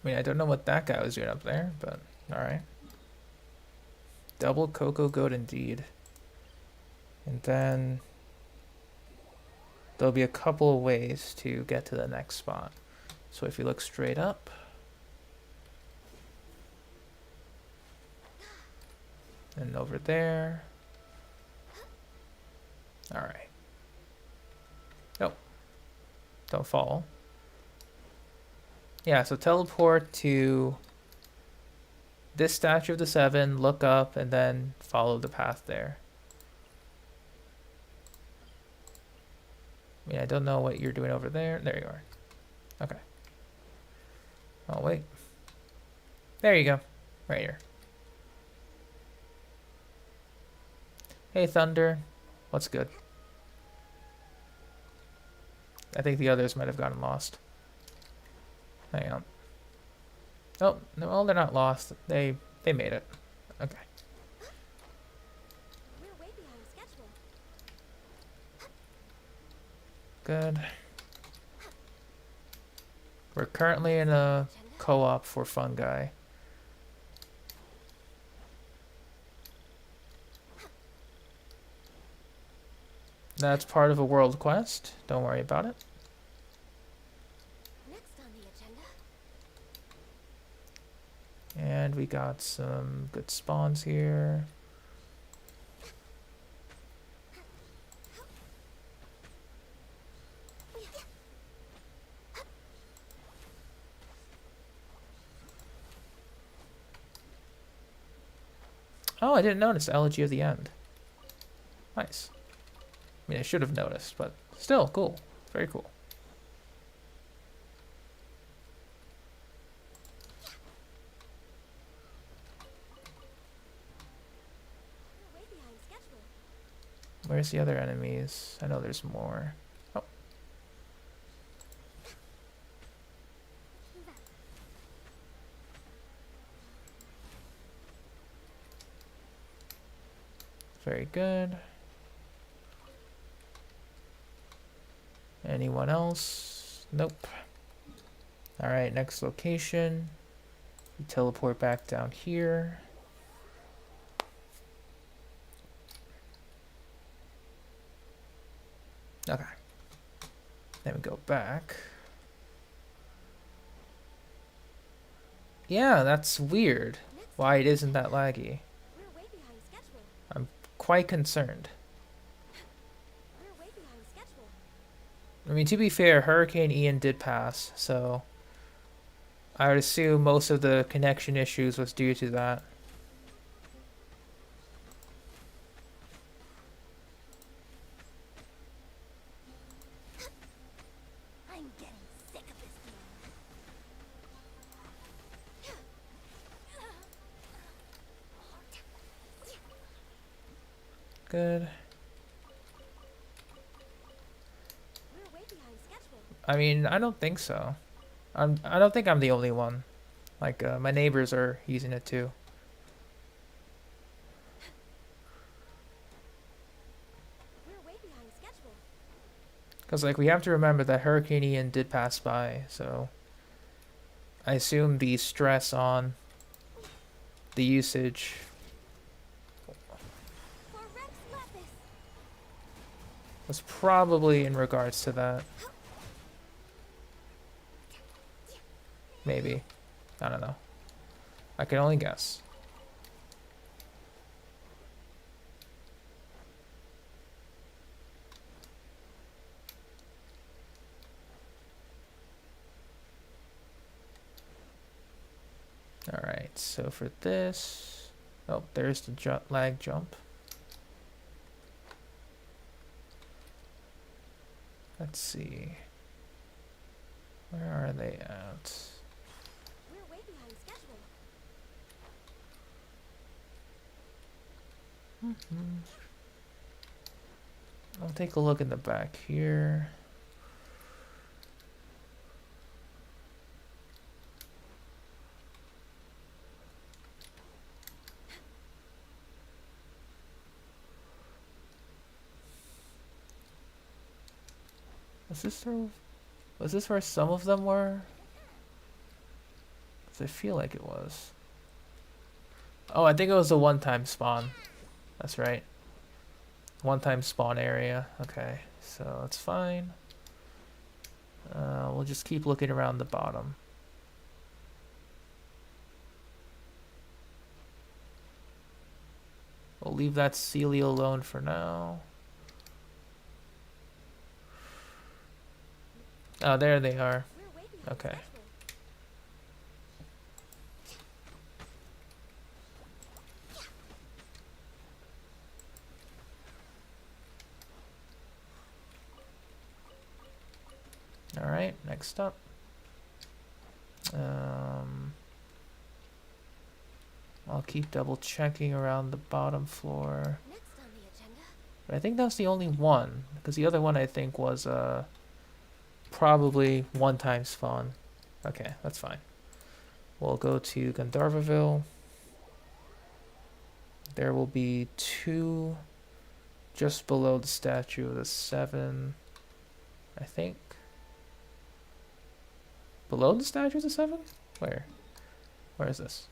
I mean, I don't know what that guy was doing up there, but alright. Double cocoa goat indeed. And then there'll be a couple of ways to get to the next spot. So if you look straight up, and over there. Alright. Oh. Don't fall. Yeah, so teleport to this statue of the seven, look up, and then follow the path there. I mean, I don't know what you're doing over there. There you are. Okay. Oh, wait. There you go. Right here. Hey, Thunder. What's good? I think the others might have gotten lost. Hang on. Oh, no, well, they're not lost. They made it. Okay.
We're way behind schedule.
Good. We're currently in a co-op for Fungi. That's part of a world quest. Don't worry about it.
Next on the agenda.
And we got some good spawns here. Oh, I didn't notice the elegy of the end. Nice. I mean, I should have noticed, but still, cool. Very cool.
We're way behind schedule.
Where's the other enemies? I know there's more. Oh. Very good. Anyone else? Nope. Alright, next location. We teleport back down here. Okay. Then we go back. Yeah, that's weird. Why it isn't that laggy.
We're way behind schedule.
I'm quite concerned.
We're way behind schedule.
I mean, to be fair, Hurricane Ian did pass, so I would assume most of the connection issues was due to that.
I'm getting sick of this game.
Good.
We're way behind schedule.
I mean, I don't think so. I don't think I'm the only one. Like, my neighbors are using it too.
We're way behind schedule.
Because, like, we have to remember that Hurricane Ian did pass by, so I assume the stress on the usage
For Rex Lapis.
was probably in regards to that. Maybe. I don't know. I can only guess. Alright, so for this... Oh, there's the lag jump. Let's see. Where are they at?
We're way behind schedule.
I'll take a look in the back here. Was this where some of them were? 'Cause I feel like it was. Oh, I think it was a one-time spawn. That's right. One-time spawn area. Okay, so that's fine. We'll just keep looking around the bottom. We'll leave that Celia alone for now. Oh, there they are. Okay. Alright, next up. I'll keep double checking around the bottom floor. But I think that's the only one, because the other one I think was probably one-time spawn. Okay, that's fine. We'll go to Gandharvaville. There will be 2 just below the statue of the 7, I think. Below the statue of the 7? Where? Where is this?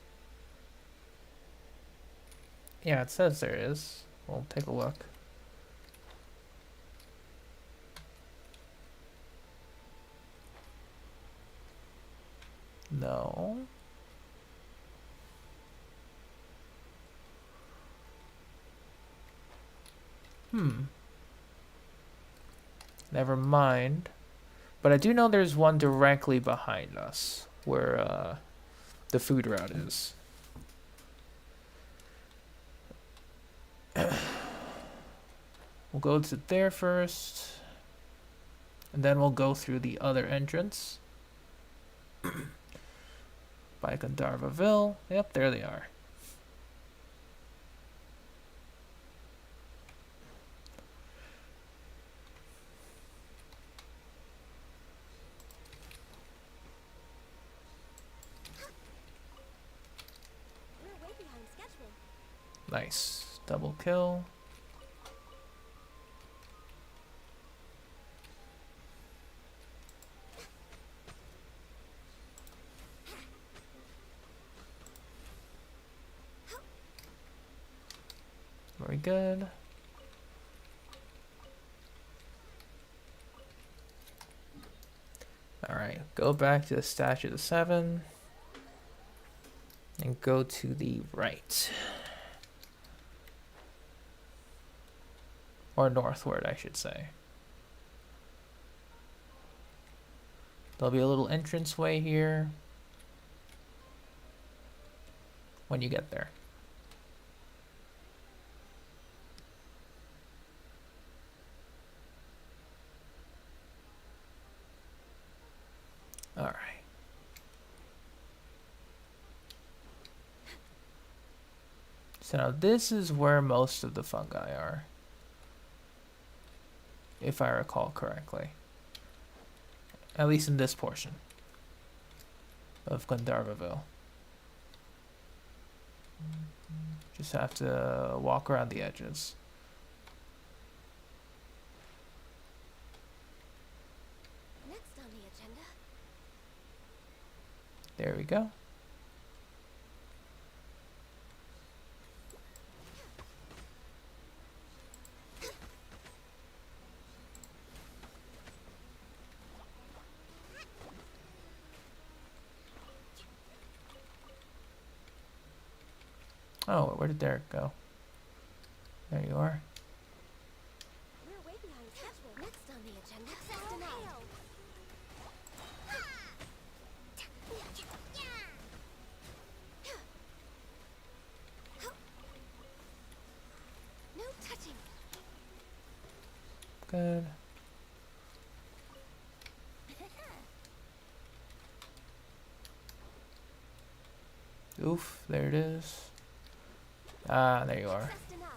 Yeah, it says there is. We'll take a look. No. Never mind. But I do know there's one directly behind us, where the food route is. We'll go to there first, and then we'll go through the other entrance. By Gandharvaville. Yep, there they are. Nice. Double kill. Very good. Alright, go back to the statue of the 7 and go to the right. Or northward, I should say. There'll be a little entranceway here when you get there. All right. So now this is where most of the fungi are, if I recall correctly. At least in this portion of Gandharvaville. Just have to walk around the edges.
Next on the agenda.
There we go. Oh, where did Derek go? There you are.
We're way behind schedule. Next on the agenda. Access denied. No touching.
Good. Oof, there it is. Ah, there you are.
Access denied.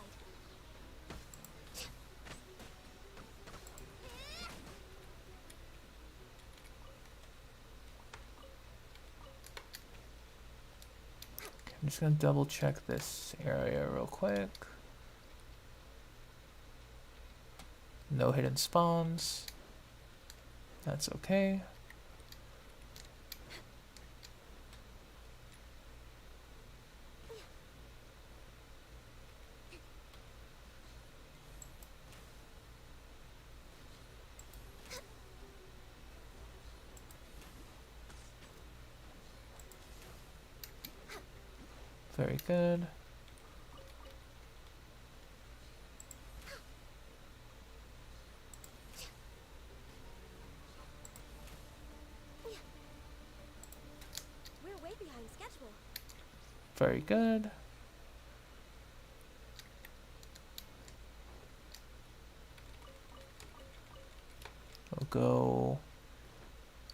I'm just gonna double check this area real quick. No hidden spawns. That's okay. Very good.
We're way behind schedule.
Very good. We'll go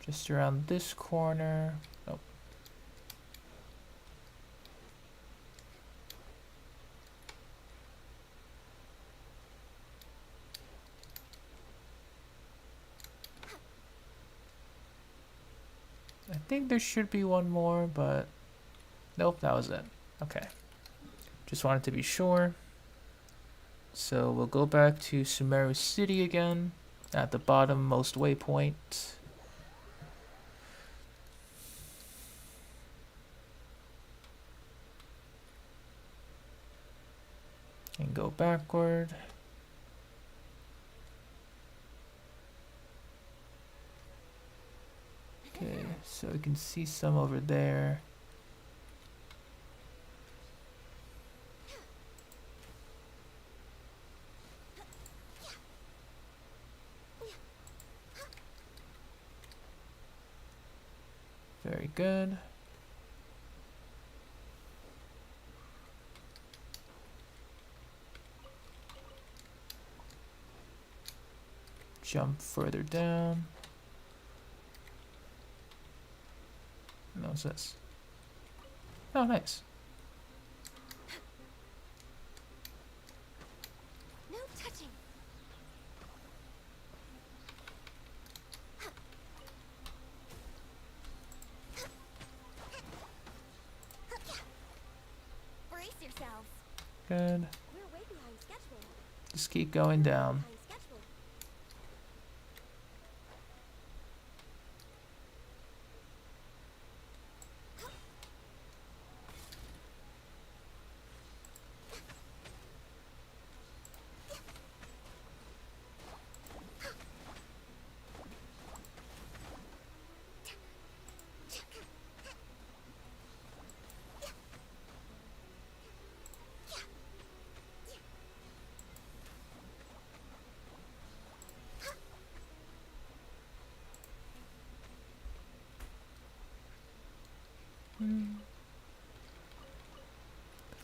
just around this corner. Oh. I think there should be one more, but nope, that was it. Okay. Just wanted to be sure. So we'll go back to Sumeru City again at the bottom most waypoint. And go backward. Okay, so we can see some over there. Very good. Jump further down. And what's this? Oh, nice.
No touching. Brace yourselves.
Good.
We're way behind schedule.
Just keep going down.
Behind schedule.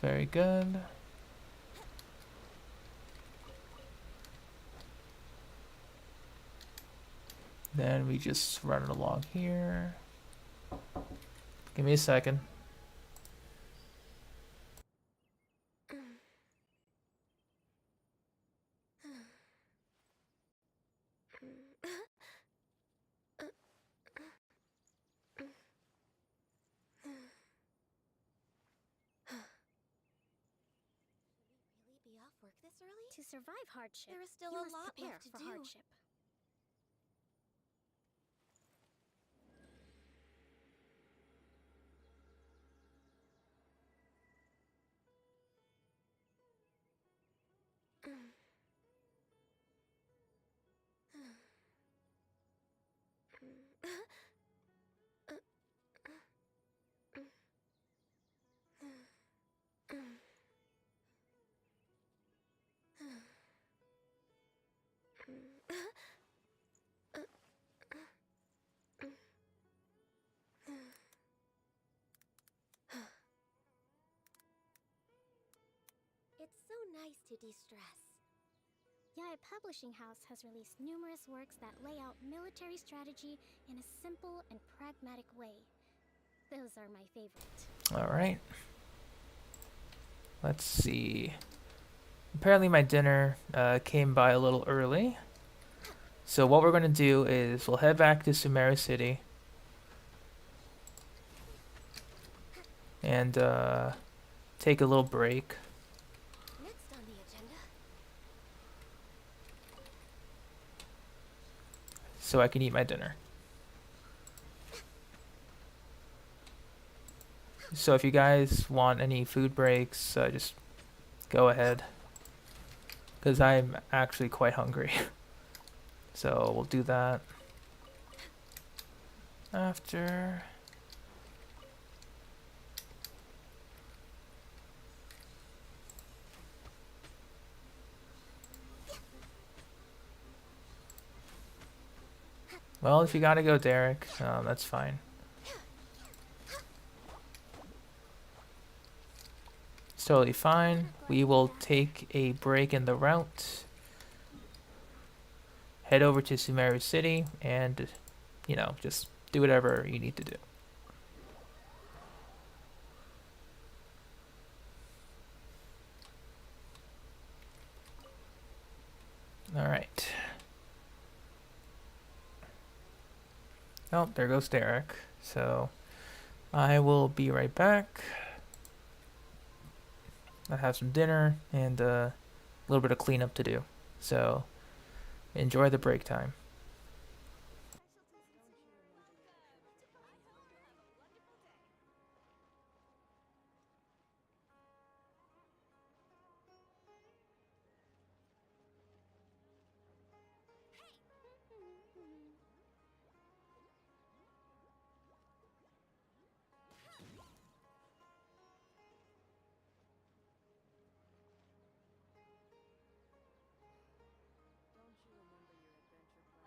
Very good. Then we just run it along here. Give me a second.
Really be off work this early?
To survive hardship,
There is still
you
a
must
lot
prepare
left to
for
do.
hardship.
It's so nice to de-stress.
Yaya Publishing House has released numerous works that lay out military strategy in a simple and pragmatic way. Those are my favorite.
All right. Let's see. Apparently my dinner came by a little early. So what we're going to do is we'll head back to Sumeru City. And take a little break.
Next on the agenda.
So I can eat my dinner. So if you guys want any food breaks, just go ahead. Because I'm actually quite hungry. So we'll do that after. Well, if you gotta go, Derek, that's fine. It's totally fine. We will take a break in the route. Head over to Sumeru City and, you know, just do whatever you need to do. Alright. Oh, there goes Derek. So, I will be right back. I have some dinner and a little bit of cleanup to do. So, enjoy the break time.
Don't you remember your adventure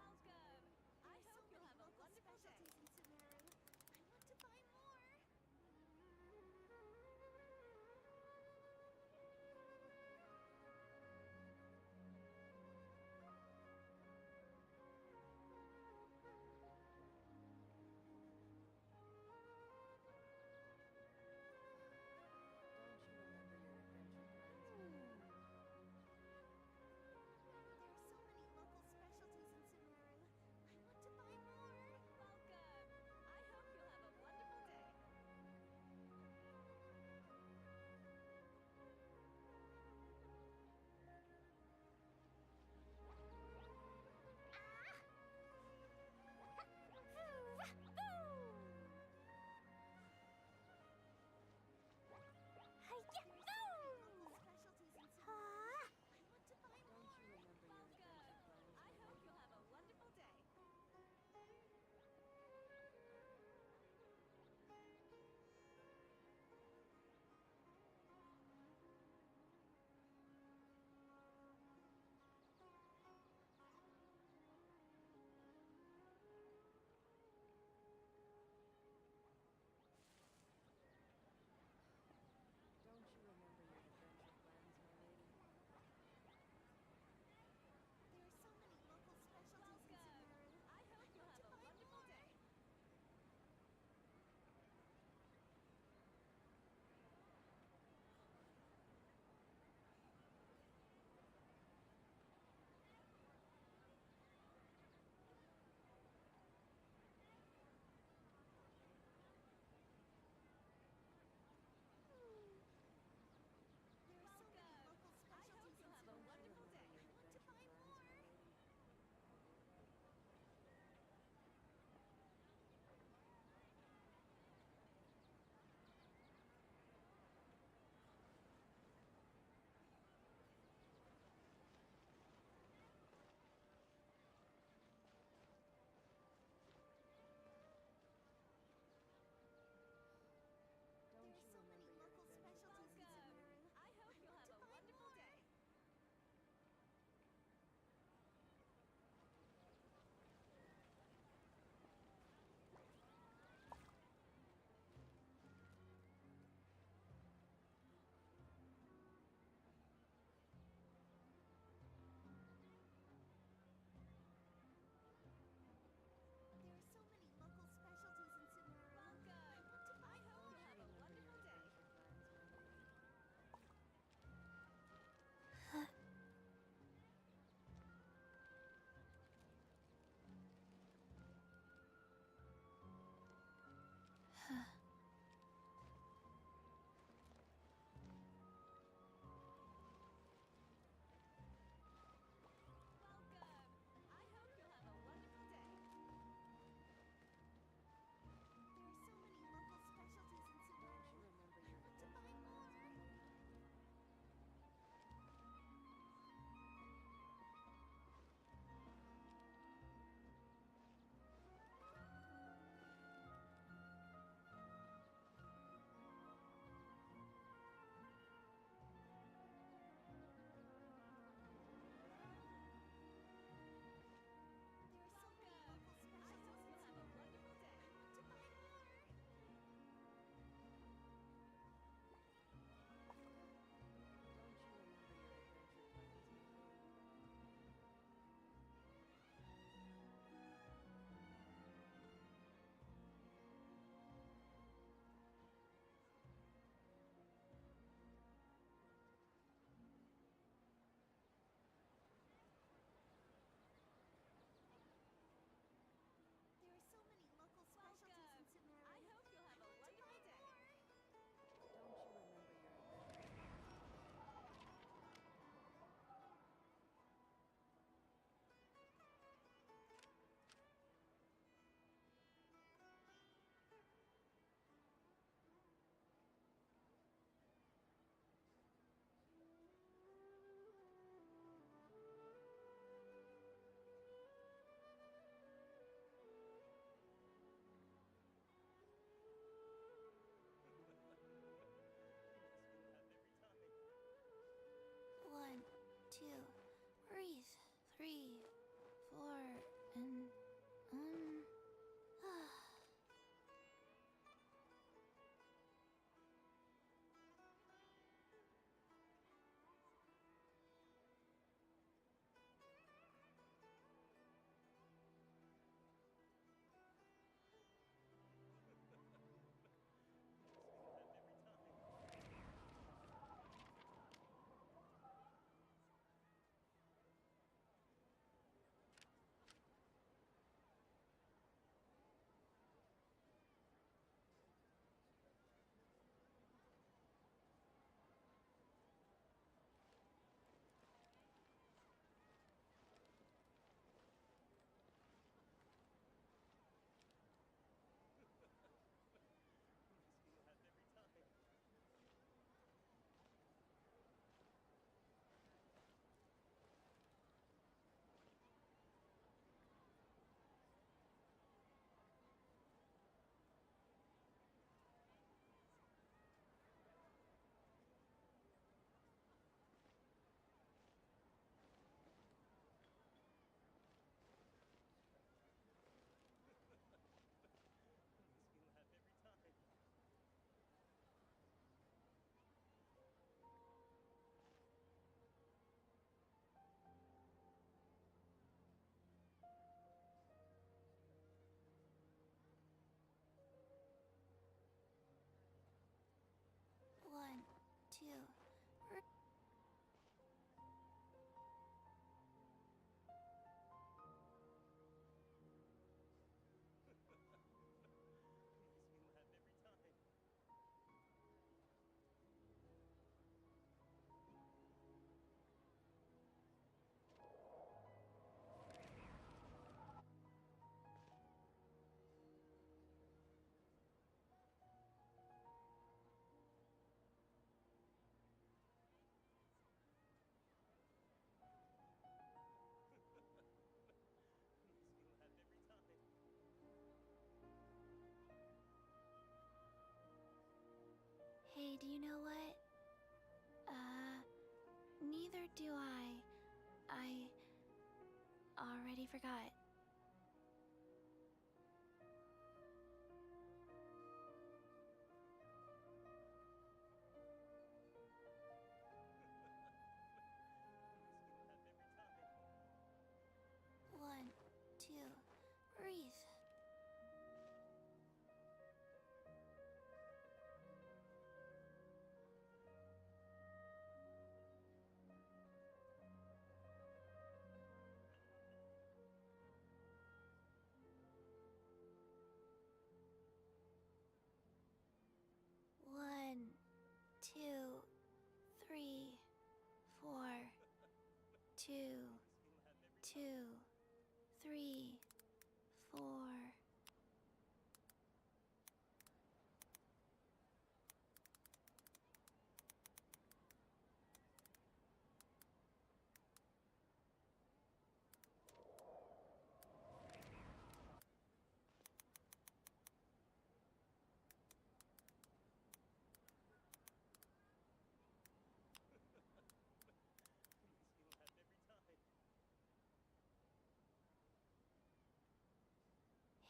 3, 4, and um. 1, 2. Hey, do you know what? Neither do I. I already forgot. One, two, breathe. One, two, 3, 4. 2, 2, 3, 4.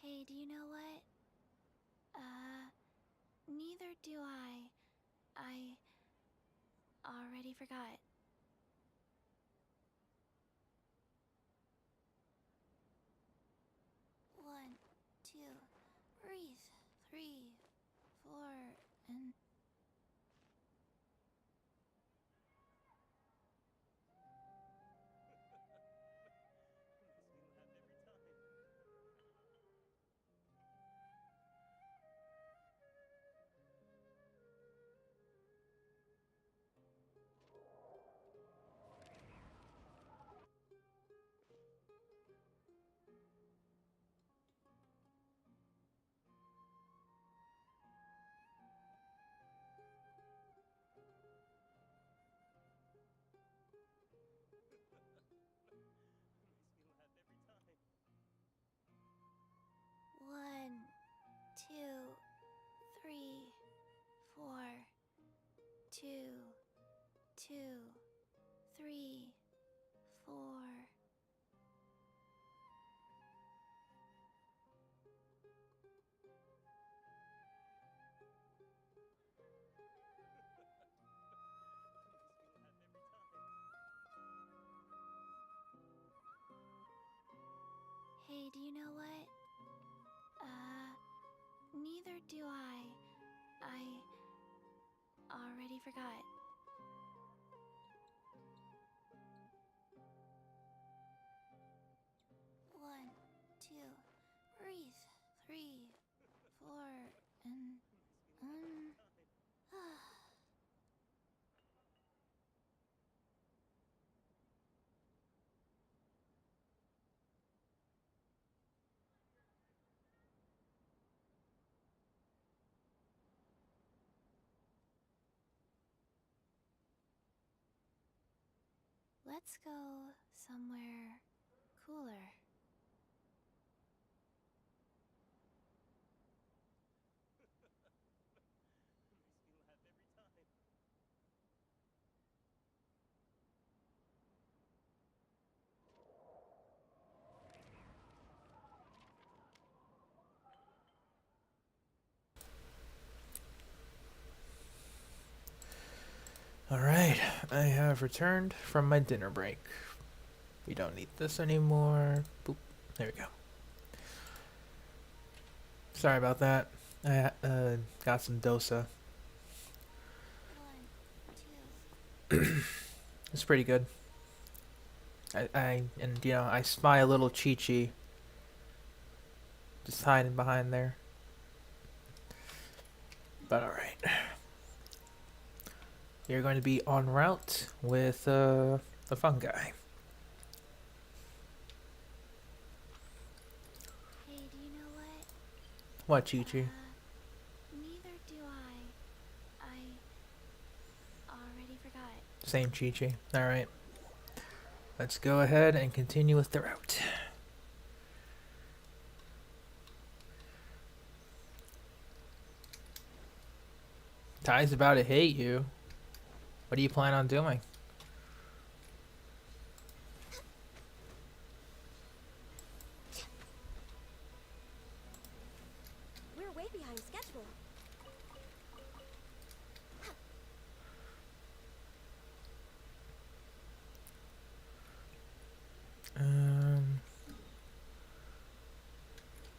Hey, do you know what? Neither do I. I already forgot. One, two, breathe. 3, 4, and... Hey, do you know what? Neither do I. I already forgot. One, two, breathe. 3, 4, and let's go somewhere cooler.
Makes me laugh every time.
Alright, I have returned from my dinner break. We don't need this anymore. Boop. There we go. Sorry about that. I got some dosa.
1, 2.
It's pretty good. I spy a little Chi-Chi just hiding behind there. But alright. You're going to be en route with the Fungi.
Hey, do you know what?
What, Chi-Chi?
Neither do I. I already forgot.
Same Chi-Chi. Alright. Let's go ahead and continue with the route. Ty's about to hate you. What do you plan on doing?
We're way behind schedule.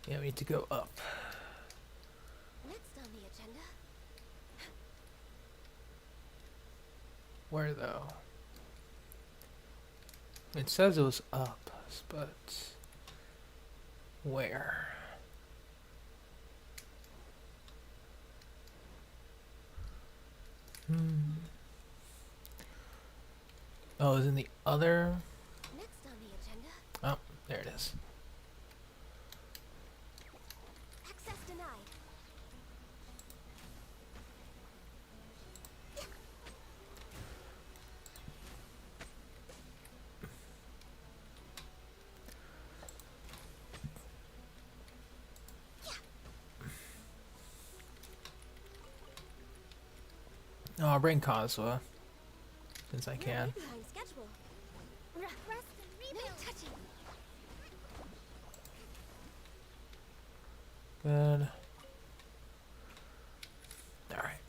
Yeah, we need to go up.
Next on the agenda.
Where though? It says it was up, but where? Oh, it's in the other.
Next on the agenda.
Oh, there it is.
Access denied.
Oh, I'll bring Kazuha since I
We're
can.
way behind schedule. Rest and rebuild. No touching.
Good. Alright.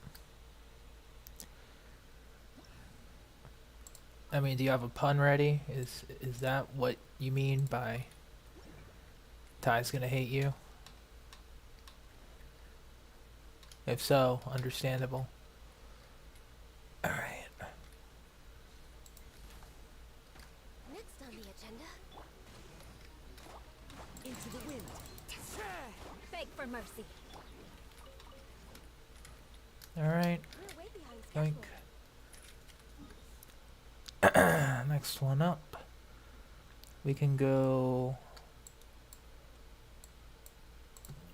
I mean, do you have a pun ready? Is that what you mean by Ty's gonna hate you? If so, understandable. Alright.
Next on the agenda.
Into the wind.
Beg for mercy.
Alright.
We're way behind
Yoink.
schedule.
Next one up. We can go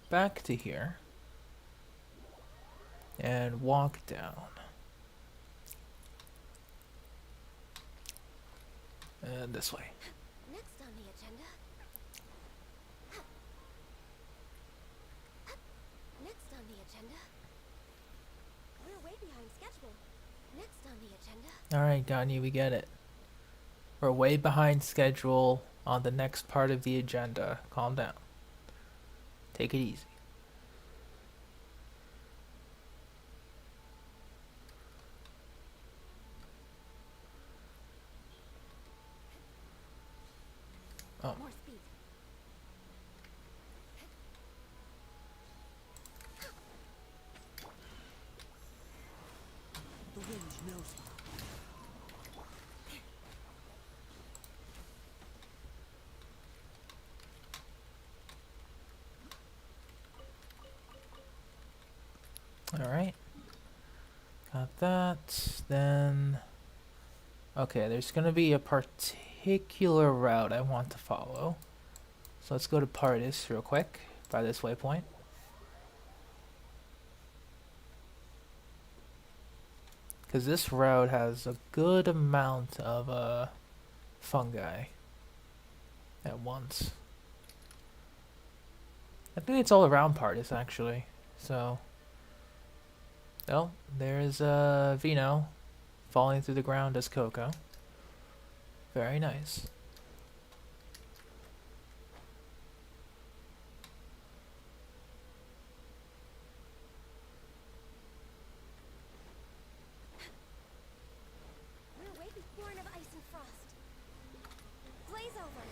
back to here and walk down. And this way.
Next on the agenda. Next on the agenda. We're way behind schedule. Next on the agenda.
Alright, Ganya, we get it. We're way behind schedule on the next part of the agenda. Calm down. Take it easy. Oh.
More speed.
Alright. Got that. Then... Okay, there's gonna be a particular route I want to follow. So let's go to Pardis real quick, by this waypoint. Because this route has a good amount of fungi at once. I think it's all around Pardis actually. So, oh, there's Vino falling through the ground as Coco. Very nice.
We're way born of ice and frost. Blaze over.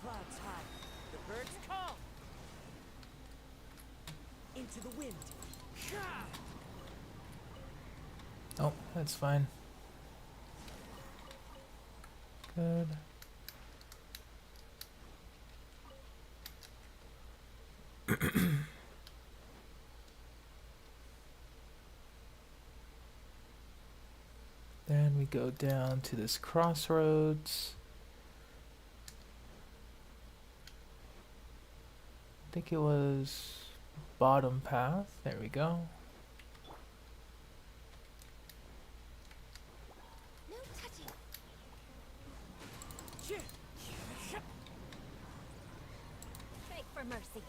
Clouds high. The birds call. Into the wind.
Oh, that's fine. Good. Then we go down to this crossroads. I think it was bottom path. There we go.
No touching. Beg for mercy.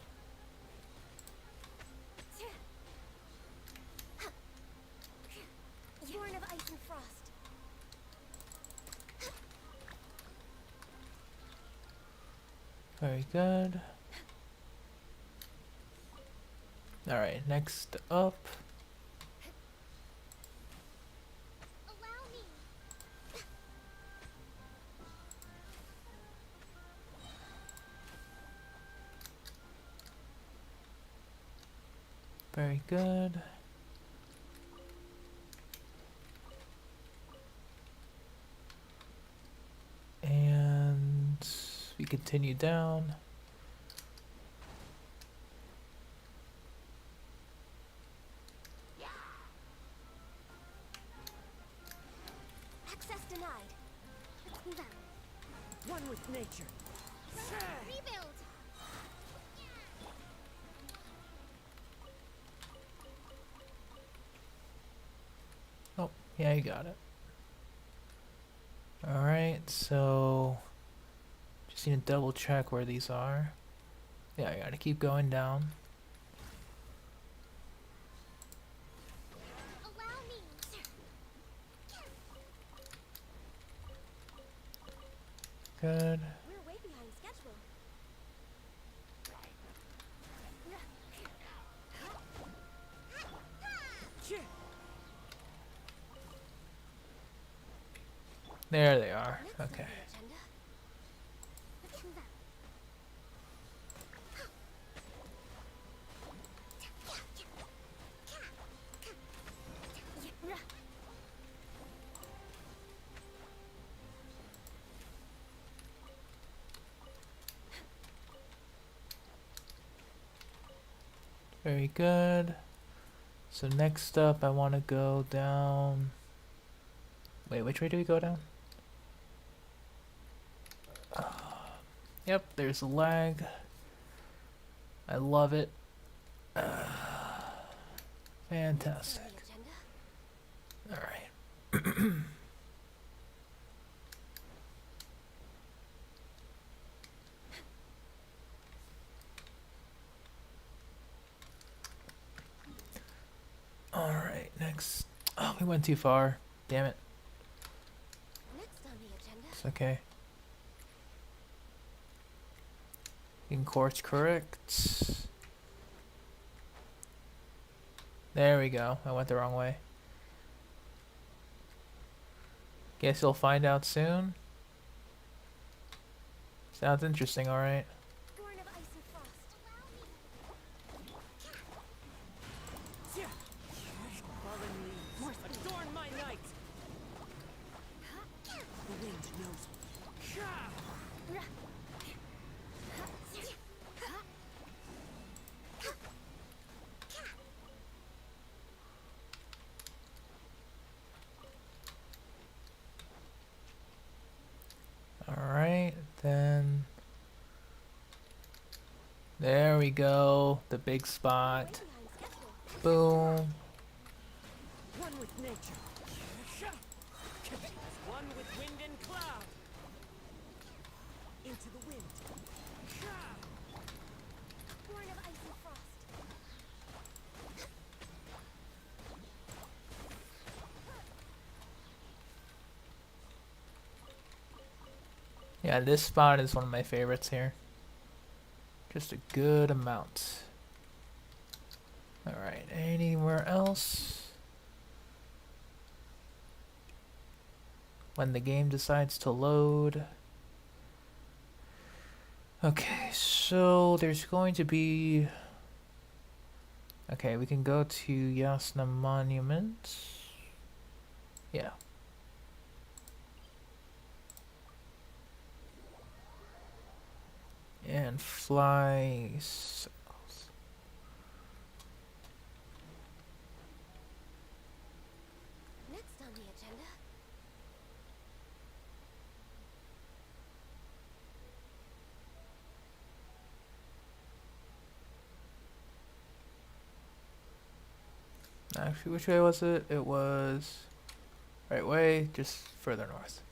Born of ice and frost.
Very good. Alright, next up.
Allow me.
Very good. And we continue down.
Access denied. Let's move out.
One with nature.
Rebuild.
Oh, yeah, you got it. Alright, so just need to double check where these are. Yeah, I gotta keep going down.
Allow me.
Good.
We're way behind schedule.
There they are.
Next on
Okay.
the agenda. Let's move out.
Very good. So next up, I want to go down. Wait, which way do we go down? Yep, there's a lag. I love it. Fantastic. Alright. Alright, next. Oh, we went too far. Damn it.
Next on the agenda.
It's okay. In course correct. There we go. I went the wrong way. Guess you'll find out soon. Sounds interesting, alright.
Born of ice and frost.
Fallen leaves. Adorn my night. The wind knows me.
There we go. The big spot. Boom.
One with nature. As one with wind and cloud. Into the wind.
Born of ice and frost.
Yeah, this spot is one of my favorites here. Just a good amount. Alright, anywhere else? When the game decides to load. Okay, so there's going to be... Okay, we can go to Yasna Monument. Yeah. And fly south.
Next on the agenda.
Actually, which way was it? It was right way, just further north.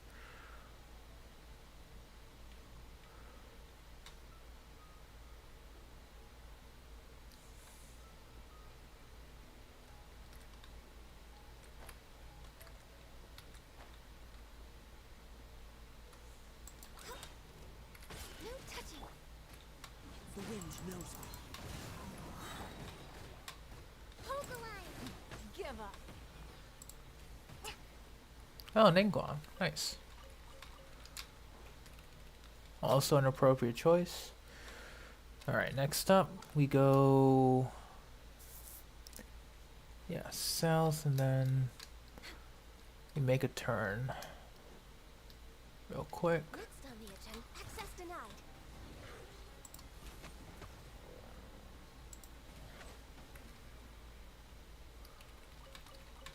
No touching.
The wind knows me.
Hold the line.
Give up.
Oh, Ningguang. Nice. Also an appropriate choice. Alright, next up we go... Yeah, south, and then we make a turn. Real quick.
Next on the agenda. Access denied.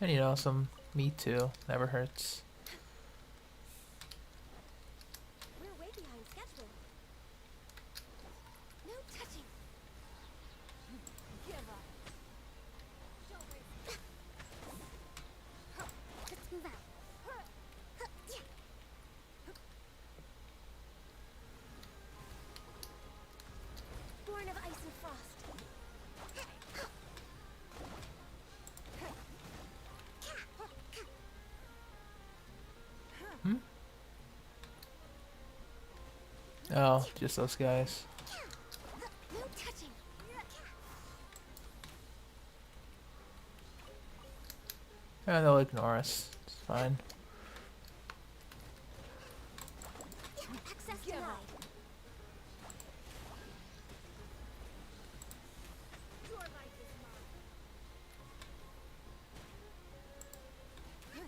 And you know, some meat too. Never hurts.
We're way behind schedule. No touching.
Give up.
Let's move out. Born of ice and frost.
Hmm? Oh, just those guys.
No touching.
Yeah, they'll ignore us. It's fine.
Access denied. Your life is mine.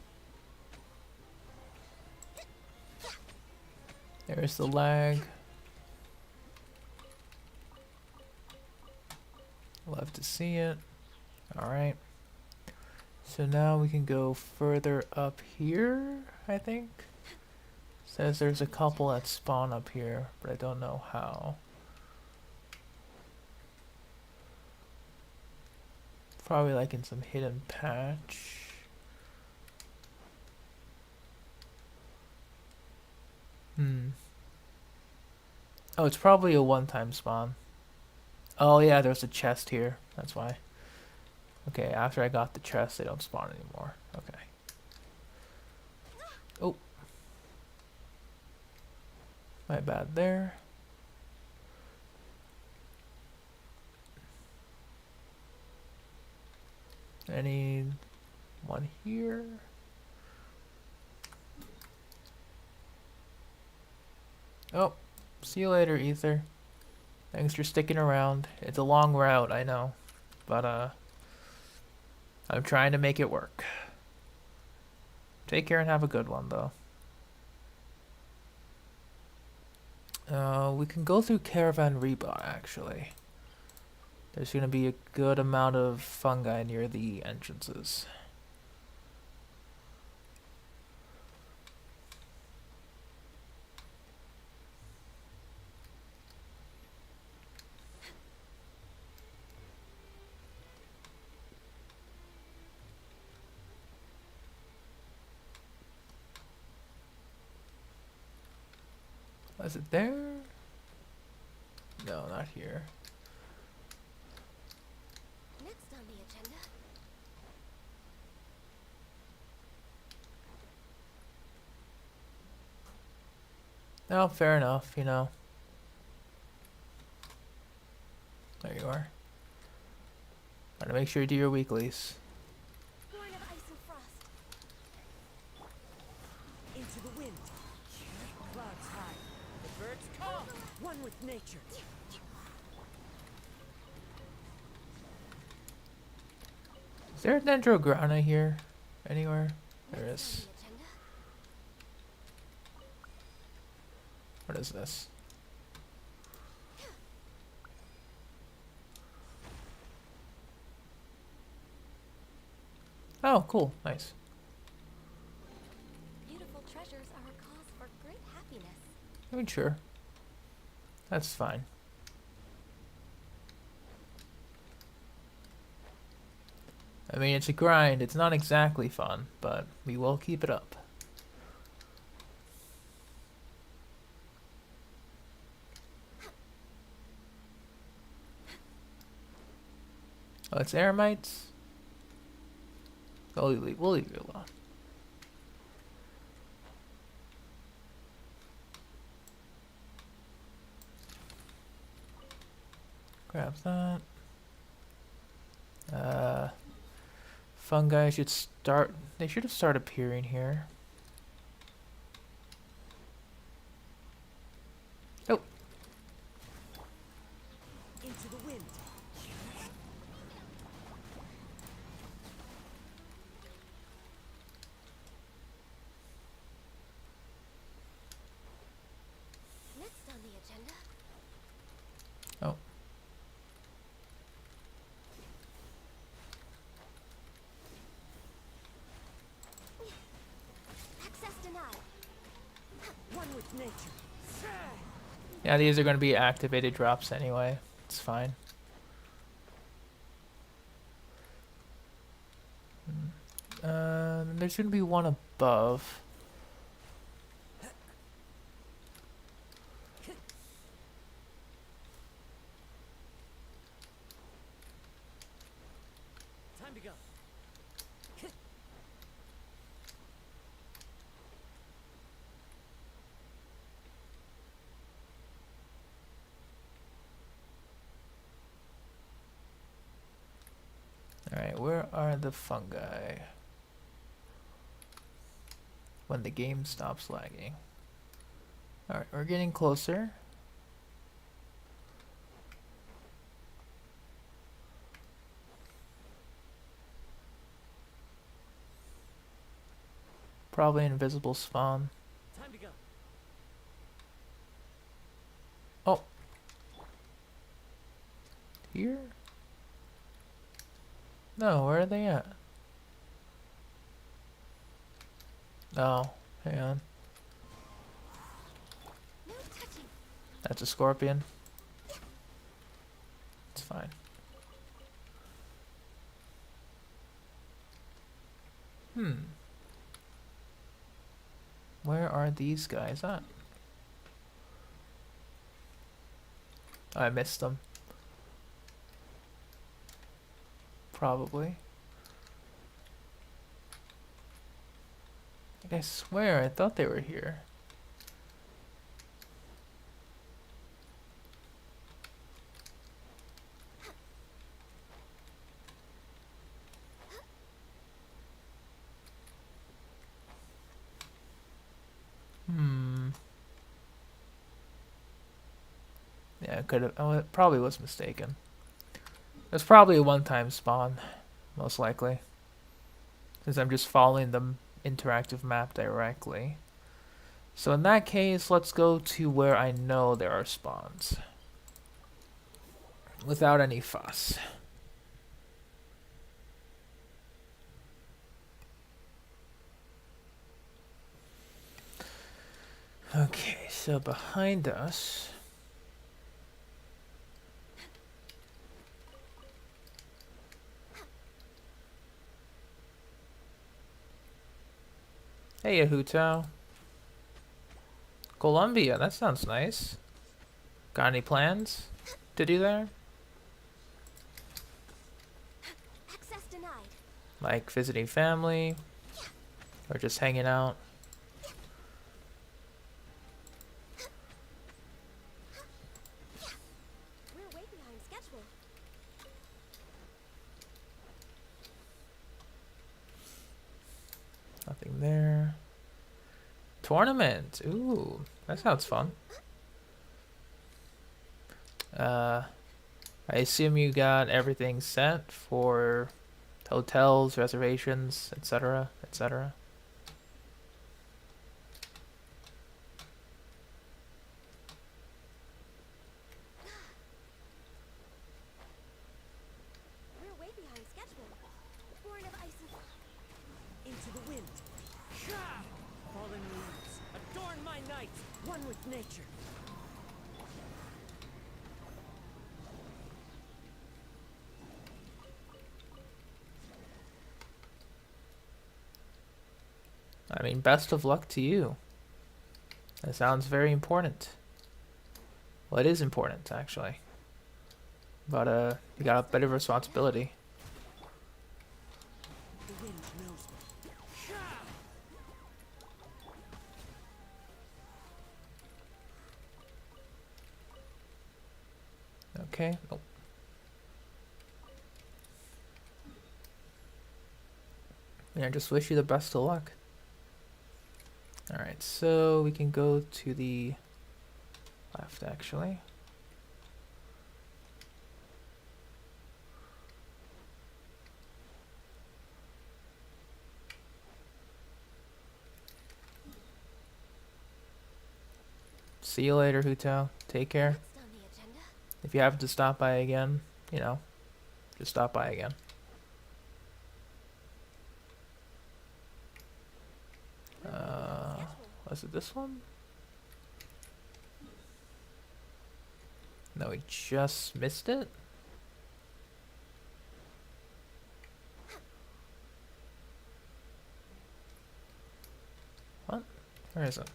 There's the lag. Love to see it. Alright. So now we can go further up here, I think. Says there's a couple that spawn up here, but I don't know how. Probably like in some hidden patch. Oh, it's probably a one-time spawn. Oh yeah, there's a chest here. That's why. Okay, after I got the chest, they don't spawn anymore. Okay. Oh. My bad there. Any one here? Oh, see you later, Ether. Thanks for sticking around. It's a long route, I know. But, I'm trying to make it work. Take care and have a good one, though. We can go through Caravan Rebot, actually. There's going to be a good amount of fungi near the entrances. Was it there? No, not here.
Next on the agenda.
No, fair enough, you know. There you are. Gotta make sure you do your weeklies.
Born of ice and frost.
Into the wind. Clouds high. The birds come. One with nature.
Is there a dendrograna here? Anywhere? There is. What is this? Oh, cool. Nice.
Beautiful treasures are a cause for great happiness.
I mean, sure. That's fine. I mean, it's a grind. It's not exactly fun, but we will keep it up. Oh, it's eremites? We'll leave you alone. Grab that. Fungi should start. They should have started appearing here. Oh.
Into the wind.
Next on the agenda.
Oh.
Access denied.
One with nature.
Yeah, these are going to be activated drops anyway. It's fine. There's going to be one above.
Time to go.
Alright, where are the fungi? When the game stops lagging. Alright, we're getting closer. Probably invisible spawn.
Time to go.
Oh. Here? No, where are they at? Oh, hang on.
No touching.
That's a scorpion. It's fine. Where are these guys at? I missed them. Probably. I swear, I thought they were here. Yeah, I could have. Oh, it probably was mistaken. It was probably a one-time spawn, most likely. Since I'm just following the interactive map directly. So in that case, let's go to where I know there are spawns. Without any fuss. Okay, so behind us... Hey, Yahutao. Colombia, that sounds nice. Got any plans to do there?
Access denied.
Like visiting family? Or just hanging out?
We're way behind schedule.
Nothing there. Tournament. Ooh, that sounds fun. I assume you got everything set for hotels, reservations, etc., etc.
We're way behind schedule. Born of ice and
Into the wind. Fallen leaves, adorn my night, one with nature.
I mean, best of luck to you. That sounds very important. Well, it is important, actually. But, you got a bit of responsibility.
The wind knows me.
Okay. Nope. Yeah, I just wish you the best of luck. Alright, so we can go to the left, actually. See you later, Huto. Take care.
next on the agenda.
If you have to stop by again, you know, just stop by again. Was it this one? No, we just missed it? What? Where is it?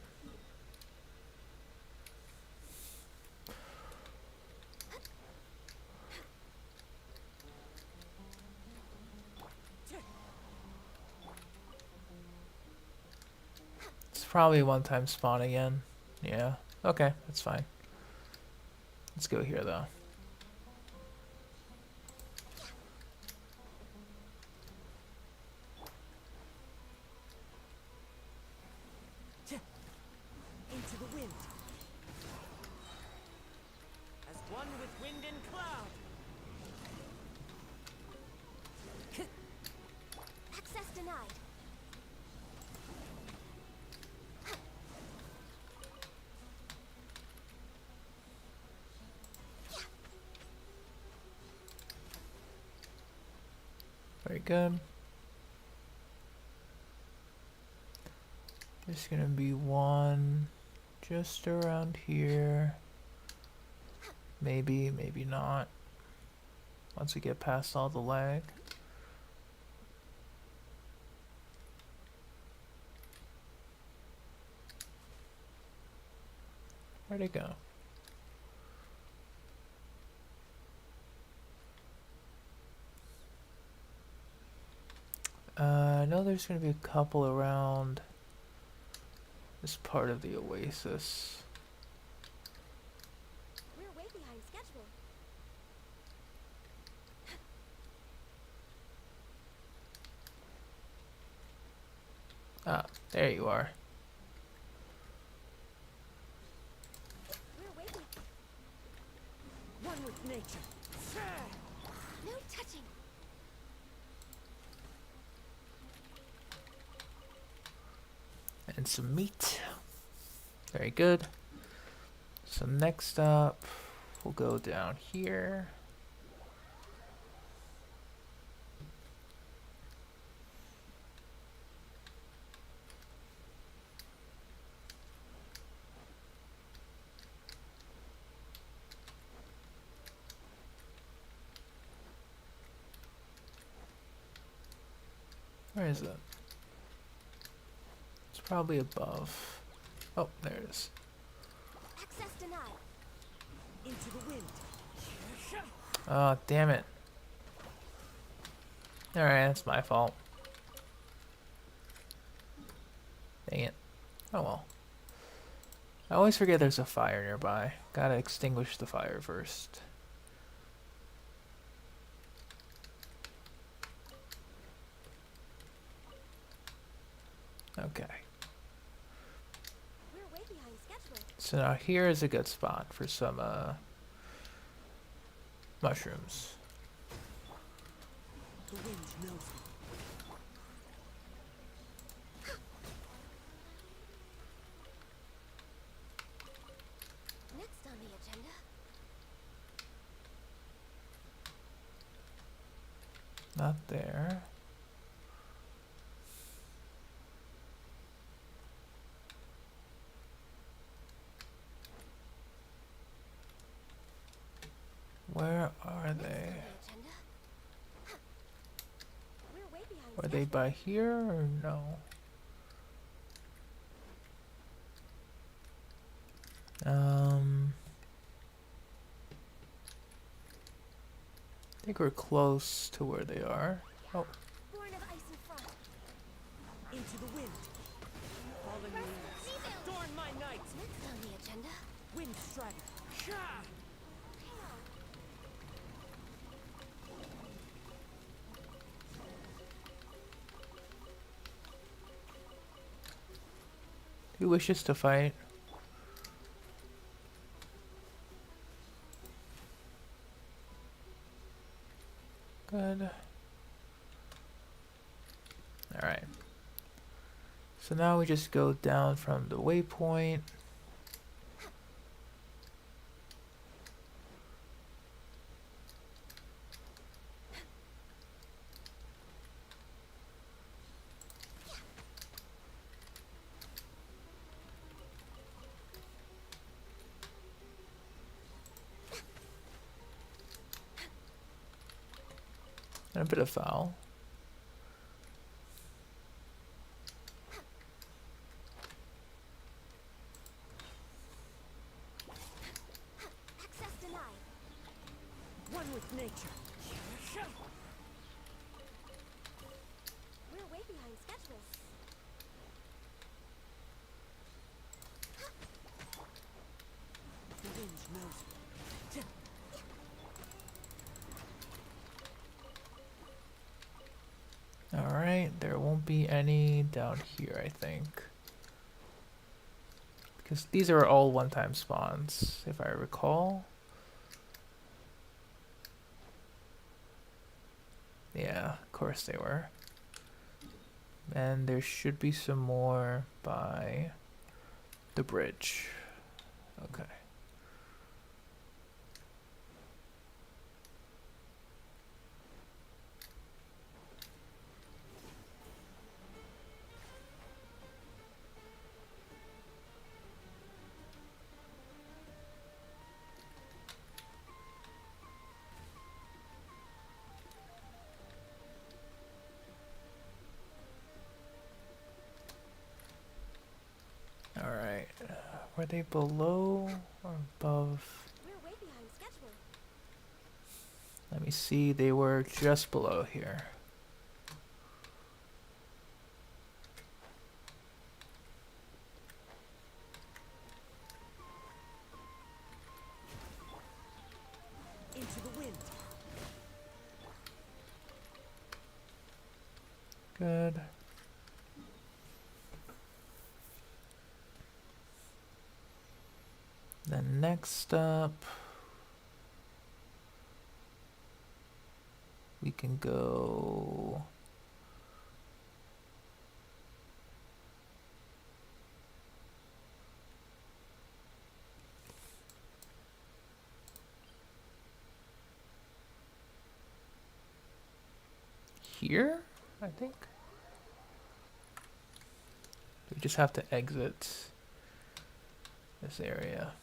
It's probably a one-time spawn again. Yeah. Okay, that's fine. Let's go here, though.
Into the wind. As one with wind and cloud.
Access denied.
Very good. There's gonna be one just around here. Maybe, maybe not. Once we get past all the lag. Where'd it go? I know there's gonna be a couple around this part of the oasis.
We're way behind schedule.
Ah, there you are.
We're way behind.
One with nature.
No touching.
And some meat. Very good. So next up, we'll go down here. Where is it? It's probably above. Oh, there it is.
denied. Into the wind.
Oh, damn it. Alright, that's my fault. Dang it. Oh well. I always forget there's a fire nearby. Gotta extinguish the fire first. Okay.
We're way behind schedule.
So now here is a good spot for some mushrooms.
The wind knows me.
Next on the agenda.
Not there. Where are they? Are they by here or no? I think we're close to where they are. Oh,
Born of ice and frost.
Into the wind. Fallen leaves. Adorn my night.
Next on the agenda.
Wind strider. Sha!
who wishes to fight? Good. Alright. So now we just go down from the waypoint. And a bit of foul.
Access denied.
One with nature.
We're way behind schedule.
The wind knows me.
Alright, there won't be any down here, I think. Because these are all one-time spawns, if I recall. Yeah, of course they were. And there should be some more by the bridge. Okay. Alright, were they below or above?
We're way behind schedule.
Let me see, they were just below here.
Into the wind.
Good. Then next up, we can go here, I think. We just have to exit this area.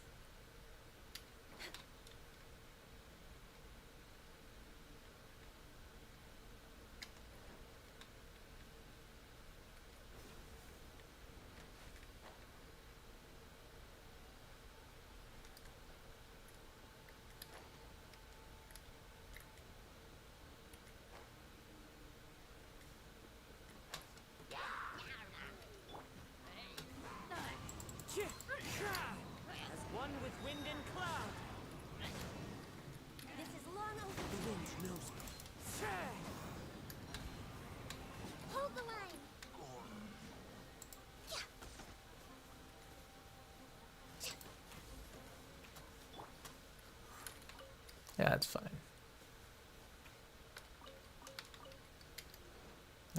Yeah, that's fine.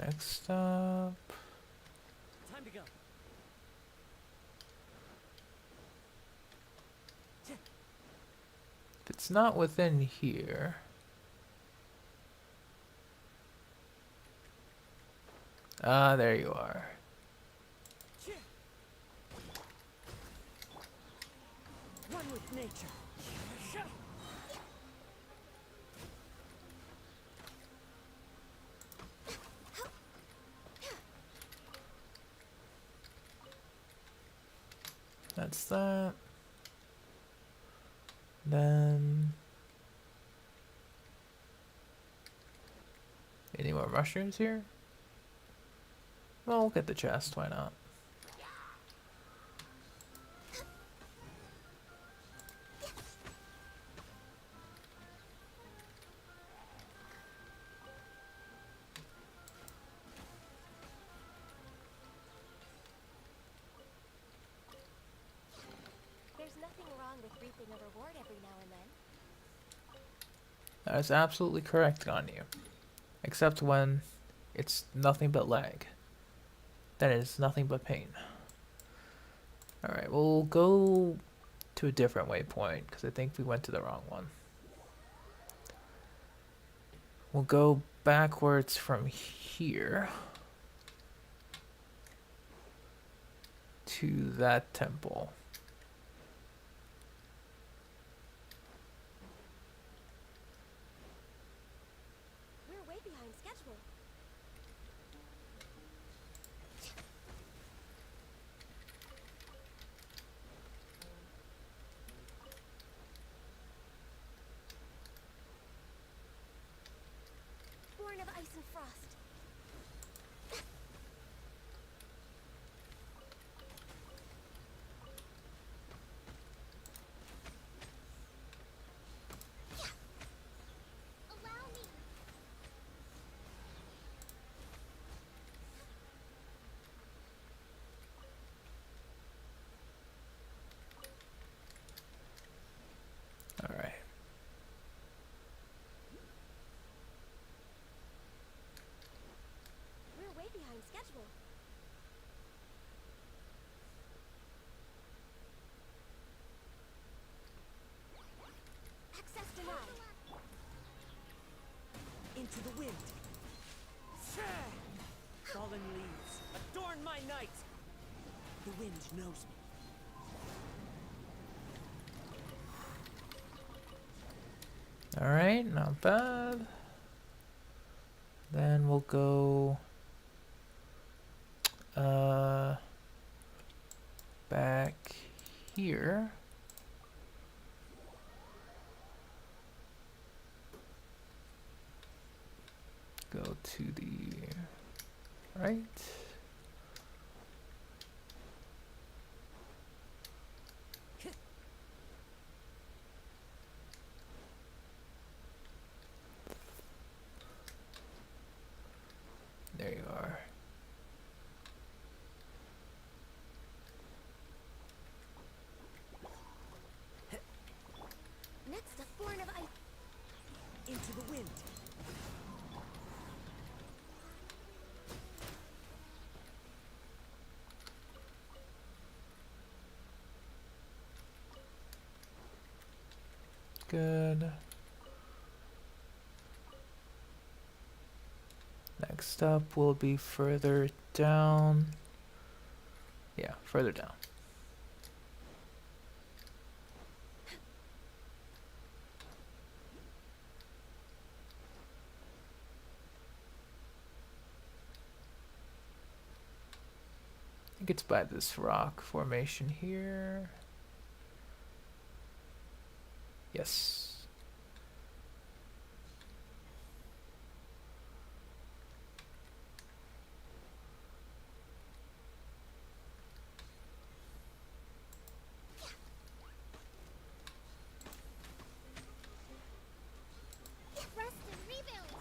Next up.
Time to go.
If it's not within here. Ah, there you are.
One with nature.
That's that. Then any more mushrooms here? Well, we'll get the chest, why not?
There's nothing wrong with reaping a reward every now and then.
That is absolutely correct on you. Except when it's nothing but lag. Then it's nothing but pain. Alright, we'll go to a different waypoint, because I think we went to the wrong one. We'll go backwards from here to that temple.
We're way behind schedule. Born of ice and frost. Allow me.
Alright.
We're way behind schedule. Access denied.
Into the wind. Fallen leaves, adorn my night. The wind knows me.
Alright, not bad. Then we'll go back here. Go to the right. There you are.
Next up, born of ice.
Into the wind.
Good. Next up will be further down. Yeah, further down. I think it's by this rock formation here. Yes.
Rest and rebuild.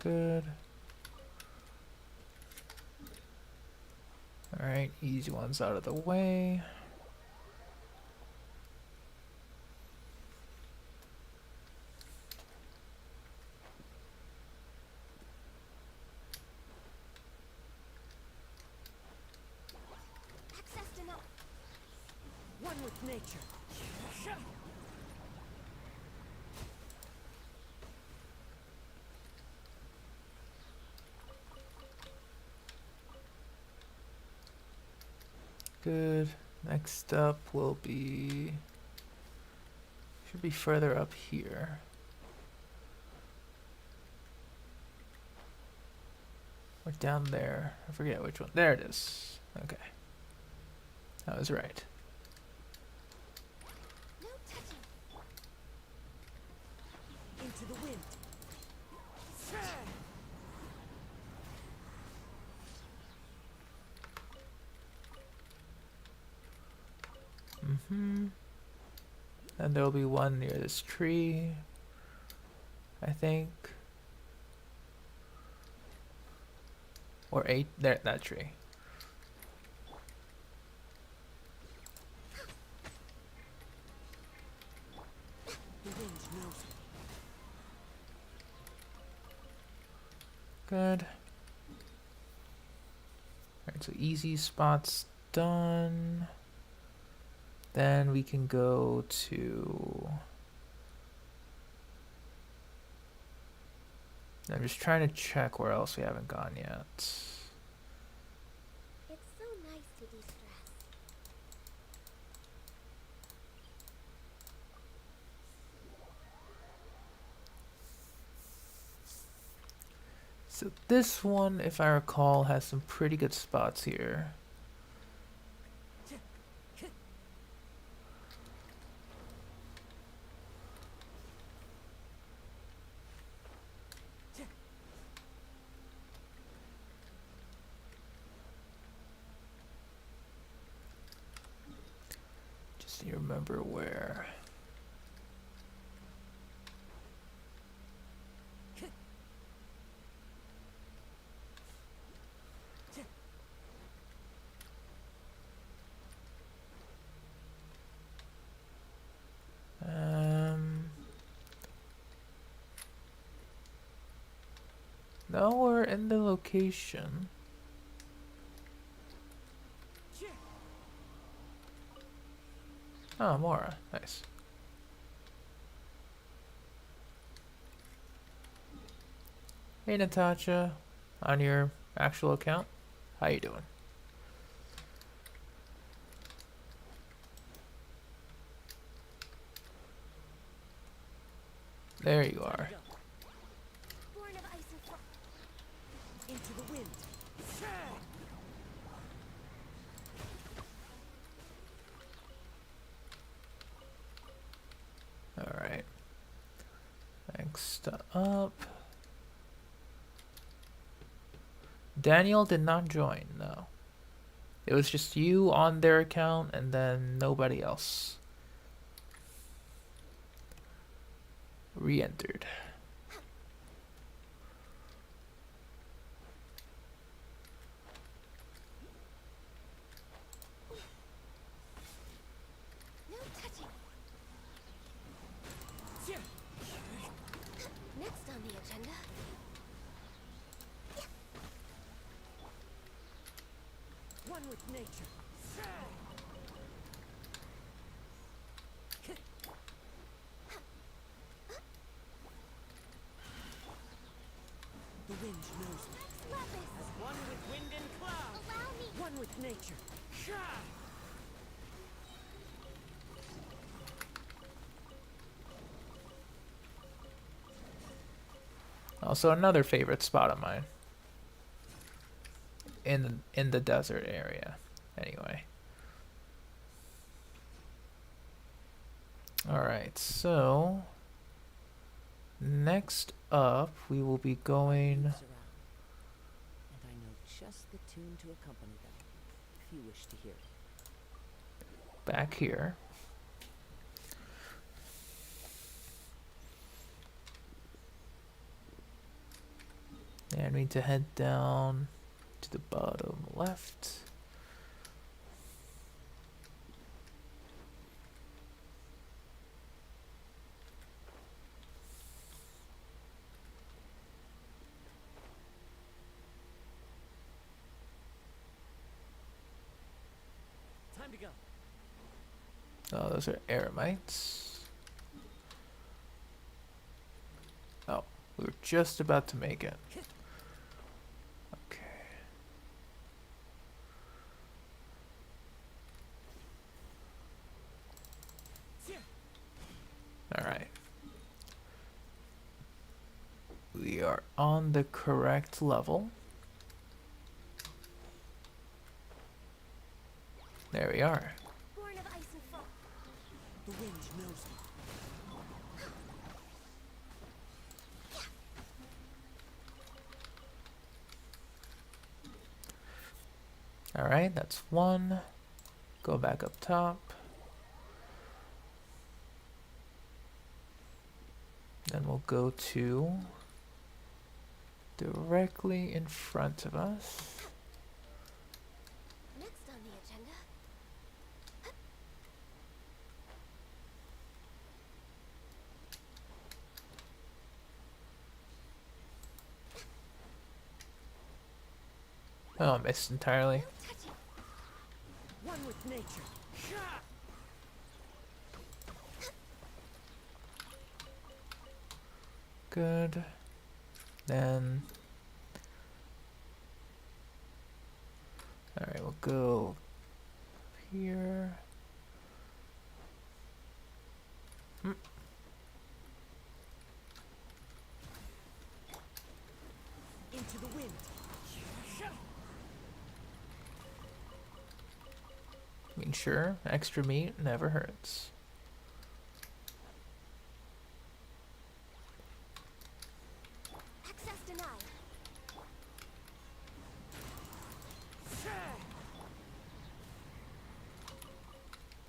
Good. Alright, easy ones out of the way.
Accessed enough. One with nature.
Good. Next up will be... should be further up here. Or down there. I forget which one. There it is. Okay. I was right.
No touching. Into the wind.
And there'll be one near this tree, I think. Or 8, there, that tree.
The wind knows me.
Good. Alright, so easy spots done. Then we can go to... I'm just trying to check where else we haven't gone yet.
It's so nice to de-stress.
So this one, if I recall, has some pretty good spots here. Just need to remember where. No, we're in the location. Oh, Mora. Nice. Hey, Natasha. On your actual account. How you doing? There you are.
Born of ice and frost. Into the wind.
Alright. Next up. Daniel did not join, no. It was just you on their account and then nobody else. Re-entered.
No touching. Next on the agenda. One with nature. The wind knows me. One with wind and cloud.
Allow me.
One with nature.
Also another favorite spot of mine. In the desert area. Anyway. Alright, so next up we will be going
And I know just the tune to accompany them, if you wish to hear it.
back here. And we need to head down to the bottom left. Oh, those are eremites. Oh, we were just about to make it. Okay. Alright. We are on the correct level. There we are.
Born of ice and frost. The wind knows me.
Alright, that's one. Go back up top. Then we'll go to directly in front of us.
Next on the agenda.
Oh, I missed entirely.
One with nature.
Good. Then... Alright, we'll go here.
Into the wind.
I mean, sure, extra meat never hurts.
Access denied.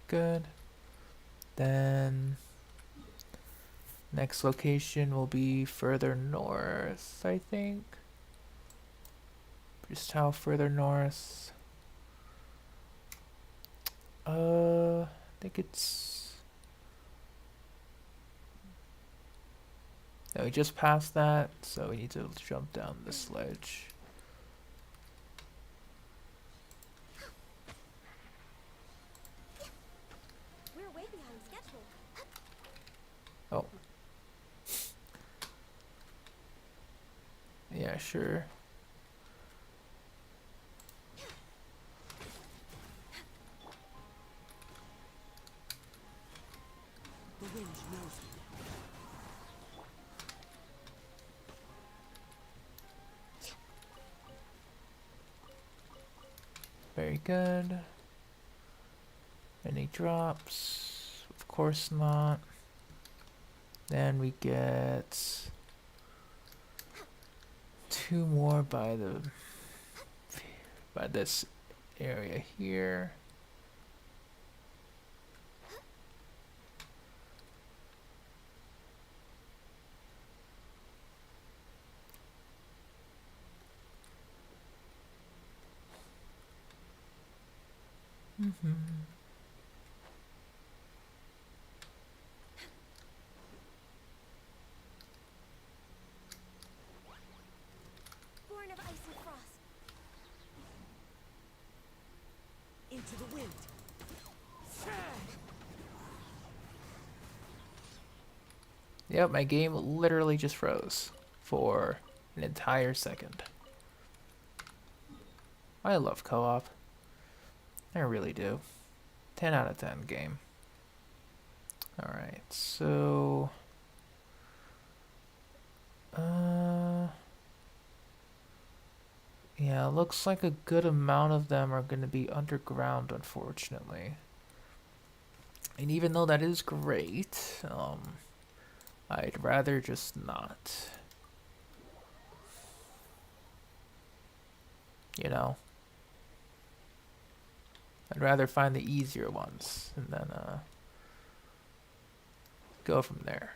Good. Then next location will be further north, I think. Just how further north? I think it's... No, we just passed that, so we need to jump down this ledge.
We're way behind schedule.
Oh. Yeah, sure.
The wind knows me.
Very good. Any drops? Of course not. Then we get 2 more by this area here.
Born of ice and frost.
Into the wind.
Yep, my game literally just froze for an entire second. I love co-op. I really do. 10 out of 10 game. Alright, so... yeah, looks like a good amount of them are going to be underground, unfortunately. And even though that is great, I'd rather just not. You know? I'd rather find the easier ones and then go from there.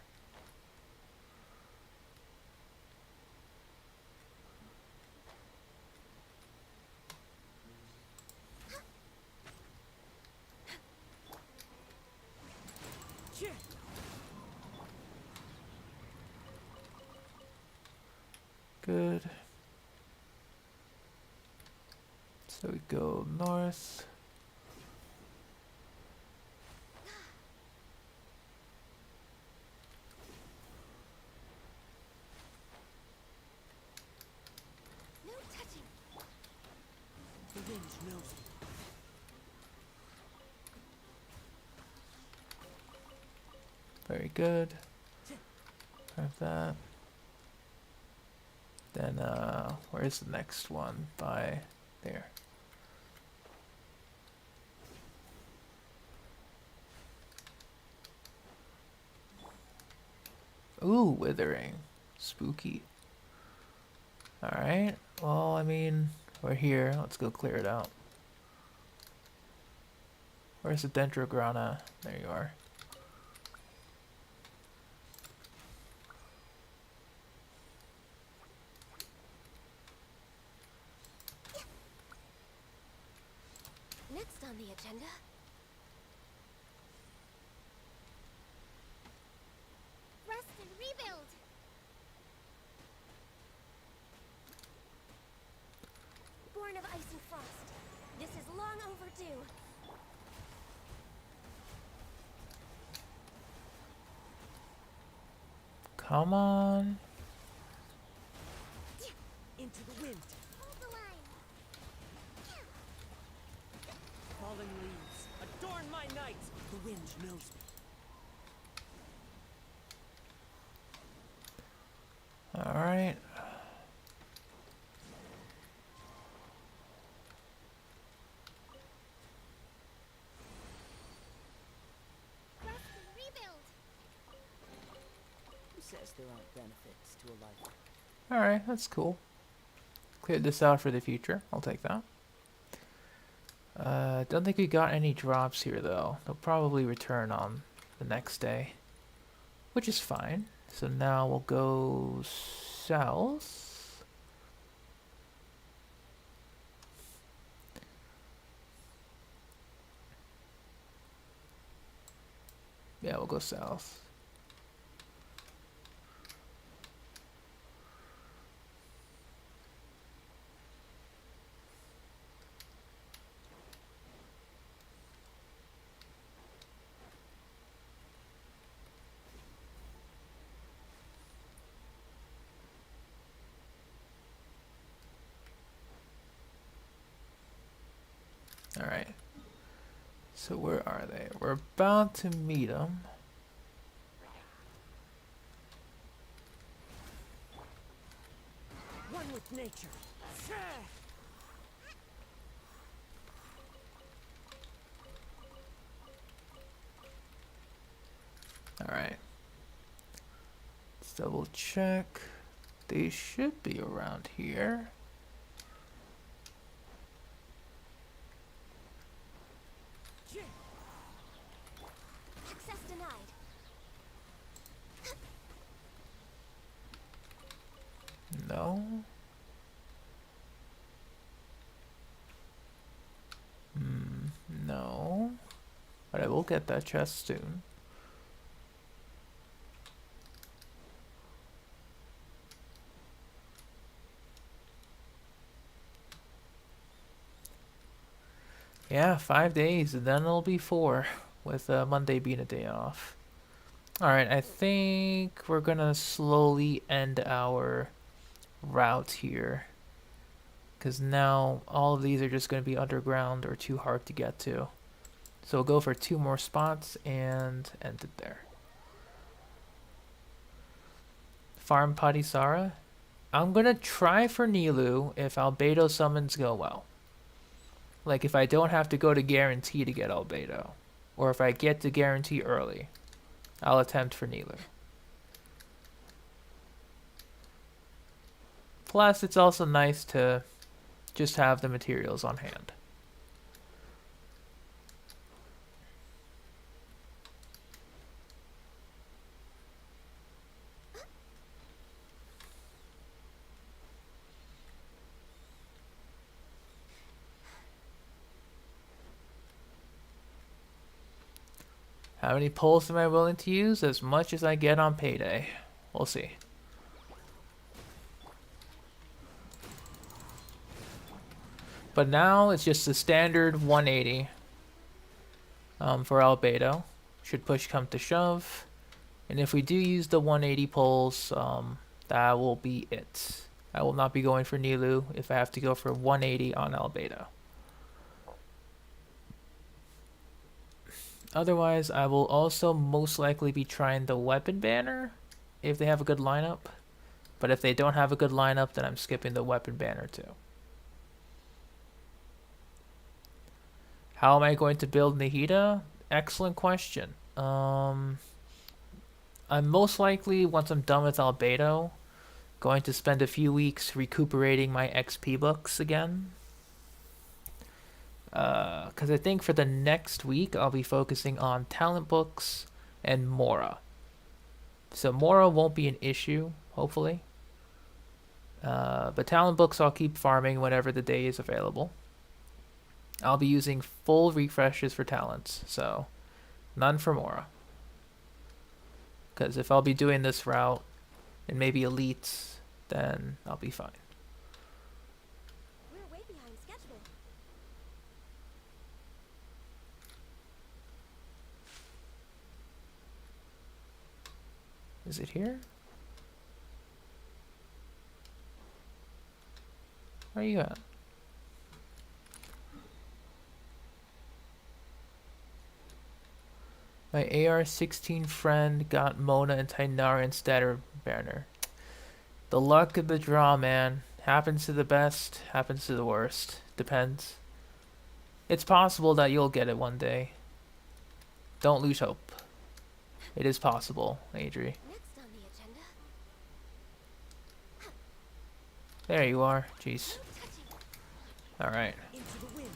Good. So we go north.
wind knows me.
Very good. Have that. Then where's the next one? By there. Ooh, withering. Spooky. Alright. Well, I mean, we're here. Let's go clear it out. Where's the Dendrograna? There you are.
Next on the agenda. Rest and rebuild. Born of ice and frost. This is long overdue.
Come on.
Into the wind.
Hold the line.
Fallen leaves, adorn my night. The wind knows me.
All right.
Rest and rebuild.
Who says there aren't benefits to a life?
All right, that's cool. Cleared this out for the future. I'll take that. Don't think we got any drops here though. They'll probably return on the next day, which is fine. So now we'll go south. Yeah, we'll go south. All right. So where are they? We're about to meet them.
One with nature.
All right. Let's double check. They should be around here.
Access denied.
No. No. But I will get that chest soon. Yeah, 5 days, and then it'll be 4, with Monday being a day off. Alright, I think we're gonna slowly end our route here. Because now all of these are just gonna be underground or too hard to get to. So we'll go for 2 more spots and end it there. Farm Padisara. I'm gonna try for Nilu if Albedo summons go well. Like if I don't have to go to guarantee to get Albedo. Or if I get to guarantee early, I'll attempt for Nilu. Plus, it's also nice to just have the materials on hand. How many pulls am I willing to use? As much as I get on payday. We'll see. But now it's just the standard 180 for Albedo. Should push come to shove. And if we do use the 180 pulls, that will be it. I will not be going for Nilu if I have to go for 180 on Albedo. Otherwise, I will also most likely be trying the weapon banner if they have a good lineup. But if they don't have a good lineup, then I'm skipping the weapon banner too. How am I going to build Nahida? Excellent question. I'm most likely, once I'm done with Albedo, going to spend a few weeks recuperating my XP books again. Because I think for the next week, I'll be focusing on talent books and Mora. So Mora won't be an issue, hopefully. But talent books I'll keep farming whenever the day is available. I'll be using full refreshes for talents, so none for Mora. Because if I'll be doing this route and maybe elites, then I'll be fine.
We're way behind schedule.
Is it here? Where are you at? My AR-16 friend got Mona and Tainara instead of banner. The luck of the draw, man. Happens to the best, happens to the worst. Depends. It's possible that you'll get it one day. Don't lose hope. It is possible, Adri.
Next on the agenda.
There you are. Jeez. Alright.
Into the wind.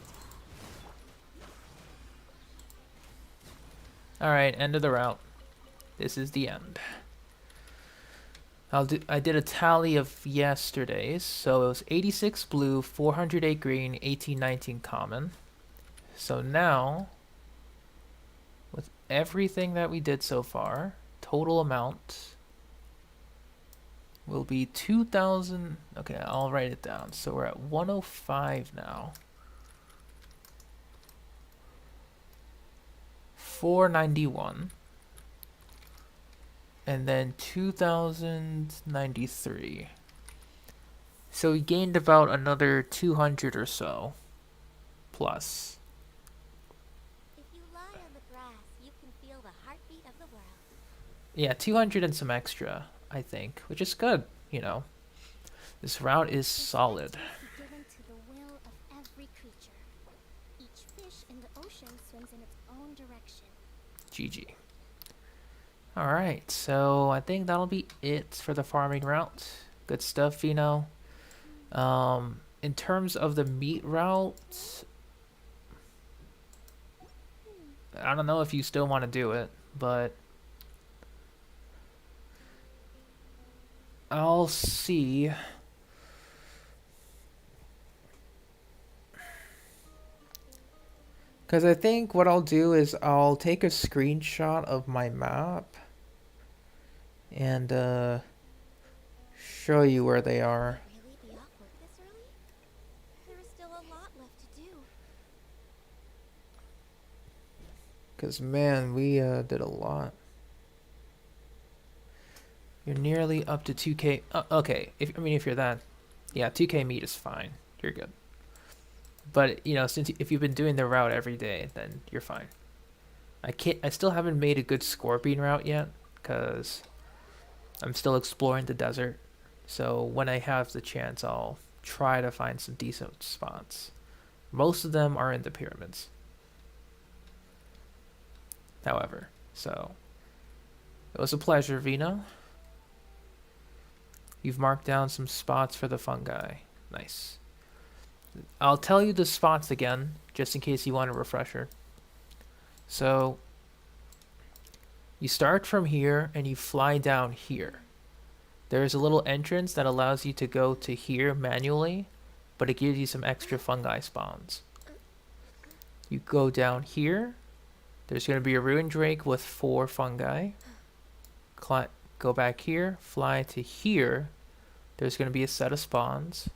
Alright, end of the route. This is the end. I did a tally of yesterday's, so it was 86 blue, 408 green, 1819 common. So now, with everything that we did so far, total amount will be 2,000. Okay, I'll write it down. So we're at 105 now. 491. And then 2,093. So we gained about another 200 or so. Plus.
If you lie on the grass, you can feel the heartbeat of the world.
Yeah, 200 and some extra, I think. Which is good, you know. This route is solid.
Given to the will of every creature. Each fish in the ocean swims in its own direction.
GG. Alright, so I think that'll be it for the farming route. Good stuff, Vino. In terms of the meat route, I don't know if you still want to do it, but I'll see. Because I think what I'll do is I'll take a screenshot of my map and show you where they are.
Really be off work this early? There is still a lot left to do.
Because, man, we did a lot. You're nearly up to 2K. Okay, if you're that, yeah, 2K meat is fine. You're good. But, you know, if you've been doing the route every day, then you're fine. I still haven't made a good scorpion route yet, because I'm still exploring the desert. So when I have the chance, I'll try to find some decent spots. Most of them are in the pyramids. However, so it was a pleasure, Vino. You've marked down some spots for the fungi. Nice. I'll tell you the spots again, just in case you want a refresher. So, you start from here and you fly down here. There's a little entrance that allows you to go to here manually, but it gives you some extra fungi spawns. You go down here. There's going to be a ruined drake with 4 fungi. Go back here, fly to here. There's going to be a set of spawns.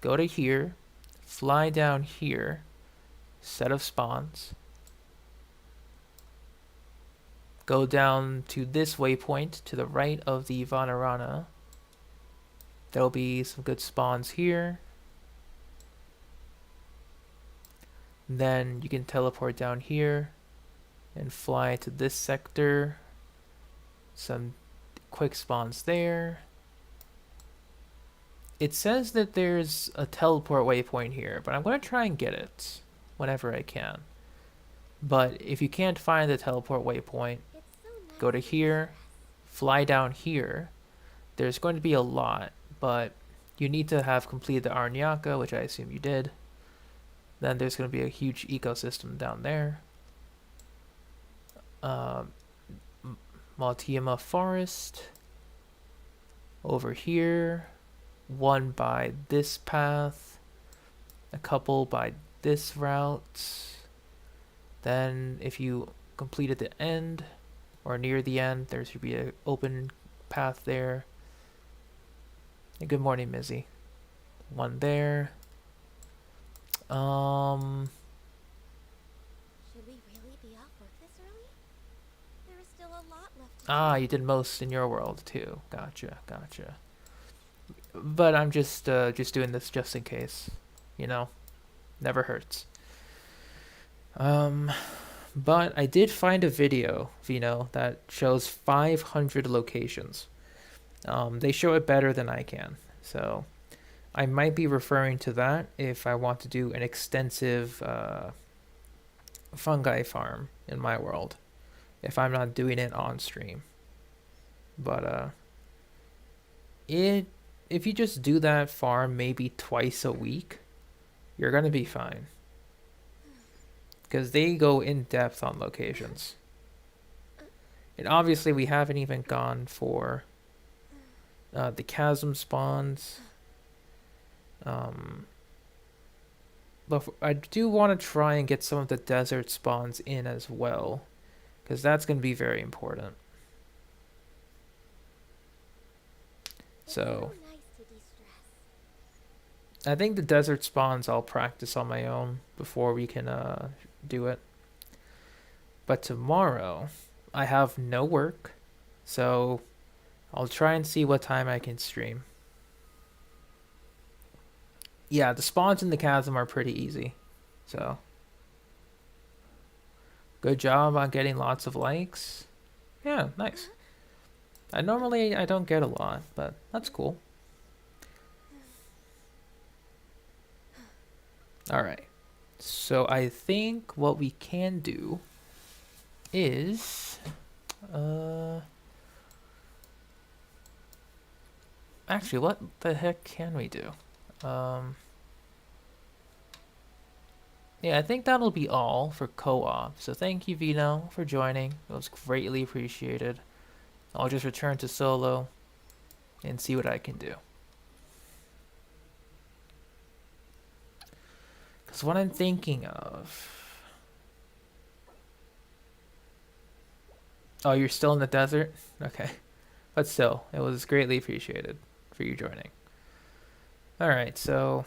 Go to here, fly down here, set of spawns. Go down to this waypoint to the right of the Vanarana. There'll be some good spawns here. Then you can teleport down here and fly to this sector. Some quick spawns there. It says that there's a teleport waypoint here, but I'm going to try and get it whenever I can. But if you can't find the teleport waypoint, go to here, fly down here. There's going to be a lot, but you need to have completed the Arnyaka, which I assume you did. Then there's going to be a huge ecosystem down there. Maltiama Forest. Over here. One by this path. A couple by this route. Then if you complete at the end, or near the end, there should be an open path there. And good morning, Mizzy. One there.
Should we really be off work this early? There is still a lot left to do.
You did most in your world too. Gotcha. But I'm just doing this just in case. You know, never hurts. But I did find a video, Vino, that shows 500 locations. They show it better than I can, so I might be referring to that if I want to do an extensive fungi farm in my world, if I'm not doing it on stream. But if you just do that farm maybe twice a week, you're gonna be fine. Because they go in depth on locations. And obviously we haven't even gone for the chasm spawns. But I do want to try and get some of the desert spawns in as well, because that's going to be very important. So I think the desert spawns I'll practice on my own before we can do it. But tomorrow I have no work, so I'll try and see what time I can stream. Yeah, the spawns in the chasm are pretty easy, so good job on getting lots of likes. Yeah, nice. I don't get a lot, but that's cool. Alright, so I think what we can do is actually, what the heck can we do? Yeah, I think that'll be all for co-op. So thank you, Vino, for joining. It was greatly appreciated. I'll just return to solo and see what I can do. Because what I'm thinking of... Oh, you're still in the desert? Okay. But still, it was greatly appreciated for you joining. Alright, so...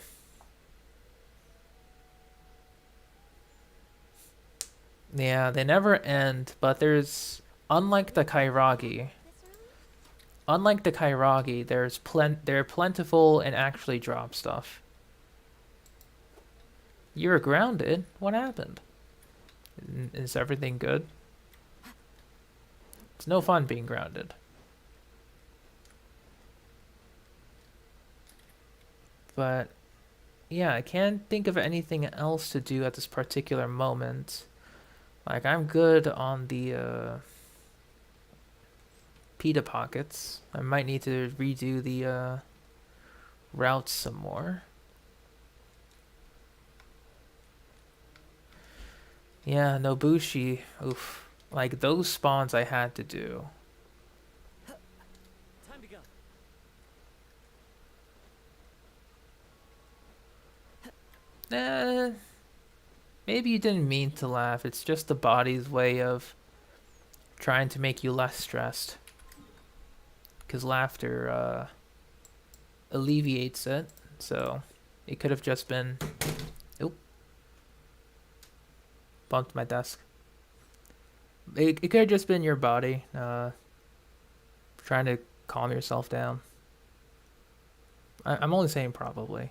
yeah, they never end, but there's... Unlike the Kairagi, they're plentiful and actually drop stuff. You're grounded? What happened? Is everything good? It's no fun being grounded. But yeah, I can't think of anything else to do at this particular moment. Like, I'm good on the pita pockets. I might need to redo the routes some more. Yeah, Nobushi. Oof. Like, those spawns I had to do.
Time to go.
Maybe you didn't mean to laugh. It's just the body's way of trying to make you less stressed. Because laughter alleviates it. So it could have just been... Oop. Bumped my desk. It could have just been your body trying to calm yourself down. I'm only saying probably.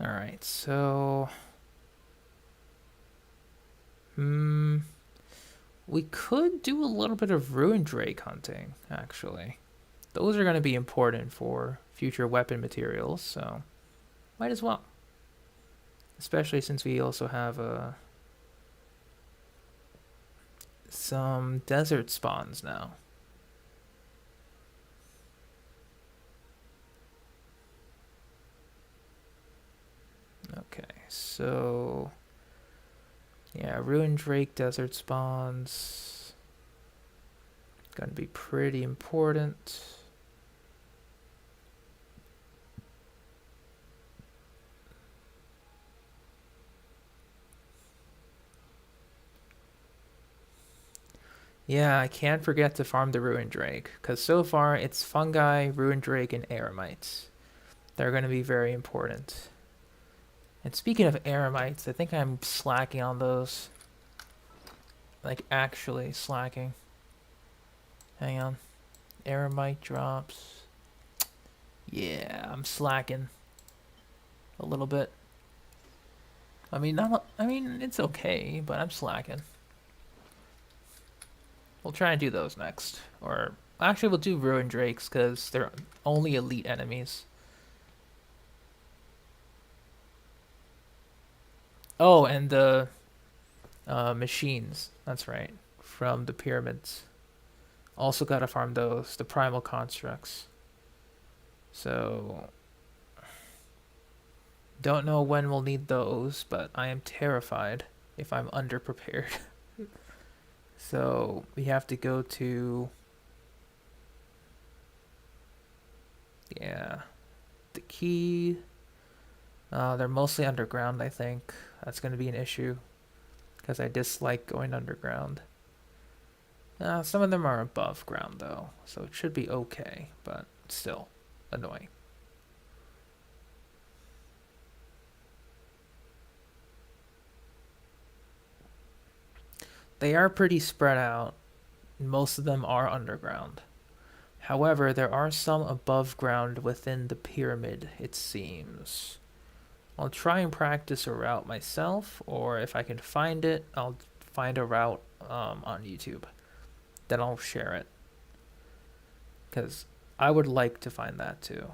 Alright, so... we could do a little bit of Ruin Drake hunting, actually. Those are going to be important for future weapon materials, so might as well. Especially since we also have some desert spawns now. Okay, so yeah, Ruin Drake desert spawns gonna be pretty important. Yeah, I can't forget to farm the Ruin Drake, because so far it's Fungi, Ruin Drake, and Eremites. They're going to be very important. And speaking of Eremites, I think I'm slacking on those. Like, actually slacking. Hang on. Eremite drops. Yeah, I'm slacking. A little bit. I mean, it's okay, but I'm slacking. We'll try and do those next. Or, actually we'll do Ruin Drakes, because they're only elite enemies. Oh, and the machines. That's right. From the pyramids. Also gotta farm those. The primal constructs. So... don't know when we'll need those, but I am terrified if I'm underprepared. So we have to go to... yeah. The key... they're mostly underground, I think. That's going to be an issue, because I dislike going underground. Some of them are above ground, though, so it should be okay, but still annoying. They are pretty spread out. Most of them are underground. However, there are some above ground within the pyramid, it seems. I'll try and practice a route myself, or if I can find it, I'll find a route on YouTube. Then I'll share it. Because I would like to find that too.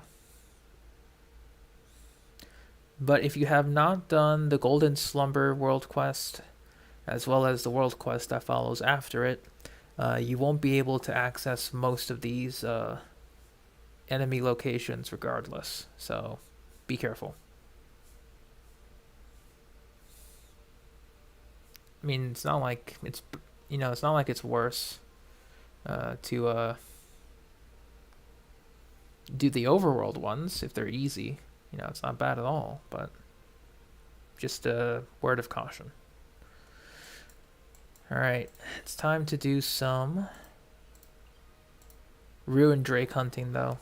But if you have not done the Golden Slumber world quest, as well as the world quest that follows after it, you won't be able to access most of these enemy locations regardless. So be careful. I mean, it's not like it's, it's not like it's worse to do the overworld ones if they're easy. It's not bad at all, but just a word of caution. Alright, it's time to do some Ruin Drake hunting, though.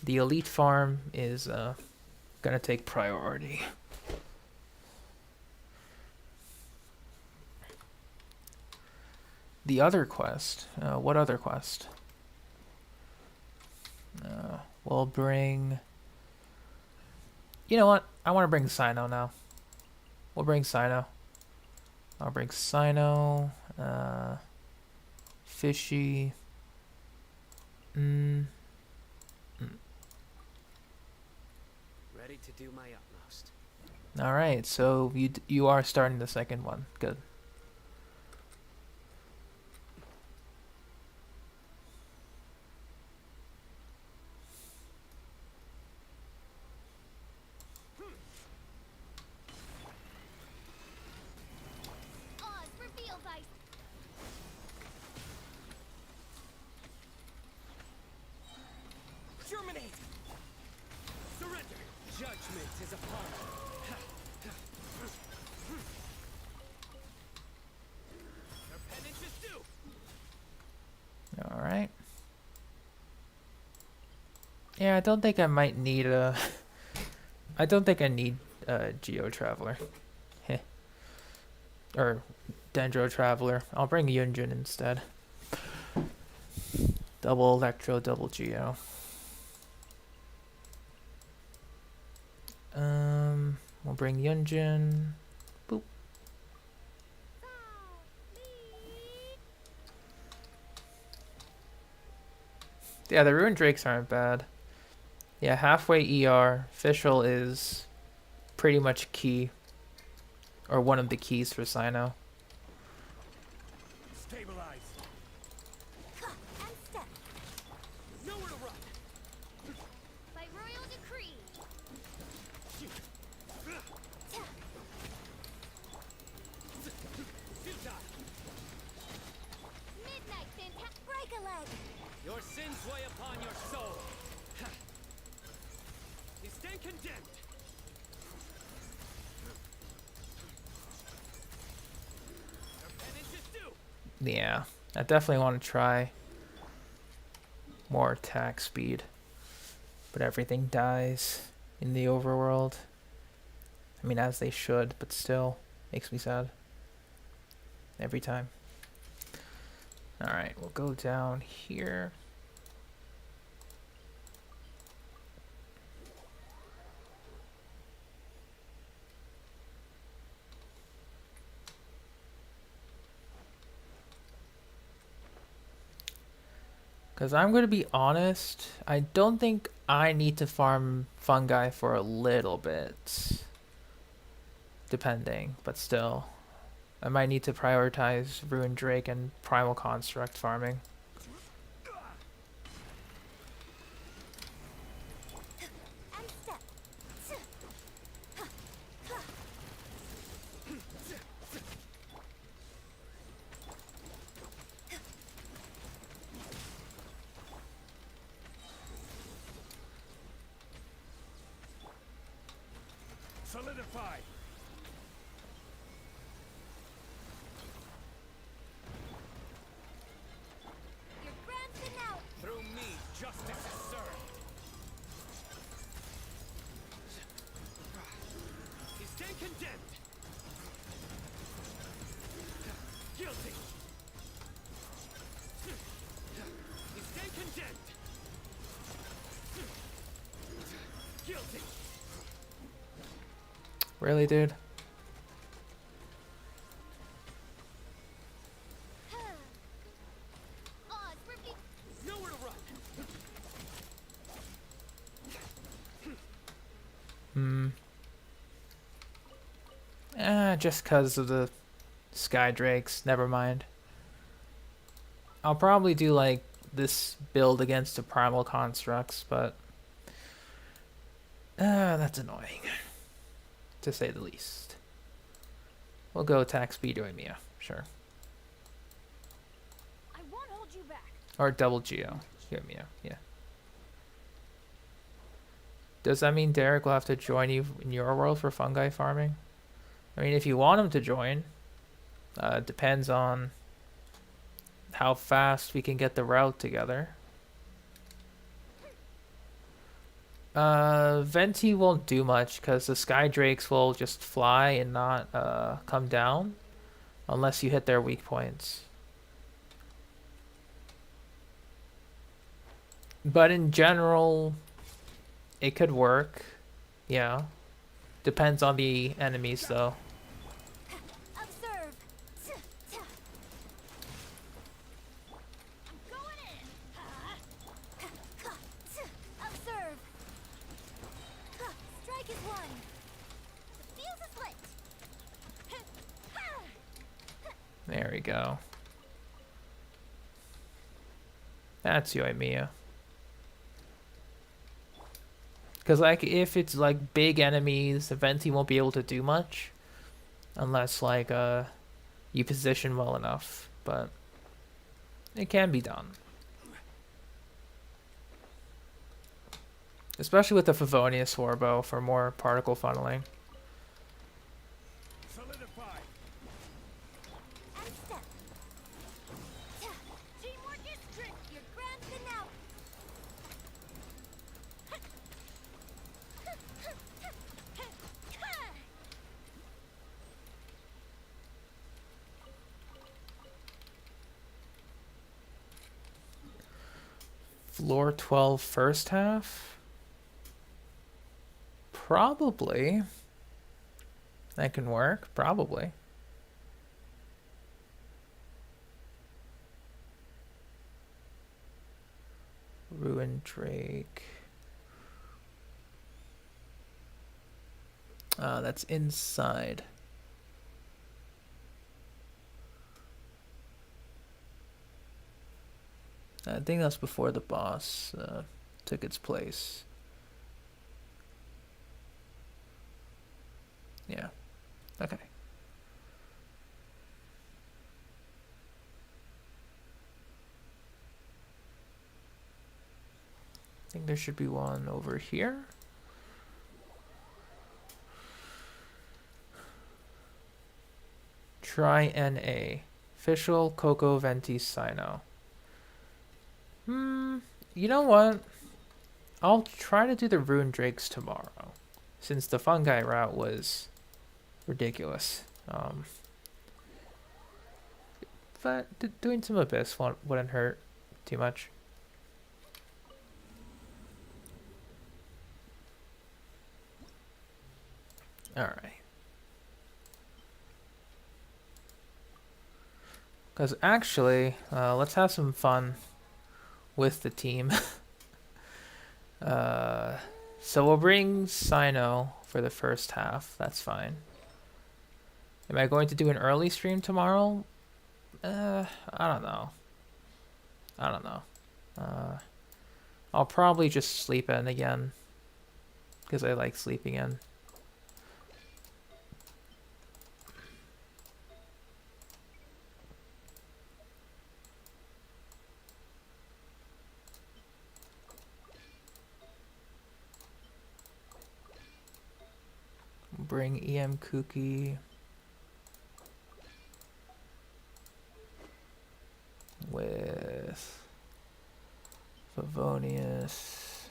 The elite farm is gonna take priority. The other quest, what other quest? We'll bring... you know what? I want to bring Cyno now. We'll bring Cyno. I'll bring Cyno, Fishy.
Ready to do my utmost.
All right, so you are starting the second one. Good.
Germinate! Surrender! Judgment is upon Their penance is due!
All right. Yeah, I don't think I might need a... I don't think I need a Geo Traveler. Heh. Or Dendro Traveler. I'll bring Yunjin instead. Double Electro, double Geo. bring Yunjin. Boop. Yeah, the Ruined Drakes aren't bad. Yeah, halfway ER. Fischl is pretty much key. Or one of the keys for Cyno.
Stabilize.
And step.
Nowhere to run.
By royal decree. Midnight fantastic. Break a leg.
Your sins weigh upon your soul. You stand condemned. Your penance is due.
Yeah, I definitely want to try more attack speed. But everything dies in the overworld. I mean, as they should, but still makes me sad. Every time. Alright, we'll go down here. Because I'm going to be honest, I don't think I need to farm Fungi for a little bit. Depending, but still. I might need to prioritize Ruined Drake and Primal Construct farming.
And step.
Solidify.
Your grand finale.
Through me, justice is served. You stand condemned. Guilty. You stand condemned. Guilty.
Really, dude?
Oz, Rifty.
Nowhere to run.
Just because of the Sky Drakes. Never mind. I'll probably do like this build against the Primal Constructs, but that's annoying, to say the least. We'll go attack speed Mia, sure.
I won't hold you back.
Or double Geo Mia, yeah. Does that mean Derek will have to join you in your world for Fungi farming? I mean, if you want him to join, depends on how fast we can get the route together. Venti won't do much because the Sky Drakes will just fly and not come down unless you hit their weak points. But in general, it could work. Yeah. Depends on the enemies though.
Observe. I'm going in. Observe. Strike is one. The fuse is lit.
There we go. That's Yoimiya. Because like if it's like big enemies, the Venti won't be able to do much unless like you position well enough, but it can be done. Especially with the Favonius Warbow for more particle funneling.
Solidify.
And step. Teamwork is strength. Your grand finale.
Floor 12 first half? Probably. That can work, probably. Ruin Drake. That's inside. I think that's before the boss took its place. Yeah. Okay. I think there should be one over here. Try NA. Official Coco Venti Cyno. You know what? I'll try to do the Rune Drakes tomorrow, since the Fungi route was ridiculous. But doing some Abyss wouldn't hurt too much. Alright. Because actually, let's have some fun with the team. So we'll bring Cyno for the first half. That's fine. Am I going to do an early stream tomorrow? I don't know. I don't know. I'll probably just sleep in again, because I like sleeping in. Bring EM Cookie with Favonius.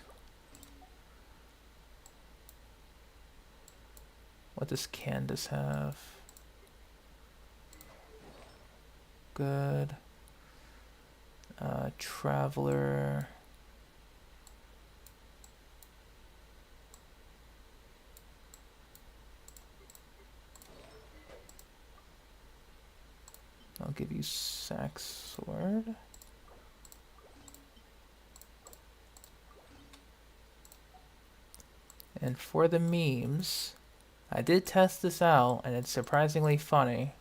What does Candace have? Good. Traveler. I'll give you Sax Sword. And for the memes, I did test this out and it's surprisingly funny.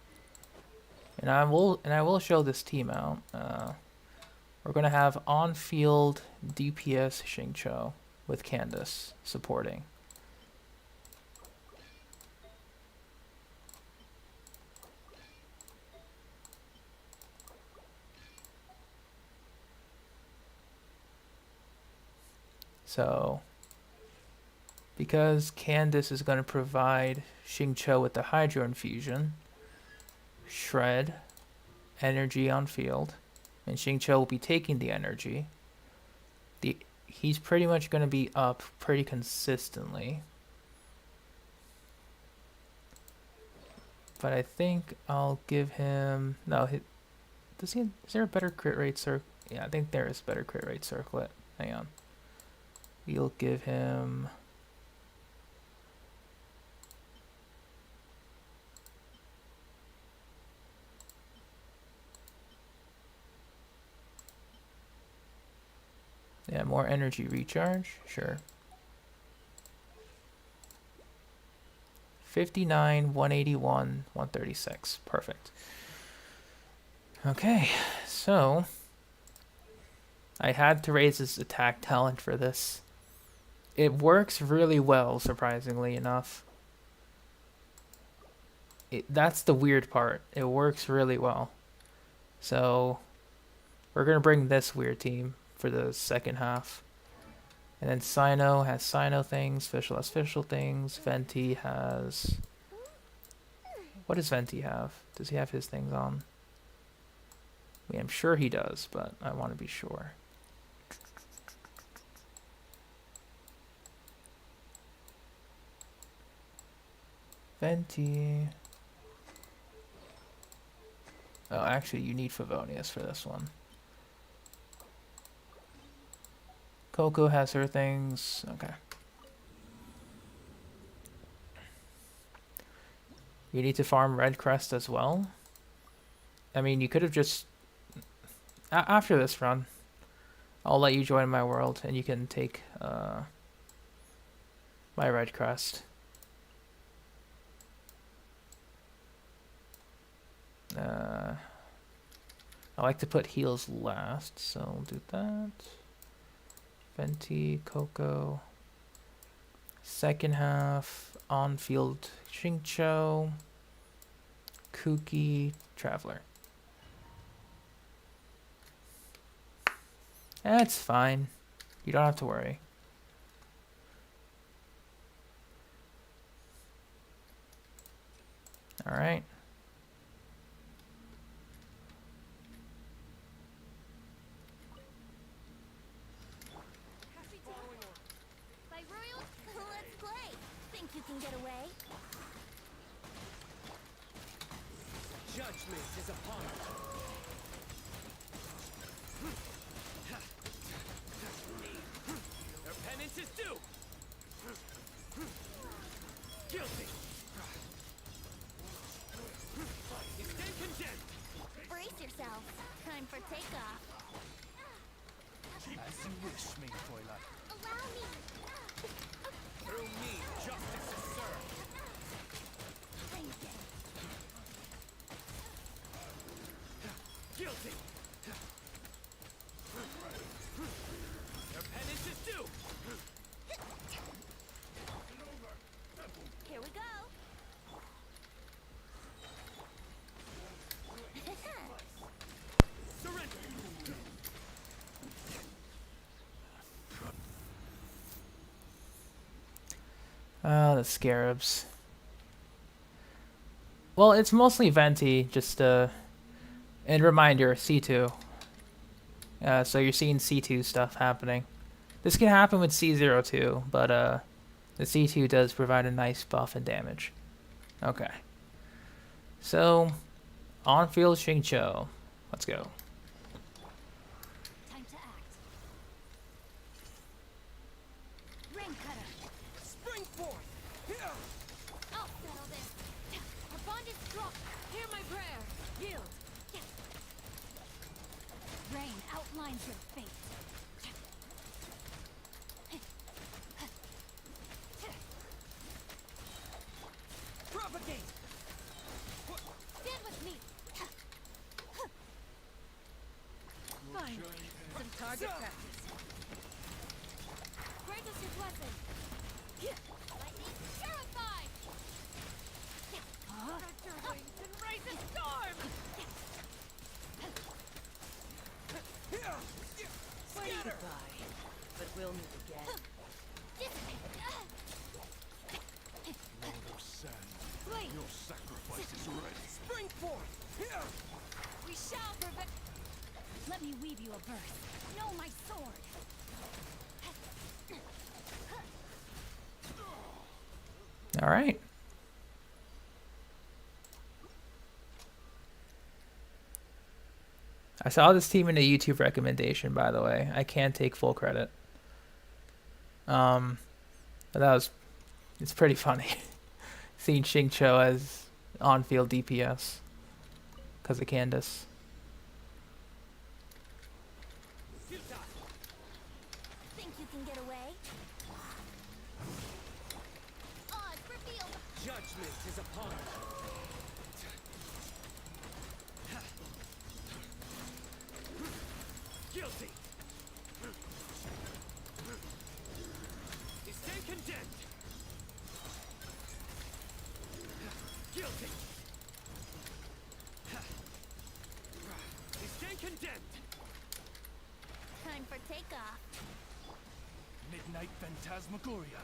And I will show this team out. We're gonna have on-field DPS Xingqiu with Candace supporting. So, because Candace is going to provide Xingqiu with the Hydro Infusion, Shred, energy on field, and Xingqiu will be taking the energy, he's pretty much going to be up pretty consistently. But I think I'll give him... No, is there a better crit rate circlet? Yeah, I think there is better crit rate circlet. Hang on. We'll give him... Yeah, more energy recharge, sure. 59, 181, 136, perfect. Okay, so I had to raise his attack talent for this. It works really well, surprisingly enough. That's the weird part. It works really well. So we're going to bring this weird team for the second half. And then Cyno has Cyno things, Fischl has Fischl things, Venti has... What does Venti have? Does he have his things on? I mean, I'm sure he does, but I want to be sure. Venti... Oh, actually, you need Favonius for this one. Coco has her things. Okay. You need to farm red crest as well. I mean, you could have just... after this run, I'll let you join my world, and you can take my red crest. I like to put heals last, so we'll do that. Venti, Coco. Second half, on-field Xingqiu, Kuki, Traveler. That's fine. You don't have to worry. All right.
By Royal, let's play. Think you can get away?
Judgment is upon us. Their penance is due. Guilty. You stand condemned.
Brace yourself. Time for takeoff.
As you wish, main toilet.
Allow me.
Through me, justice is served. Guilty. Their penance is due.
Here we go.
Surrender.
The scarabs. Well, it's mostly Venti, just and reminder, C2. So you're seeing C2 stuff happening. This can happen with C02, but the C2 does provide a nice buff and damage. Okay. So, on-field Xingqiu. Let's go.
Time to act. Rain cutter.
Spring forth. Here.
I'll settle this. Our bond is strong. Hear my prayer. Yield. Rain outlines your fate.
Propagate.
Stand with me. Fine. Some target practice. Grant us your blessing. Lightning terrified. Stretch your wings and raise a storm.
Say goodbye, but we'll meet again.
Lord of Sand,
Wait.
your sacrifice is ready.
Spring forth. Here.
We shall prevent. Let me weave you a verse. Know my sword.
All right. I saw this team in a YouTube recommendation, by the way. I can't take full credit. But it's pretty funny. Seeing Xingqiu as on-field DPS because of Candace.
Think you can get away? Odds revealed.
Judgment is upon us. Guilty. You stand condemned. Guilty. You stand condemned.
Time for takeoff.
Midnight Phantasmagoria.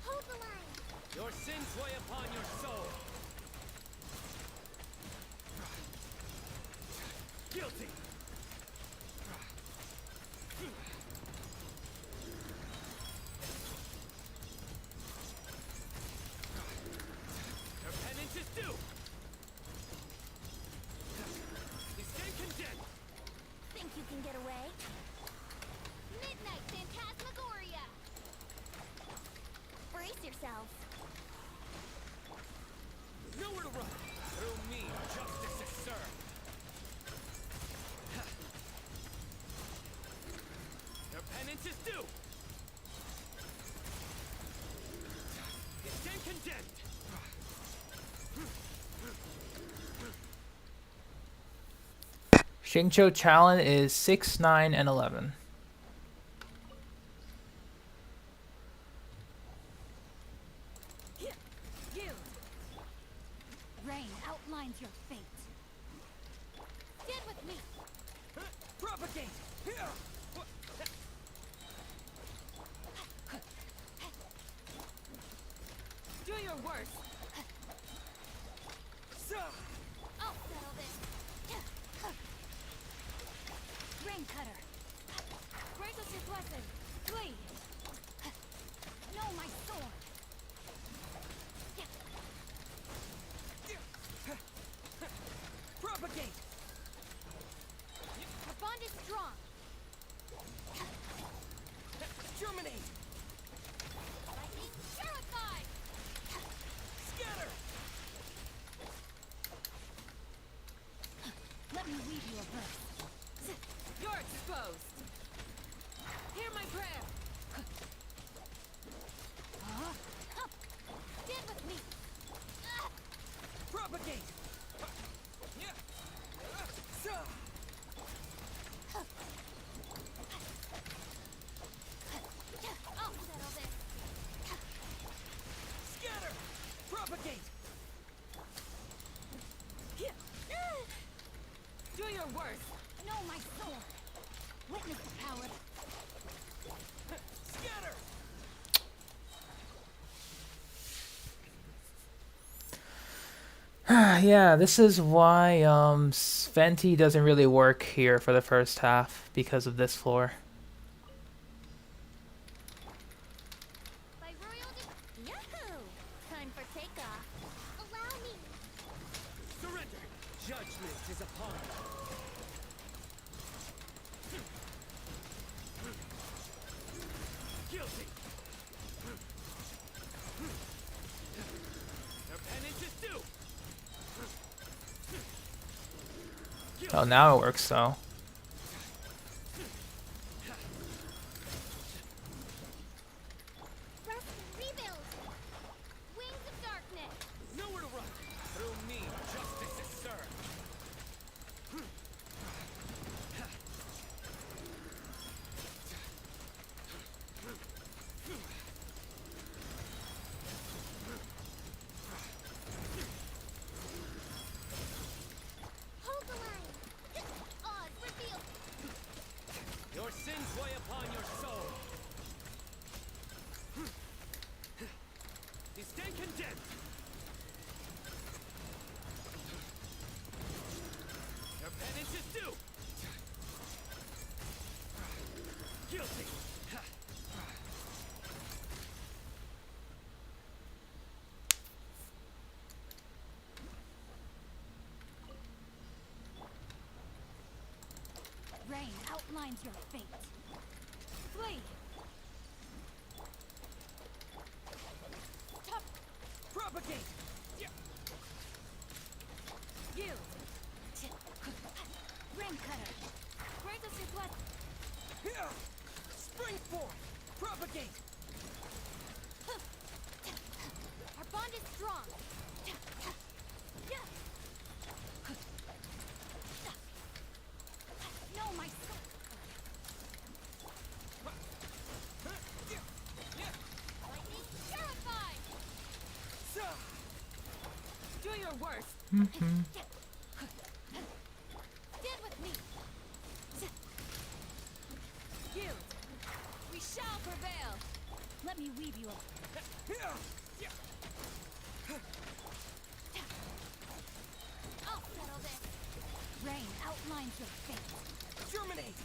Hold the line.
Your sins weigh upon your soul. Guilty. Your penance is due. You stand condemned.
Think you can get away? Midnight Phantasmagoria. Brace yourself.
to run. Through me, justice is served. Their penance is due. It's been condemned.
Xingqiu Challen is 6, 9, and 11.
You! Rain outlines your fate. Get with me!
Propagate!
Do your worst! I'll settle this! Rain cutter! Grant us your blessing! Flee! No, my sword!
Propagate!
Our bond is strong!
Germinate!
Lightning purified!
Scatter!
Let me weave you a verse. You're exposed! Hear my prayer! Get with me!
Propagate!
I'll settle this!
Scatter! Propagate!
Do your worst! Know my sword! Witness the power!
Scatter!
Yeah, this is why Venti doesn't really work here for the first half because of this floor.
By royal Yahoo! Time for takeoff. Allow me.
Surrender! Judgment is upon you. Guilty! Their penance is due!
Oh, now it works though.
Rest and rebuild. Wings of darkness.
Nowhere to run! Through me, justice is served!
Hold the line. Oz revealed.
Your sins weigh upon your soul! You stand condemned! Your penance is due! Guilty!
Rain outlines your fate. Flee! Tough!
Propagate!
You! Rain cutter! Grant us your blessing!
Here! Spring forth! Propagate!
Our bond is strong! No, my sword! Lightning purified! Do your worst! Get with me! You! We shall prevail! Let me weave you a... I'll settle this! Rain outlines your fate!
Germinate!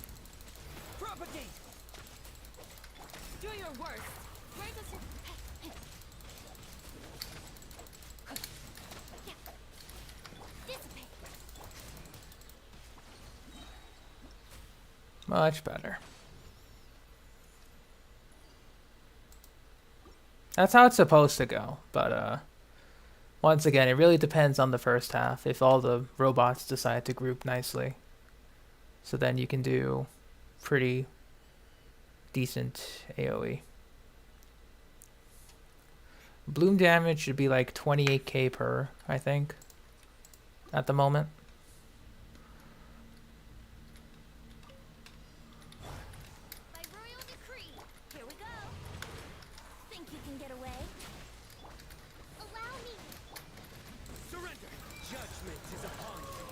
Propagate!
Do your worst! Grant us your... Dissipate!
Much better. That's how it's supposed to go, but Once again, it really depends on the first half, if all the robots decide to group nicely. So then you can do pretty decent AoE. Bloom damage should be like 28k per, I think, at the moment.
By royal decree, here we go. Think you can get away? Allow me.
Surrender! Judgment is upon you.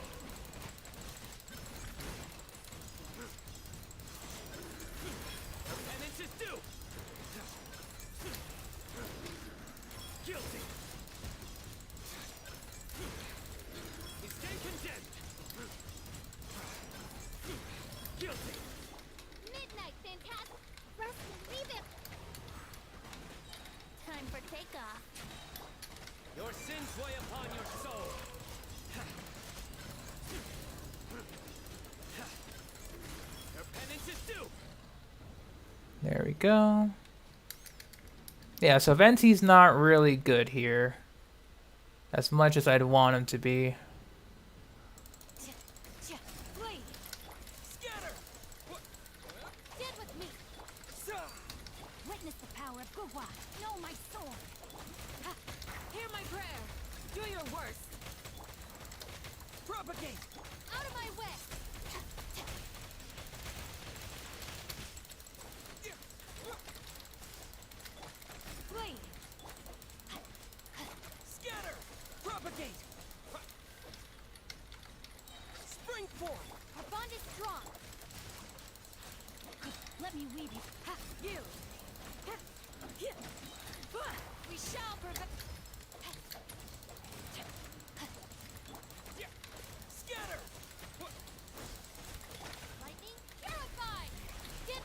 Your penance is due! Guilty! You stand condemned! Guilty!
Midnight, fantastic. Rust and rebuild. Time for takeoff.
Your sins weigh upon your soul! Your penance is due!
There we go. Yeah, so Venti's not really good here, as much as I'd want him to be.
Flee.
Scatter!
Get with me. Witness the power of Gugwa. Know my sword. Ha. Hear my prayer. Do your worst.
Propagate!
Out of my way. Flee.
Scatter! Propagate! Spring forth!
Our bond is strong. Let me weave you. Ha. You. Ha. Yeah. We shall prevent.
Scatter!
Lightning terrified. Get.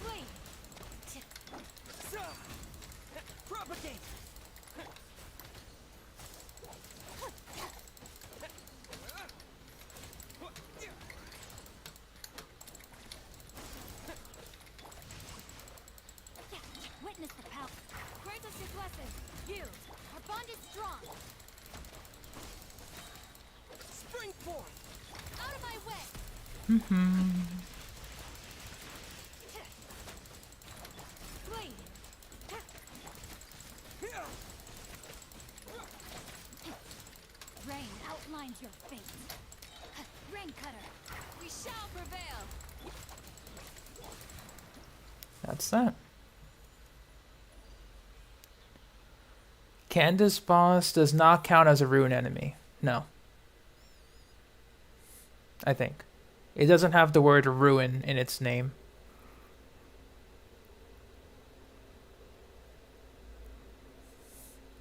Flee.
Propagate!
Witness the power. Grant us your blessing. You. Our bond is strong.
Spring forth!
Out of my way. Flee. Rain outlines your fate. Rain cutter. We shall prevail.
That's that. Candace boss does not count as a rune enemy. No. I think. It doesn't have the word ruin in its name.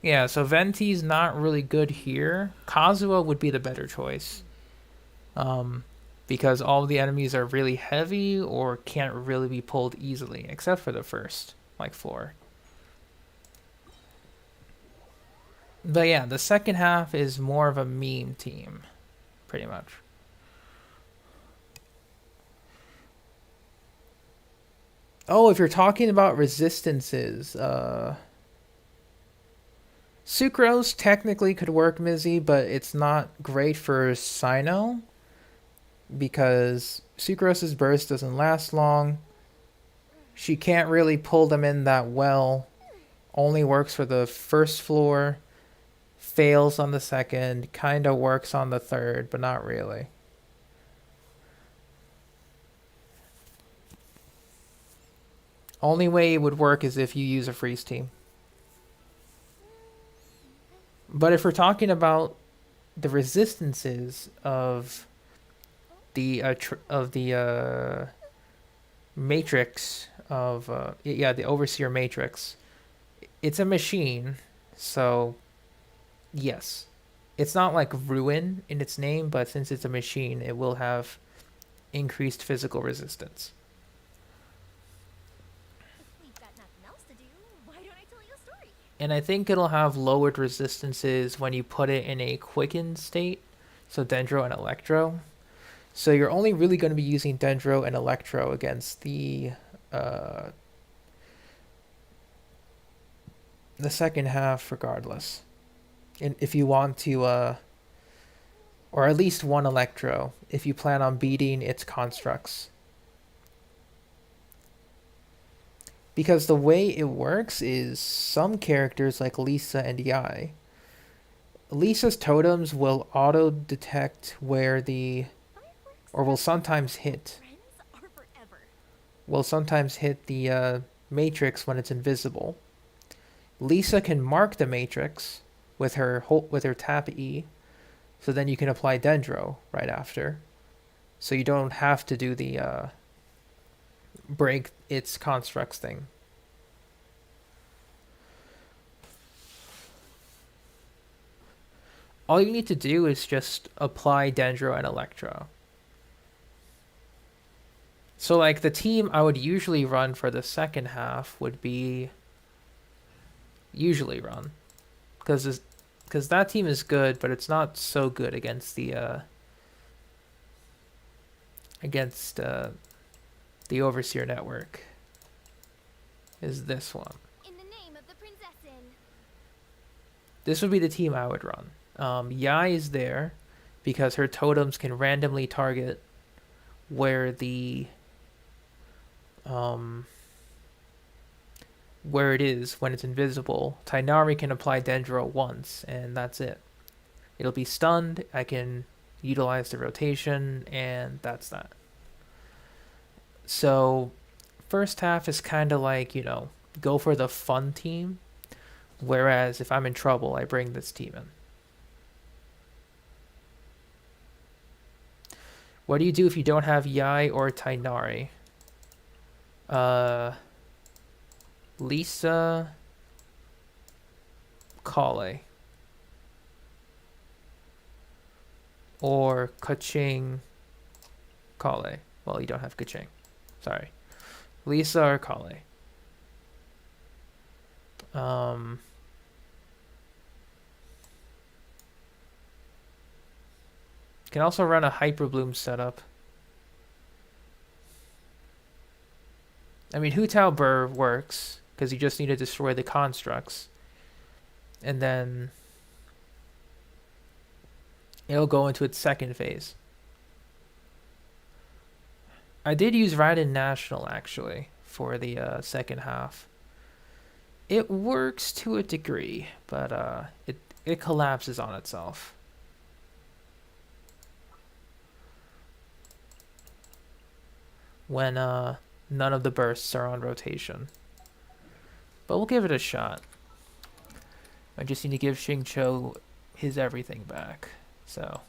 Yeah, so Venti's not really good here. Kazuha would be the better choice. Because all the enemies are really heavy or can't really be pulled easily, except for the first, like 4. But yeah, the second half is more of a meme team, pretty much. Oh, if you're talking about resistances, Sucrose technically could work Mizzy, but it's not great for Cyno because Sucrose's burst doesn't last long. She can't really pull them in that well. Only works for the first floor. Fails on the second. Kinda works on the third, but not really. Only way it would work is if you use a freeze team. But if we're talking about the resistances of the matrix of the overseer matrix, it's a machine, so yes, it's not like ruin in its name, but since it's a machine, it will have increased physical resistance.
We've got nothing else to do. Why don't I tell you a story?
And I think it'll have lowered resistances when you put it in a quickened state, so Dendro and Electro. So you're only really going to be using Dendro and Electro against the the second half regardless. And if you want to, or at least one Electro, if you plan on beating its constructs. Because the way it works is some characters like Lisa and Yai, Lisa's totems will auto-detect where the, or will sometimes hit the matrix when it's invisible. Lisa can mark the matrix with her tap E, so then you can apply Dendro right after. So you don't have to do the break its constructs thing. All you need to do is just apply Dendro and Electro. So like the team I would usually run for the second half would be because that team is good, but it's not so good against the Overseer network. Is this one?
In the name of the Princessin.
This would be the team I would run. Yai is there because her totems can randomly target where where it is when it's invisible. Tainari can apply Dendro once, and that's it. It'll be stunned. I can utilize the rotation, and that's that. So, first half is kind of like, go for the fun team. Whereas if I'm in trouble, I bring this team in. What do you do if you don't have Yai or Tainari? Lisa, Kale, or Kaching, Kale. Well, you don't have Kaching. Sorry. Lisa or Kale. Can also run a Hyper Bloom setup. I mean, Hu Tao Burr works, because you just need to destroy the constructs. And then it'll go into its second phase. I did use Raiden National, actually, for the second half. It works to a degree, but it collapses on itself. When none of the bursts are on rotation. But we'll give it a shot. I just need to give Xingqiu his everything back. So.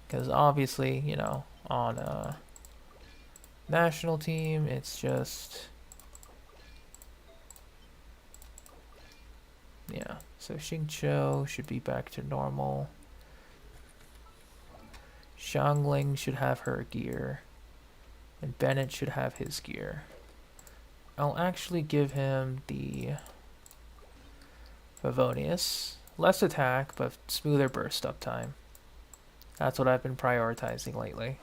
Because obviously, on a national team, it's just... Yeah, so Xingqiu should be back to normal. Xiangling should have her gear. And Bennett should have his gear. I'll actually give him the Favonius. Less attack, but smoother burst uptime. That's what I've been prioritizing lately.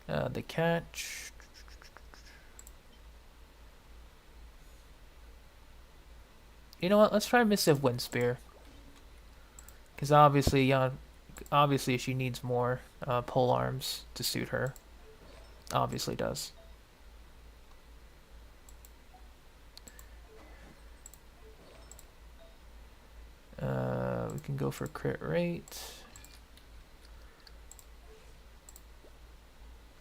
The catch. You know what? Let's try Missive Windspear. Because obviously she needs more pole arms to suit her. Obviously does. We can go for crit rate.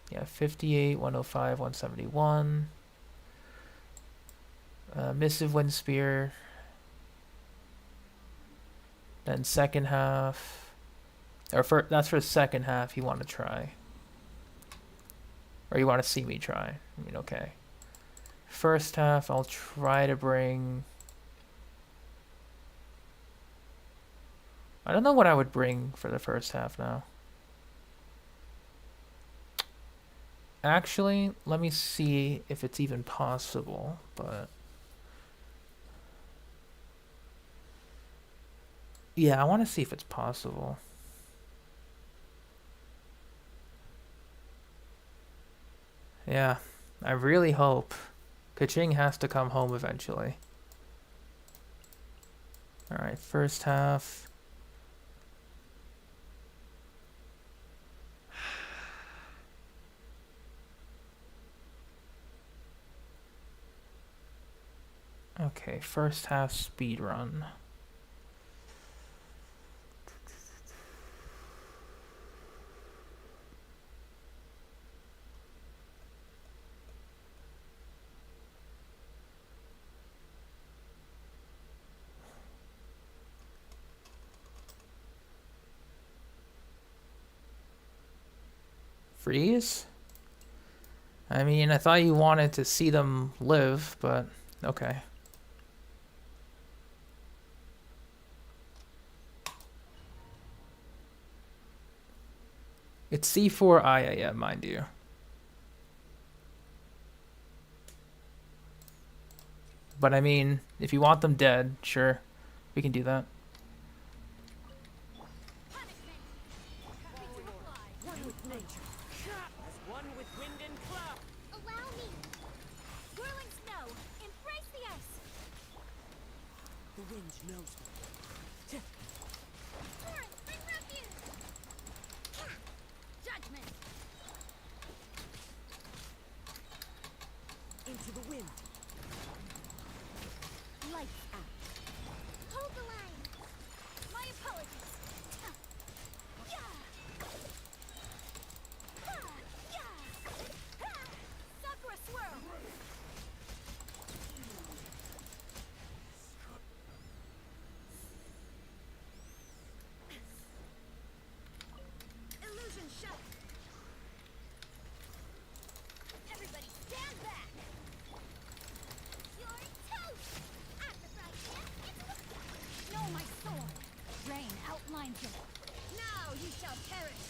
Yeah, 58, 105, 171. Missive Windspear. Then second half. That's for the second half you want to try. Or you want to see me try. I mean, okay. First half, I'll try to bring... I don't know what I would bring for the first half now. Actually, let me see if it's even possible, but Yeah, I want to see if it's possible. Yeah, I really hope. Kaching has to come home eventually. Alright, first half. Okay, first half speed run. Freeze? I mean, I thought you wanted to see them live, but okay. It's C4 IAM, mind you. But I mean, if you want them dead, sure, we can do that.
One with nature. As one with wind and cloud.
Allow me. Whirling snow. Embrace the ice.
The wind knows me.
Torrent, bring refuge. Judgment.
Into the wind. Lights out.
Hold the line. My apologies. Yeah. Sakura swirl. Illusion shut. Everybody stand back. You're toast.
No, my sword! Rain outlines it.
Now you shall perish.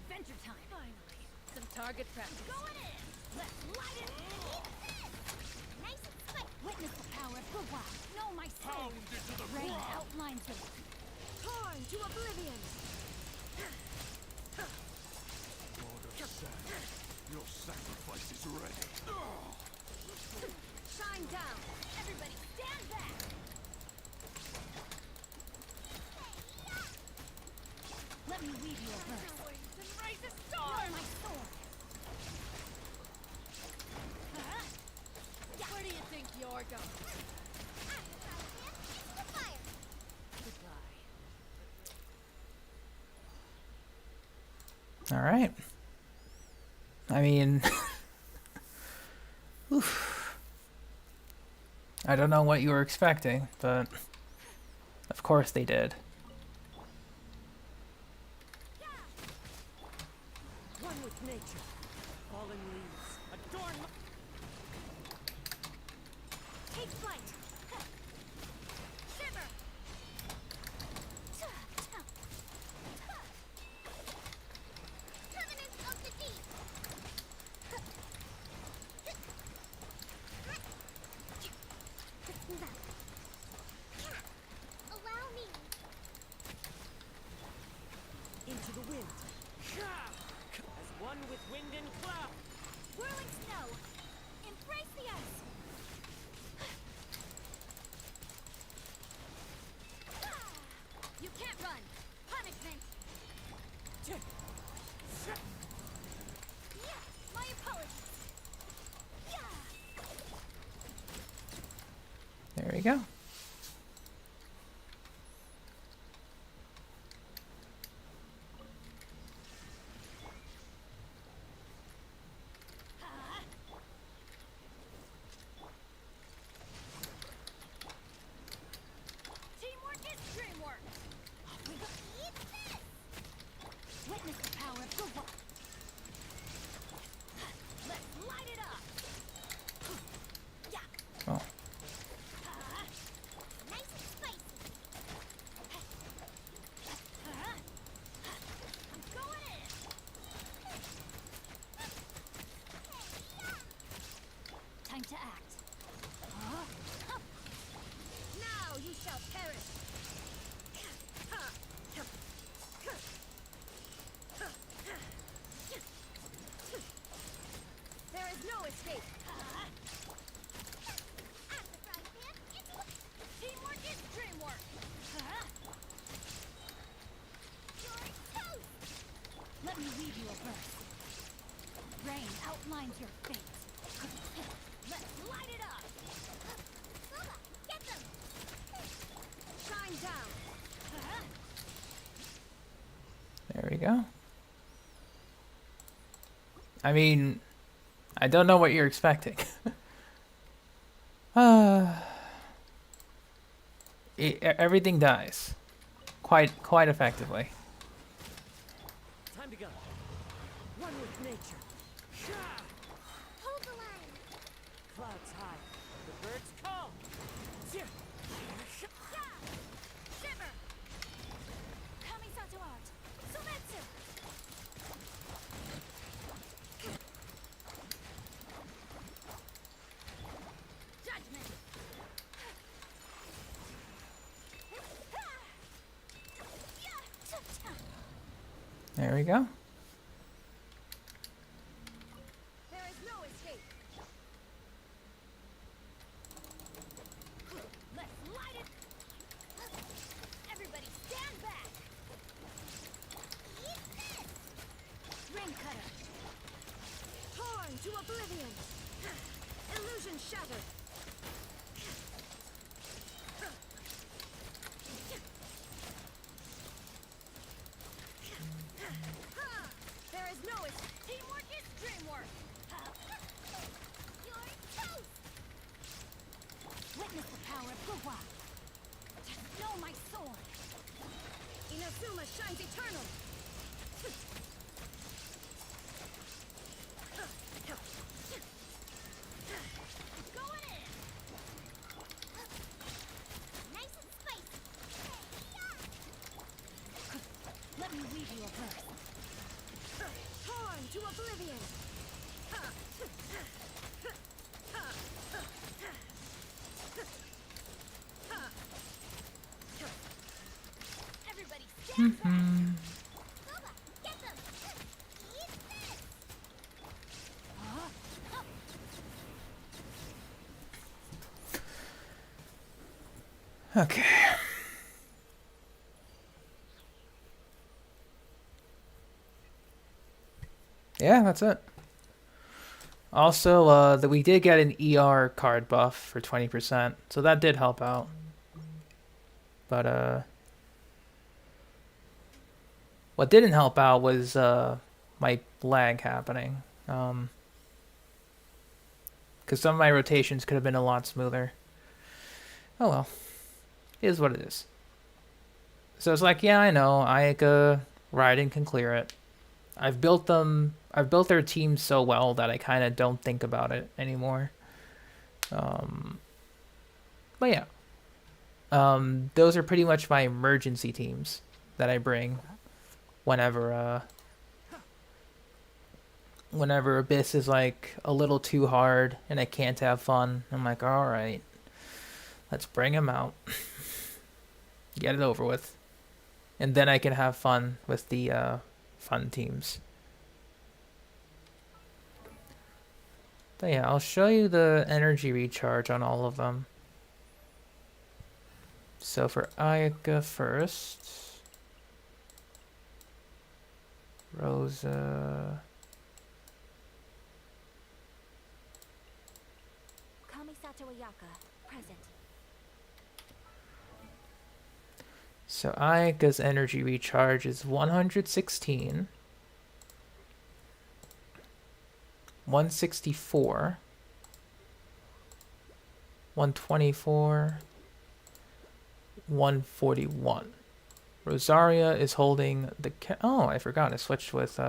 Adventure time!
Finally, some target practice.
Going in. Let's light it. Nice and spicy.
Witness the power of Fuwa! No, my sword! Rain outlines it.
Torn to oblivion.
Your sacrifice is ready.
Shine down. Everybody stand back.
Let me weave you a verse.
And raise a
No,
sword.
my sword!
Where do you think you're going?
Into the fire.
Goodbye.
Alright. I mean... oof. I don't know what you were expecting, but... of course they did.
One with nature. Fallen leaves. Adorn my...
Take flight. Shiver. Covenant of the deep. Allow me.
Into the wind. As one with wind and cloud.
Whirling snow. Embrace the ice. You can't run. Punishment. Yeah, my apologies. Yeah.
There we go.
Teamwork is dreamwork. We go eat this.
Witness the power of Fuwa!
Let's light it up. Yeah.
Oh.
find your fate. Let's light it up. Silva, get them. Shine down.
There we go. I mean, I don't know what you're expecting. Everything dies quite effectively.
Time to go. One with nature.
Hold the line.
Clouds high. The birds call. Shiver.
Kamisato art. Sumetsu. Judgment.
There we go.
There is no escape. Let's light it. Everybody stand back. Eat this. Ring cutter. Torn to oblivion. Illusion shattered. There is no escape. Teamwork is dreamwork. You're toast. Witness the power of Gugwa. Just know my sword. Inazuma shines eternal. Going in. Nice and spicy. Let me weave you a verse. Torn to oblivion. Everybody stand back. Silva, get them. Eat this.
Okay. Yeah, that's it. Also, that we did get an ER card buff for 20%, so that did help out. But what didn't help out was my lag happening. Because some of my rotations could have been a lot smoother. Oh well, it is what it is. So it's like, yeah, I know, Ayaka Raiden can clear it. I've built their team so well that I kind of don't think about it anymore. But yeah. Those are pretty much my emergency teams that I bring whenever Abyss is like a little too hard and I can't have fun. I'm like, alright, let's bring him out. Get it over with. And then I can have fun with the fun teams. But yeah, I'll show you the energy recharge on all of them. So for Ayaka first. Rosa.
Kamisato Ayaka, present.
So Ayaka's energy recharge is 116, 164, 124, 141. Rosaria is holding the oh, I forgot I switched with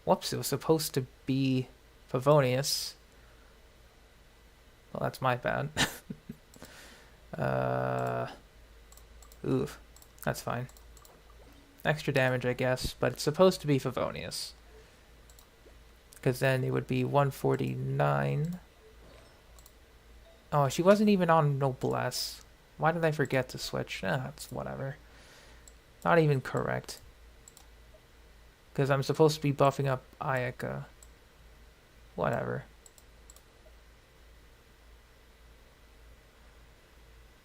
whoops, it was supposed to be Favonius. Well, that's my bad. Oof, that's fine. Extra damage, I guess, but it's supposed to be Favonius. Because then it would be 149. Oh, she wasn't even on Noblesse. Why did I forget to switch? It's whatever. Not even correct. Because I'm supposed to be buffing up Ayaka. Whatever.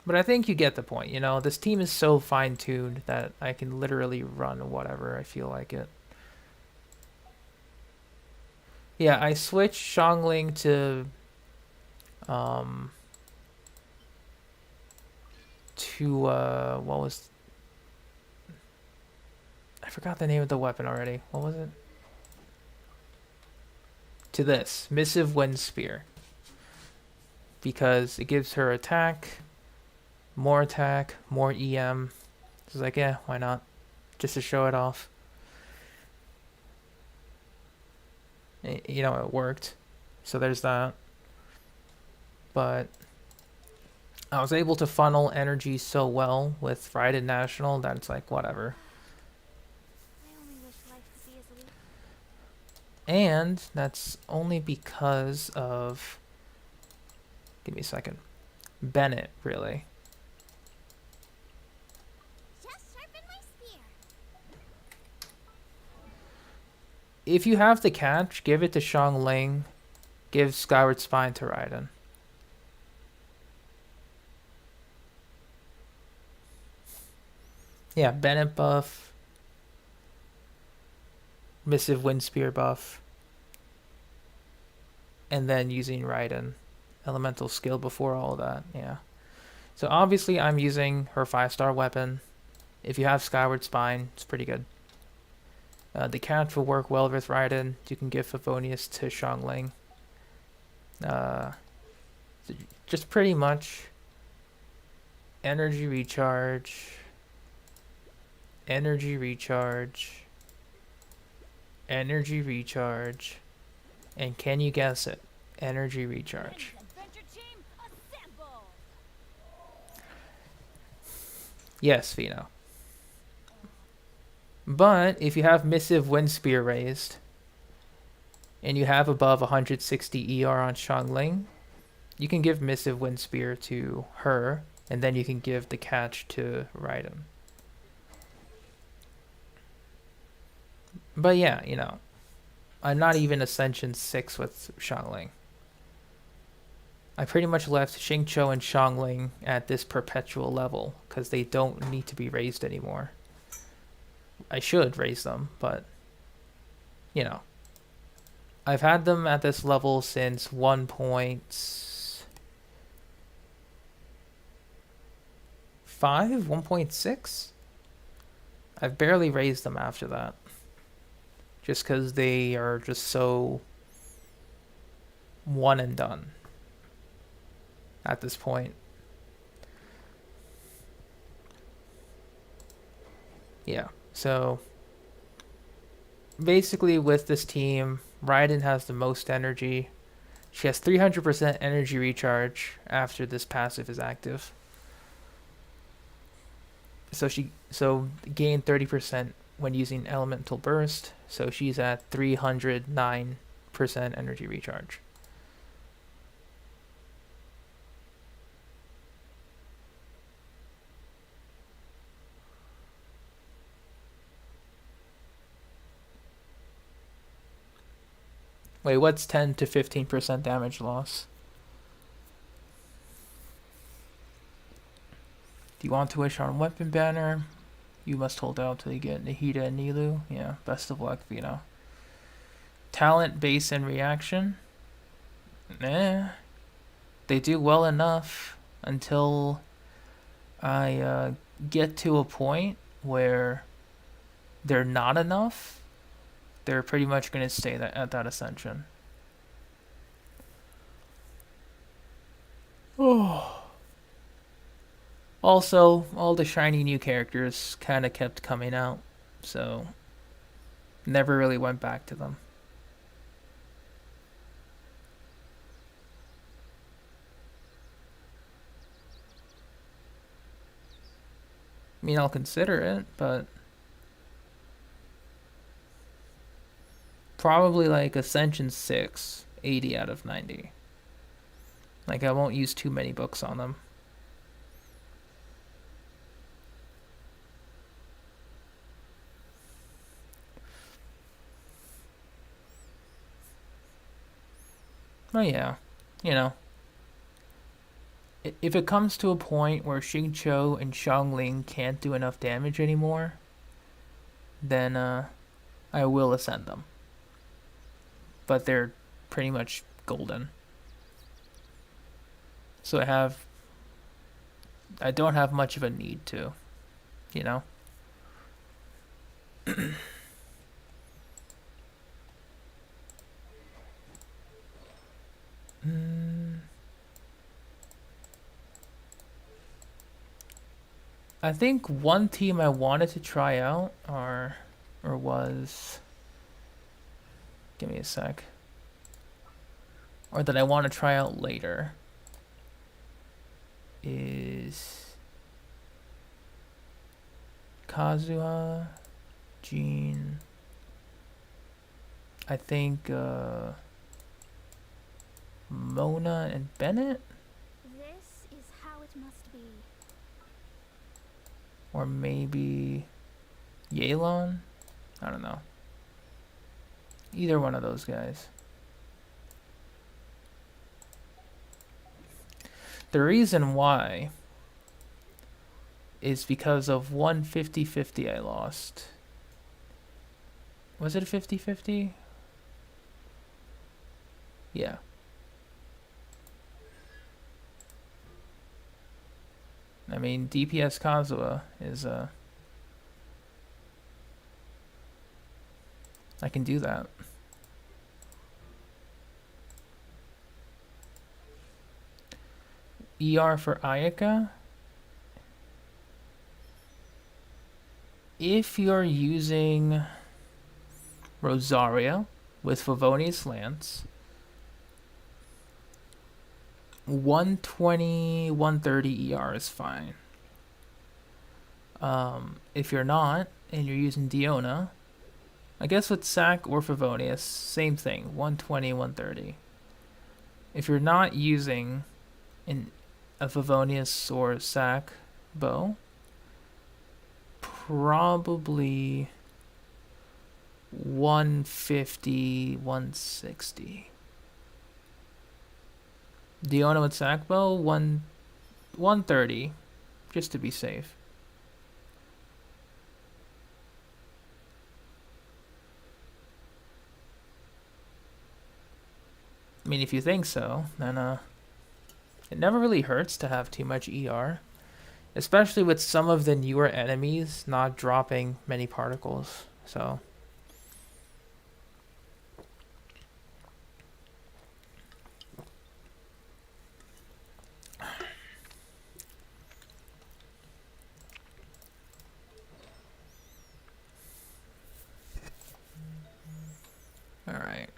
But I think you get the point, you know? This team is so fine-tuned that I can literally run whatever I feel like it. Yeah, I switched Xiangling to um what was, I forgot the name of the weapon already. What was it? To this Missive Wind Spear, because it gives her attack, more EM. It's like, yeah, why not? Just to show it off. You know, it worked. So there's that. But I was able to funnel energy so well with Raiden National that it's like, whatever.
I only wish life could be as elite.
And that's only because of... Give me a second. Bennett, really.
Just sharpen my spear.
If you have the catch, give it to Xiangling. Give Skyward Spine to Raiden. Yeah, Bennett buff. Missive Wind Spear buff. And then using Raiden. Elemental skill before all of that, yeah. So obviously I'm using her 5-star weapon. If you have Skyward Spine, it's pretty good. The catch will work well with Raiden. You can give Favonius to Xiangling. Just pretty much energy recharge, energy recharge, energy recharge, and can you guess it? Energy recharge. Yes, Vino. But if you have Missive Wind Spear raised, and you have above 160 ER on Xiangling, you can give Missive Wind Spear to her, and then you can give the catch to Raiden. But yeah, you know, I'm not even Ascension 6 with Xiangling. I pretty much left Xingqiu and Xiangling at this perpetual level, because they don't need to be raised anymore. I should raise them, but, you know. I've had them at this level since 1.5, 1.6? I've barely raised them after that. Just because they are just so one and done at this point. Yeah, so basically with this team, Raiden has the most energy. She has 300% energy recharge after this passive is active. So she gained 30% when using Elemental Burst. So she's at 309% energy recharge. Wait, what's 10 to 15% damage loss? Do you want to wish on Weapon Banner? You must hold out till you get Nahida and Nilu. Yeah, best of luck, Vino. Talent, base, and reaction? Eh. They do well enough until I get to a point where they're not enough. They're pretty much going to stay at that Ascension. Oh. Also, all the shiny new characters kind of kept coming out, so never really went back to them. I mean, I'll consider it, but probably like Ascension 6, 80 out of 90. Like, I won't use too many books on them. Oh yeah, you know, if it comes to a point where Xingqiu and Xiangling can't do enough damage anymore, then I will ascend them. but they're pretty much golden. So I don't have much of a need to, you know? I think one team I wanted to try out was, give me a sec, or that I want to try out later is Kazuha, Jean, I think Mona and Bennett,
This is how it must be.
or maybe Yelan. I don't know. Either one of those guys. The reason why is because of one 50-50 I lost. Was it a 50-50? Yeah. I mean, DPS Kazuha is I can do that. ER for Ayaka. If you're using Rosaria with Favonius Lance, 120, 130 ER is fine. If you're not, and you're using Diona, I guess with Sac or Favonius, same thing, 120, 130. If you're not using a Favonius or Sac bow, probably 150, 160. Diona with Sac bow, 130, just to be safe. I mean, if you think so, then it never really hurts to have too much ER, especially with some of the newer enemies not dropping many particles. So all right.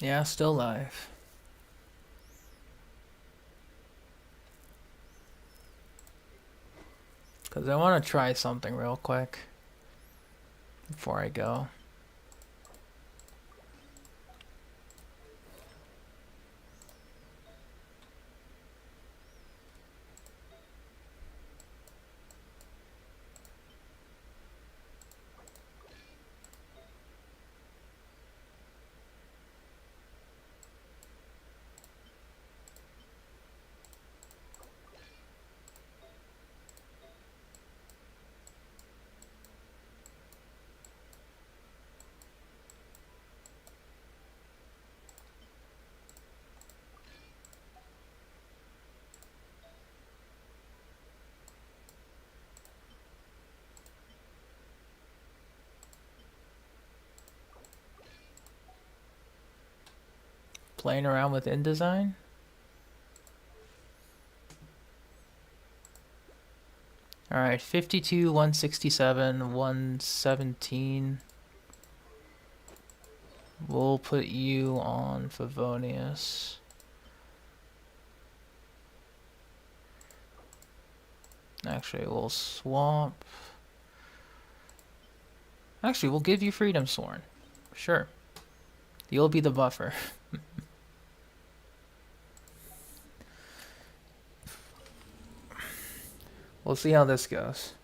Yeah, still live. Because I want to try something real quick before I go. Playing around with InDesign. Alright, 52, 167, 117. We'll put you on Favonius. Actually, we'll swap. Actually, we'll give you Freedom Sworn. Sure. You'll be the buffer. We'll see how this goes.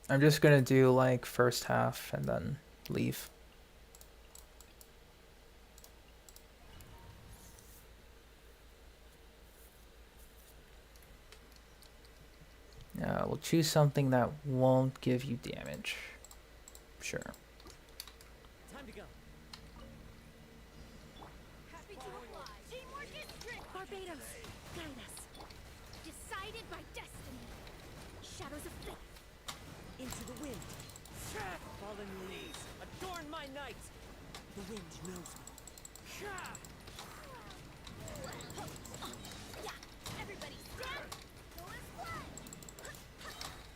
I'm just gonna do like first half and then leave. We'll choose something that won't give you damage. Sure.
Time to go.
Happy to oblige. Teamwork is strength. Barbados, guide us. Decided by destiny. Shadows of fate.
Into the wind. Fallen leaves, adorn my night. The wind knows me.
Yeah, everybody stand. Go as one.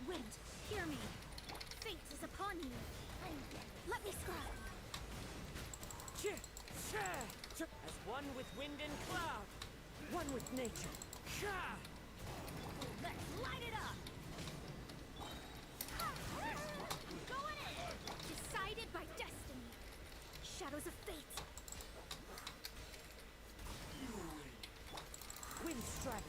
Wind, hear me. Fate is upon you. Let me scribe.
As one with wind and cloud, one with nature.
Let's light it up. Going in. Decided by destiny. Shadows of fate.
Wind strike.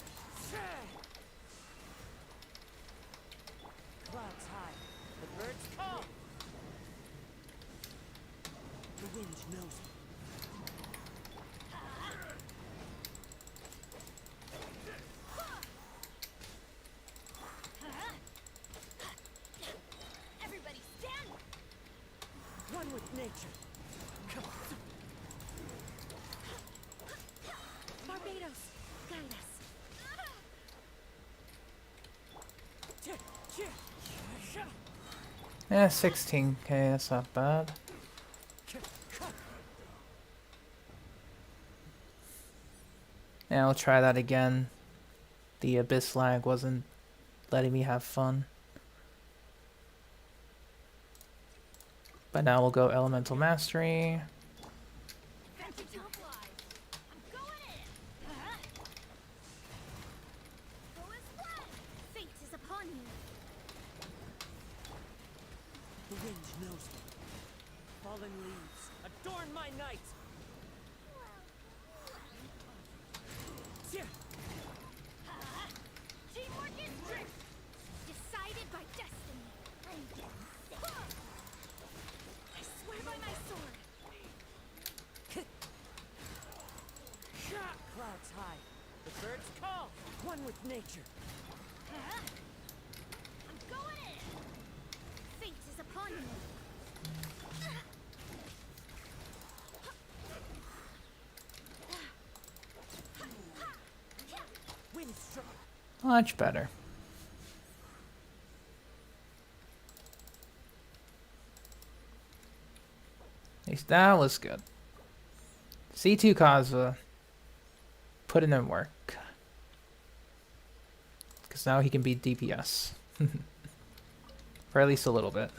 Clouds high, the birds call. The wind knows me.
Everybody stand.
One with nature.
Barbados, guide us.
Yeah, 16k, that's not bad. Yeah, I'll try that again. The abyss lag wasn't letting me have fun. But now we'll go elemental mastery.
Happy to oblige. I'm going in. Go as one. Fate is upon you.
The wind knows me. Fallen leaves, adorn my night.
Teamwork is strength. Decided by destiny. I swear by my sword.
Clouds high, the birds call. One with nature.
I'm going in. Fate is upon you.
Wind strike.
Much better. At least that was good. C2 Kazuha. Put in work. Because now he can be DPS. For at least a little bit.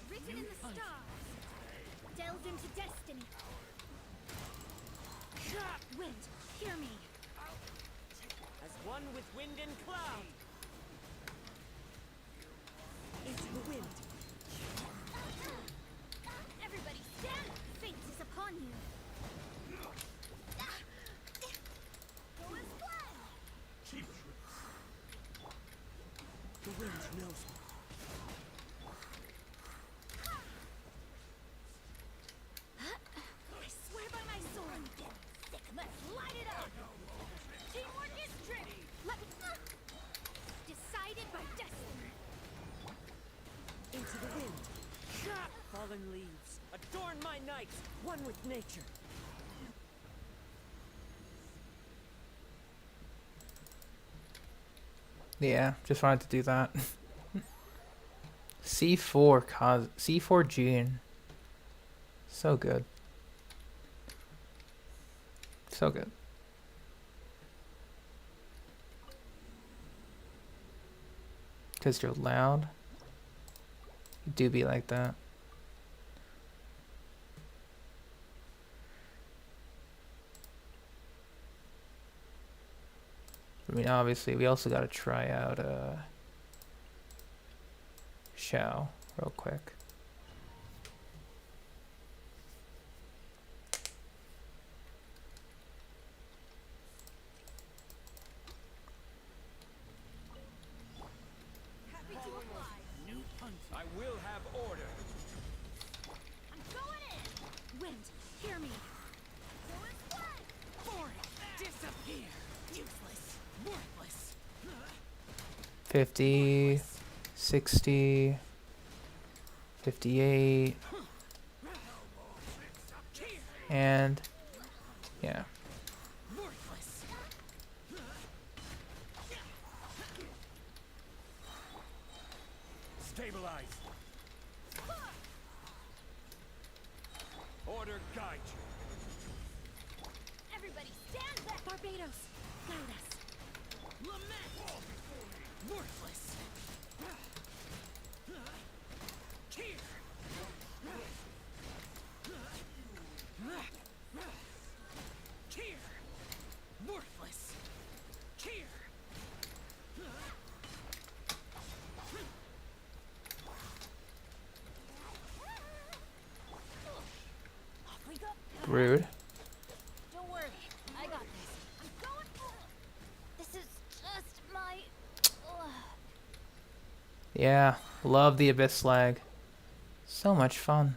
Written in the stars. Delved into destiny. Wind, hear me.
As one with wind and cloud. Into the wind.
Everybody stand. Fate is upon you. Go as one.
The wind knows me.
I swear by my sword. Let's light it up. Teamwork is strength. Let me. Decided by destiny.
Into the wind. Fallen leaves, adorn my night. One with nature.
Yeah, just wanted to do that. C4 June. So good. So good. Because you're loud. You do be like that. I mean, obviously, we also got to try out Shao real quick. 50, 60, 58, and yeah.
Stabilize. Order guide you.
Everybody stand back!
Barbados, guide us.
Lament! Worthless! Here! Here! Worthless! Here!
Off we go!
Rude.
Don't worry, I got this. I'm going for it. This is just my...
Yeah, love the Abyss lag. So much fun.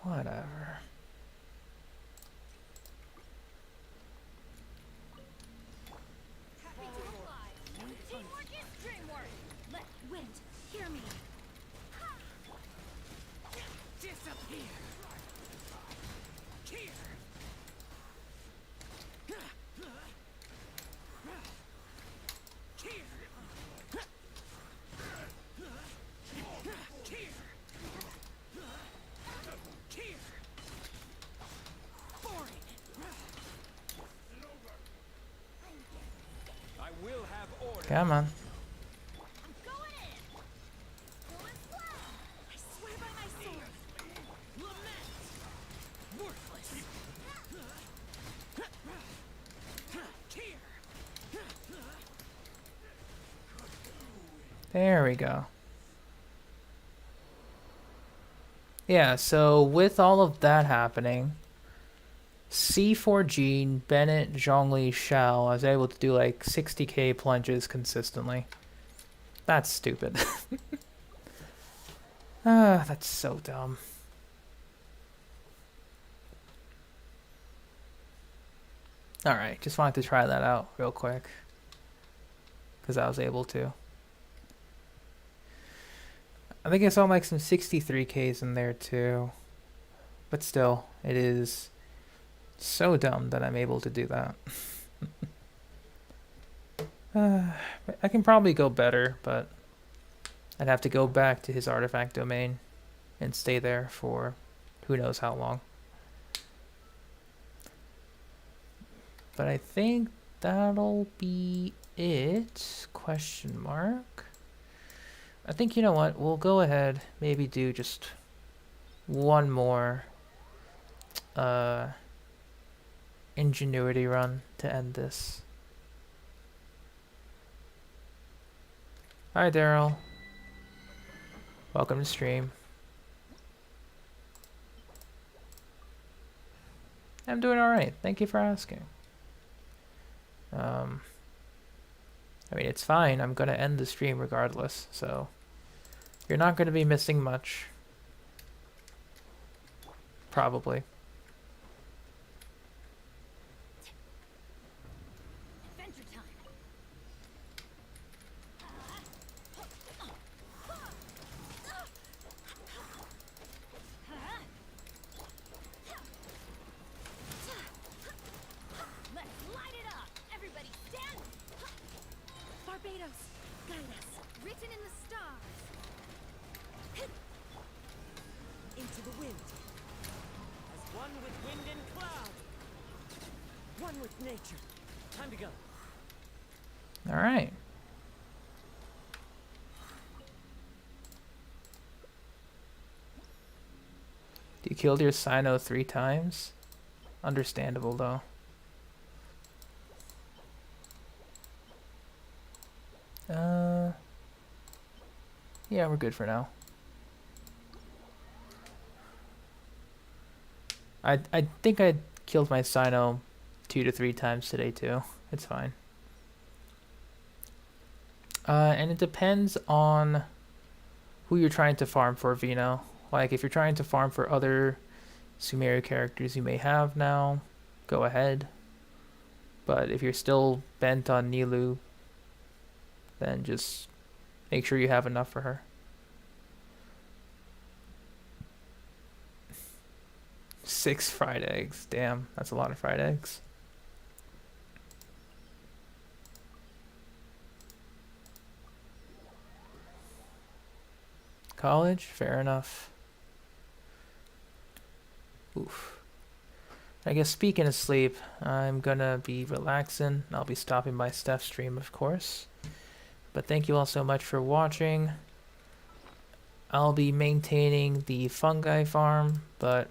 Whatever.
Happy to oblige. Teamwork is dreamwork.
Let wind hear me.
Disappear! Here! Here! Here! Boring!
I will have order.
Come on.
I'm going in. Going flat.
I swear by my sword.
Lament! Worthless! Here!
There we go. Yeah, so with all of that happening, C4G, Bennett, Zhongli, Shao, I was able to do like 60k plunges consistently. That's stupid. Ah, that's so dumb. Alright, just wanted to try that out real quick. Because I was able to. I think I saw like some 63Ks in there too. But still, it is so dumb that I'm able to do that. I can probably go better, but I'd have to go back to his artifact domain and stay there for who knows how long. But I think that'll be it? Question mark. I think, you know what, we'll go ahead, maybe do just one more ingenuity run to end this. Hi Daryl. Welcome to stream. I'm doing alright, thank you for asking. I mean, it's fine. I'm going to end the stream regardless, so you're not going to be missing much. Probably.
Adventure time. Let's light it up. Everybody stand.
Barbados, guide us.
Written in the stars.
Into the wind. As one with wind and cloud. One with nature. Time to go.
Alright. You killed your Cyno 3 times? Understandable, though. Yeah, we're good for now. I think I killed my Cyno 2 to 3 times today, too. It's fine. And it depends on who you're trying to farm for, Vino. Like, if you're trying to farm for other Sumeru characters you may have now, go ahead. But if you're still bent on Nilu, then just make sure you have enough for her. 6 fried eggs. Damn, that's a lot of fried eggs. College? Fair enough. Oof. I guess speaking of sleep, I'm gonna be relaxing. I'll be stopping by Steph's stream, of course. But thank you all so much for watching. I'll be maintaining the fungi farm, but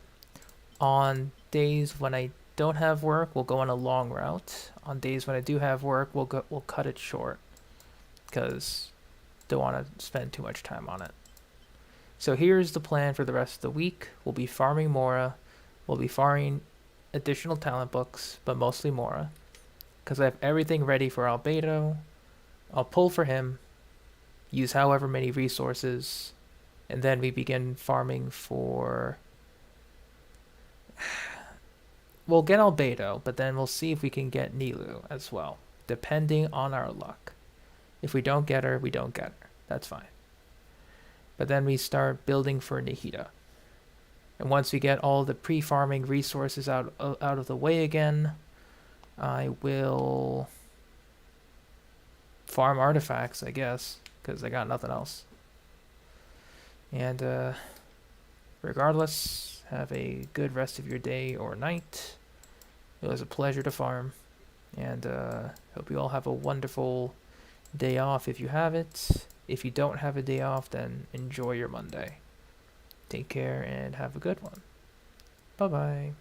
on days when I don't have work, we'll go on a long route. On days when I do have work, we'll cut it short, because don't want to spend too much time on it. So here's the plan for the rest of the week. We'll be farming Mora. We'll be farming additional talent books, but mostly Mora, because I have everything ready for Albedo. I'll pull for him, use however many resources, and then we begin farming for... We'll get Albedo, but then we'll see if we can get Nilu as well, depending on our luck. If we don't get her, we don't get her. That's fine. But then we start building for Nihida. And once we get all the pre-farming resources out of the way again, I will farm artifacts, I guess, because I got nothing else. And regardless, have a good rest of your day or night. It was a pleasure to farm, and hope you all have a wonderful day off if you have it. If you don't have a day off, then enjoy your Monday. Take care and have a good one. Bye-bye.